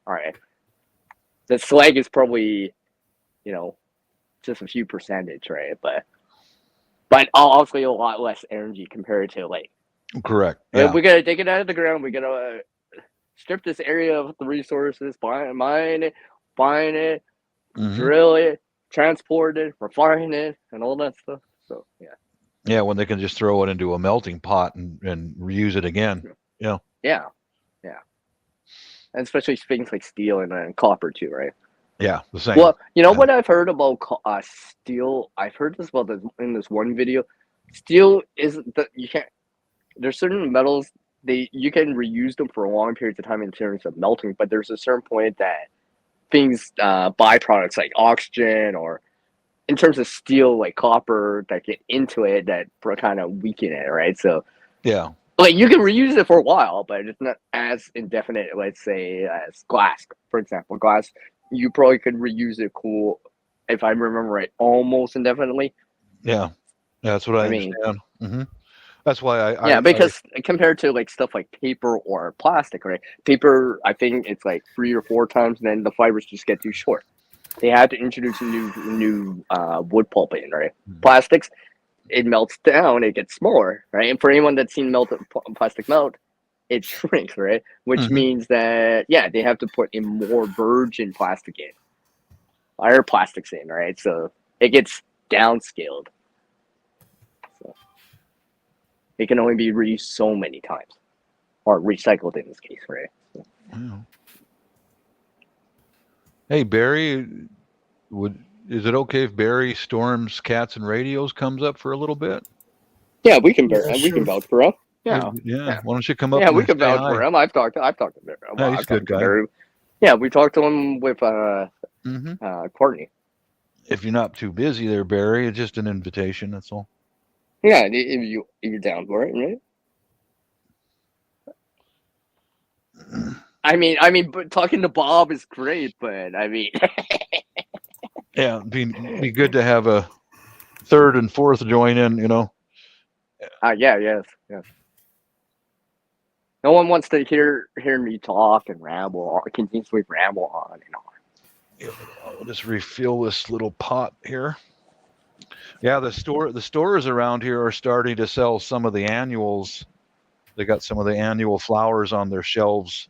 All right. The slag is probably, just a few percentage, right? But obviously a lot less energy compared to like. Correct. Yeah. We gotta take it out of the ground. We gotta strip this area of the resources, mine it, drill it, transport it, refine it, and all that stuff. So yeah. Yeah, when they can just throw it into a melting pot and reuse it again. Yeah. Yeah. And especially things like steel and copper too, right? Yeah, the same. Well, what I've heard about steel. I've heard this about in this one video. Steel is you can't. There's certain metals you can reuse them for a long period of time in terms of melting, but there's a certain point that things byproducts like oxygen or in terms of steel like copper that get into it that kind of weaken it, right? So yeah. Like, you can reuse it for a while, but it's not as indefinite, let's say, as glass, for example. Glass, you probably could reuse it if I remember right, almost indefinitely. Yeah, that's what I understand. That's why because compared to like stuff like paper or plastic, right? Paper, I think it's like 3 or 4 times, and then the fibers just get too short. They had to introduce a new wood pulp in, right? Plastics, it melts down, it gets smaller, right? And for anyone that's seen plastic melt, it shrinks, right? Which means that, they have to put in more virgin plastic in, or plastics in, right? So it gets downscaled. So it can only be reused so many times, or recycled in this case, right? So. Wow. Hey, Barry, is it okay if Barry Storms Cats and Radios comes up for a little bit? Yeah, we can we can vouch for him. Yeah. Why don't you come up? Yeah, we can vouch for him. I've talked to Barry. Well, he's a good guy. Yeah, we talked to him with Courtney. If you're not too busy there, Barry, it's just an invitation. That's all. Yeah, if you're down for it, right? I mean, but talking to Bob is great, but I mean, yeah, be good to have a third and fourth join in, yes. No one wants to hear me talk and ramble or continuously ramble on and on. I'll just refill this little pot here. Yeah, the stores around here are starting to sell some of the annuals. They got some of the annual flowers on their shelves,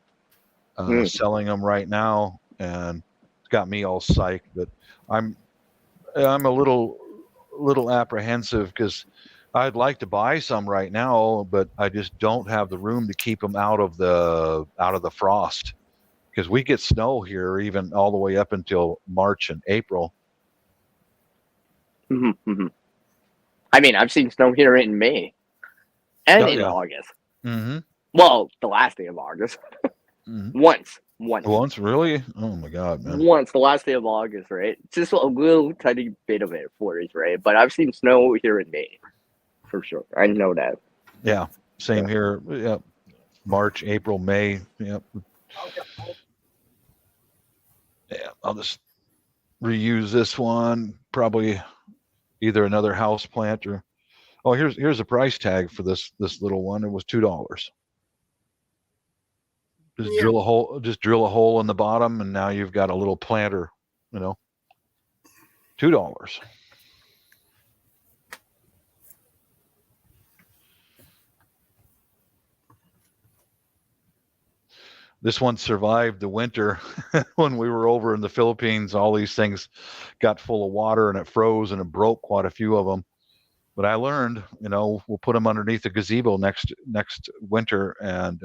selling them right now, and it's got me all psyched. But I'm a little apprehensive because I'd like to buy some right now, but I just don't have the room to keep them out of the frost, because we get snow here even all the way up until March and April. I mean, I've seen snow here in May and in August. Mm-hmm. Well, the last day of August. Mm-hmm. Once, really? Oh my God, man! Once, the last day of August, right? Just a little tiny bit of it for it, right? But I've seen snow here in May, for sure. I know that. Yeah, same here. Yeah, March, April, May. Yeah. Yeah, I'll just reuse this one. Probably either another house plant or. Oh, here's a price tag for this little one. It was $2. Just drill a hole in the bottom, and now you've got a little planter. $2. This one survived the winter. When we were over in the Philippines, all these things got full of water and it froze and it broke quite a few of them. But I learned, we'll put them underneath the gazebo next winter and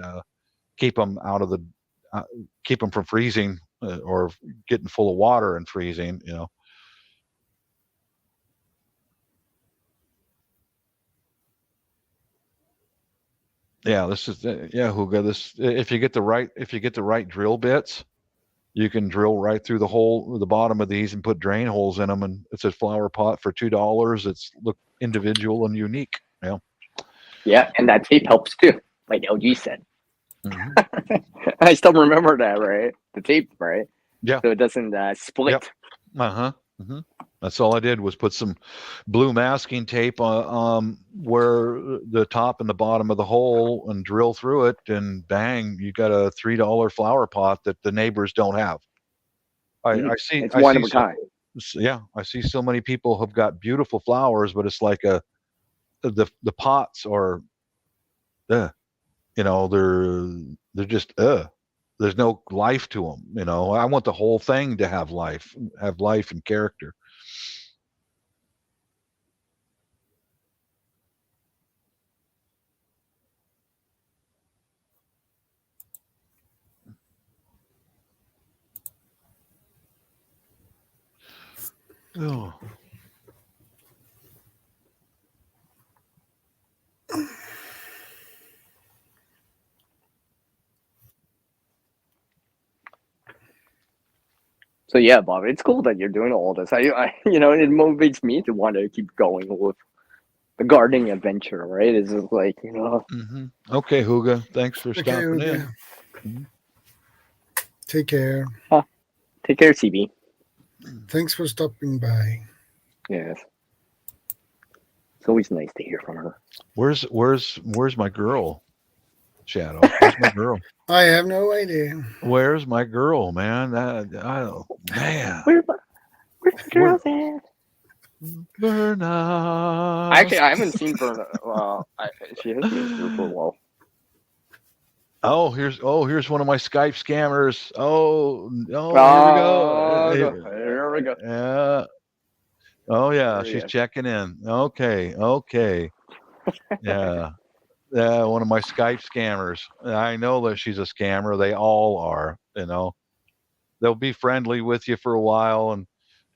keep them keep them from freezing or getting full of water and freezing. Yeah, this is Huga. This if you get the right drill bits, you can drill right through the bottom of these and put drain holes in them, and it's a flower pot for $2. It's look individual and unique. Yeah. Yeah, and that tape helps too, like LG said. Mm-hmm. I still remember that, right? The tape, right? Yeah. So it doesn't split. Yep. Mm-hmm. That's all I did was put some blue masking tape on where the top and the bottom of the hole and drill through it, and bang, you got a $3 flower pot that the neighbors don't have. I see. It's one of a kind. Yeah, I see so many people have got beautiful flowers, but it's like the pots are, they're just there's no life to them. I want the whole thing to have life and character. Oh. So yeah, Bob, it's cool that you're doing all this. I it motivates me to want to keep going with the gardening adventure, right? It's just like, Mm-hmm. Okay, Huga, thanks for stopping in. Mm-hmm. Take care. Take care, CB. Thanks for stopping by. Yes. It's always nice to hear from her. Where's my girl? Shadow. Where's my girl? I have no idea. Where's my girl, man? Man. Where's the girl at? Verna. Actually, I haven't seen Verna. She hasn't been here for a while. Oh, here's one of my Skype scammers. Oh, here we go. Here we go. Yeah. Oh yeah, There she's checking in. Okay. Yeah. One of my Skype scammers. I know that she's a scammer. They all are, They'll be friendly with you for a while, and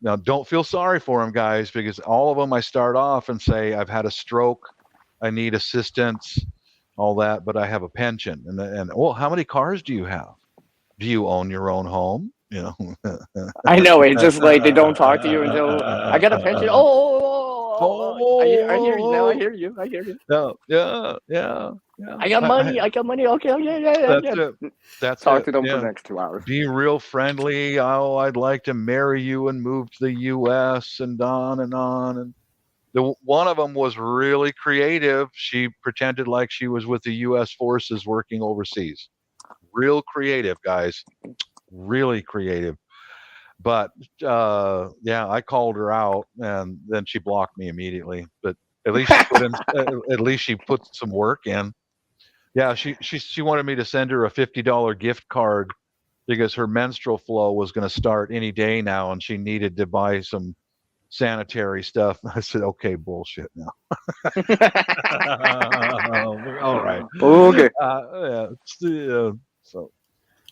now don't feel sorry for them, guys, because all of them I start off and say, I've had a stroke, I need assistance, all that, but I have a pension. And well, how many cars do you have? Do you own your own home? I know, it's just like they don't talk to you until I got a pension. I hear you now. I hear you. Yeah. I got money. Okay. Yeah. That's talk it. to them for the next 2 hours. Be real friendly. Oh, I'd like to marry you and move to the U.S. and on and on. And one of them was really creative. She pretended like she was with the U.S. forces working overseas. Real creative, guys. Really creative. But I called her out, and then she blocked me immediately. But at least she put some work in. Yeah, she wanted me to send her a $50 gift card because her menstrual flow was going to start any day now, and she needed to buy some sanitary stuff. I said, okay, bullshit now. All right. Okay. So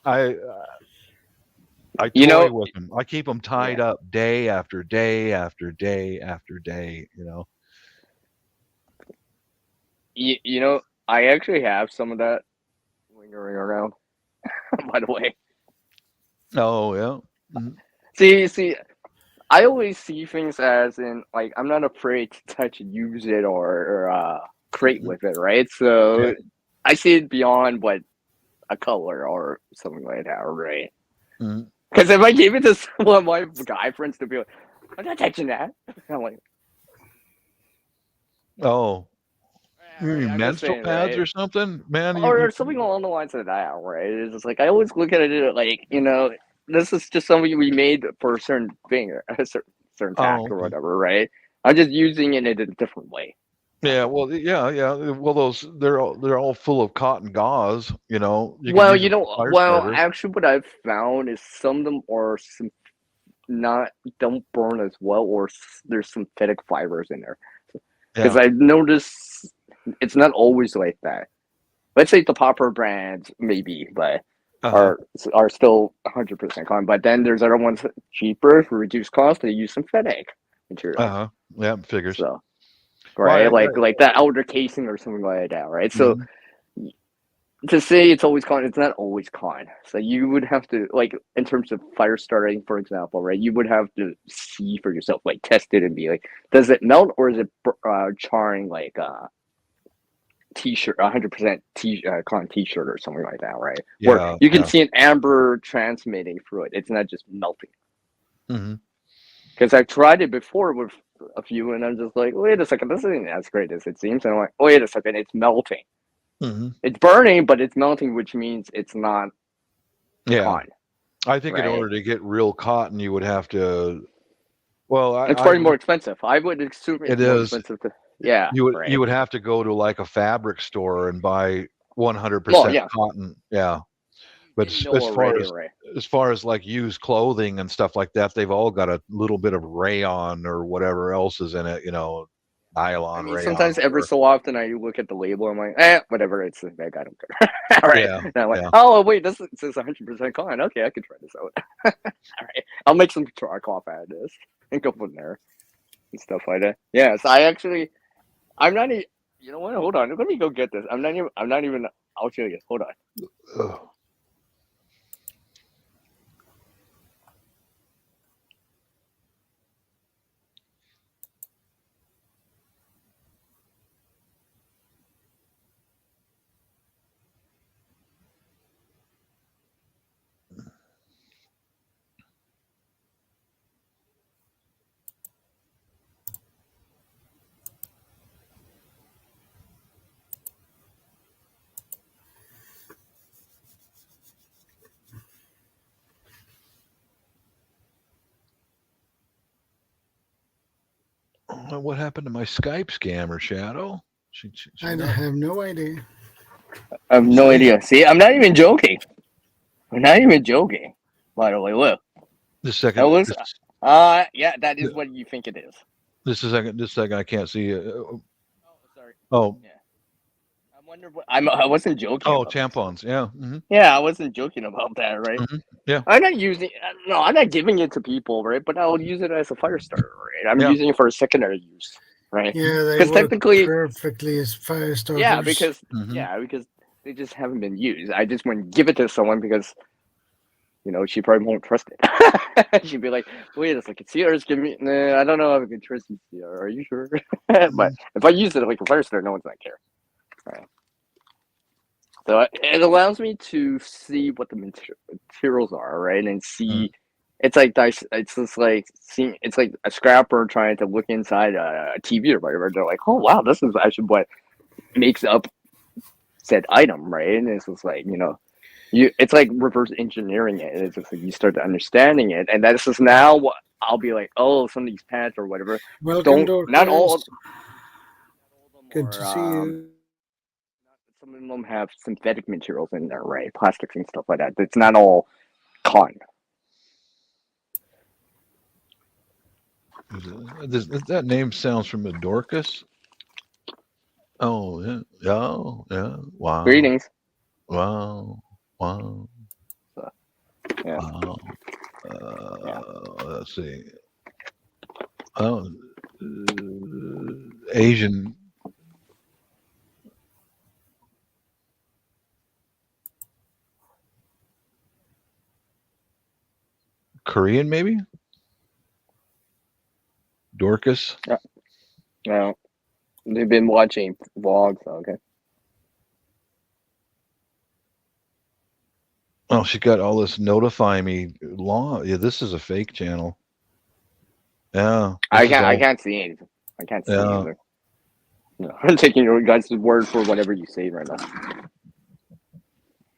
I You toy know, with them. I keep them tied up day after day after day after day. you know, I actually have some of that lingering around. By the way, Oh yeah. Mhm. see, I always see things as in like I'm not afraid to touch and use it or create with it, right? So Yeah. I see it beyond what a color or something like that, right? Mhm. Because if I gave it to one of my guy friends to be like, I'm not touching that. I'm like, Oh, you right, mean I'm just menstrual saying, pads right? or something, man? Or something along the lines of that, right? It's just like I always look at it like, this is just something we made for a certain thing, a certain task Oh, or okay. whatever, right? I'm just using it in a different way. Yeah, well, yeah. Well, they're all full of cotton gauze. You can Well, use them for fire well, starters. actually, what I've found is some of them are not don't burn as well, or there's synthetic fibers in there. Because Yeah. I've noticed it's not always like that. Let's say the popper brands maybe, but Uh-huh. are still 100% cotton. But then there's other ones cheaper for reduced cost. They use synthetic material. Uh-huh. Yeah, figures. So Well, right, like that outer casing or something like that, right? So mhm. to say it's always cotton, it's not always cotton. So you would have to like in terms of fire starting, for example, right? You would have to see for yourself, like test it and be like, does it melt or is it charring like t-shirt 100% cotton t-shirt or something like that, right? Where Yeah, you can yeah. see an amber transmitting through it, it's not just melting. Hmm. Because I've tried it before with a few and I'm just like, wait a second, this isn't as great as it seems. And I'm like, wait a second, it's melting. Hmm. It's burning, but it's melting, which means it's not Yeah. cotton, I think in right? order to get real cotton, you would have to. Well, It's probably more expensive. I would assume it it's more is. expensive to, yeah, You right. would have to go to like a fabric store and buy Well, 100% yeah, cotton. Yeah. But didn't know already, right? as far as like used clothing and stuff like that, they've all got a little bit of rayon or whatever else is in it. I Nylon, mean, rayon, sometimes every whatever. so often I look at the label. I'm like, whatever. It's a bag. I don't care. All right. Yeah. And I'm like, Yeah. oh wait, this says 100% cotton. Okay, I can try this out. All right, I'll make some chalk off out of this and go from there and stuff like that. Yes, I'm not even. You know what? Hold on. Let me go get this. I'm not even. I'll show you. Hold on. Ugh. What happened to my Skype scammer, Shadow? I have no idea. I have no idea. See, I'm not even joking. I'm not even joking. By the way, look. This second. That was. Yeah, that is what you think it is. This second. I can't see. Oh, sorry. Oh. Yeah. I wonder what. I wasn't joking. Oh, about tampons. This. Yeah. Mm-hmm. Yeah, I wasn't joking about that, right? Mm-hmm. Yeah. I'm not using. No, I'm not giving it to people, right? But I'll use it as a fire starter, right? I'm Yeah. using it for a secondary use, right? Yeah, they Because work technically, perfectly as fire starters. yeah, because Mm-hmm. because they just haven't been used. I just want to give it to someone because she probably won't trust it. She'd be like, "Wait a second, Sierra's giving me. Nah, I don't know if I can trust you, Sierra. Are you sure?" But if I use it like a fire starter, no one's gonna care. Right. So it allows me to see what the materials are, right, and see. It's like it's just like seeing. It's like a scrapper trying to look inside a TV or whatever. They're like, "Oh wow, this is actually what makes up said item," right? And it's just like it's like reverse engineering it. It's just like you start understanding it, and this is now what I'll be like. Oh, some of these pads or whatever. Welcome to Not all. Good to see you. Some of them have synthetic materials in there, right? Plastics and stuff like that. It's not all cotton. That name sounds from a Dorcas. Oh yeah, yeah. Wow. Greetings. Wow. So, yeah. Wow. Yeah. Let's see. Oh, Asian. Korean, maybe? Dorcas? Yeah. No. They've been watching vlogs, okay. Oh, she got all this notify me law. Yeah, this is a fake channel. Yeah. I can't see anything. I can't see anything. No, I'm taking your guys' word for whatever you say right now.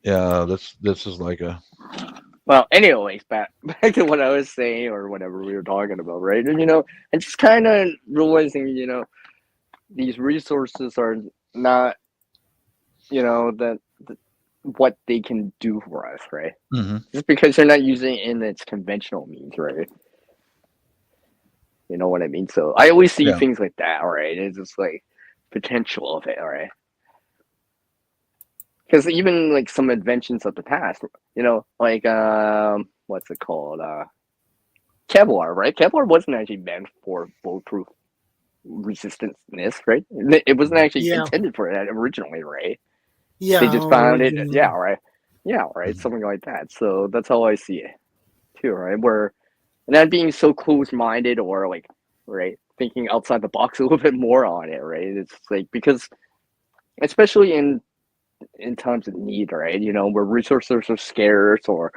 Yeah, this is like a. Well, anyways, back to what I was saying or whatever we were talking about, right? And and just kind of realizing, these resources are not, that what they can do for us, right? Mm-hmm. Just because they're not using it in its conventional means, right? You know what I mean? So I always see things like that, right? It's just like potential of it, right? Because even like some inventions of the past, like what's it called? Kevlar, right? Kevlar wasn't actually meant for bulletproof resistance, right? It wasn't actually intended for that originally, right? Yeah, they just found it. originally. Yeah, right. Yeah, right. Something like that. So that's how I see it, too, right? Where not being so close-minded or like, right, thinking outside the box a little bit more on it, right? It's like because, especially in times of need, right? Where resources are scarce or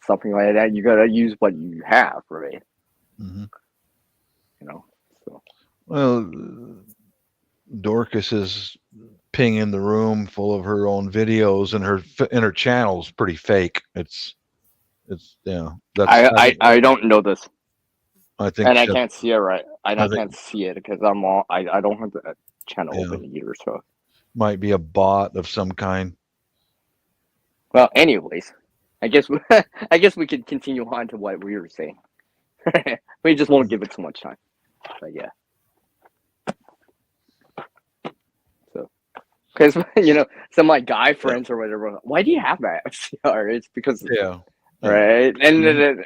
something like that, you gotta use what you have, right? Mm-hmm. So. Well, Dorcas is pinging the room full of her own videos, and her channel's pretty fake. It's yeah. That's I don't know this. I think, and I can't see it right. I can't see it because I'm all. I don't have the channel open either, so might be a bot of some kind. Well, anyways, I guess we could continue on to what we were saying. We just won't give it too much time. But yeah. So, because some of my guy friends or whatever, why do you have that? It's because right, and then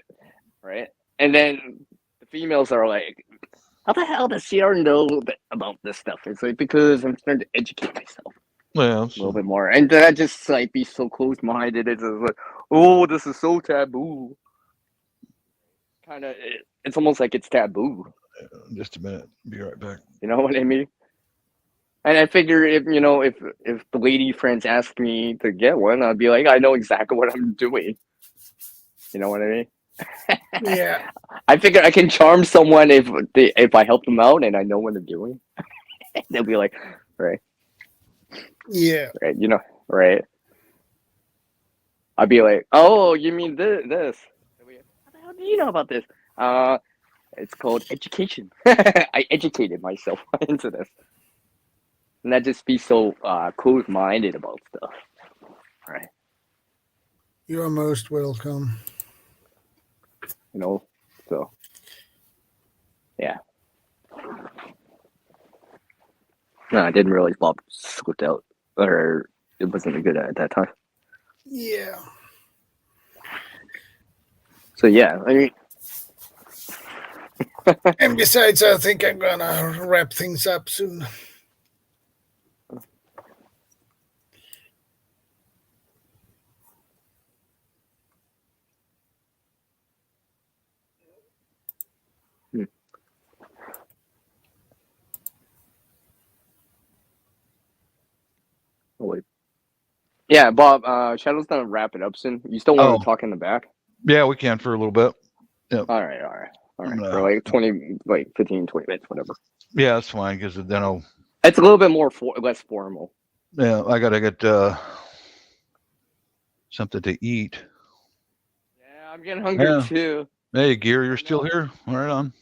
right, and then the females are like, how the hell does CR know a little bit about this stuff? It's like because I'm trying to educate myself. Well, a little bit more, and then I just like be so close-minded. It's just like, oh, this is so taboo. Kind of, it's almost like it's taboo. Just a minute, be right back. You know what I mean? And I figure if if the lady friends ask me to get one, I'd be like, I know exactly what I'm doing. You know what I mean? Yeah. I figure I can charm someone if I help them out and I know what they're doing. They'll be like, right. Yeah. Right. Right. I'd be like, oh, you mean this? How the hell do you know about this? It's called education. I educated myself into this. And not just be so close-minded about stuff. Right. You're most welcome. So. Yeah. No, I didn't realize Bob slipped out. Or it wasn't good at that time. Yeah. So yeah, I mean. And besides, I think I'm gonna wrap things up soon. Oh, wait. Yeah, Bob, Shadow's gonna wrap it up soon. You still want to talk in the back? Yeah, we can for a little bit. Yep. All right. For like 15, 20 minutes, whatever. Yeah, that's fine because then I'll. It's a little bit more less formal. Yeah, I gotta get something to eat. Yeah, I'm getting hungry too. Hey, Gear, you're still here? Right on.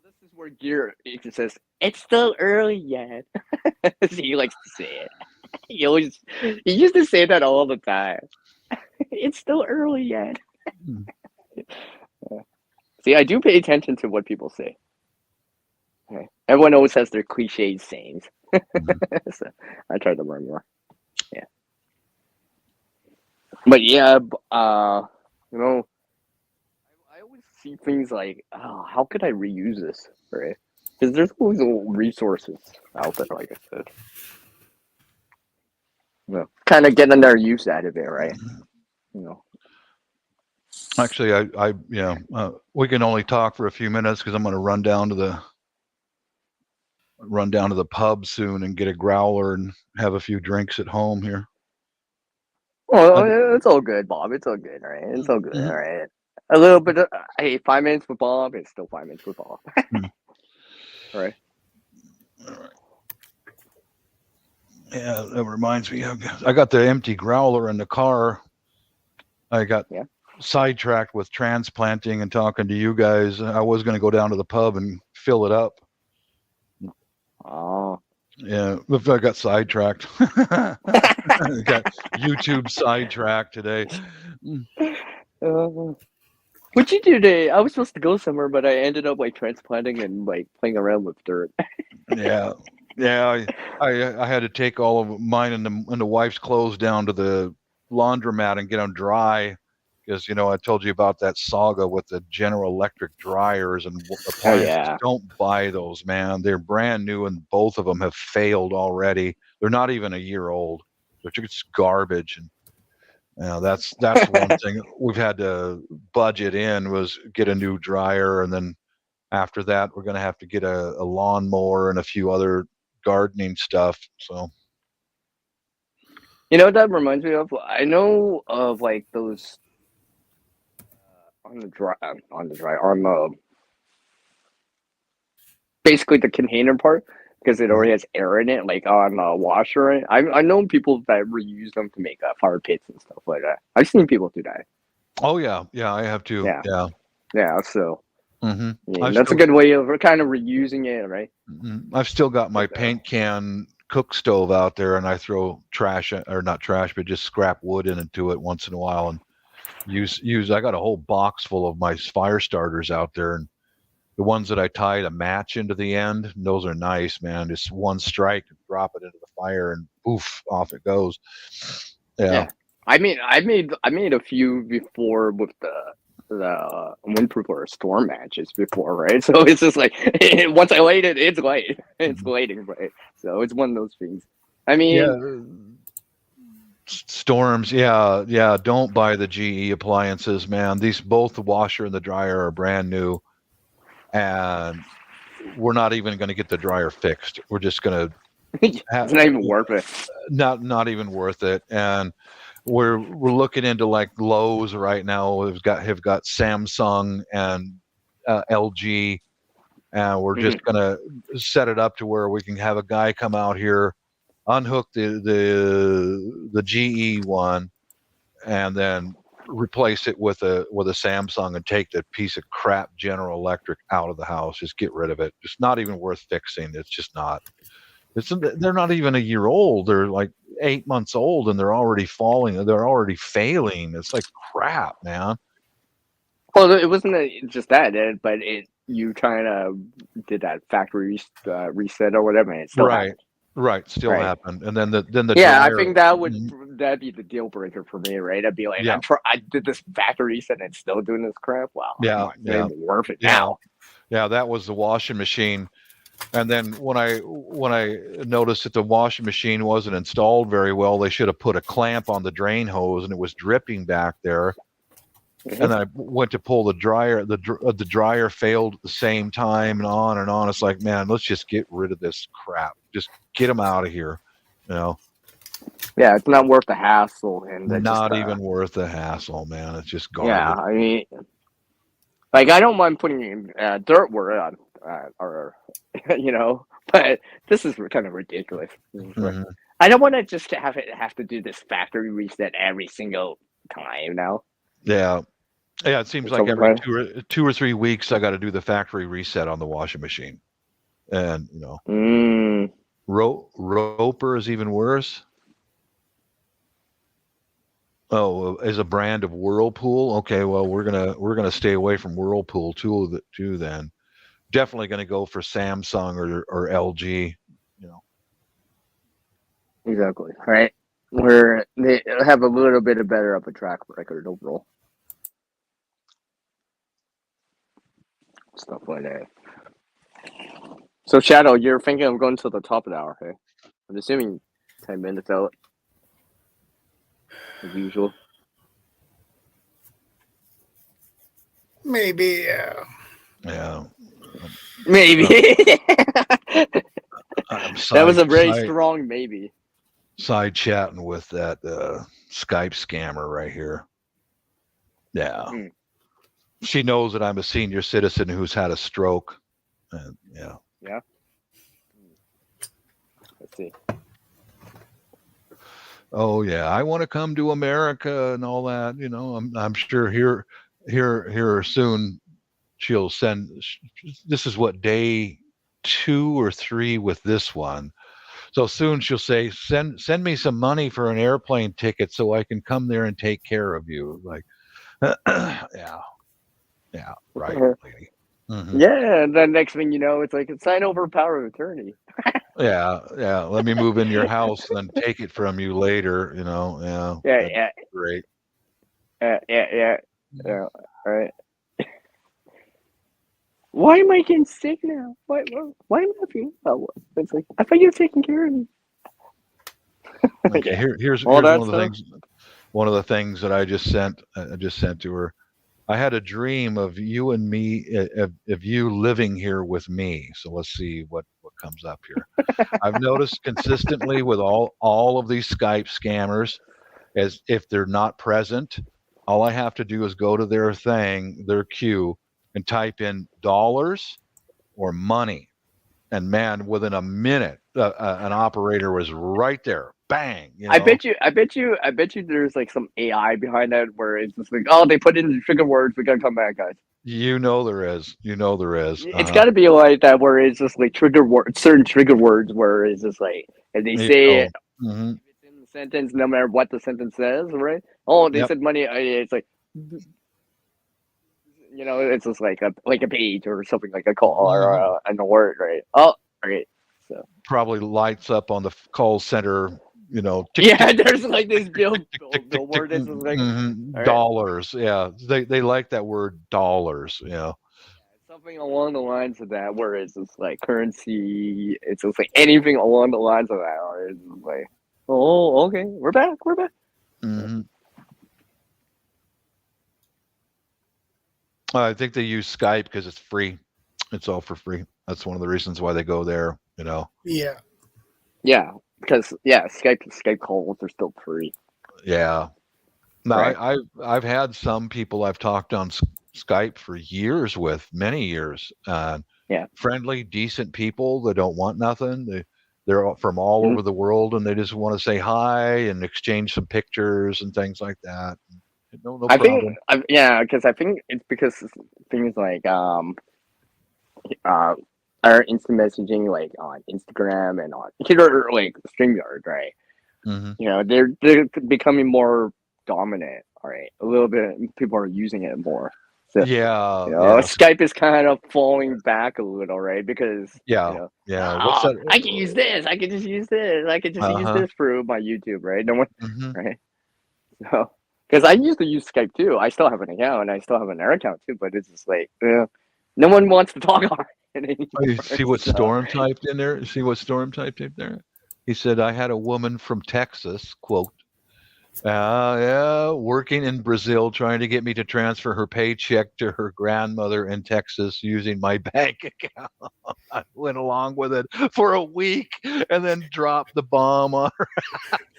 This is where Gear it says it's still early yet. He likes to say it. He used to say that all the time. It's still early yet. See, I do pay attention to what people say. Okay. Everyone always has their cliched sayings. So I try to learn more. Yeah. But yeah, you know, I always see things like, oh, how could I reuse this, right? Because there's always resources out there, like I said. You know, kind of getting their use out of it, right? You know. Actually, we can only talk for a few minutes because I'm going to run down to the pub soon and get a growler and have a few drinks at home here. Well, it's all good, Bob. It's all good, all right? It's all good, all right? A little bit of, hey, 5 minutes with Bob, it's still 5 minutes with Bob. All right. Yeah, that reminds me. I got the empty growler in the car. I got sidetracked with transplanting and talking to you guys. I was going to go down to the pub and fill it up. Oh. Yeah, I got sidetracked. I got YouTube sidetracked today. What'd you do today? I was supposed to go somewhere, but I ended up like transplanting and like playing around with dirt. Yeah. I had to take all of mine and the wife's clothes down to the laundromat and get them dry. Because, I told you about that saga with the General Electric dryers and appliances. Oh, yeah. Don't buy those, man. They're brand new and both of them have failed already. They're not even a year old. They're just garbage. And that's one thing we've had to budget in was get a new dryer. And then after that, we're going to have to get a lawnmower and a few other gardening stuff. So. You know what that reminds me of? I know of like those basically the container part, because it already has air in it, like on a washer. Right? I know people that reuse them to make fire pits and stuff like that. I've seen people do that. Oh yeah, I have too. Yeah. So Mm-hmm. That's a good way of kind of reusing it, right? Mm-hmm. I've still got my paint can cook stove out there, and I throw trash, or not trash, but just scrap wood into it once in a while, and use. I got a whole box full of my fire starters out there, and the ones that I tied a match into the end, those are nice, man. Just one strike, drop it into the fire, and poof, off it goes. Yeah. I mean, I made a few before with the windproof or storm matches before, right? So it's just like once I light it, it's light. It's lighting, right? So it's one of those things. I mean, storms, yeah. Don't buy the GE appliances, man. Both the washer and the dryer are brand new, and we're not even going to get the dryer fixed. We're just going to. It's not even worth it. Not even worth it, and. We're looking into like Lowe's right now. Have got Samsung and LG, and we're just gonna set it up to where we can have a guy come out here, unhook the GE one, and then replace it with a Samsung and take the piece of crap General Electric out of the house. Just get rid of it. It's not even worth fixing. It's just not. They're not even a year old. They're like 8 months old, and they're already falling. They're already failing. It's like crap, man. Well, it wasn't just that, but you kind of did that factory reset or whatever, and it still happened. Right, still happened. And then the yeah, dryer, I think that'd be the deal breaker for me, right? I'd be like, I did this factory reset and it's still doing this crap. Wow, it's worth it now. Yeah, that was the washing machine. And then when I noticed that the washing machine wasn't installed very well, they should have put a clamp on the drain hose, and it was dripping back there. And I went to pull the dryer. The dryer failed at the same time, and on and on. It's like, man, let's just get rid of this crap. Just get them out of here, Yeah, it's not worth the hassle, and not even worth the hassle, man. It's just garbage. Yeah, I mean, like I don't mind putting in dirt where or but this is kind of ridiculous. I don't want to just have to do this factory reset every single time now. Yeah, it seems like every 2 or 3 weeks I got to do the factory reset on the washing machine, and Roper is even worse. Oh, as a brand of Whirlpool. Okay, well we're gonna stay away from Whirlpool too then. Definitely gonna go for Samsung or LG. You know. Exactly. Right. Where they have a little bit of better of a track record overall. Stuff like that. So Shadow, you're thinking of going to the top of the hour, hey? I'm assuming 10 minutes out. As usual. Maybe. Yeah. Maybe. That was a very side, strong maybe. Side chatting with that Skype scammer right here. Yeah. Hmm. She knows that I'm a senior citizen who's had a stroke. And yeah. Yeah. Let's see. Oh yeah, I want to come to America and all that. You know, I'm sure here soon she'll send. This is what, day 2 or 3 with this one. So soon she'll say, send me some money for an airplane ticket so I can come there and take care of you. Like, yeah, right, lady. Mm-hmm. Yeah, and then next thing you know, it's like sign over power of attorney. Yeah. Let me move in your house, then take it from you later. You know. Yeah. Great. Yeah. All right. Why am I getting sick now? Why am I feeling well? It's like I thought you were taking care of me. Okay, here's one of the things. One of the things that I just sent to her. I had a dream of you and me, of you living here with me. So let's see what comes up here. I've noticed consistently with all of these Skype scammers, as if they're not present, all I have to do is go to their queue, and type in dollars or money, and man, within a minute, an operator was right there. Bang! You know? I bet you there's like some AI behind that where it's just like, oh, they put in the trigger words, we gotta come back, guys. You know there is. It's got to be like that where it's just like certain trigger words where it's just like, if they say it, mm-hmm. if it's in the sentence, no matter what the sentence says, right? Oh, they Yep. said money. It's like, you know, it's just like a page or something like a call or a word, right? Oh, right. So probably lights up on the call center. You know, there's like this billboard that's like dollars. Yeah, they like that word dollars. Yeah, something along the lines of that, where it's just like currency. It's just like anything along the lines of that, or it's just like, oh, okay, we're back. Mm-hmm. I think they use Skype because it's free. It's all for free. That's one of the reasons why they go there. You know. Yeah. Because Skype calls are still free. Yeah. No, right. I've had some people I've talked on Skype for years with, many years. Friendly, decent people that don't want nothing. They're from all over the world, and they just want to say hi and exchange some pictures and things like that. No problem. Because I think it's because things like our instant messaging, like on Instagram and on like StreamYard, right? Mm-hmm. You know, they're becoming more dominant. All right, a little bit. People are using it more. So, Skype is kind of falling back a little, right? Because What's that? I can use this. I can just use this. I can just use this for my YouTube, right? No one, right? So, because I used to use Skype too. I still have an account, and I still have an air account too. But it's just like, no one wants to talk on it anymore. You see what Storm typed in there? He said, I had a woman from Texas, quote, working in Brazil, trying to get me to transfer her paycheck to her grandmother in Texas using my bank account. I went along with it for a week and then dropped the bomb on her.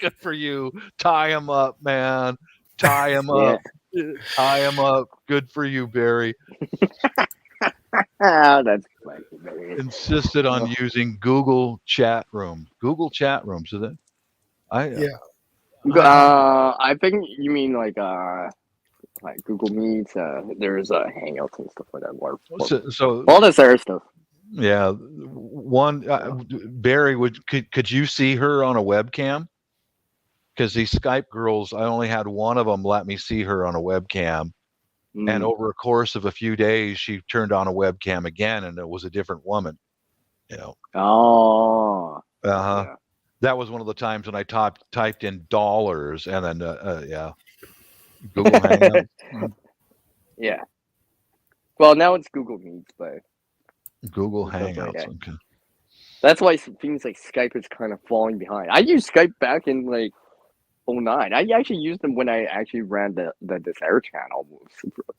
Good for you. Tie him up, man. Tie him up. Tie him up. Good for you, Barry. That's funny, Barry. Insisted on using Google chat rooms. Google chat rooms, is it? I think you mean like Google Meets. There's Hangouts and stuff like that. So all this other stuff. Yeah, Barry, could you see her on a webcam? because these Skype girls, I only had one of them let me see her on a webcam. And over a course of a few days, she turned on a webcam again, and it was a different woman. You know. Oh. Yeah. That was one of the times when I typed in dollars, and then Google Hangouts. Yeah. Well, now it's Google Meets, but Google stuff like Hangouts. that. Okay. That's why things like Skype is kind of falling behind. I used Skype back in like 09. I actually used them when I actually ran the Desire channel.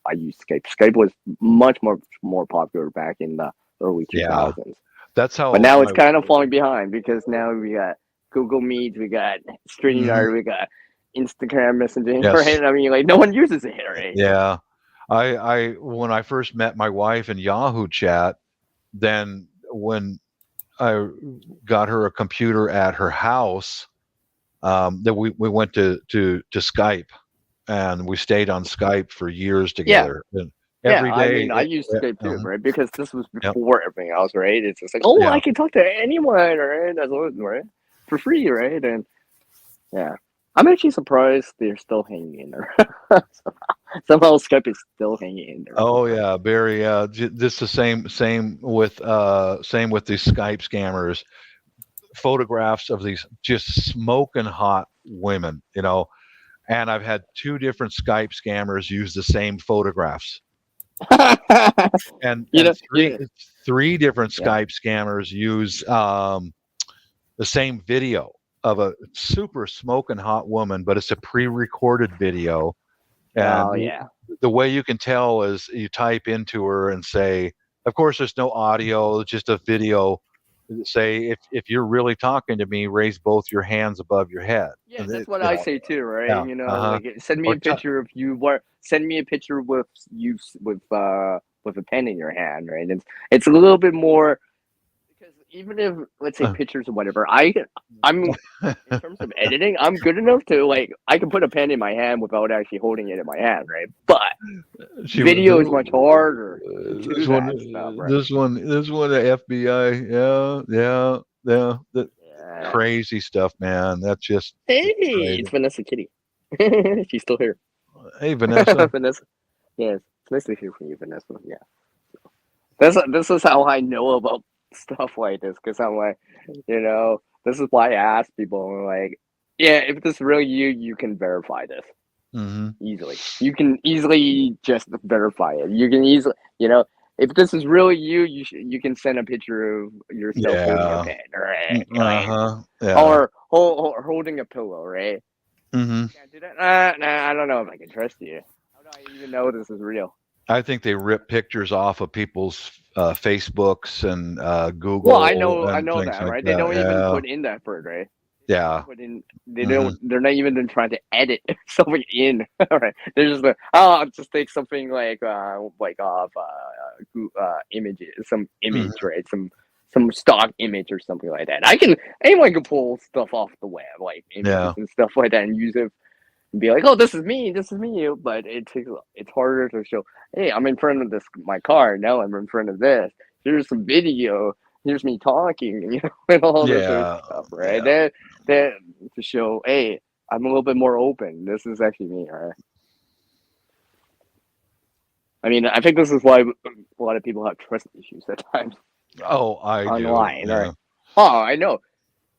I used Skype. Skype was much more popular back in the early 2000s. That's how. But now it's kind of falling behind because now we got Google Meet, we got StreamYard, we got Instagram messaging, Yes. right? I mean, like no one uses it, right? Yeah. I when I first met my wife in Yahoo Chat, then when I got her a computer at her house, that we went to Skype, and we stayed on Skype for years together. Yeah. And every day. I mean, I used Skype too, right? Because this was before everything else, right? It's just like, I can talk to anyone, right? That's what, right? For free, right? And yeah, I'm actually surprised they're still hanging in there. Somehow Skype is still hanging in there. Oh yeah, Barry. Just the same with the Skype scammers. Photographs of these just smoking hot women, you know, and I've had 2 different Skype scammers use the same photographs, and three different Skype scammers use the same video of a super smoking hot woman, but it's a pre-recorded video. And the way you can tell is you type into her and say, of course, there's no audio, just a video. Say, if you're really talking to me, raise both your hands above your head. Yeah, that's what I say too, right? Yeah, you know, like send me a picture of you. Send me a picture with you with a pen in your hand, right? It's a little bit more because even if let's say pictures or whatever, I'm in terms of editing, I'm good enough to like I can put a pen in my hand without actually holding it in my hand, right? But video is much harder. This one, the FBI, crazy stuff, man. That's just it's Vanessa Kitty. She's still here. Hey, Vanessa. Vanessa. Yes, it's nice to hear from you, Vanessa. Yeah. This is how I know about stuff like this because I'm like, you know, this is why I ask people. I'm like, yeah, if this is really you, you can verify this easily. You can easily just verify it. You can easily, you know, if this is really you, you can send a picture of yourself holding a pen, right? Or holding a pillow, right? Can't do that. Nah, I don't know if I can trust you. How do I even know this is real? I think they rip pictures off of people's Facebooks and Google. Well, I know that, like right? They don't even put in that effort, right? Yeah. They don't. They're not even trying to edit something in. Right? They're just like, I'll just take something like off images, some image, right? Some stock image or something like that. Anyone can pull stuff off the web, like images and stuff like that, and use it and be like, oh, this is me. But it's harder to show. Hey, I'm in front of my car now. I'm in front of this. Here's some video. Here's me talking, you know, and all this sort of stuff, right? That to show, hey, I'm a little bit more open. This is actually me, right? I mean, I think this is why a lot of people have trust issues at times. Oh, I online, do. right? Oh, I know.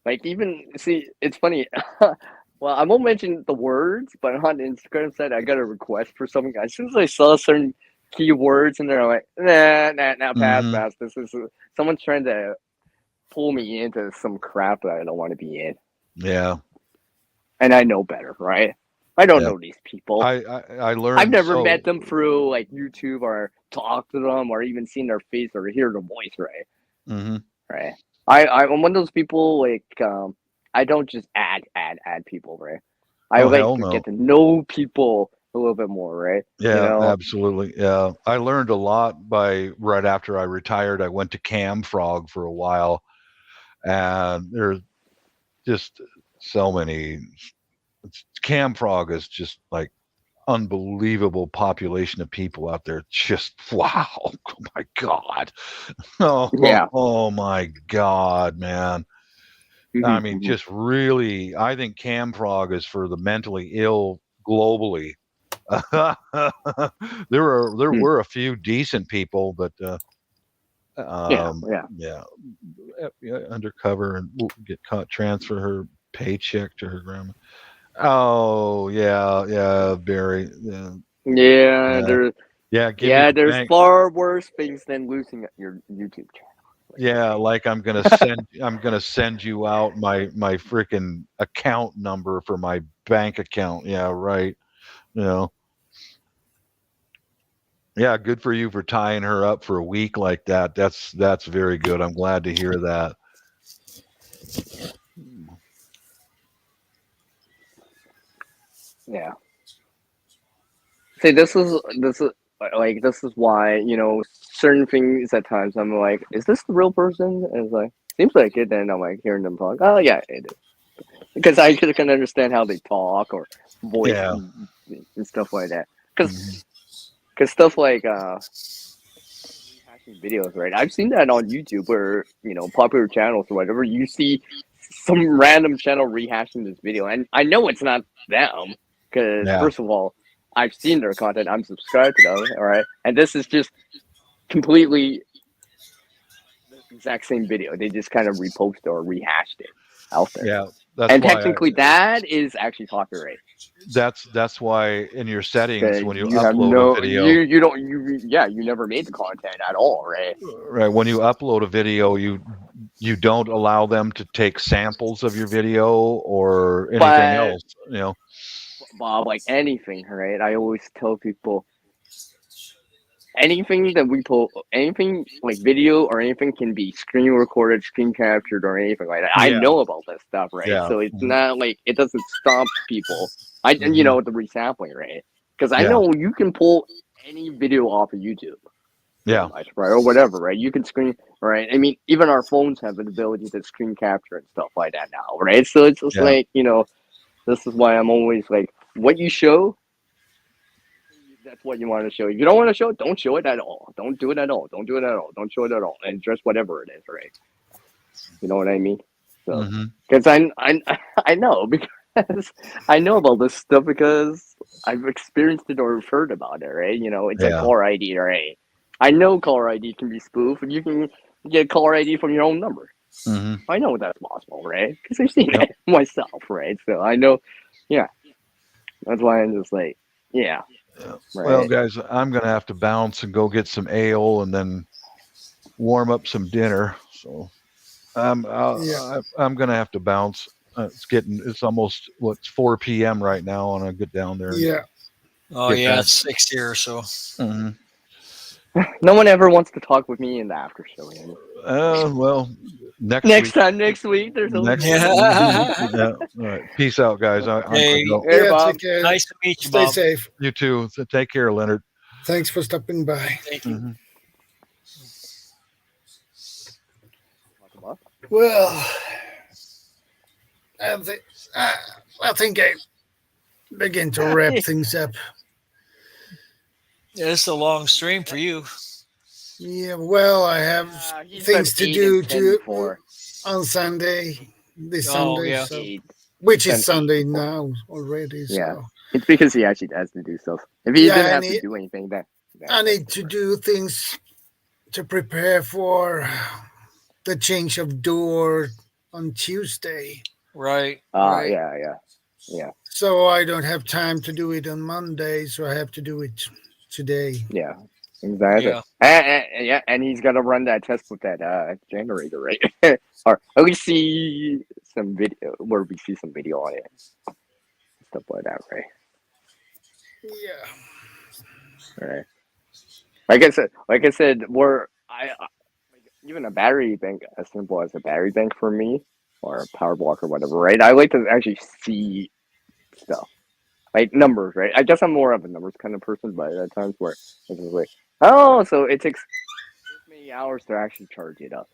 Like even see, it's funny. Well, I won't mention the words, but on Instagram said I got a request for something. As soon as I saw certain keywords in there, I'm like, nah, pass. This is someone's trying to pull me into some crap that I don't want to be in. Yeah. And I know better, right? I don't know these people. I learned. I've never met them through like YouTube or talked to them or even seen their face or hear their voice, right? Right. I'm one of those people like I don't just add people, right? I like to get to know people a little bit more, right? Yeah, you know? Absolutely. Yeah. I learned a lot right after I retired. I went to Camfrog for a while, and there's just so many. Camfrog is just like unbelievable population of people out there. Just wow. Oh my God. Oh my God, man. I mean, just really, I think Camfrog is for the mentally ill globally. There were a few decent people, but yeah, undercover and get caught, transfer her paycheck to her grandma. Oh yeah, Barry. There's There's far worse things than losing your YouTube channel. Yeah, like I'm gonna send you out my freaking account number for my bank account. Yeah, right. You know. Yeah, good for you for tying her up for a week like that. That's very good. I'm glad to hear that. Yeah. See, this is why, certain things at times I'm like, is this the real person? And it's like, seems like it. Then I'm like hearing them talk. Oh yeah, it is. Because I can understand how they talk or voice and stuff like that. Because stuff like rehashing videos, right? I've seen that on YouTube where, popular channels or whatever, you see some random channel rehashing this video, and I know it's not them because first of all, I've seen their content. I'm subscribed to them, all right? And this is just completely the exact same video. They just kind of reposted or rehashed it out there. Yeah, and technically that is actually copyright. That's why in your settings when you have upload a video, you never made the content at all, right? Right. When you upload a video, you don't allow them to take samples of your video or anything else, Bob, like anything, right? I always tell people anything that we pull, anything like video or anything can be screen recorded, screen captured, or anything like that. I know about that stuff, right? Yeah. So it's not like it doesn't stop people. The resampling, right? Because I know you can pull any video off of YouTube. Yeah. Much, right, or whatever, right? You can screen, right? I mean, even our phones have an ability to screen capture and stuff like that now, right? So it's just like, this is why I'm always like, what you show, that's what you want to show. If you don't want to show it, don't show it at all. Don't do it at all. Don't do it at all. Don't show it at all. And just whatever it is, right? You know what I mean? So, because I know, because I know about this stuff because I've experienced it or heard about it, right? It's like caller ID, right? I know caller ID can be spoofed, and you can get caller ID from your own number. I know that's possible, right? Because I've seen it myself, right? So I know, that's why I'm just like, right. Well, guys, I'm gonna have to bounce and go get some ale and then warm up some dinner. So I'm gonna have to bounce. It's almost 4 p.m. right now, and I get down there. Yeah. Oh yeah, it's 6 here or so. No one ever wants to talk with me in the after show. Well, next week. There's All right. Peace out, guys. Hey, Bob. Nice to meet you, Stay Bob. safe. You too. So take care, Leonard. Thanks for stopping by. Thank you. Well, I think I begin to wrap things up. Yeah, it's a long stream for you. Yeah, well, I have things to do too on Sunday, Sunday, yeah. so, which is Sunday now already. Yeah, so. It's because he actually has to do stuff. If he didn't have to do anything, then I need to do things to prepare for the change of door on Tuesday. Right. Yeah. So I don't have time to do it on Monday, so I have to do it today. Yeah, exactly. And he's got to run that test with that generator, right? Or at least see some video where we see some video on it, stuff like that, right? Yeah. All right. Like I said, even a battery bank, as simple as a battery bank for me, or a power block or whatever, right? I like to actually see stuff. Like numbers, right? I guess I'm more of a numbers kind of person, but at times where it's just like, oh, so it takes this many hours to actually charge it up.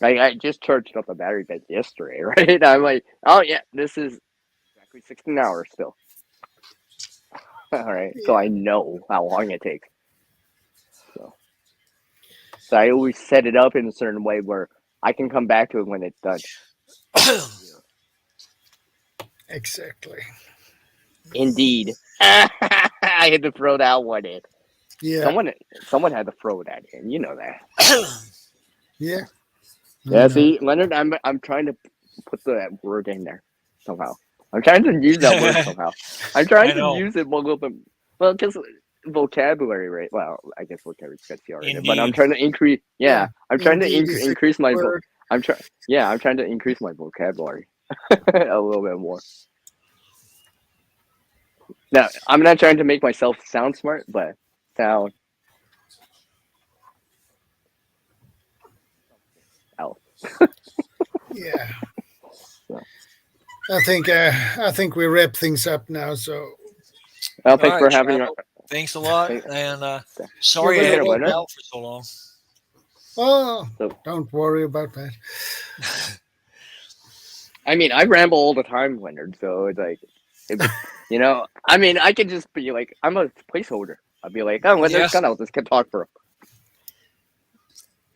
I just charged up a battery bank yesterday, right? I'm like, oh yeah, this is exactly 16 hours still. All right, so I know how long it takes. So I always set it up in a certain way where I can come back to it when it's done. Exactly. Indeed. I had to throw that one in. Yeah. Someone had to throw that in. You know that. Yeah. Yeah. See, Leonard, I'm trying to put that word in there somehow. I'm trying to use that word somehow. I'm trying to use it a little bit. Well, because vocabulary, right? Well, I guess vocabulary gets you already. But I'm trying to increase. Yeah, I'm trying to increase my. I'm trying. Yeah, I'm trying to increase my vocabulary a little bit more. Now, I'm not trying to make myself sound smart, but sound else. Yeah. So. I think we wrap things up now. So. Well, thanks for having me. Thanks a lot, and sorry I had to be out for so long. Oh, don't worry about that. I mean, I ramble all the time, Leonard. So it's like, you know, I mean, I could just be like, I'm a placeholder. I'll be like, oh, Leonard's gone. I'll just can talk for him.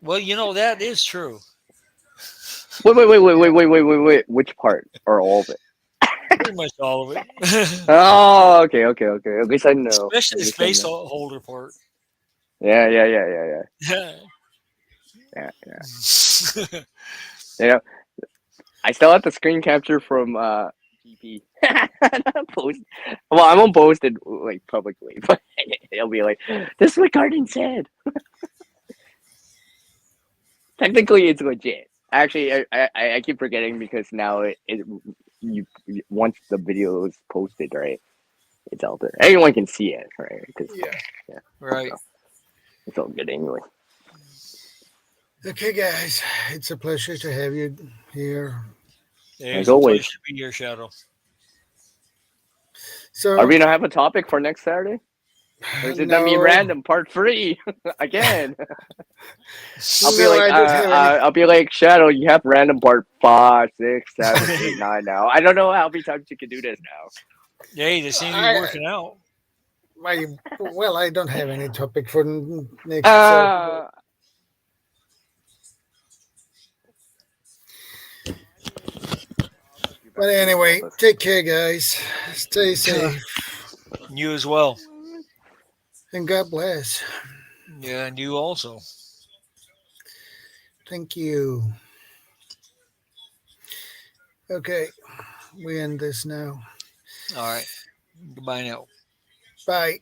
Well, you know that is true. Wait. Which part or all of it? Pretty much all of it. Oh, okay. At least I know. Especially the space holder part. Yeah. You know, I still have the screen capture from GP. Well, I won't post it like publicly, but it'll be like, this is what Garden said. Technically, it's legit. Actually, I keep forgetting because now you once the video is posted, right? It's out there. Everyone can see it, right? Yeah. Right. So, it's all good anyway. Okay, guys, it's a pleasure to have you here. As always, to be your Shadow. So, are we gonna have a topic for next Saturday? Or is it gonna be random part 3 again? I'll be like, Shadow, you have random part 5, 6, 7, 8, 9 now. I don't know how many times you can do this now. Yeah, they seem to be working out. Well, I don't have any topic for next. But anyway, take care, guys. Stay safe. You as well. And God bless. Yeah, and you also. Thank you. Okay, we end this now. All right. Goodbye now. Bye.